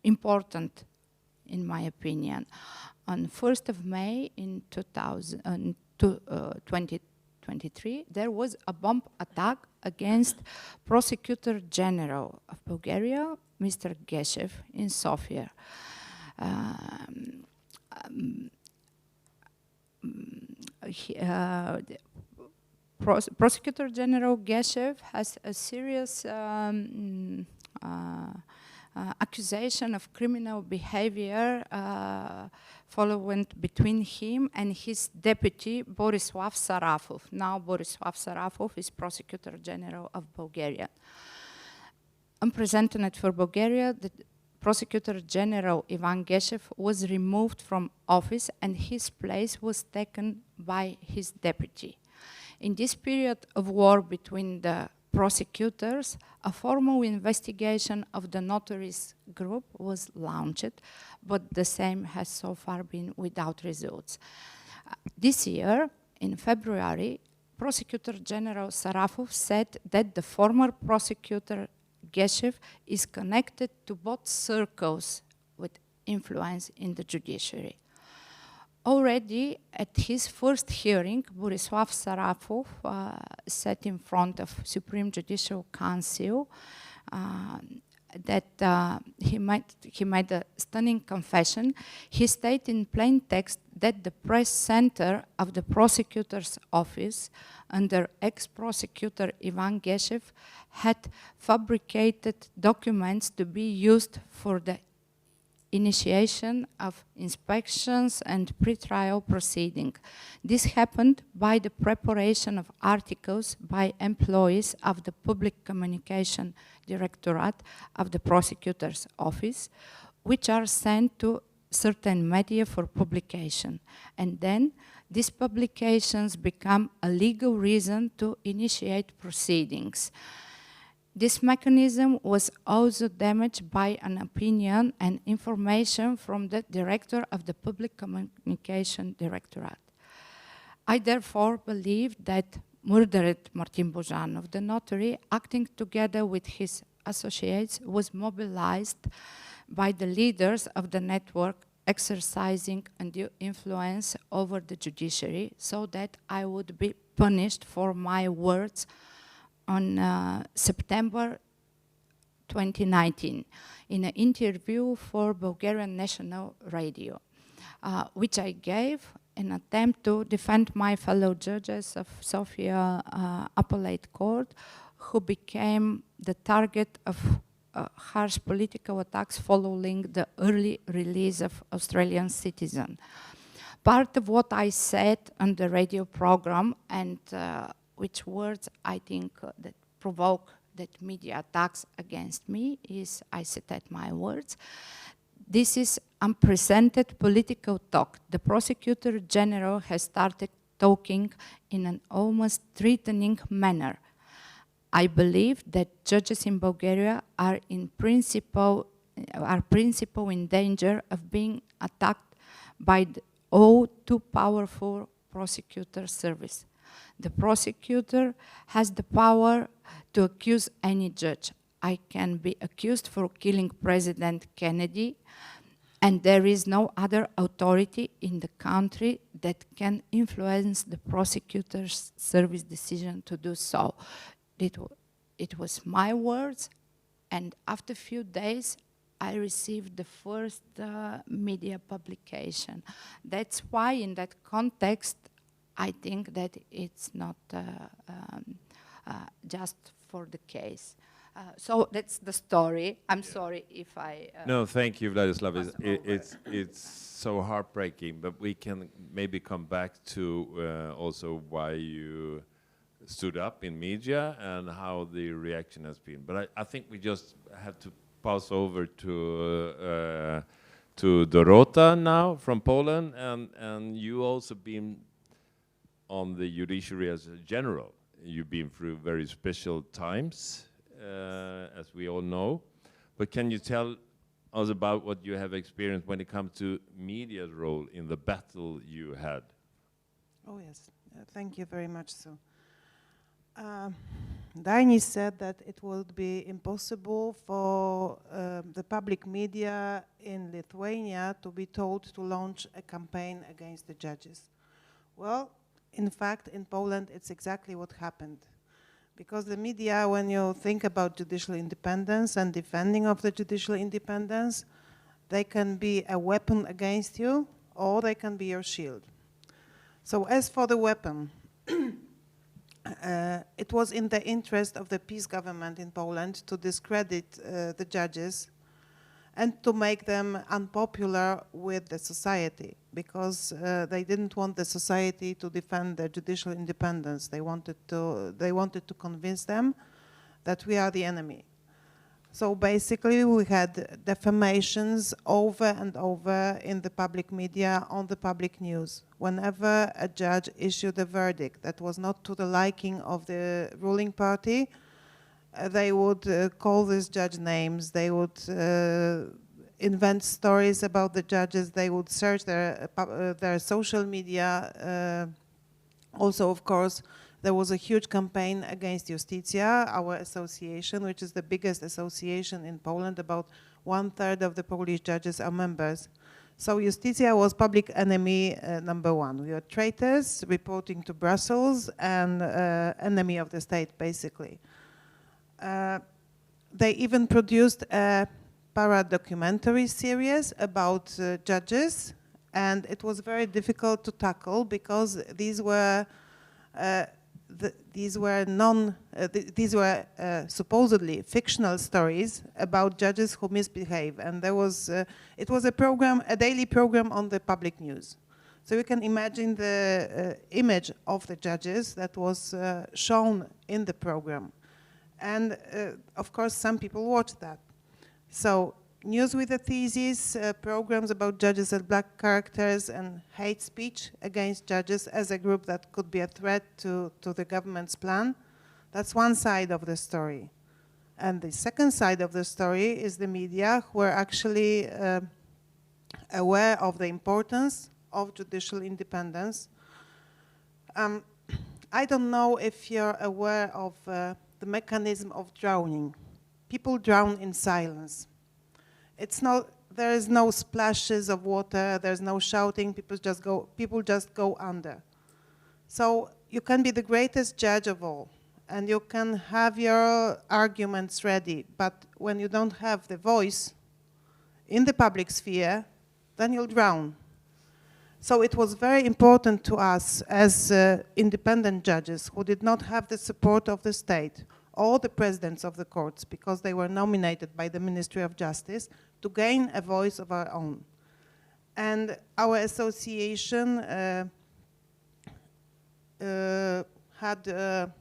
important, in my opinion, on 1st of May in 2023, there was a bomb attack against Prosecutor General of Bulgaria, Mr. Geshev, in Sofia. Prosecutor General Geshev has a serious accusation of criminal behavior following between him and his deputy Borislav Sarafov. Now Borislav Sarafov is Prosecutor General of Bulgaria. Unprecedented for Bulgaria, the Prosecutor General Ivan Geshev was removed from office and his place was taken by his deputy. In this period of war between the prosecutors, a formal investigation of the notaries group was launched, but the same has so far been without results. This year, in February, Prosecutor General Sarafov said that the former prosecutor Geshev is connected to both circles with influence in the judiciary. Already at his first hearing, Borislav Sarafov said in front of Supreme Judicial Council that he made a stunning confession. He stated in plain text that the press center of the prosecutor's office under ex-prosecutor Ivan Geshev had fabricated documents to be used for the initiation of inspections and pre-trial proceeding. This happened by the preparation of articles by employees of the Public Communication Directorate of the Prosecutor's Office, which are sent to certain media for publication. And then these publications become a legal reason to initiate proceedings. This mechanism was also damaged by an opinion and information from the director of the Public Communication Directorate. I therefore believe that murdered Martin Bojanov, the notary, acting together with his associates, was mobilized by the leaders of the network exercising undue influence over the judiciary so that I would be punished for my words on September 2019 in an interview for Bulgarian National Radio, which I gave in an attempt to defend my fellow judges of Sofia Appellate Court, who became the target of harsh political attacks following the early release of Australian Citizen. Part of what I said on the radio program and which words I think that provoke that media attacks against me is, I cited my words, this is unprecedented political talk. The Prosecutor General has started talking in an almost threatening manner. I believe that judges in Bulgaria are in principle in danger of being attacked by the all too powerful prosecutor service. The prosecutor has the power to accuse any judge. I can be accused for killing President Kennedy, and there is no other authority in the country that can influence the prosecutor's service decision to do so. It was my words, and after a few days, I received the first media publication. That's why, in that context, I think that it's not just for the case. So that's the story. I'm sorry if I... no, thank you, Vladislav. It's so heartbreaking, but we can maybe come back to also why you stood up in media and how the reaction has been. But I think we just have to pass over to Dorota now from Poland, and you also been on the judiciary as a general. You've been through very special times, as we all know. But can you tell us about what you have experienced when it comes to media's role in the battle you had? Oh yes, thank you very much. So, Daini said that it would be impossible for the public media in Lithuania to be told to launch a campaign against the judges. Well, in fact, in Poland, it's exactly what happened. Because the media, when you think about judicial independence and defending of the judicial independence, they can be a weapon against you, or they can be your shield. So as for the weapon, it was in the interest of the peace government in Poland to discredit the judges and to make them unpopular with the society, because they didn't want the society to defend their judicial independence. They wanted to convince them that we are the enemy. So basically, we had defamations over and over in the public media, on the public news. Whenever a judge issued a verdict that was not to the liking of the ruling party, they would call these judge names, they would invent stories about the judges, they would search their social media. Also, of course, there was a huge campaign against Justicia, our association, which is the biggest association in Poland. About 1/3 of the Polish judges are members. So Justicia was public enemy #1. We were traitors reporting to Brussels and enemy of the state, basically. They even produced a para-documentary series about judges, And it was very difficult to tackle because these were supposedly fictional stories about judges who misbehave, and there was it was a daily program on the public news. So you can imagine the image of the judges that was shown in the program, and of course some people watched that. So news with a thesis, programs about judges as black characters, and hate speech against judges as a group that could be a threat to the government's plan. That's one side of the story. And the second side of the story is the media, who are actually aware of the importance of judicial independence. I don't know if you're aware of the mechanism of drowning. People drown in silence. There is no splashes of water, there's no shouting, people just go under. So you can be the greatest judge of all, and you can have your arguments ready, but when you don't have the voice in the public sphere, then you'll drown. So it was very important to us as independent judges who did not have the support of the state or the presidents of the courts, because they were nominated by the Ministry of Justice, to gain a voice of our own. And our association had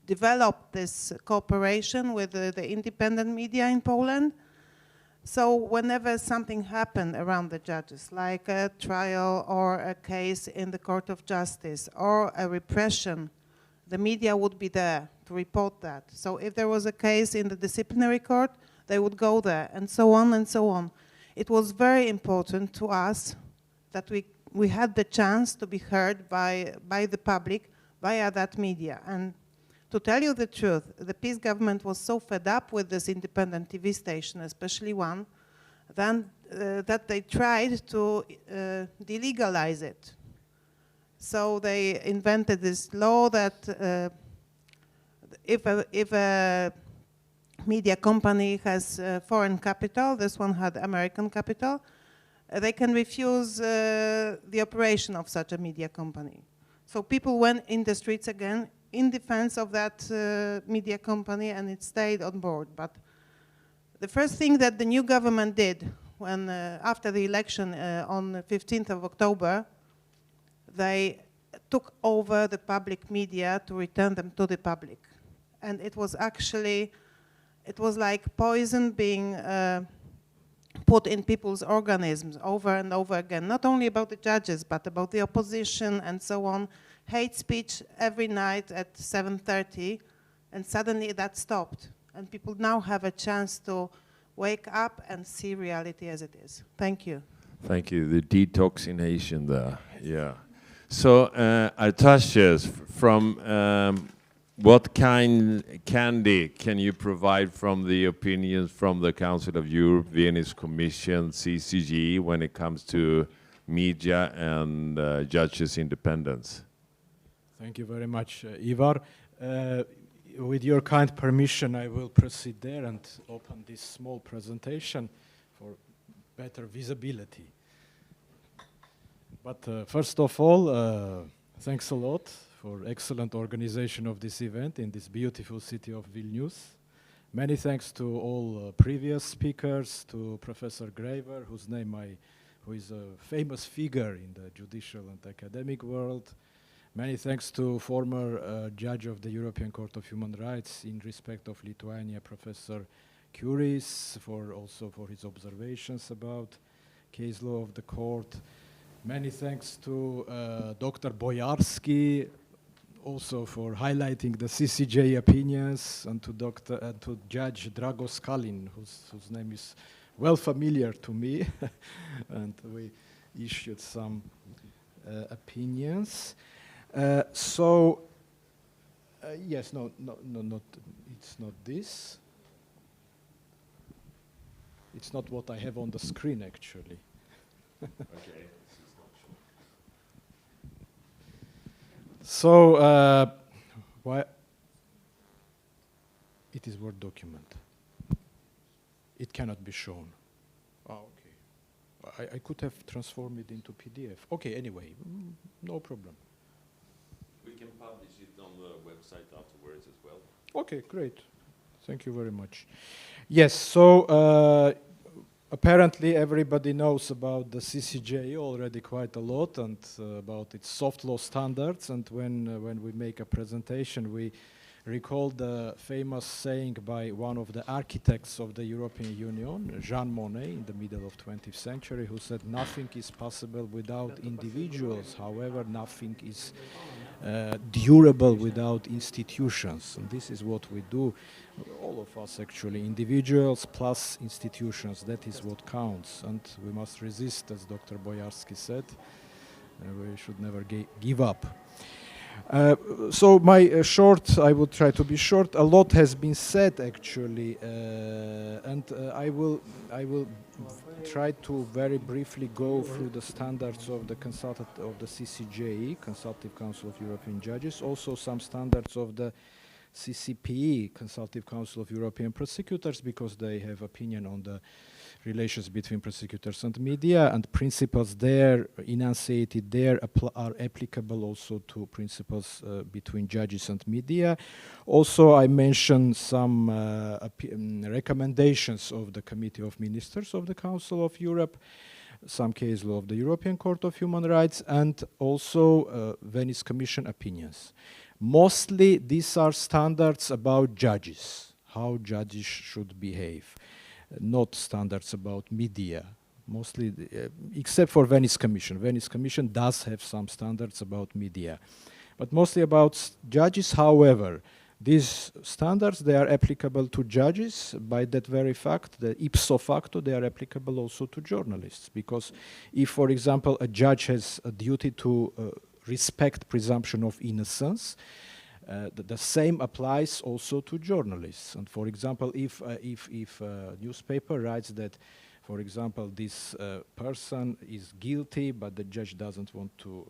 developed this cooperation with the independent media in Poland. So whenever something happened around the judges, like a trial or a case in the Court of Justice or a repression, the media would be there to report that. So if there was a case in the disciplinary court, they would go there, and so on and so on. It was very important to us that we had the chance to be heard by the public via that media. And to tell you the truth, the peace government was so fed up with this independent TV station, especially one, then, that they tried to delegalize it. So they invented this law that if a media company has foreign capital, this one had American capital, they can refuse the operation of such a media company. So people went in the streets again in defense of that media company, and it stayed on board. But the first thing that the new government did when after the election on the 15th of October, they took over the public media to return them to the public. And it was actually, it was like poison being put in people's organisms over and over again, not only about the judges, but about the opposition and so on. Hate speech every night at 7:30, and suddenly that stopped. And people now have a chance to wake up and see reality as it is. Thank you. Thank you. The detoxination there, yeah. So, Artashes, from what candy can you provide from the opinions from the Council of Europe, Venice Commission, CCG, when it comes to media and judges' independence? Thank you very much, Ivar. With your kind permission, I will proceed there and open this small presentation for better visibility. But first of all, thanks a lot for excellent organization of this event in this beautiful city of Vilnius. Many thanks to all previous speakers, to Professor Graver, who is a famous figure in the judicial and academic world. Many thanks to former judge of the European Court of Human Rights in respect of Lithuania, Professor Curis, also for his observations about case law of the court. Many thanks to Dr. Boyarsky, also for highlighting the CCJ opinions, and to Judge Dragos Kalin, whose name is well familiar to me, and we issued some opinions. Yes, no, it's not this. It's not what I have on the screen, actually. Okay. So, why? It is Word document. It cannot be shown. Oh, I could have transformed it into PDF. Okay, anyway, no problem. We can publish it on the website afterwards as well. Okay, great. Thank you very much. Yes, so apparently everybody knows about the CCJ already quite a lot, and about its soft law standards. And when we make a presentation, we recall the famous saying by one of the architects of the European Union, Jean Monnet, in the middle of 20th century, who said, "Nothing is possible without individuals. However, nothing is durable without institutions." And this is what we do, all of us actually, individuals plus institutions. That is what counts, and we must resist, as Dr. Boyarsky said. We should never give up. So my I will try to be short. A lot has been said actually, and I will try to very briefly go through the standards of the CCJE, Consultative Council of European Judges, also some standards of the CCPE, Consultative Council of European Prosecutors, because they have opinion on the relations between prosecutors and media, and principles there enunciated there are applicable also to principles between judges and media. Also, I mentioned some recommendations of the Committee of Ministers of the Council of Europe, some case law of the European Court of Human Rights, and also Venice Commission opinions. Mostly these are standards about judges, how judges should behave, not standards about media, mostly, except for Venice Commission. Venice Commission does have some standards about media, but mostly about judges. However, these standards, they are applicable to judges by that very fact, the ipso facto, they are applicable also to journalists, because if, for example, a judge has a duty to respect presumption of innocence, the same applies also to journalists. And for example, if a newspaper writes that, for example, this person is guilty, but the judge doesn't want to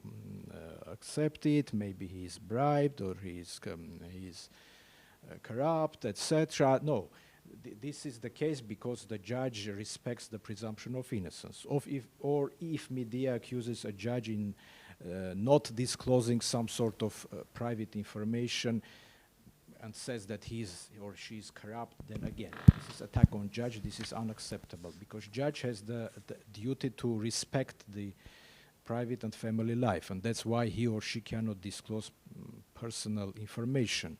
accept it, maybe he is bribed or he is corrupt, etc. No, this is the case because the judge respects the presumption of innocence. If media accuses a judge in not disclosing some sort of private information and says that he or she is corrupt, then again, this is attack on judge. This is unacceptable because judge has the duty to respect the private and family life, and that's why he or she cannot disclose personal information.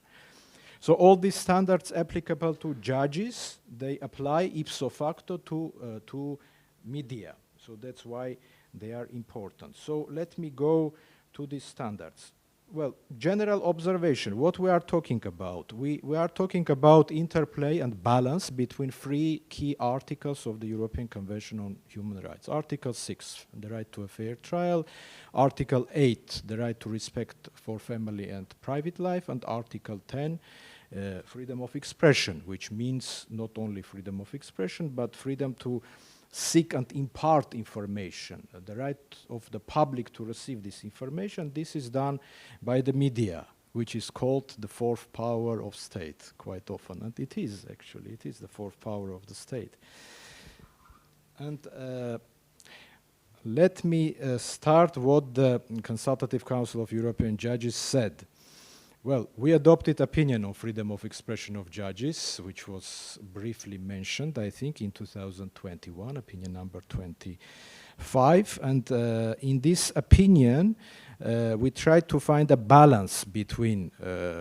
So all these standards applicable to judges, they apply ipso facto to media. So that's why they are important. So let me go to these standards. Well, general observation, what we are talking about? We are talking about interplay and balance between three key articles of the European Convention on Human Rights. Article 6, the right to a fair trial. Article 8, the right to respect for family and private life. And Article 10, freedom of expression, which means not only freedom of expression, but freedom to seek and impart information, the right of the public to receive this information. This is done by the media, which is called the fourth power of state quite often. And it is actually, it is the fourth power of the state. And let me start what the Consultative Council of European Judges said. Well, we adopted opinion on freedom of expression of judges, which was briefly mentioned, I think, in 2021, opinion number 25. And in this opinion, we tried to find a balance between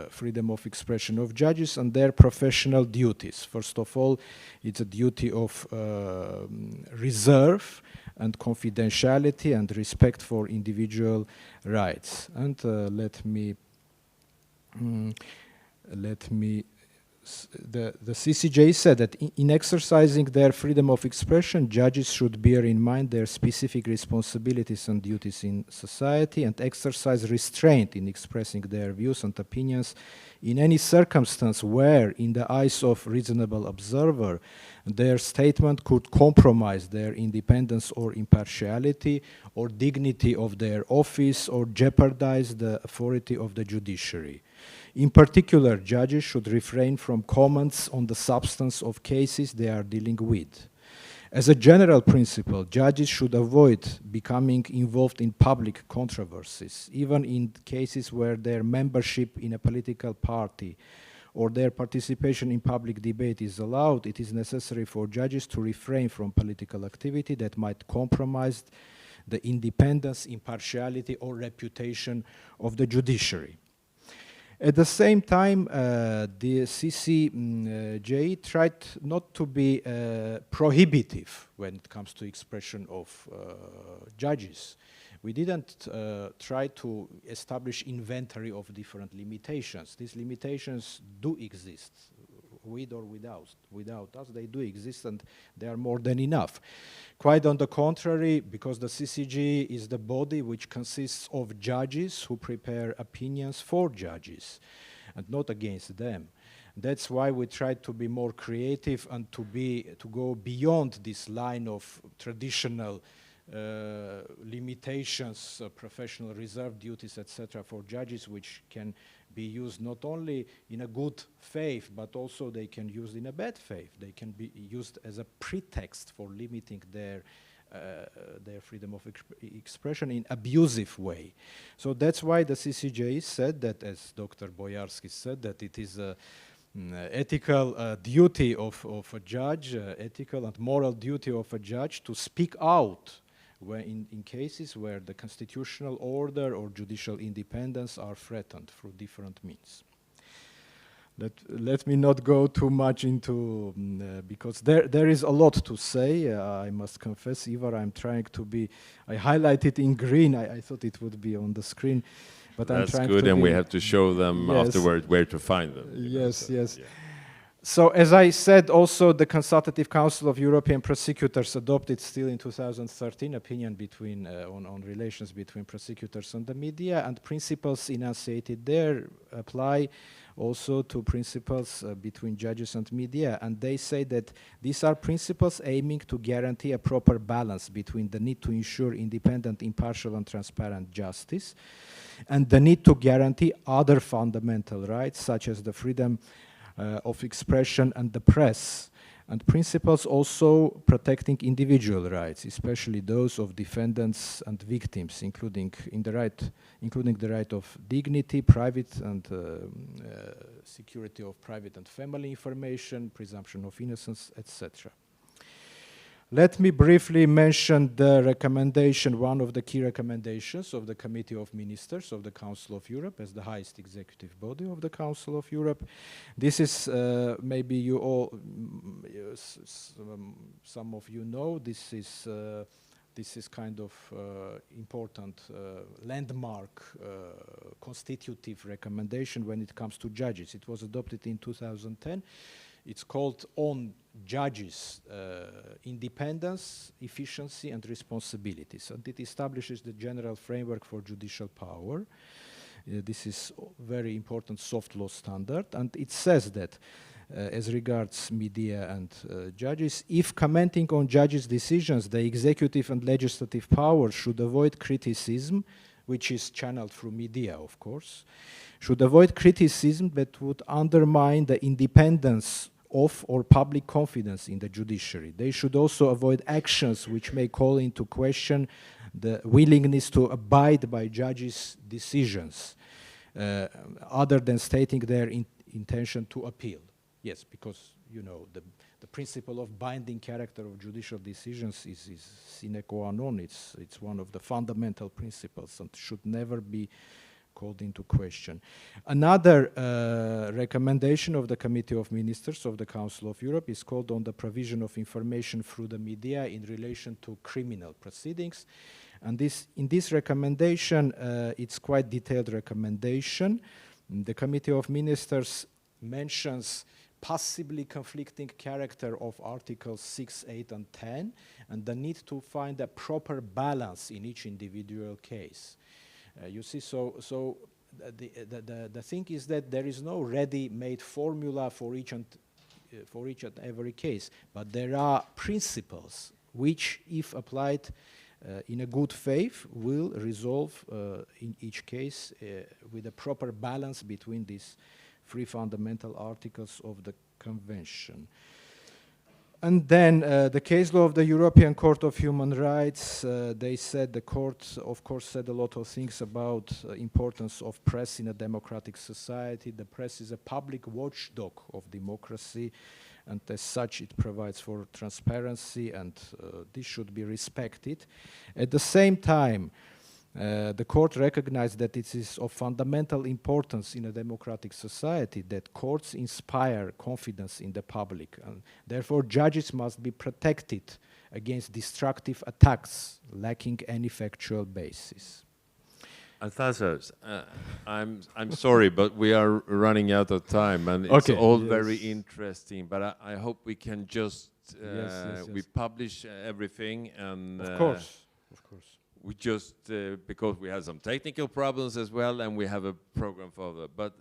freedom of expression of judges and their professional duties. First of all, it's a duty of reserve and confidentiality and respect for individual rights. And the CCJ said that in exercising their freedom of expression, judges should bear in mind their specific responsibilities and duties in society and exercise restraint in expressing their views and opinions in any circumstance where, in the eyes of reasonable observer, their statement could compromise their independence or impartiality or dignity of their office or jeopardize the authority of the judiciary. In particular, judges should refrain from comments on the substance of cases they are dealing with. As a general principle, judges should avoid becoming involved in public controversies, even in cases where their membership in a political party or their participation in public debate is allowed. It is necessary for judges to refrain from political activity that might compromise the independence, impartiality, or reputation of the judiciary. At the same time, the CCJ tried not to be prohibitive when it comes to expression of judges. We didn't try to establish inventory of different limitations. These limitations do exist, with or without us, they do exist, and they are more than enough. Quite on the contrary, because the CCJ is the body which consists of judges who prepare opinions for judges and not against them. That's why we tried to be more creative and to go beyond this line of traditional limitations, professional reserve duties, etc., for judges, which can be used not only in a good faith, but also they can use in a bad faith. They can be used as a pretext for limiting their freedom of expression in abusive way. So that's why the CCJ said that, as Dr. Boyarsky said, that it is a ethical duty of a judge, ethical and moral duty of a judge to speak out in cases where the constitutional order or judicial independence are threatened through different means. Let me not go too much into, because there is a lot to say, I must confess. Ivar, I'm trying to be, I highlighted in green, I thought it would be on the screen, but I'm trying to That's good, and be, we have to show them afterward where to find them. Yes, yes. Yeah. So as I said, also the Consultative Council of European Prosecutors adopted still in 2013 opinion between on relations between prosecutors and the media, and principles enunciated there apply also to principles between judges and media, and they say that these are principles aiming to guarantee a proper balance between the need to ensure independent, impartial and transparent justice and the need to guarantee other fundamental rights such as the freedom of expression and the press, and principles also protecting individual rights, especially those of defendants and victims, including the right of dignity, private and security of private and family information, presumption of innocence, etc. Let me briefly mention the recommendation, one of the key recommendations of the Committee of Ministers of the Council of Europe as the highest executive body of the Council of Europe. This is, maybe you all, some of you know, this is kind of important landmark constitutive recommendation when it comes to judges. It was adopted in 2010. It's called On Judges, Independence, Efficiency and Responsibilities. And it establishes the general framework for judicial power. This is very important soft law standard. And it says that, as regards media and judges, if commenting on judges' decisions, the executive and legislative power should avoid criticism, which is channeled through media, of course, should avoid criticism that would undermine the independence of or public confidence in the judiciary. They should also avoid actions which may call into question the willingness to abide by judges' decisions, other than stating their intention to appeal. Yes, because, you know, the principle of binding character of judicial decisions is sine qua non. It's one of the fundamental principles and should never be called into question. Another recommendation of the Committee of Ministers of the Council of Europe is called on the provision of information through the media in relation to criminal proceedings. And in this recommendation, it's quite detailed recommendation. The Committee of Ministers mentions possibly conflicting character of Articles 6, 8, and 10, and the need to find a proper balance in each individual case. You see, so the thing is that there is no ready-made formula for each and every case, but there are principles which, if applied in a good faith, will resolve in each case with a proper balance between these three fundamental articles of the Convention. And then the case law of the European Court of Human Rights, they said, the court of course said a lot of things about importance of press in a democratic society. The press is a public watchdog of democracy, and as such it provides for transparency, and this should be respected. At the same time, the court recognized that it is of fundamental importance in a democratic society that courts inspire confidence in the public, and therefore judges must be protected against destructive attacks lacking any factual basis. Anastasios, I'm sorry, but we are running out of time, and it's all very interesting. But I hope we can just we publish everything, and of course. We just because we have some technical problems as well, and we have a program for that. But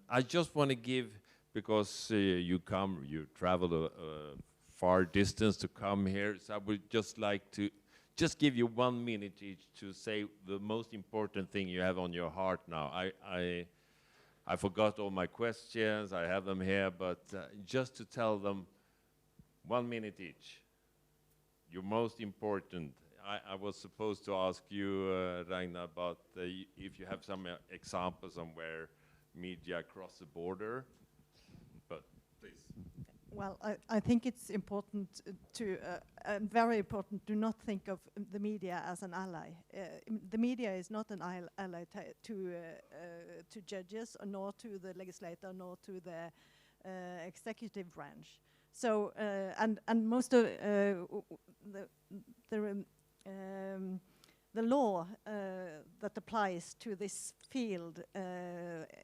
I just want to give, because you travel a far distance to come here, so I would just like to just give you 1 minute each to say the most important thing you have on your heart now. I forgot all my questions, I have them here, but just to tell them 1 minute each, your most important. I was supposed to ask you, Ragnar, about if you have some examples on where media cross the border, but please. Well, I think it's important to, very important, to not think of the media as an ally. The media is not an ally to judges, nor to the legislator, nor to the executive branch. So, and most of the law that applies to this field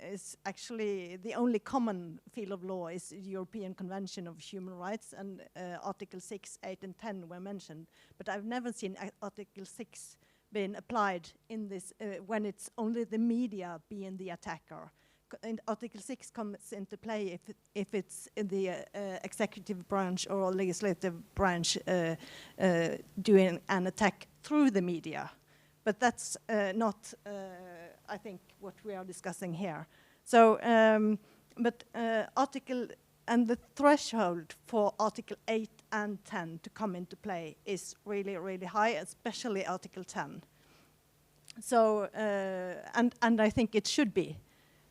is actually the only common field of law is the European Convention of Human Rights, and Article 6, 8 and 10 were mentioned. But I've never seen Article 6 being applied in this when it's only the media being the attacker. And Article 6 comes into play if it's in the executive branch or legislative branch doing an attack through the media. But that's not, I think, what we are discussing here. So, but Article and the threshold for Article 8 and 10 to come into play is really, really high, especially Article 10. So, and I think it should be.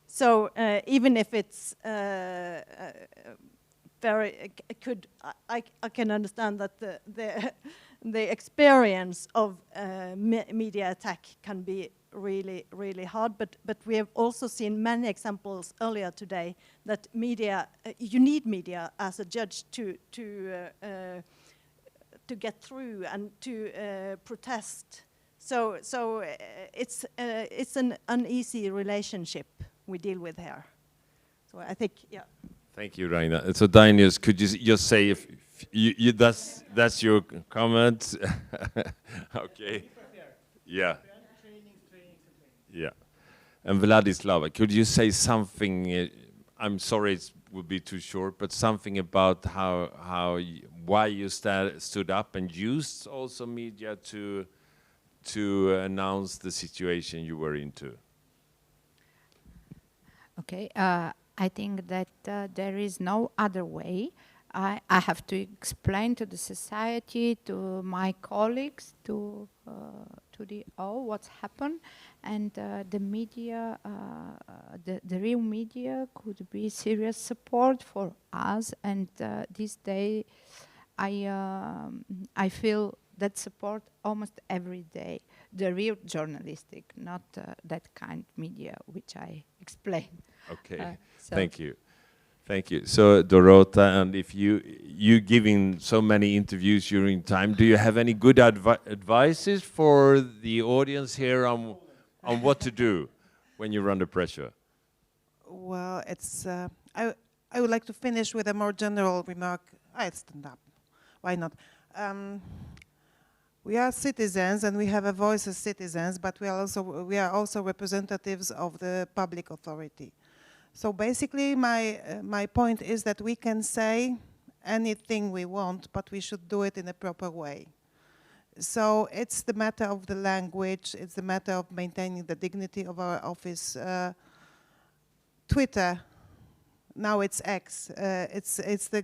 So even if it's very, I can understand that the experience of media attack can be really, really hard. But we have also seen many examples earlier today that media, you need media as a judge to get through and to protest. So it's an uneasy relationship we deal with here. So I think, yeah. Thank you, Ragnar. So Dainius, could you just say if you that's your comment? Okay. Yeah. Yeah. And Vladislava, could you say something? I'm sorry, it would be too short, but something about why you stood up and used also media to announce the situation you were into. Okay, I think that there is no other way. I have to explain to the society, to my colleagues, to what's happened, and the media, the real media, could be serious support for us. And this day, I feel that support almost every day. The real journalistic, not that kind of media which I explained. Okay, thank you. Thank you. So Dorota, and if you giving so many interviews during time, do you have any good advices for the audience here on what to do when you're under pressure? Well, it's I would like to finish with a more general remark. I stand up. Why not? We are citizens and we have a voice as citizens, but we are also representatives of the public authority. So basically my point is that we can say anything we want, but we should do it in a proper way. So it's the matter of the language, it's the matter of maintaining the dignity of our office. Twitter, now it's X, it's the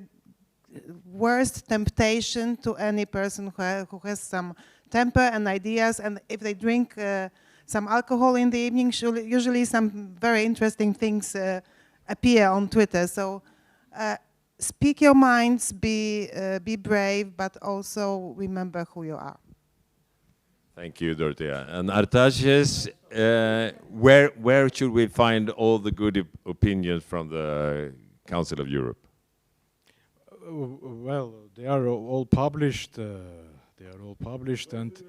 worst temptation to any person who has some temper and ideas, and if they drink some alcohol in the evening, usually some very interesting things appear on Twitter. So speak your minds, be brave, but also remember who you are. Thank you, Dorothea. And Artaxes, where should we find all the good opinions from the Council of Europe? Well, they are all published. They are all published, and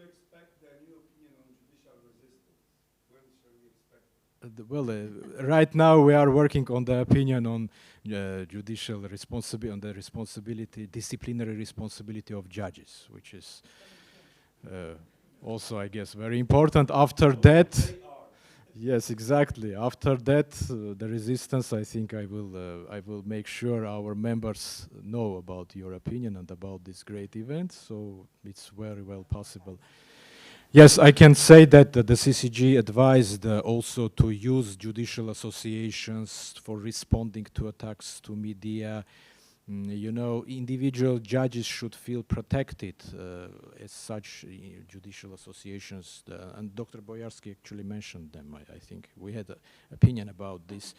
right now we are working on the opinion on judicial responsibility, on the responsibility, disciplinary responsibility of judges, which is also, I guess, very important. After that, yes, exactly. After that, the resistance, I think I will make sure our members know about your opinion and about this great event, so it's very well possible. Yes, I can say that the CCG advised also to use judicial associations for responding to attacks to media. You know, individual judges should feel protected as such. Judicial associations, and Dr. Boyarsky actually mentioned them. I think we had an opinion about this.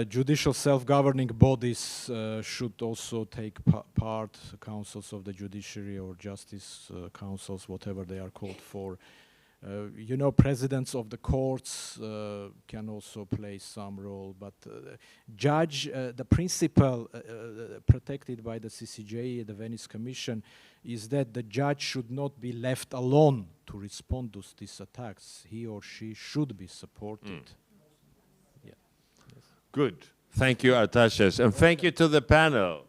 Judicial self-governing bodies should also take part, councils of the judiciary or justice councils, whatever they are called for. You know, presidents of the courts can also play some role, but the principle protected by the CCJ, the Venice Commission, is that the judge should not be left alone to respond to these attacks. He or she should be supported. Yeah. Yes. Good. Thank you, Artaxes, and thank you to the panel.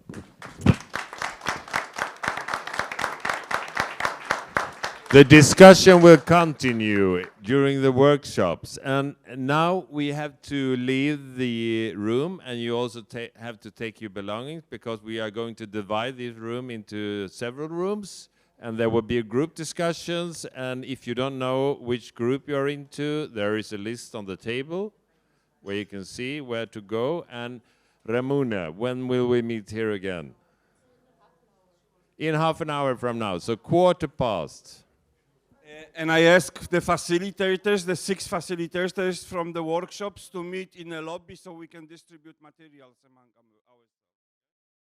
The discussion will continue during the workshops, and now we have to leave the room, and you also have to take your belongings, because we are going to divide this room into several rooms, and there will be group discussions, and if you don't know which group you're into, there is a list on the table where you can see where to go. And Ramuna, when will we meet here again? In half an hour from now, so 15:15. And I ask the facilitators, the 6 facilitators from the workshops, to meet in a lobby so we can distribute materials among ourselves.